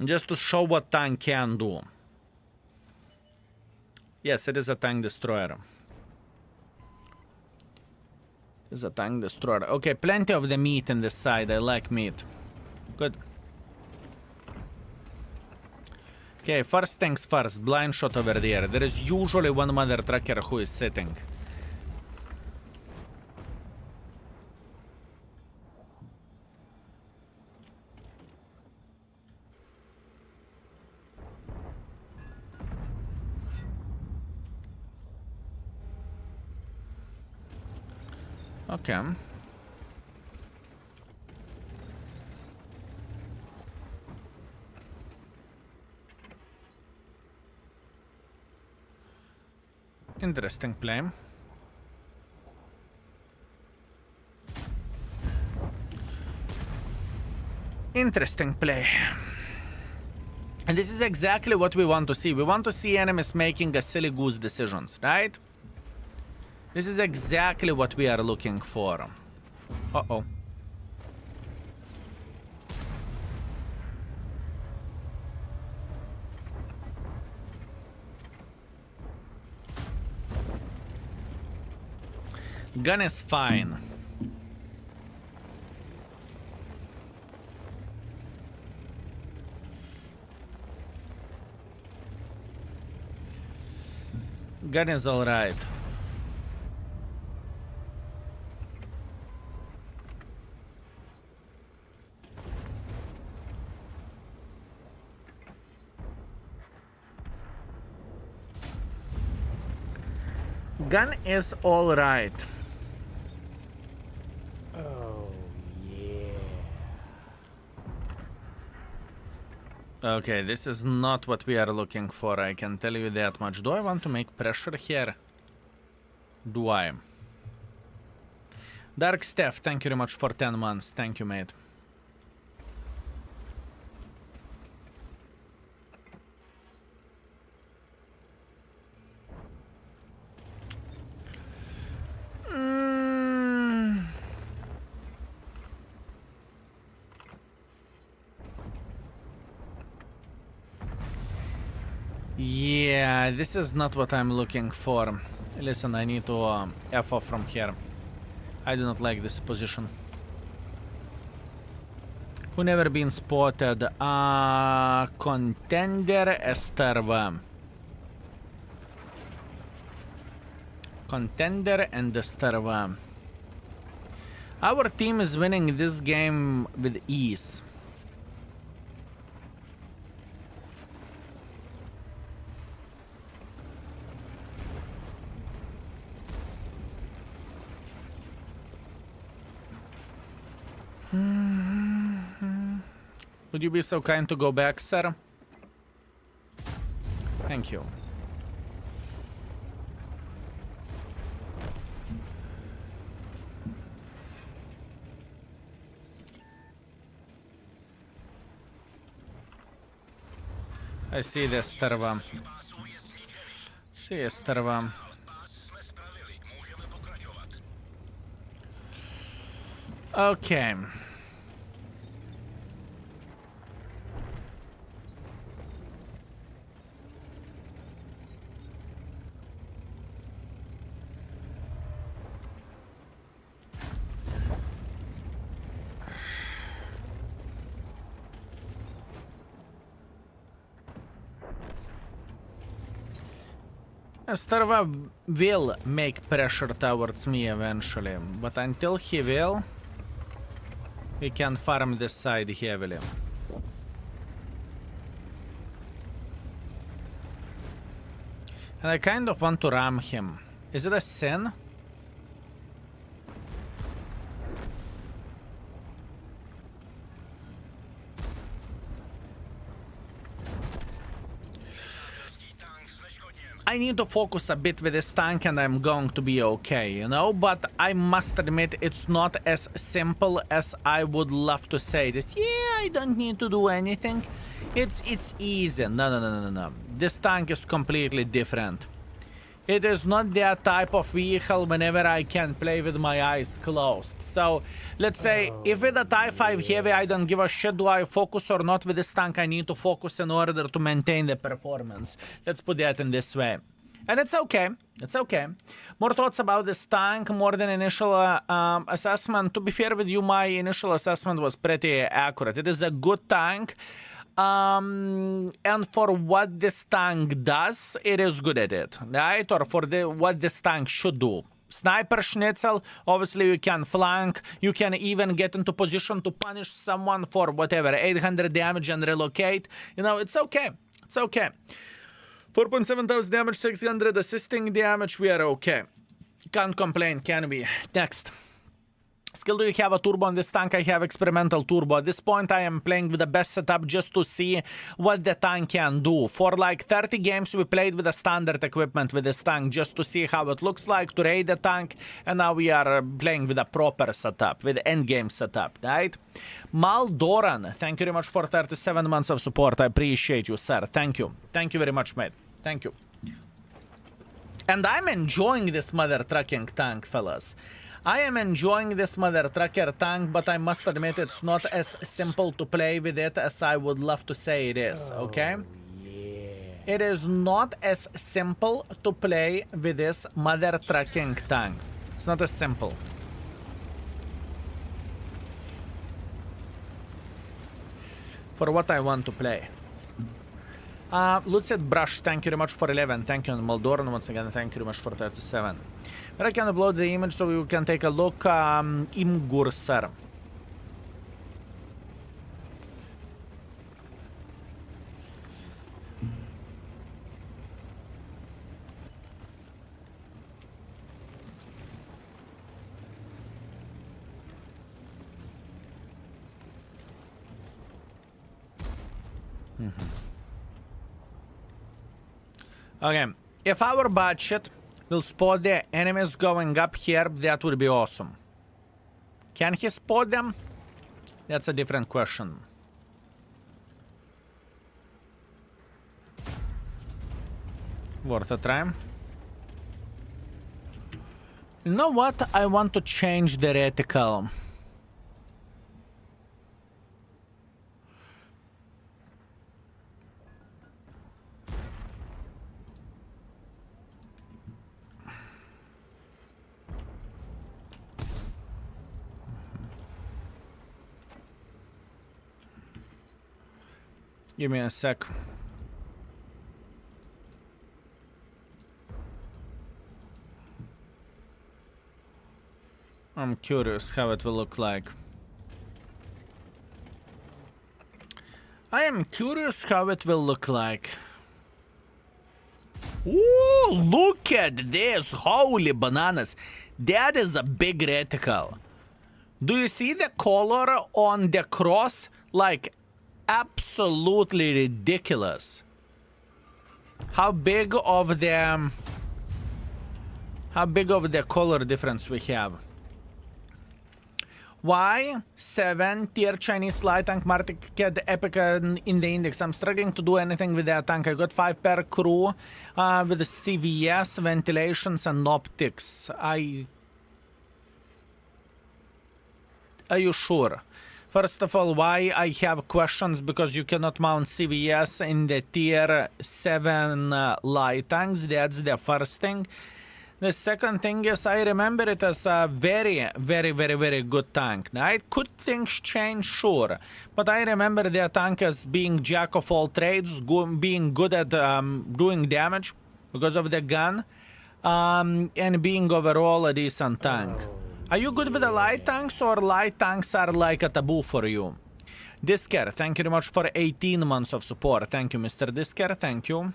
Just to show what tank can do. Yes, it is a tank destroyer. It's a tank destroyer. Okay, plenty of the meat in this side. I like meat. Good. Okay, first things first. Blind shot over there. There is usually one mother trucker who is sitting. Okay. Interesting play. Interesting play. And this is exactly what we want to see. We want to see enemies making a silly goose decisions, right? This is exactly what we are looking for. Uh-oh. Gun is fine. Gun is alright. Gun is alright. Oh, yeah. Okay, this is not what we are looking for, I can tell you that much. Do I want to make pressure here? Do I? Dark Steph, thank you very much for 10 months. Thank you, mate. Yeah, this is not what I'm looking for. Listen, I need to F off from here. I do not like this position. Who never been spotted? Contender Esterva. Contender and Esterva. Our team is winning this game with ease. Would you be so kind to go back, sir? Thank you. I see the Starva. See Starva. Okay. Starva will make pressure towards me eventually, but until he will, we can farm this side heavily. And I kind of want to ram him. Is it a sin? I need to focus a bit with this tank and I'm going to be okay, you know? But I must admit it's not as simple as I would love to say this. Yeah, I don't need to do anything. It's easy. No. this tank is completely different. It is not that type of vehicle whenever I can play with my eyes closed. So, let's say, if with a TIE 5 Heavy I don't give a shit do I focus or not with this tank, I need to focus in order to maintain the performance. Let's put that in this way. And it's okay. It's okay. More thoughts about this tank, more than initial assessment. To be fair with you, my initial assessment was pretty accurate. It is a good tank. And for what this tank does, it is good at it, right? Or for what this tank should do. Sniper Schnitzel, obviously you can flank, you can even get into position to punish someone for whatever, 800 damage and relocate. You know, it's okay. It's okay. 4.7 thousand damage, 600 assisting damage, we are okay. Can't complain, can we? Next. Skill, do you have a turbo on this tank? I have experimental turbo. At this point, I am playing with the best setup just to see what the tank can do. For like 30 games, we played with the standard equipment with this tank just to see how it looks like, to raid the tank. And now we are playing with a proper setup, with endgame setup, right? Maldoran, thank you very much for 37 months of support. I appreciate you, sir. Thank you. Thank you very much, mate. Thank you. And I'm enjoying this mother trucking tank, fellas. I am enjoying this mother trucker tank, but I must admit it's not as simple to play with it as I would love to say it is, okay? Yeah. It is not as simple to play with this mother trucking tank. It's not as simple. For what I want to play. Lucid Brush, thank you very much for 11. Thank you, Moldoran, once again, thank you very much for 37. But I can upload the image so you can take a look. Imgur, sir. Okay, if our budget will spot the enemies going up here, that would be awesome. Can he spot them? That's a different question. Worth a try. You know what? I want to change the reticle. Give me a sec. I'm curious how it will look like. I am curious how it will look like. Ooh, look at this! Holy bananas! That is a big reticle. Do you see the color on the cross? Like, absolutely ridiculous. How big of the color difference we have? Why 7 tier Chinese light tank market epic in the index? I'm struggling to do anything with that tank. I got 5 per crew with the CVS, ventilations and optics. Are you sure? First of all, why I have questions, because you cannot mount CVS in the tier 7 light tanks. That's the first thing. The second thing is I remember it as a very, very, very, very good tank. Right? Could things change? Sure. But I remember the tank as being jack of all trades, being good at doing damage because of the gun, and being overall a decent tank. Are you good with the light tanks, or light tanks are like a taboo for you? Disker, thank you very much for 18 months of support. Thank you, Mr. Disker. Thank you.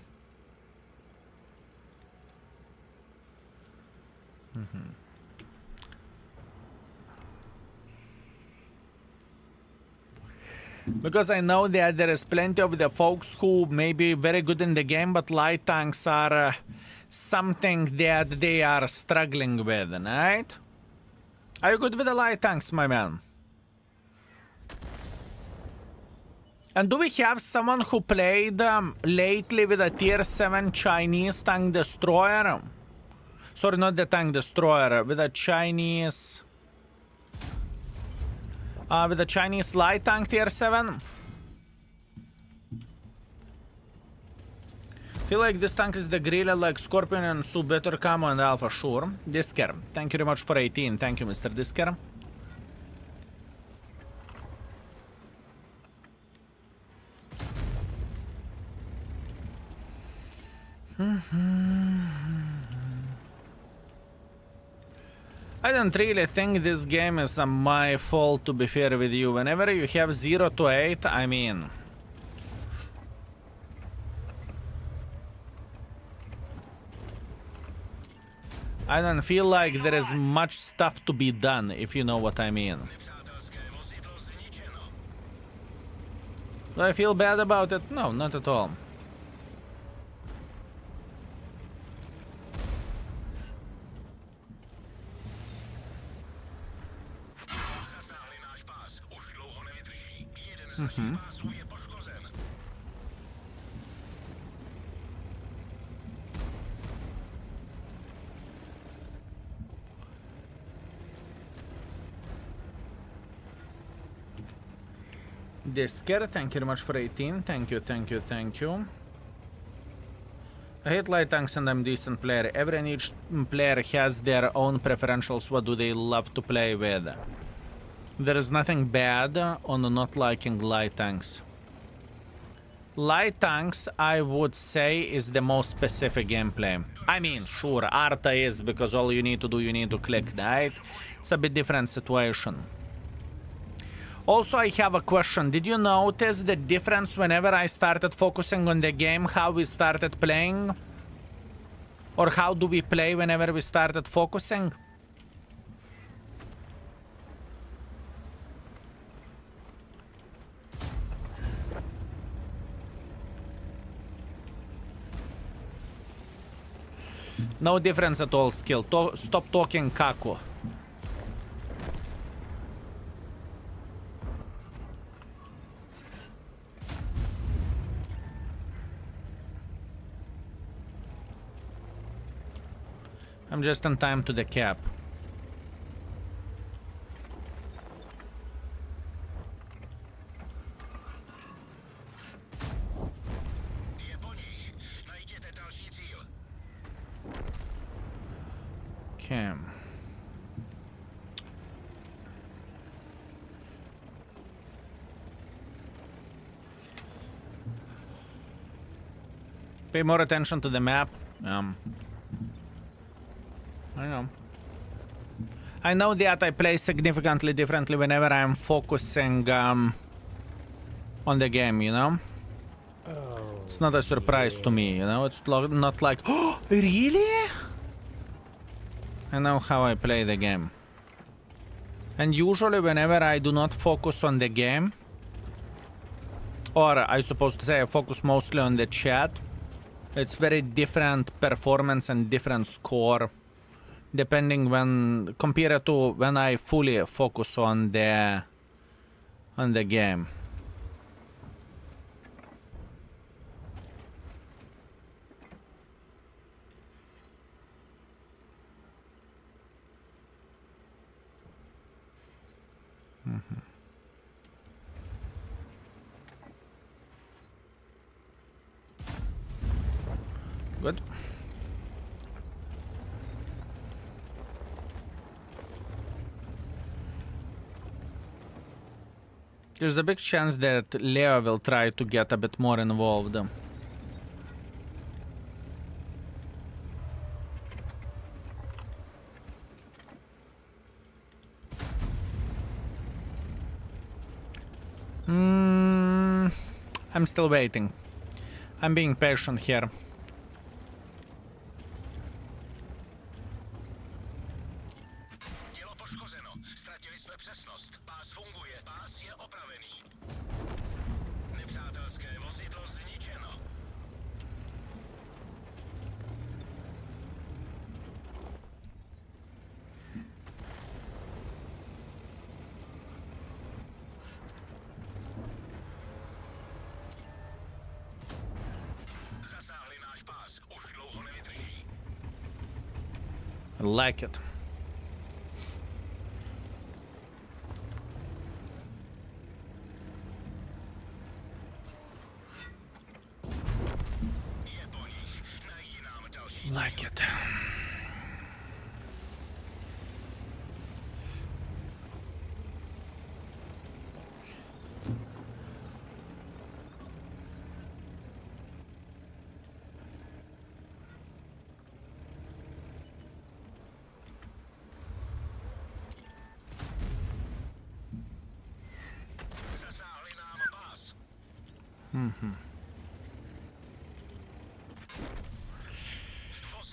Because I know that there is plenty of the folks who may be very good in the game, but light tanks are something that they are struggling with, right? Are you good with the light tanks, my man? And do we have someone who played lately with a tier 7 Chinese tank destroyer? Sorry, not the tank destroyer, with a Chinese... with a Chinese light tank tier 7? Feel like this tank is the griller like Scorpion and so better camo and alpha, sure. Disker, thank you very much for 18. Thank you, Mr. Disker. I don't really think this game is my fault, to be fair with you. Whenever you have 0 to 8, I mean... I don't feel like there is much stuff to be done, if you know what I mean. Do I feel bad about it? No, not at all. Disker, thank you very much for 18. Thank you, thank you, thank you. I hate light tanks and I'm decent player. Every niche player has their own preferentials. What do they love to play with? There is nothing bad on not liking light tanks. Light tanks, I would say, is the most specific gameplay. I mean, sure, Arta is, because all you need to do, you need to click, right? It's a bit different situation. Also, I have a question. Did you notice the difference whenever I started focusing on the game, how we started playing? Or how do we play whenever we started focusing? No difference at all, skill. Stop talking, Kaku. I'm just on time to the cap. Okay. Pay more attention to the map. I know. I know that I play significantly differently whenever I'm focusing on the game, you know? It's not a surprise to me, you know? It's not like, oh, really? I know how I play the game. And usually whenever I do not focus on the game, or I supposed to say I focus mostly on the chat, it's very different performance and different score. Depending when, compared to when I fully focus on the game. Good. There's a big chance that Leo will try to get a bit more involved. I'm still waiting. I'm being patient here. I like it. Like it.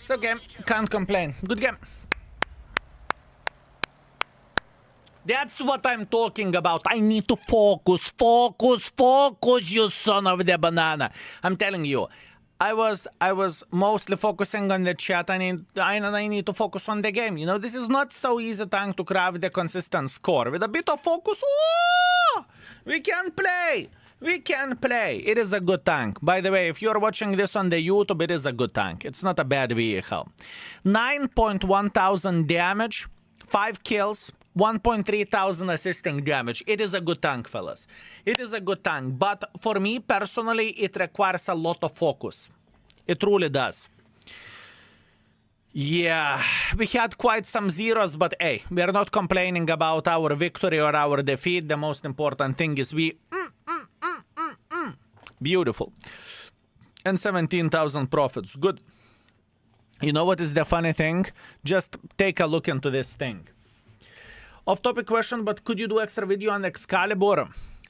It's okay. Can't complain. Good game. That's what I'm talking about. I need to focus, you son of the banana. I'm telling you, I was mostly focusing on the chat. I need to focus on the game. You know, this is not so easy tank to craft the consistent score. With a bit of focus, oh, we can play. We can play. It is a good tank. By the way, if you're watching this on the YouTube, it is a good tank. It's not a bad vehicle. 9.1 thousand damage, 5 kills, 1.3 thousand assisting damage. It is a good tank, fellas. It is a good tank. But for me, personally, it requires a lot of focus. It truly does. Yeah, we had quite some zeros, but hey, we are not complaining about our victory or our defeat. The most important thing is we... Beautiful. And 17,000 profits. Good. You know what is the funny thing? Just take a look into this thing. Off-topic question, but could you do extra video on Excalibur?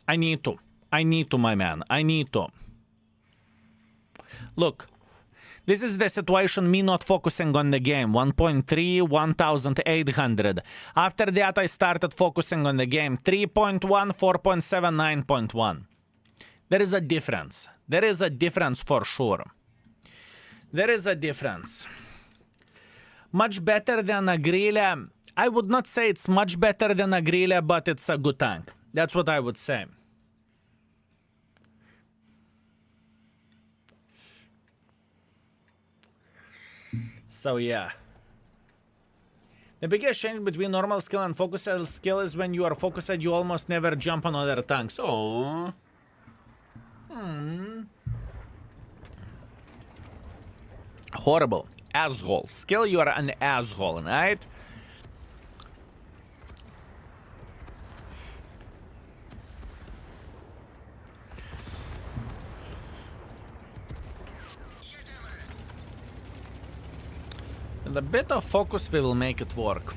I need to. I need to, my man. I need to. Look. This is the situation, me not focusing on the game. 1.3, 1,800. After that, I started focusing on the game. 3.1, 4.7, 9.1. There is a difference. There is a difference for sure. There is a difference. Much better than a Grille. I would not say it's much better than a Grille, but it's a good tank. That's what I would say. So yeah. The biggest change between normal skill and focus skill is when you are focused, you almost never jump on other tanks. Oh. Horrible. Asshole. Skill, you are an asshole, right? With a bit of focus, we will make it work.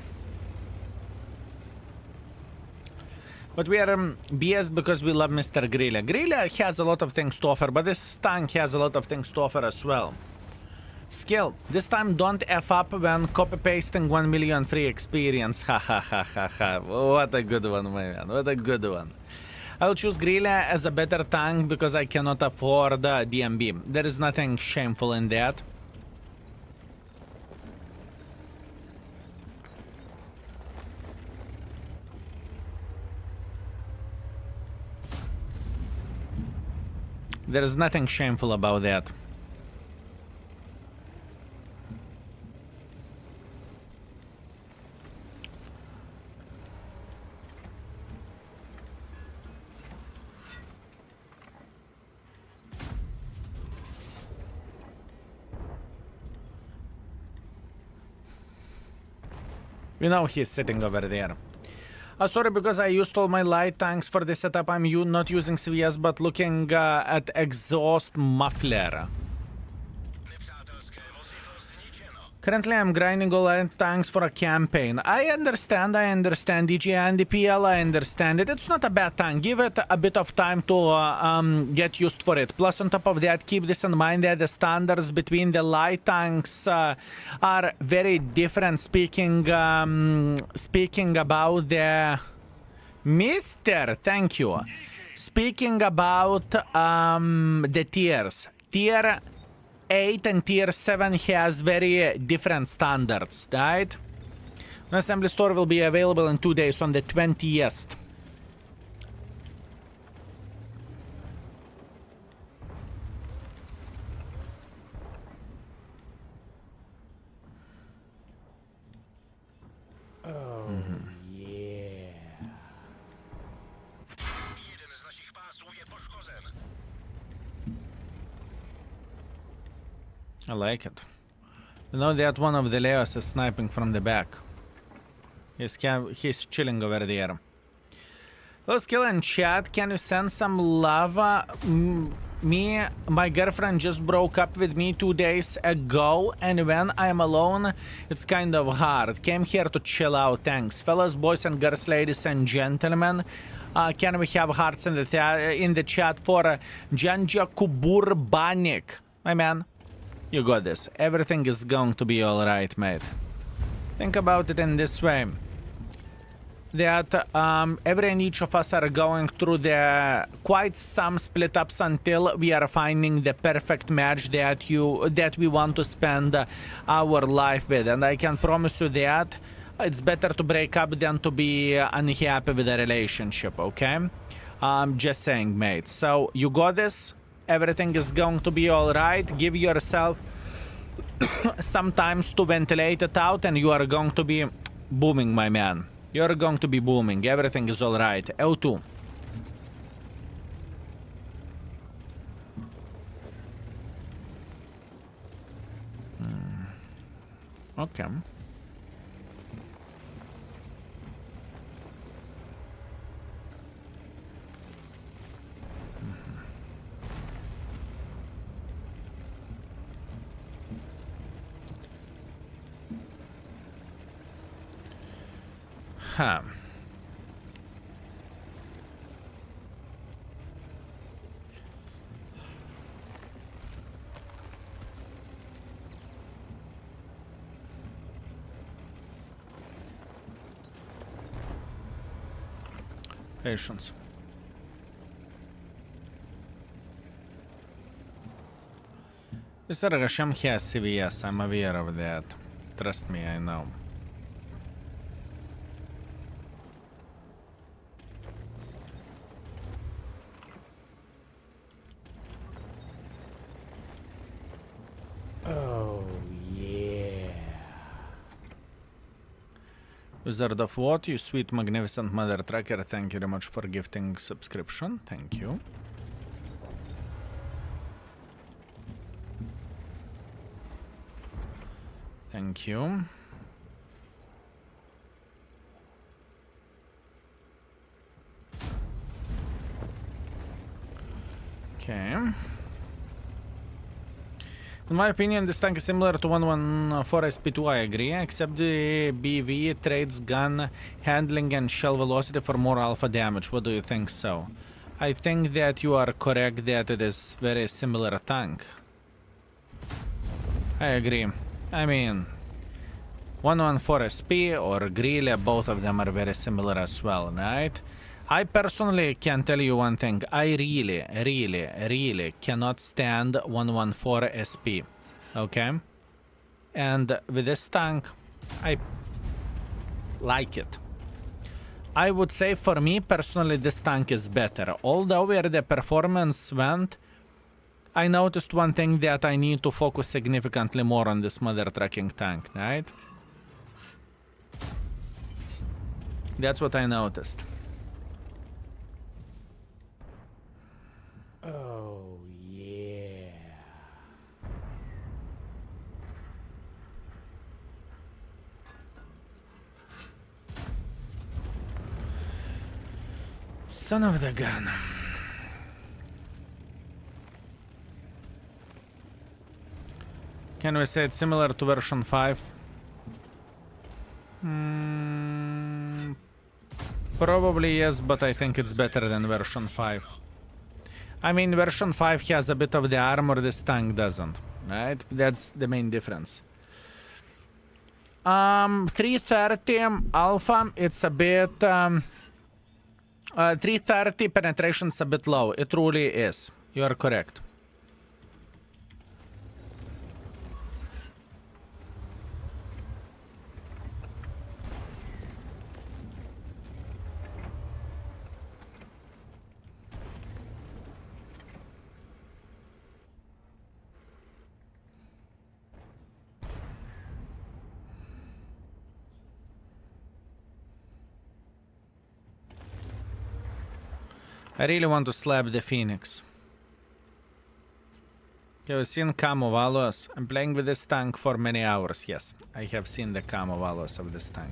But we are BS because we love Mr. Grille. Grille has a lot of things to offer, but this tank has a lot of things to offer as well. Skill. This time don't F up when copy-pasting 1 million free experience. Ha ha ha ha ha. What a good one, my man. What a good one. I'll choose Grille as a better tank because I cannot afford DMB. There is nothing shameful in that. There is nothing shameful about that. You know he's sitting over there. Sorry, because I used all my light tanks for the setup. I'm not using CVS, but looking at exhaust muffler. Currently, I'm grinding all light tanks for a campaign. I understand, DG and DPL, I understand it. It's not a bad tank. Give it a bit of time to get used for it. Plus, on top of that, keep this in mind that the standards between the light tanks are very different. Speaking about the... Mister, thank you. Speaking about the tiers. Tier 8 and tier 7 has very different standards, right? An assembly store will be available in 2 days on the 20th. I like it. You know that one of the Leos is sniping from the back. He's chilling over there. Hello, Skill in chat. Can you send some love? My girlfriend just broke up with me 2 days ago, and when I'm alone, it's kind of hard. Came here to chill out. Thanks, fellas, boys and girls, ladies and gentlemen. Can we have hearts in the chat for Janja Kuburbanik? My man, you got this. Everything is going to be all right, mate. Think about it in this way. That every and each of us are going through the quite some split ups until we are finding the perfect match that we want to spend our life with, and I can promise you that it's better to break up than to be unhappy with a relationship. Okay, just saying, mate. So you got this. Everything is going to be all right. Give yourself some time to ventilate it out, and you are going to be booming, my man. You're going to be booming. Everything is all right. L2. Okay. Huh. Patience. Mr. Rasham has CVS. I'm aware of that. Trust me, I know. Oh, yeah. Wizard of What, you sweet magnificent mother tracker, thank you very much for gifting subscription. Thank you. Thank you. Okay. In my opinion, this tank is similar to 114 SP2, I agree, except the BV trades gun handling and shell velocity for more alpha damage. What do you think so? I think that you are correct that it is very similar tank. I agree. I mean, 114 SP or Grille, both of them are very similar as well, right? I personally can tell you one thing. I really cannot stand 114 SP. Okay? And with this tank, I like it. I would say for me personally, this tank is better. Although where the performance went, I noticed one thing that I need to focus significantly more on this mother trucking tank, right? That's what I noticed. Oh, yeah. Son of the gun. Can we say it's similar to version 5? Probably yes, but I think it's better than version 5. I mean, version 5 has a bit of the armor, this tank doesn't, right? That's the main difference. 330 alpha, it's a bit... 330 penetration's a bit low. It truly is. You are correct. I really want to slap the Phoenix. Have you seen camo values? I'm playing with this tank for many hours, yes. I have seen the camo values of this tank.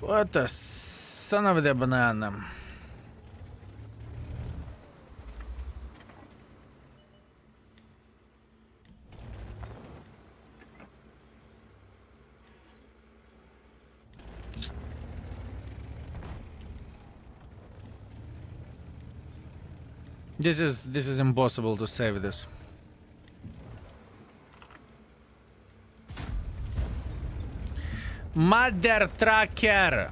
What a son of a banana. This is impossible to save this. Mother trucker.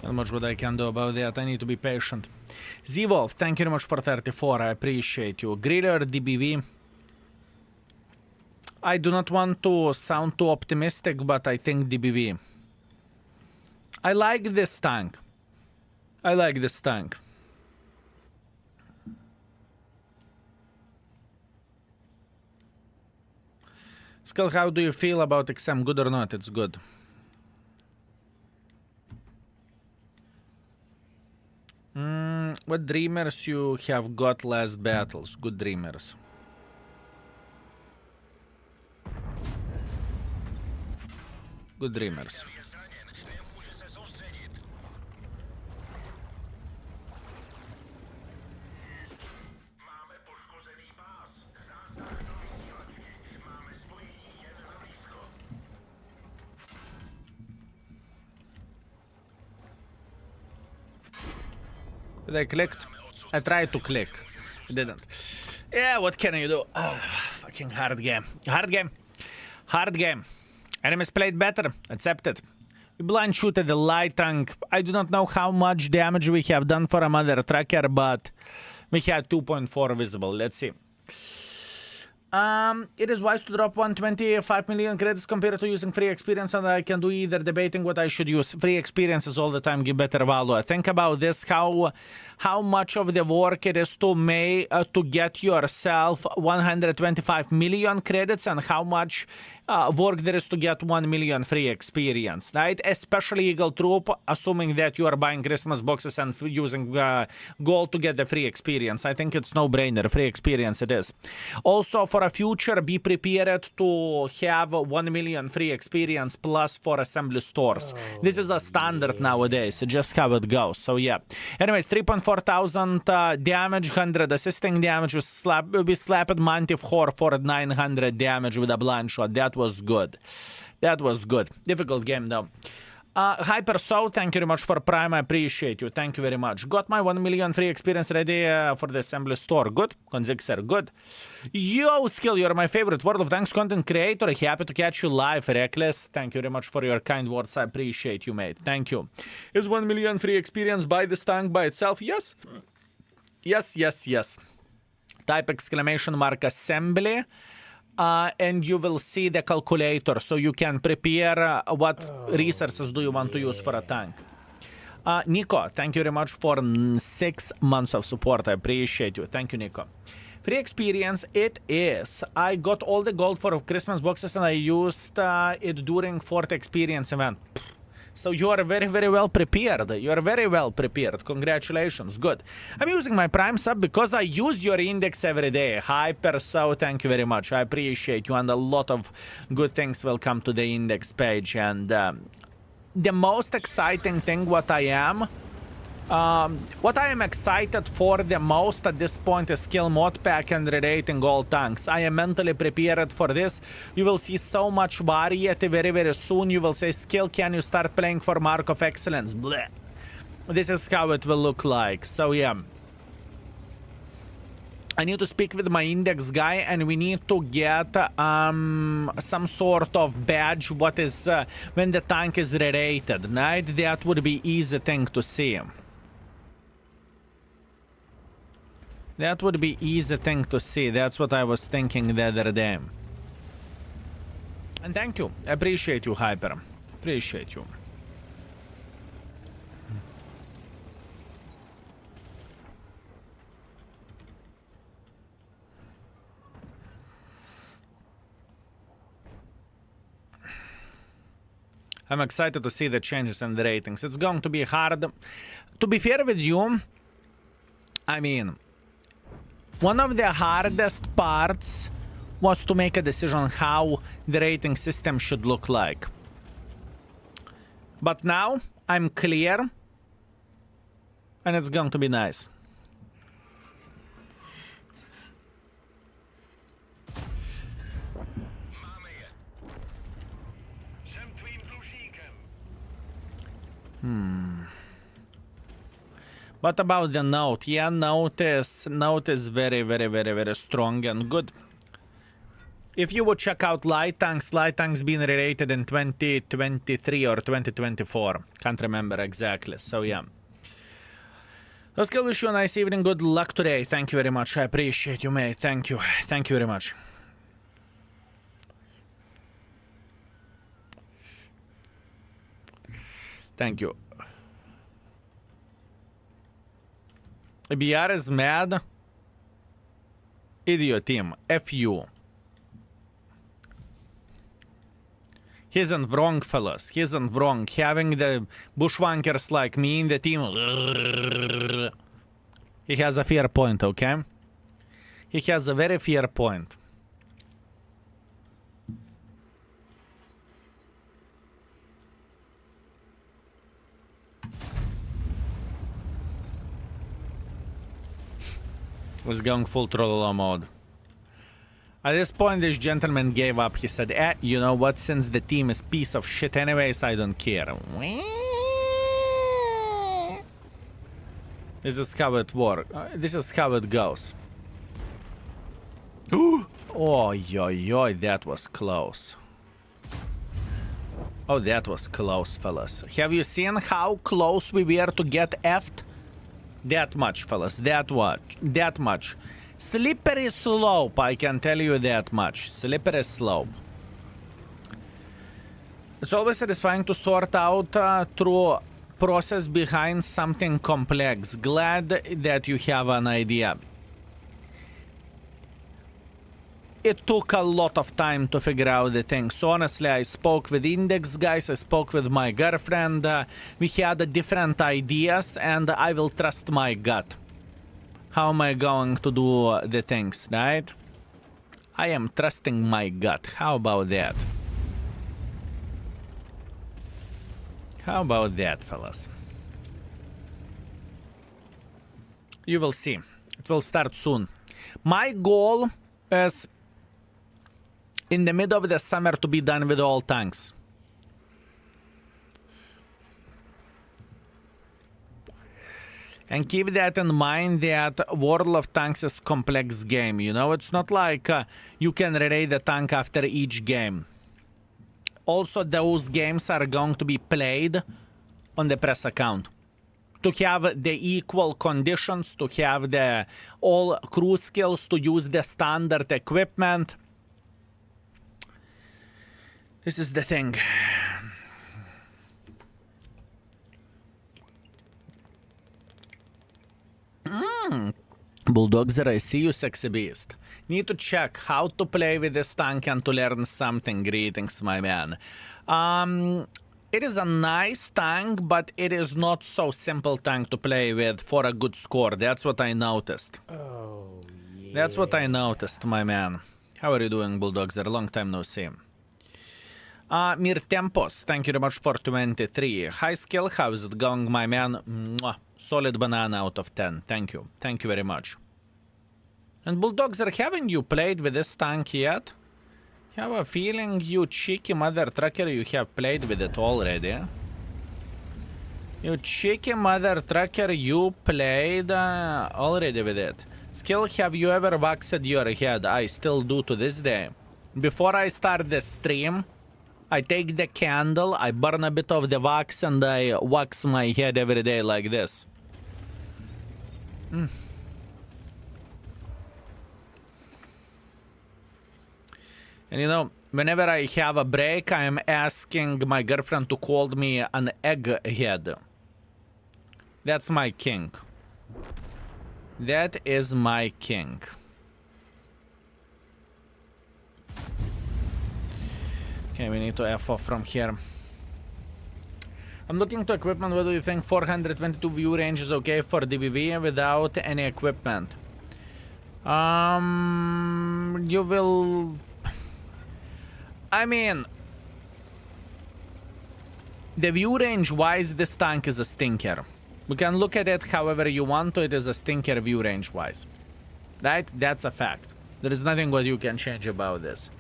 Not much what I can do about that. I need to be patient. Z-Wolf, thank you very much for 34. I appreciate you. Griller DBV. I do not want to sound too optimistic, but I think DBV. I like this tank. I like this tank. Skull, how do you feel about XM? Good or not? It's good. What dreamers you have got last battles? Good dreamers. Good dreamers. I clicked. I tried to click. It didn't. Yeah, what can you do? Fucking hard game. Hard game. Hard game. Enemies played better. Accepted. We blind shooted the light tank. I do not know how much damage we have done for a mother tracker, but we had 2.4 visible. Let's see. It is wise to drop 125 million credits compared to using free experience, and I can do either debating what I should use. Free experiences all the time give better value. Think about this, how much of the work it is to get yourself 125 million credits, and how much work there is to get 1 million free experience, right? Especially Eagle Troop, assuming that you are buying Christmas boxes and using gold to get the free experience. I think it's no-brainer. Free experience it is. Also, for a future, be prepared to have 1 million free experience plus for assembly stores. This is a standard nowadays. Just how it goes. So, yeah. Anyways, 3.4 thousand damage, 100 assisting damage. We slapped Mantiv Hor for 900 damage with a blind shot. That was good. That was good. Difficult game though. Hyper Soul, thank you very much for Prime. I appreciate you. Thank you very much. Got my 1 million free experience ready for the assembly store. Good. Konzixer, good. Yo, Skill, you're my favorite World of Tanks content creator. Happy to catch you live. Reckless, thank you very much for your kind words. I appreciate you, mate. Thank you. Is 1 million free experience by this tank by itself? Yes. Yes, yes, yes. Type exclamation mark assembly. And you will see the calculator, so you can prepare what resources do you want to use for a tank. Nico, thank you very much for 6 months of support. I appreciate you. Thank you, Nico. Free experience, it is. I got all the gold for Christmas boxes and I used it during 4th experience event. So you are very, very well prepared. You are very well prepared. Congratulations. Good. I'm using my Prime sub because I use your index every day. Hyper, so thank you very much. I appreciate you, and a lot of good things will come to the index page. And the most exciting thing what I am excited for the most at this point is skill mod pack and re-rating all tanks. I am mentally prepared for this. You will see so much variety very, very soon. You will say, skill, can you start playing for Mark of Excellence? Bleh. This is how it will look like. So yeah. I need to speak with my index guy and we need to get some sort of badge what is when the tank is re-rated, right? That would be easy thing to see. That would be easy thing to see. That's what I was thinking the other day. And thank you. I appreciate you, Hyper. Appreciate you. I'm excited to see the changes in the ratings. It's going to be hard. To be fair with you, I mean, one of the hardest parts was to make a decision how the rating system should look like. But now I'm clear and it's going to be nice. What about the note? Yeah, note is very, very, very, very strong and good. If you would check out light tanks being rated in 2023 or 2024. Can't remember exactly, so yeah. Let's go, wish you a nice evening, good luck today. Thank you very much, I appreciate you, mate. Thank you very much. Thank you. BR is mad. Idiot team. F you. He isn't wrong, fellas. He isn't wrong. Having the bushwankers like me in the team. He has a fair point, okay? He has a very fair point. Was going full trollolo mode. At this point, this gentleman gave up. He said, you know what? Since the team is piece of shit anyways, I don't care. This is how it works. This is how it goes. Oh, yo, that was close. Oh, that was close, fellas. Have you seen how close we were to get F'd? That much, fellas. That much. Slippery slope, I can tell you that much. Slippery slope. It's always satisfying to sort out through process behind something complex. Glad that you have an idea. It took a lot of time to figure out the things. Honestly, I spoke with index guys, I spoke with my girlfriend. We had different ideas and I will trust my gut. How am I going to do the things, right? I am trusting my gut. How about that? How about that, fellas? You will see. It will start soon. My goal is in the middle of the summer to be done with all tanks. And keep that in mind that World of Tanks is a complex game, you know? It's not like you can raid the tank after each game. Also, those games are going to be played on the press account. To have the equal conditions, to have the all crew skills, to use the standard equipment. This is the thing. Bulldozer, I see you, sexy beast. Need to check how to play with this tank and to learn something. Greetings, my man. It is a nice tank, but it is not so simple tank to play with for a good score. That's what I noticed. Oh, yeah. That's what I noticed, my man. How are you doing, Bulldozer? Long time no see. Mir Tempos, thank you very much for 23. High skill, how is it going, my man? Mwah. Solid banana out of 10. Thank you. Thank you very much. And Bulldogs, haven't you played with this tank yet? I have a feeling, you cheeky mother trucker, you have played with it already. You cheeky mother trucker, you played already with it. Skill, have you ever waxed your head? I still do to this day. Before I start the stream, I take the candle, I burn a bit of the wax, and I wax my head every day like this. And you know, whenever I have a break, I am asking my girlfriend to call me an egghead. That's my king. That is my king. Okay, we need to F off from here. I'm looking to equipment. What do you think? 422 view range is okay for DBV without any equipment. You will... I mean... The view range wise, this tank is a stinker. We can look at it however you want to. It is a stinker view range wise. Right? That's a fact. There is nothing what you can change about this.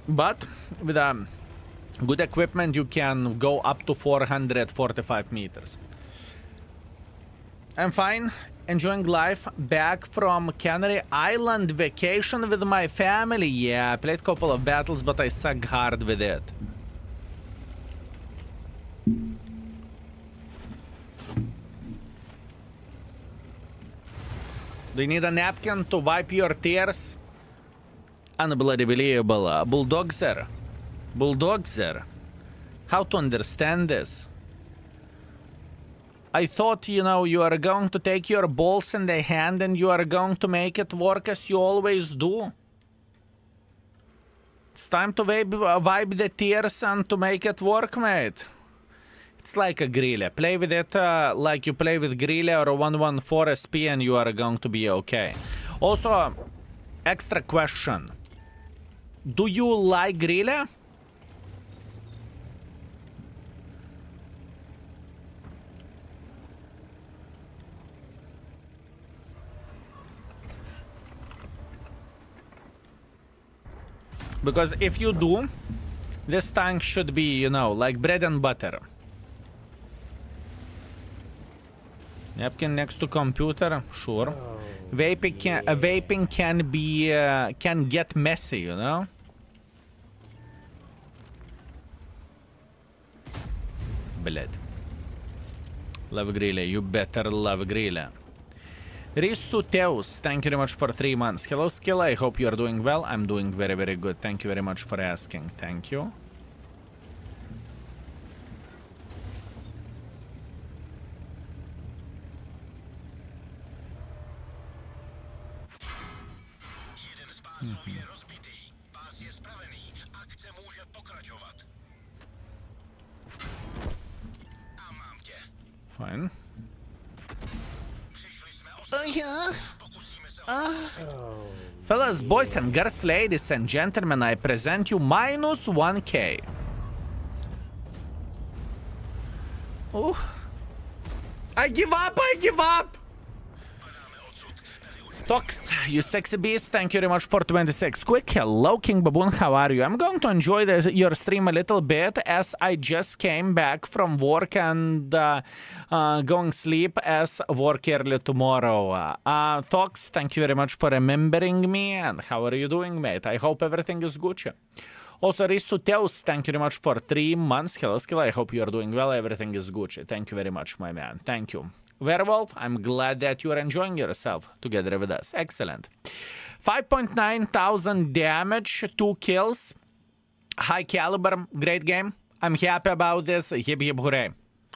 But with good equipment, you can go up to 445 meters. I'm fine. Enjoying life. Back from Canary Island vacation with my family. Yeah, I played a couple of battles, but I suck hard with it. Do you need a napkin to wipe your tears? Unbloody believable. Bulldozer. Bulldozer. How to understand this? I thought, you know, you are going to take your balls in the hand and you are going to make it work as you always do. It's time to wipe the tears and to make it work, mate. It's like a grille. Play with it like you play with grille or a 114 SP and you are going to be okay. Also, extra question. Do you like grille? Because if you do, this tank should be, you know, like bread and butter. Napkin next to computer, sure. Vaping can be can get messy, you know. Blood. Love grille, you better love grille. Risuteus, thank you very much for 3 months. Hello, Skill, I hope you are doing well. I'm doing very, very good. Thank you very much for asking. Thank you. Fine. Fellas, boys and girls, ladies and gentlemen, I present you minus 1k. Oh. I give up, I give up! Tox, you sexy beast, thank you very much for 26. Quick, hello King Baboon, how are you? I'm going to enjoy your stream a little bit as I just came back from work and going sleep as work early tomorrow. Tox, thank you very much for remembering me, and how are you doing, mate? I hope everything is good. Also, Risuteus, thank you very much for 3 months. Hello, Skill, I hope you are doing well, everything is good. Thank you very much, my man, thank you. Werewolf, I'm glad that you are enjoying yourself together with us. Excellent. 5.9 thousand damage, 2 kills. High caliber, great game. I'm happy about this. Hip hip hooray.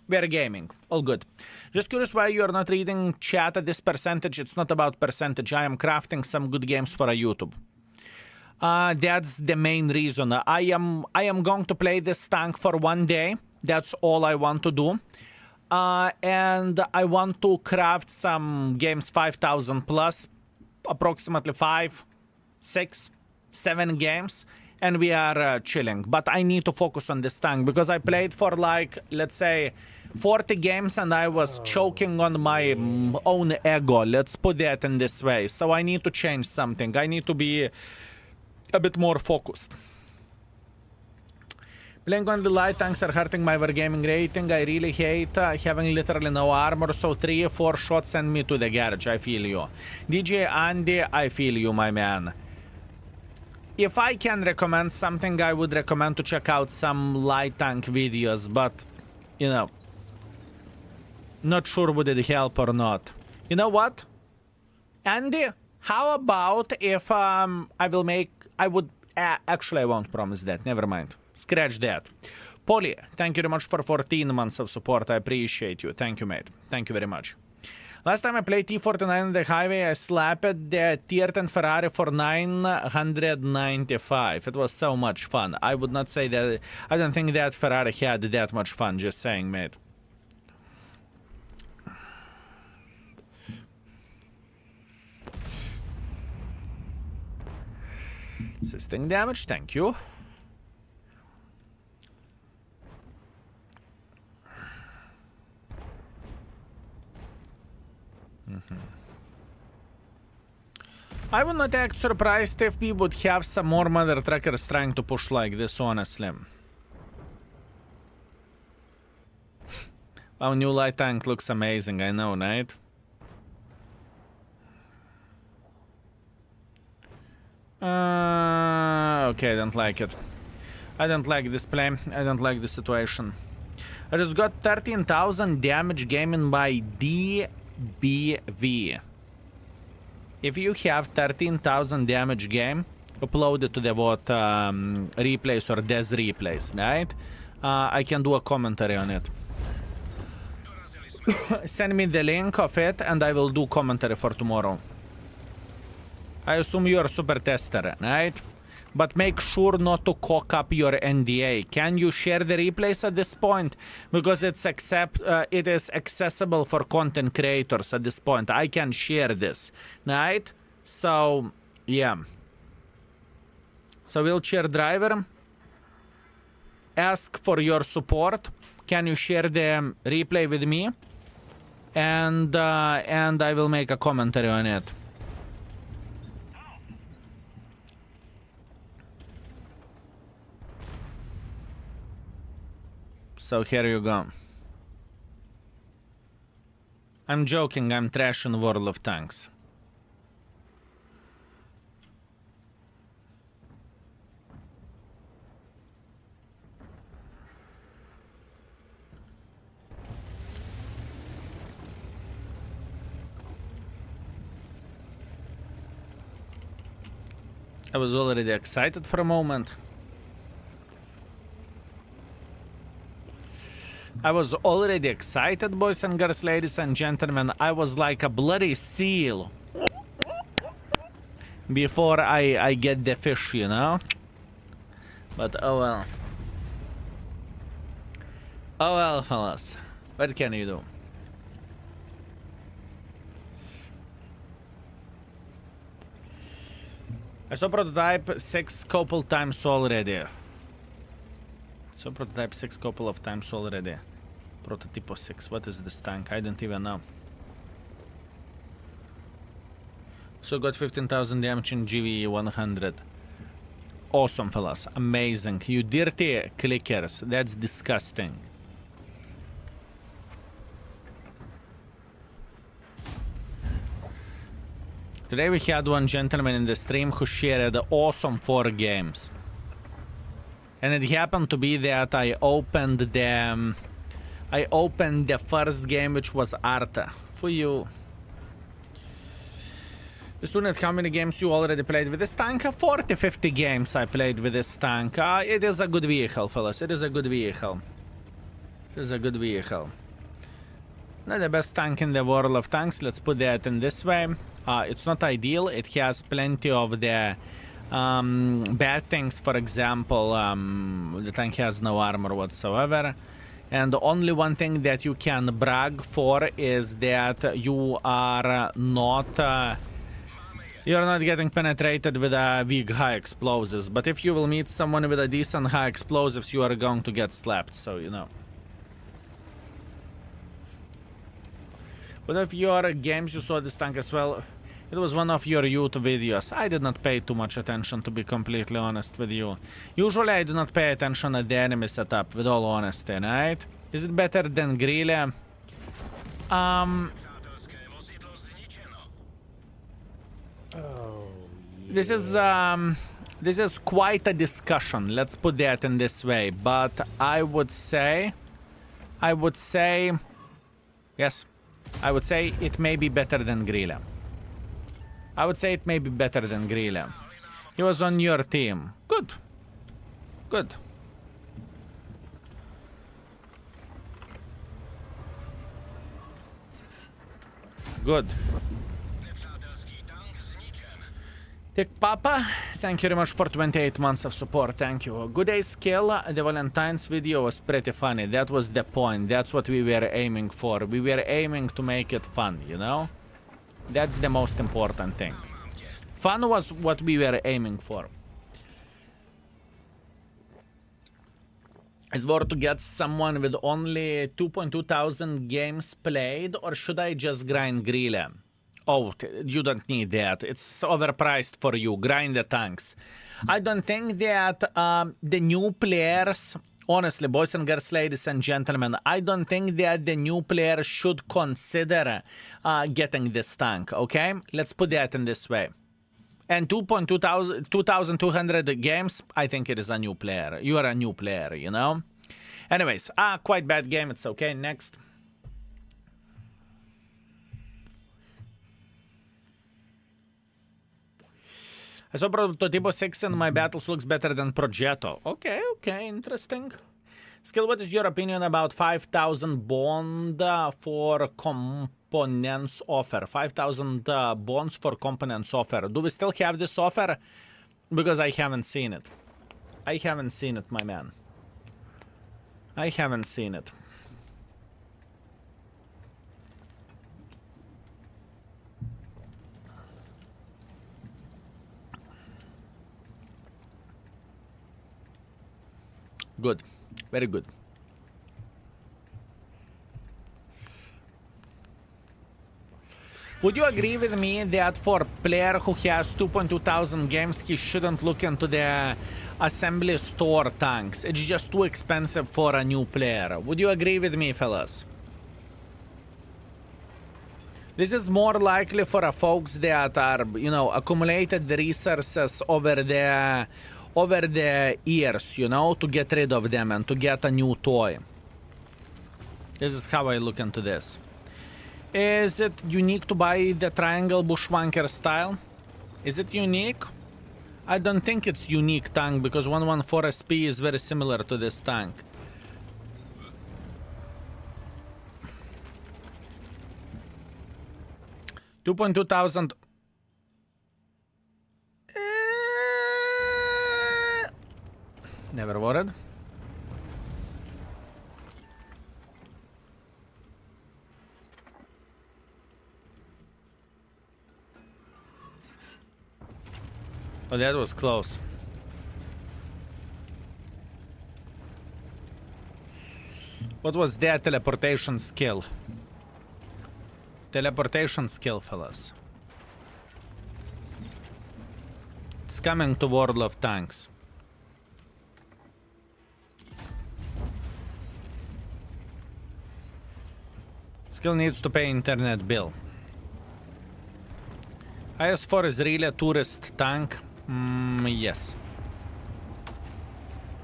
We're gaming. All good. Just curious why you are not reading chat at this percentage. It's not about percentage. I am crafting some good games for a YouTube. That's the main reason. I am going to play this tank for 1 day. That's all I want to do. And I want to craft some games 5,000 plus, approximately 5, 6, 7 games, and we are chilling. But I need to focus on this tank because I played for like, let's say, 40 games and I was choking on my own ego. Let's put that in this way. So I need to change something. I need to be a bit more focused. Playing on the light tanks are hurting my wargaming rating. I really hate having literally no armor, so 3 or 4 shots send me to the garage. I feel you. DJ Andy, I feel you, my man. If I can recommend something, I would recommend to check out some light tank videos, but, you know, not sure would it help or not. You know what? Andy, how about if actually I won't promise that, never mind. Scratch that. Polly, thank you very much for 14 months of support. I appreciate you. Thank you, mate. Thank you very much. Last time I played T49 on the highway, I slapped the tier 10 Ferrari for 995. It was so much fun. I would not say that. I don't think that Ferrari had that much fun, just saying, mate. Assisting damage, thank you. I would not act surprised if we would have some more mother truckers trying to push like this, honestly. Our new light tank looks amazing, I know, right? Okay, I don't like it. I don't like this play. I don't like the situation. I just got 13,000 damage gaming by DBV. If you have 13,000 damage game, upload it to the replays or des replays, right? I can do a commentary on it. Send me the link of it and I will do commentary for tomorrow. I assume you're a super tester, right? But make sure not to cock up your NDA. Can you share the replays at this point? Because it is accessible for content creators at this point. I can share this, right? So, yeah. So, wheelchair driver, ask for your support. Can you share the replay with me? And I will make a commentary on it. So here you go. I'm joking, I'm trash in World of Tanks. I was already excited for a moment. I was already excited, boys and girls, ladies and gentlemen. I was like a bloody seal before I get the fish, you know? But oh well. Oh well, fellas. What can you do? I saw prototype 6 couple times already. So prototype 6 couple of times already. Prototype 6. What is this tank? I don't even know. So got 15,000 damage in GV-100. Awesome, fellas. Amazing. You dirty clickers. That's disgusting. Today we had one gentleman in the stream who shared awesome 4 games. And it happened to be that I opened the first game, which was Arta. For you. The student, how many games you already played with this tank? 40, 50 games I played with this tank. It is a good vehicle, fellas. It is a good vehicle. It is a good vehicle. Not the best tank in the world of tanks. Let's put that in this way. It's not ideal. It has plenty of the bad things. For example, the tank has no armor whatsoever. And the only one thing that you can brag for is that you are not You're not getting penetrated with weak high explosives, but if you will meet someone with a decent high explosives, you are going to get slapped, so you know. But if your games you saw this tank as well, it was one of your YouTube videos. I did not pay too much attention, to be completely honest with you. Usually I do not pay attention at the enemy setup, with all honesty, right? Is it better than Grille? Oh, This is quite a discussion. Let's put that in this way. But I would say, yes, I would say it may be better than Grille. I would say it may be better than Grille. He was on your team. Good. Good. Good. Tick Papa, thank you very much for 28 months of support, thank you. Good day skill, the Valentine's video was pretty funny, that was the point, that's what we were aiming for. We were aiming to make it fun, you know? That's the most important thing. Fun was what we were aiming for. Is worth to get someone with only 2.2 thousand games played, or should I just grind Grille? Oh, you don't need that. It's overpriced for you. Grind the tanks. I don't think that the new players, honestly, boys and girls, ladies and gentlemen, I don't think that the new players should consider getting this tank, okay? Let's put that in this way. And 2,200 games, I think it is a new player. You are a new player, you know? Anyways, quite bad game. It's okay. Next. I saw Prototypo 6 and my battles looks better than Progetto. Okay, okay, interesting. Skill, what is your opinion about 5,000 bond for components offer? 5,000 bonds for components offer. Do we still have this offer? Because I haven't seen it. I haven't seen it, my man. I haven't seen it. Good. Very good. Would you agree with me that for a player who has 2.2 thousand games, he shouldn't look into the assembly store tanks? It's just too expensive for a new player. Would you agree with me, fellas? This is more likely for folks that are, you know, accumulated the resources over the years, you know, to get rid of them and to get a new toy. This is how I look into this. Is it unique to buy the triangle bushwanker style? Is it unique? I don't think it's unique tank because 114 SP is very similar to this tank. $2.2 thousand. Never worried. Oh, that was close. What was their teleportation skill? Teleportation skill, fellas. It's coming to World of Tanks. Skill needs to pay internet bill. IS-4 is really a tourist tank. Yes.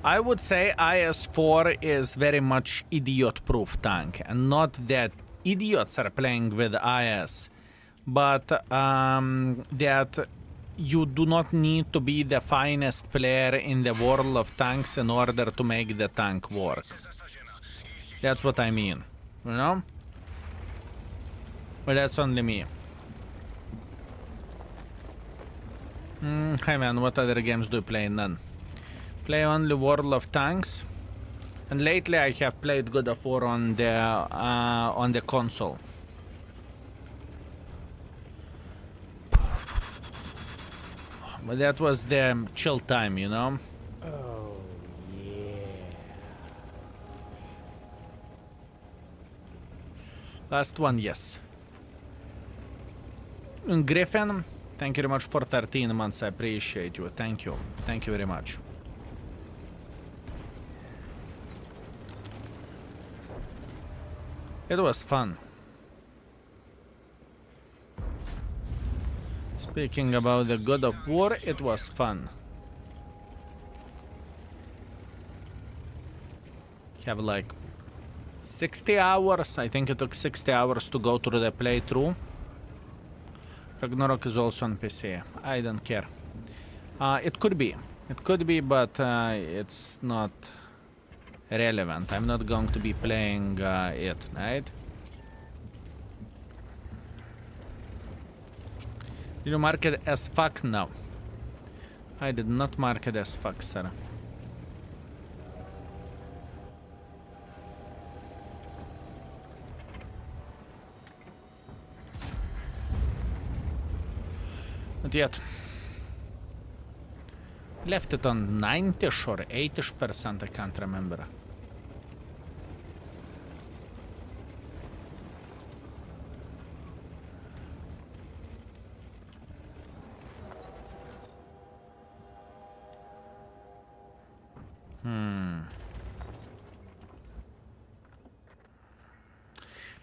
I would say IS-4 is very much idiot-proof tank, and not that idiots are playing with IS, but that you do not need to be the finest player in the world of tanks in order to make the tank work. That's what I mean, you know? But that's only me. Hey man, what other games do you play? None. Play only World of Tanks. And lately I have played God of War on the console. But that was the chill time, you know? Oh, yeah. Last one, yes. Griffin, thank you very much for 13 months. I appreciate you. Thank you. Thank you very much. It was fun. Speaking about the God of War, it was fun. Have like 60 hours. I think it took 60 hours to go through the playthrough. Ragnarok is also on PC. I don't care. It could be. It could be, but it's not relevant. I'm not going to be playing it, right? Did you mark it as fuck? No. I did not mark it as fuck, sir. Not yet. Left it on 90ish or 80ish%, I can't remember.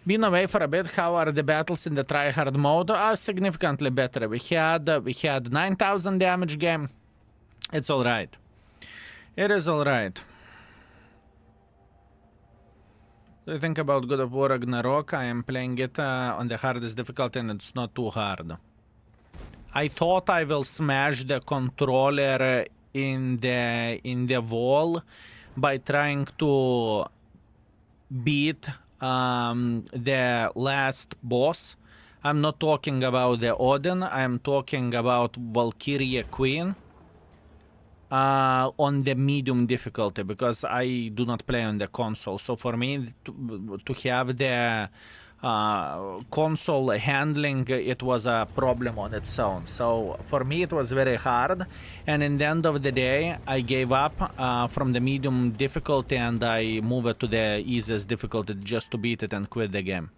Been away for a bit. How are the battles in the tryhard mode? Significantly better. We had 9,000 damage game. It's all right. It is all right. What do you think about God of War Ragnarok? I am playing it on the hardest difficulty and it's not too hard. I thought I will smash the controller in the wall by trying to beat the last boss. I'm not talking about the Odin. I'm talking about Valkyria Queen on the medium difficulty because I do not play on the console. So for me to have the console handling, it was a problem on its own. So for me it was very hard, and in the end of the day I gave up from the medium difficulty and I moved it to the easiest difficulty just to beat it and quit the game.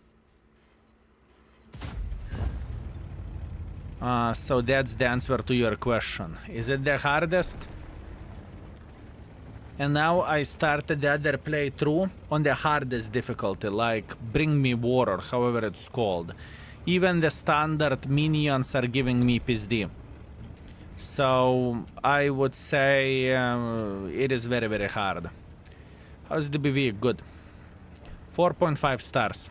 So that's the answer to your question. Is it the hardest? And now I started the other playthrough on the hardest difficulty, like Bring Me War or however it's called. Even the standard minions are giving me PSD. So I would say it is very, very hard. How's DBV? Good. 4.5 stars.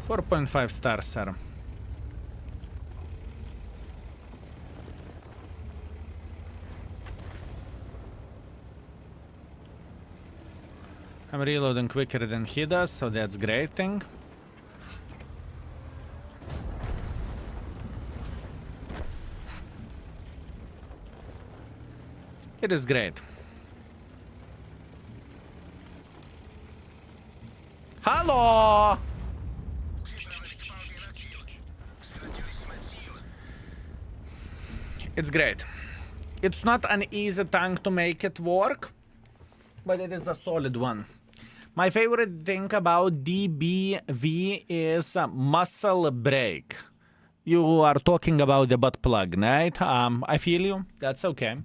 $4.5 stars, sir. I'm reloading quicker than he does, so that's great thing. It is great. Hello! It's great. It's not an easy tank to make it work, but it is a solid one. My favorite thing about DBV is muscle break. You are talking about the butt plug, right? I feel you. That's okay.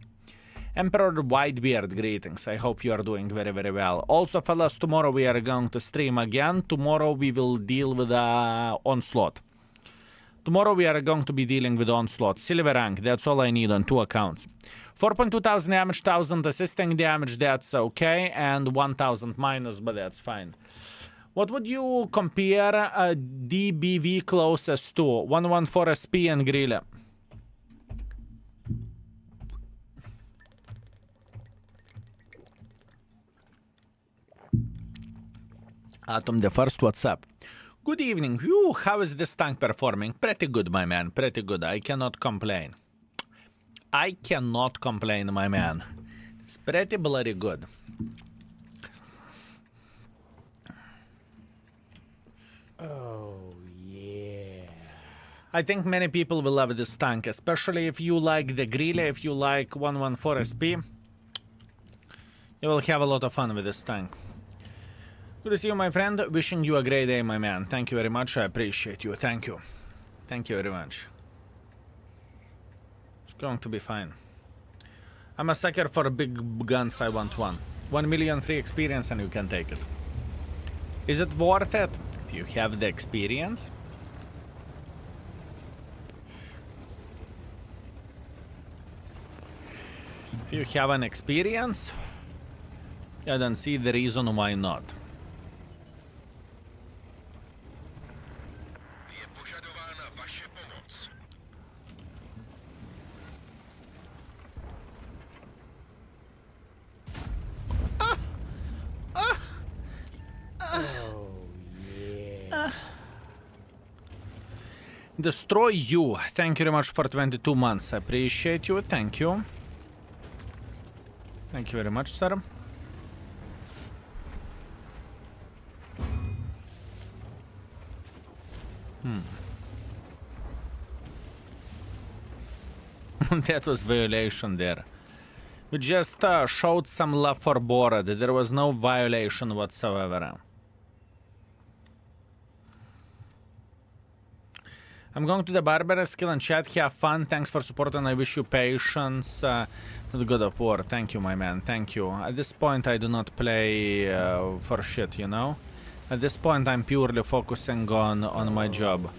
Emperor Whitebeard, greetings. I hope you are doing very, very well. Also, fellas, tomorrow we are going to stream again. Tomorrow we will deal with Onslaught. Tomorrow we are going to be dealing with Onslaught. Silver rank, that's all I need on 2 accounts. 4.2 thousand damage, 1000 assisting damage, that's okay. And 1000 minus, but that's fine. What would you compare DBV closest to? 114 SP and Grille. Atom the first, what's up? Good evening. Whew, how is this tank performing? Pretty good, my man. Pretty good. I cannot complain. I cannot complain, my man. It's pretty bloody good. Oh, yeah. I think many people will love this tank, especially if you like the Grille, if you like 114 SP. You will have a lot of fun with this tank. Good to see you, my friend. Wishing you a great day, my man. Thank you very much. I appreciate you. Thank you. Thank you very much. It's going to be fine. I'm a sucker for big guns. I want one. 1 million free experience and you can take it. Is it worth it? If you have the experience. If you have an experience, I don't see the reason why not. Je požadována vaše pomoc. Oh, yeah. Destroy you. Thank you very much for 22 months. I appreciate you. Thank you. Thank you very much, sir. That was violation there. We just showed some love for Borat. There was no violation whatsoever. I'm going to the barber skill and chat. Have fun. Thanks for support and I wish you patience with God of War. Thank you, my man. Thank you. At this point, I do not play for shit, you know? At this point, I'm purely focusing on my job.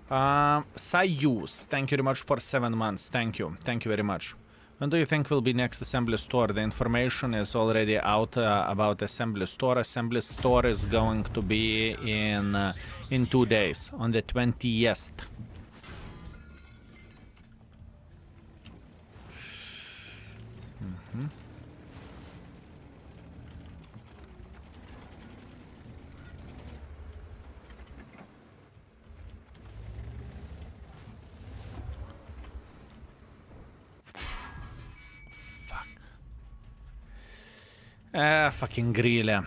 Sayus, thank you very much for 7 months. Thank you. Thank you very much. When do you think will be next assembly store? The information is already out about assembly store. Assembly store is going to be in 2 days, on the 20th. Fucking Grille.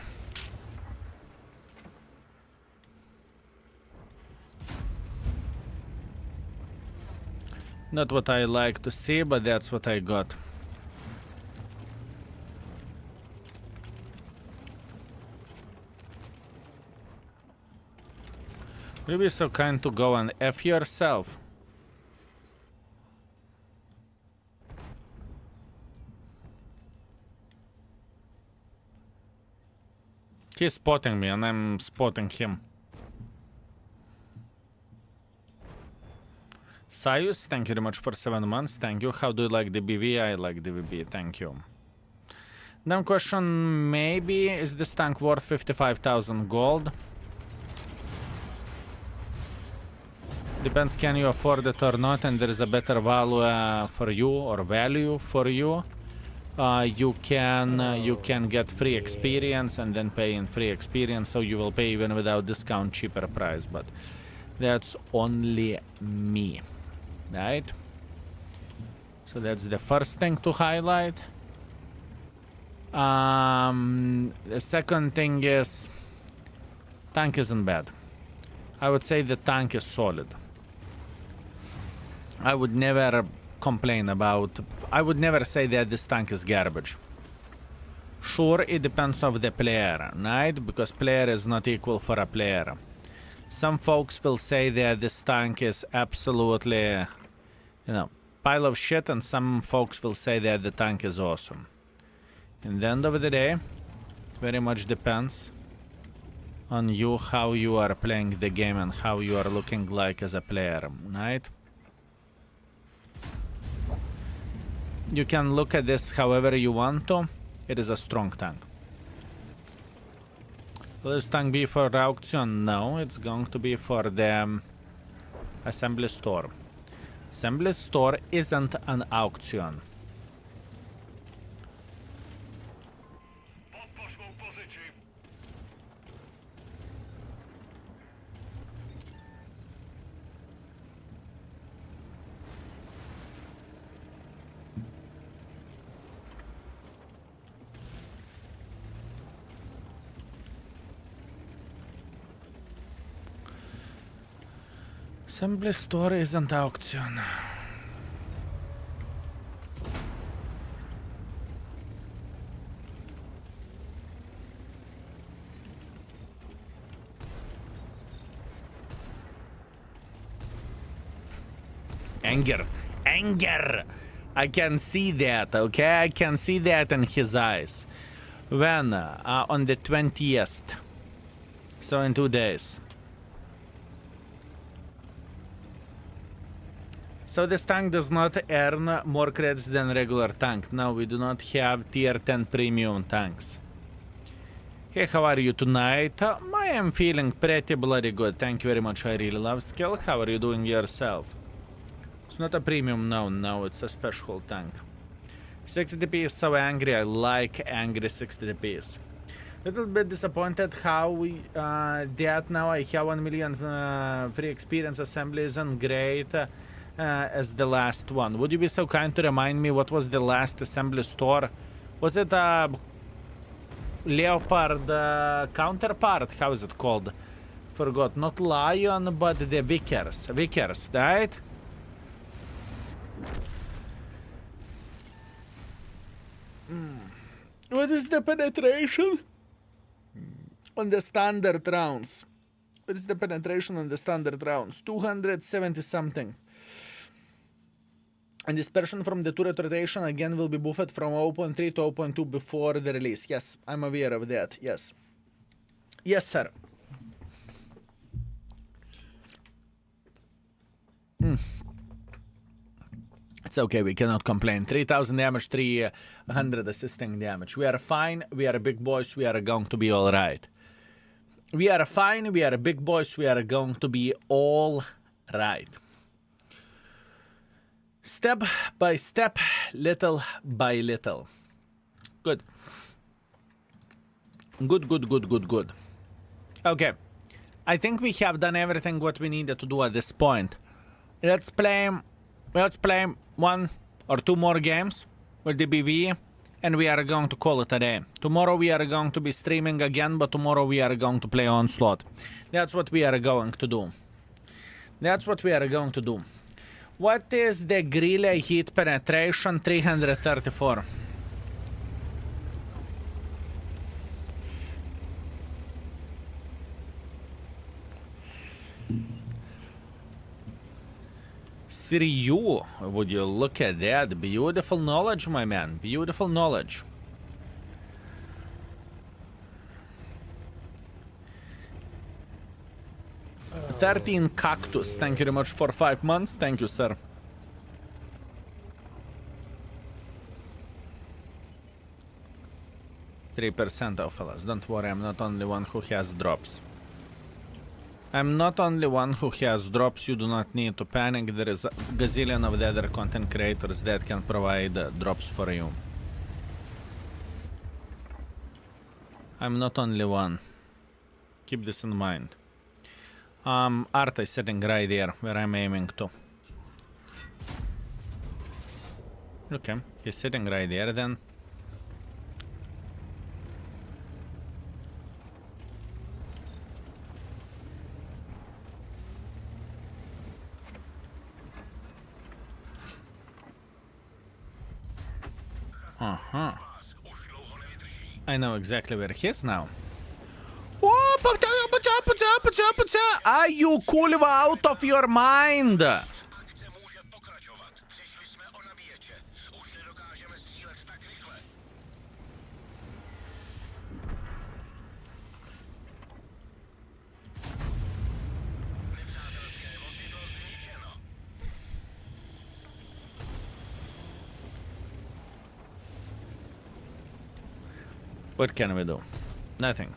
Not what I like to see, but that's what I got. Will you be so kind to go and F yourself? He's spotting me and I'm spotting him. Sayus, thank you very much for 7 months. Thank you. How do you like DBV? I like DBV. Thank you. Dumb question, maybe is this tank worth 55,000 gold? Depends can you afford it or not, and there is a better value for you or value for you. You can get free experience and then pay in free experience, so you will pay even without discount cheaper price, but that's only me, right? So that's the first thing to highlight. The second thing is tank isn't bad. I would say the tank is solid. I would never complain about, I would never say that this tank is garbage. Sure, it depends on the player, right? Because player is not equal for a player. Some folks will say that this tank is absolutely, you know, pile of shit, and some folks will say that the tank is awesome. In the end of the day, very much depends on you, how you are playing the game and how you are looking like as a player, right? You can look at this however you want to. It is a strong tank. Will this tank be for auction? No, it's going to be for the assembly store. Assembly store isn't an auction. Podpoř mou pozici. Assembly store isn't auction. Anger. Anger! I can see that, okay? I can see that in his eyes. When? On the 20th. So in 2 days. So this tank does not earn more credits than regular tank. No, we do not have tier 10 premium tanks. Hey, how are you tonight? I am feeling pretty bloody good. Thank you very much. I really love skill. How are you doing yourself? It's not a premium, no, it's a special tank. 60 DP is so angry. I like angry 60 DPs. Little bit disappointed how we that now I have 1 million free experience. Assembly isn't great as the last one. Would you be so kind to remind me what was the last assembly store? Was it Leopard counterpart? How is it called? Forgot. Not Lion, but the Vickers. Vickers, right? What is the penetration on the standard rounds? What is the penetration on the standard rounds? 270 something. And dispersion from the turret rotation again will be buffed from 0.3 to 0.2 before the release. Yes, I'm aware of that. Yes. Yes, sir. It's okay, we cannot complain. 3000 damage, 300 assisting damage. We are fine, we are big boys, we are going to be alright. We are fine, we are big boys, we are going to be alright. Step by step, little by little. Good. Good. Okay. I think we have done everything what we needed to do at this point. Let's play 1 or 2 more games with DBV, and we are going to call it a day. Tomorrow we are going to be streaming again, but tomorrow we are going to play Onslaught. That's what we are going to do. What is the Grille hit penetration? 334. Siryu, would you look at that? Beautiful knowledge, my man. Beautiful knowledge. $13 cactus. Thank you very much for 5 months. Thank you, sir. %, oh fellas. Don't worry, I'm not only one who has drops. I'm not only one who has drops. You do not need to panic. There is a gazillion of the other content creators that can provide drops for you. I'm not only one. Keep this in mind. Art is sitting right there where I'm aiming to. Okay, he's sitting right there then. I know exactly where he is now. Oh, are you cool out of your mind? Akce může pokračovat. Přišli jsme o nabíječe. Už nedokážeme střílet tak rychle. Nepřátelské vozidlo zničeno. What can we do? Nothing.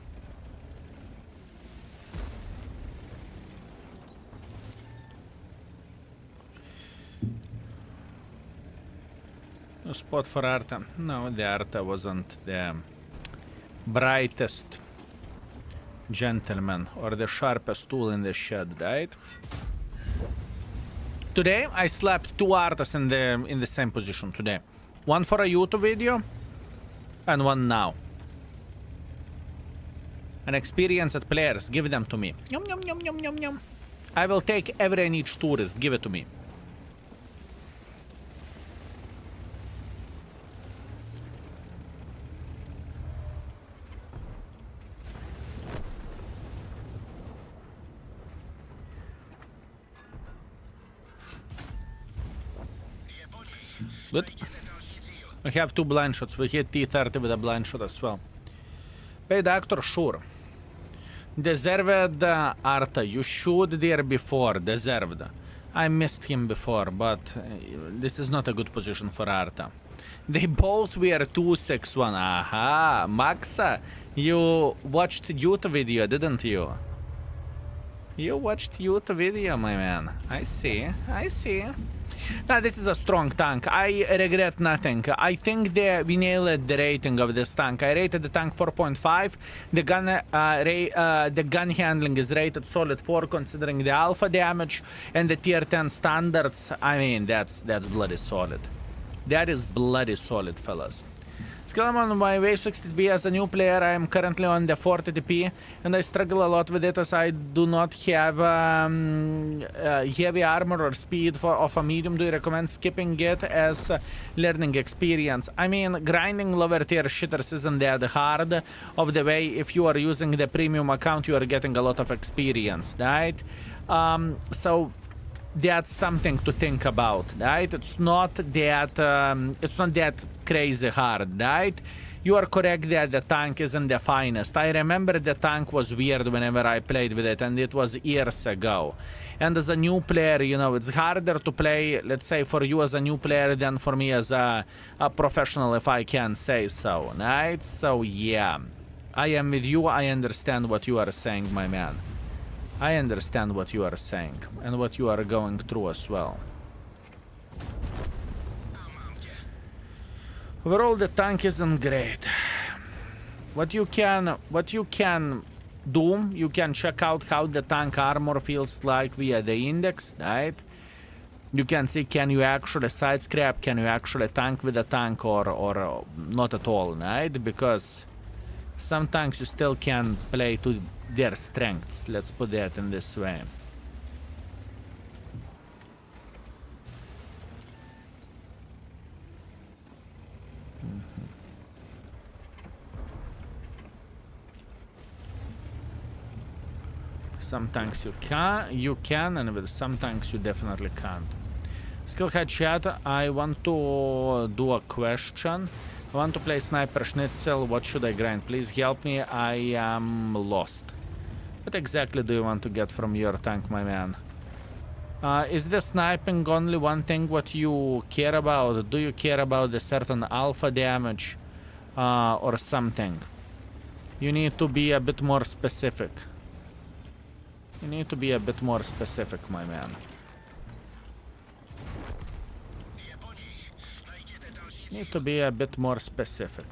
No spot for Arta. No, the Arta wasn't the brightest gentleman or the sharpest tool in the shed, right? Today I slapped 2 Artas in the same position today. One for a YouTube video and one now. An experienced players, give them to me. Yum yum yum yum yum yum. I will take every and each tourist. Give it to me. Good. We have 2 blind shots. We hit T30 with a blind shot as well. Hey, Doctor, sure. Deserved, Arta. You should there before. Deserved. I missed him before, but this is not a good position for Arta. They both were 261. Aha. Maxa, you watched youth video, didn't you? You watched youth video, my man. I see. I see. Now, this is a strong tank. I regret nothing. I think we nailed the rating of this tank. I rated the tank 4.5. The gun handling is rated solid 4 considering the alpha damage and the tier 10 standards. I mean, that's bloody solid. That is bloody solid, fellas. Skill, I'm on my way 60p as a new player. I am currently on the 40p and I struggle a lot with it as I do not have heavy armor or speed of a medium. Do you recommend skipping it as learning experience? I mean, grinding lower tier shitters isn't that hard of the way if you are using the premium account you are getting a lot of experience, right? So that's something to think about, right? It's not that crazy hard, right? You are correct that the tank isn't the finest. I remember the tank was weird whenever I played with it, and it was years ago. And as a new player, you know, it's harder to play, let's say, for you as a new player than for me as a professional, if I can say so, right? So, yeah. I am with you. I understand what you are saying, my man. I understand what you are saying and what you are going through as well. Overall, the tank isn't great. What you can do, you can check out how the tank armor feels like via the index, right? You can see, can you actually side scrap, can you actually tank with a tank or not at all, right? Because some tanks you still can play to their strengths, let's put that in this way. Some tanks you can, and with some tanks you definitely can't. Skillhead chat, I want to do a question. I want to play Sniper Schnitzel. What should I grind? Please help me. I am lost. What exactly do you want to get from your tank, my man? Is the sniping only one thing what you care about? Do you care about the certain alpha damage or something? You need to be a bit more specific. You need to be a bit more specific, my man. Need to be a bit more specific.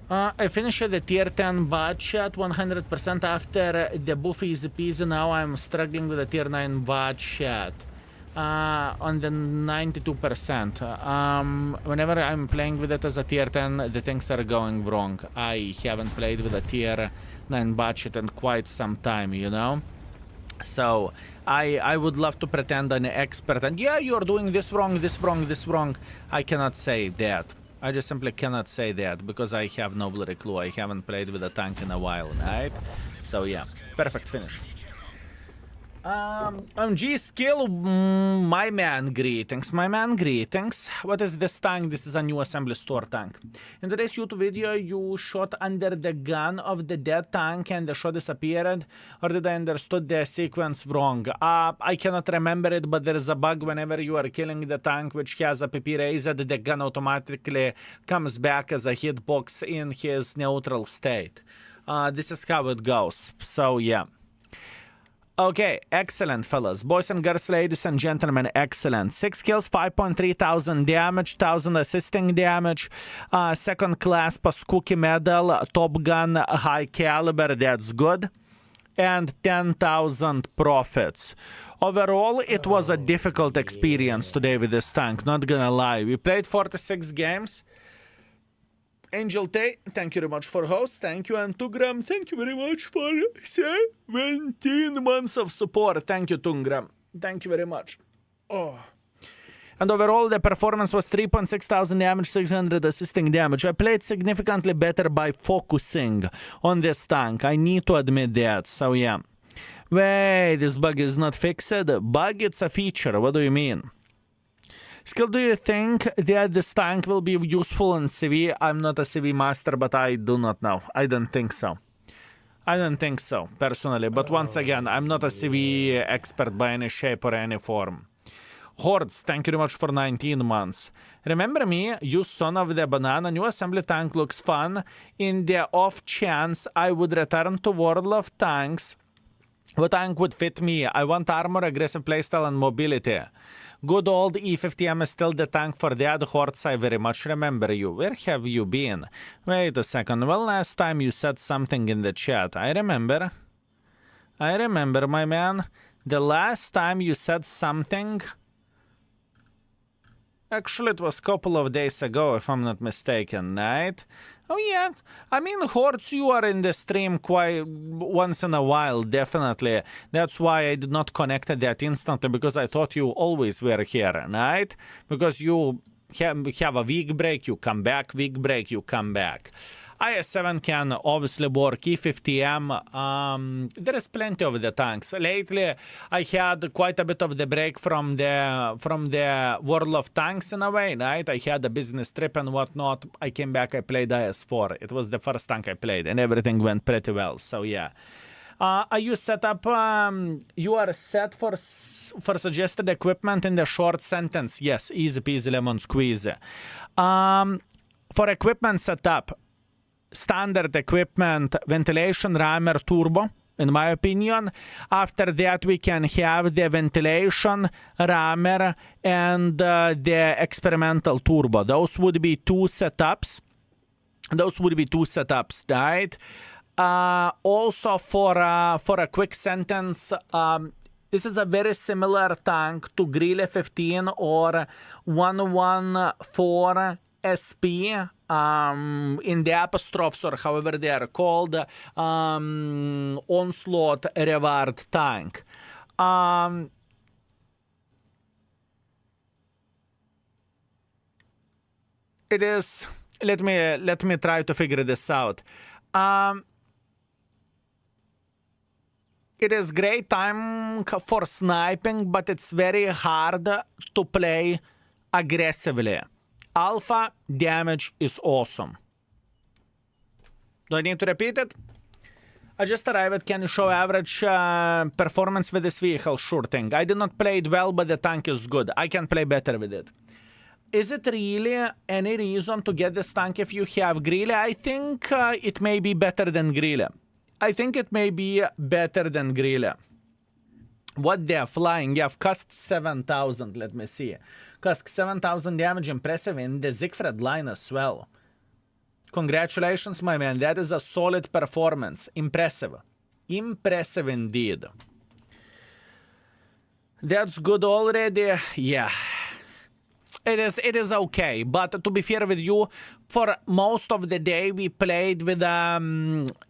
I finished the tier 10 budget 100% after the buff easy peasy. Now I'm struggling with the tier 9 budget on the 92%. Whenever I'm playing with it as a tier 10, the things are going wrong. I haven't played with a tier 9 budget in quite some time, you know? So I would love to pretend I'm an expert and yeah, you're doing this wrong, this wrong, this wrong. I cannot say that. I just simply cannot say that because I have no bloody clue. I haven't played with a tank in a while, right? So yeah, perfect finish. G skill, my man, greetings, my man, greetings. What is this tank? This is a new assembly store tank. In today's YouTube video, you shot under the gun of the dead tank and the shot disappeared, or did I understood the sequence wrong? I cannot remember it, but there is a bug whenever you are killing the tank which has a PP raised, the gun automatically comes back as a hitbox in his neutral state. This is how it goes, so yeah. Okay, excellent, fellas. Boys and girls, ladies and gentlemen, excellent. 6 kills, 5.3 thousand damage, 1000 assisting damage, second class Paskuki medal, Top Gun, high caliber, that's good. and 10,000 profits. Overall, it was a difficult experience today with this tank, not gonna lie. We played 46 games. Angel Tay, thank you very much for host. Thank you. And Tungram, thank you very much for 17 months of support. Thank you, Tungram. Thank you very much. Oh. And overall, the performance was 3.6 thousand damage, 600 assisting damage. I played significantly better by focusing on this tank. I need to admit that. So, yeah. Wait, this bug is not fixed? Bug, it's a feature. What do you mean? Skill, do you think that this tank will be useful in CV? I'm not a CV master, but I do not know. I don't think so. I don't think so, personally. But once again, I'm not a CV expert by any shape or any form. Hordes, thank you very much for 19 months. Remember me, you son of the banana, new assembly tank looks fun. In the off chance I would return to World of Tanks, what tank would fit me? I want armor, aggressive playstyle, and mobility. Good old E50M is still the tank for that. Hordes, I very much remember you. Where have you been? Wait a second. Well, last time you said something in the chat. I remember, my man. The last time you said something... Actually, it was a couple of days ago, if I'm not mistaken, right? Oh, yeah. I mean, Hordes, you are in the stream quite once in a while, definitely. That's why I did not connect that instantly, because I thought you always were here, right? Because you have a week break, you come back, week break, you come back. IS-7 can obviously work, E50M, there is plenty of the tanks. Lately, I had quite a bit of the break from the World of Tanks in a way, right? I had a business trip and whatnot. I came back, I played IS-4. It was the first tank I played, and everything went pretty well, so yeah. Are you set up, you are set for suggested equipment in the short sentence? Yes, easy peasy lemon squeeze. For equipment setup, standard equipment, ventilation, rammer, turbo, in my opinion. After that, we can have the ventilation, rammer, and the experimental turbo. Those would be two setups. Right? Also, for a quick sentence, this is a very similar tank to Grille 15 or 114 SP. In the apostrophes, or however they are called, Onslaught Reward tank. It is, let me try to figure this out. It is great tank for sniping, but it's very hard to play aggressively. Alpha damage is awesome. Do I need to repeat it? I just arrived. Can you show average performance with this vehicle? Sure thing. I did not play it well, but the tank is good. I can play better with it. Is it really any reason to get this tank if you have Grille? I think it may be better than Grille. What they're flying? You have cost 7,000. Let me see. Cost 7,000 damage, impressive in the Siegfried line as well. Congratulations, my man. That is a solid performance. Impressive. Impressive indeed. That's good already. Yeah. It is okay, but to be fair with you, for most of the day we played with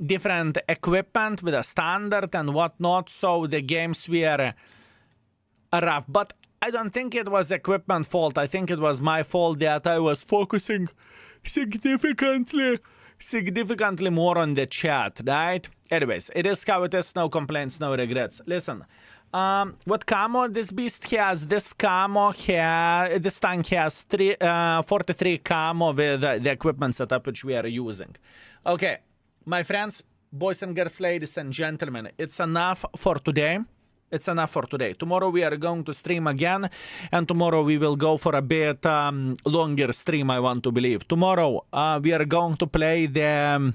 different equipment, with a standard and whatnot, so the games were rough. But I don't think it was equipment fault. I think it was my fault that I was focusing significantly more on the chat, right? Anyways, it is how it is. No complaints, no regrets. Listen. What camo this beast has? This tank has 43 camo with the equipment setup which we are using. Okay, my friends, boys and girls, ladies and gentlemen, it's enough for today. Tomorrow we are going to stream again, and tomorrow we will go for a bit longer stream, I want to believe. Tomorrow we are going to play the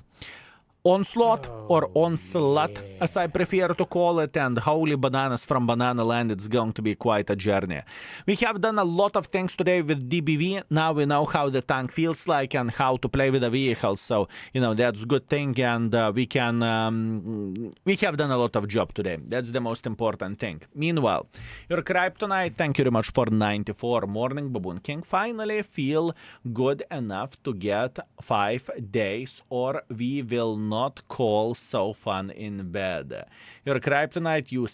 Onslaught or onslaught, as I prefer to call it, and holy bananas from Banana Land, it's going to be quite a journey. We have done a lot of things today with DBV. Now we know how the tank feels like and how to play with the vehicle, so, that's a good thing, and we have done a lot of job today. That's the most important thing. Meanwhile, your kryptonite, thank you very much for 94. Morning, Baboon King. Finally feel good enough to get 5 days, or we will not call so fun in bed. Your kryptonite, you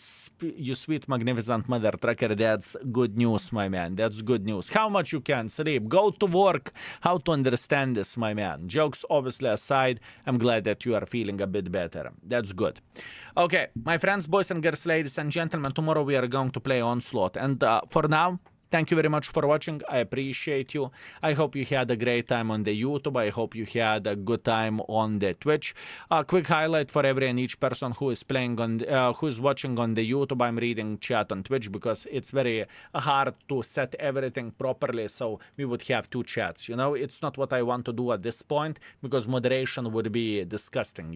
sweet magnificent mother trucker, that's good news, my man. That's good news. How much you can sleep, go to work, how to understand this, my man. Jokes obviously aside, I'm glad that you are feeling a bit better. That's good. Okay, my friends, boys and girls, ladies and gentlemen, tomorrow we are going to play Onslaught, and for now, thank you very much for watching. I appreciate you. I hope you had a great time on the YouTube. I hope you had a good time on the Twitch. A quick highlight for every and each person who is playing on, who is watching on the YouTube. I'm reading chat on Twitch because it's very hard to set everything properly. So we would have 2 chats. It's not what I want to do at this point because moderation would be disgusting.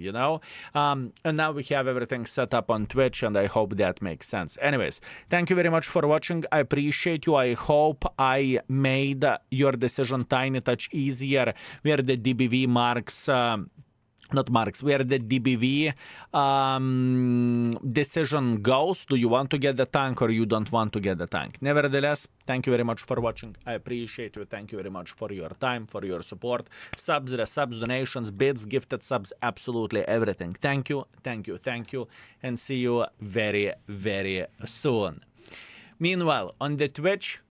And now we have everything set up on Twitch, and I hope that makes sense. Anyways, thank you very much for watching. I appreciate you. I hope I made your decision tiny touch easier where the DBV marks, where the DBV decision goes. Do you want to get the tank or you don't want to get the tank? Nevertheless, thank you very much for watching. I appreciate you. Thank you very much for your time, for your support. Subs, resubs, donations, bids, gifted subs, absolutely everything. Thank you, thank you, thank you, and see you very, very soon. Meanwhile, on the Twitch,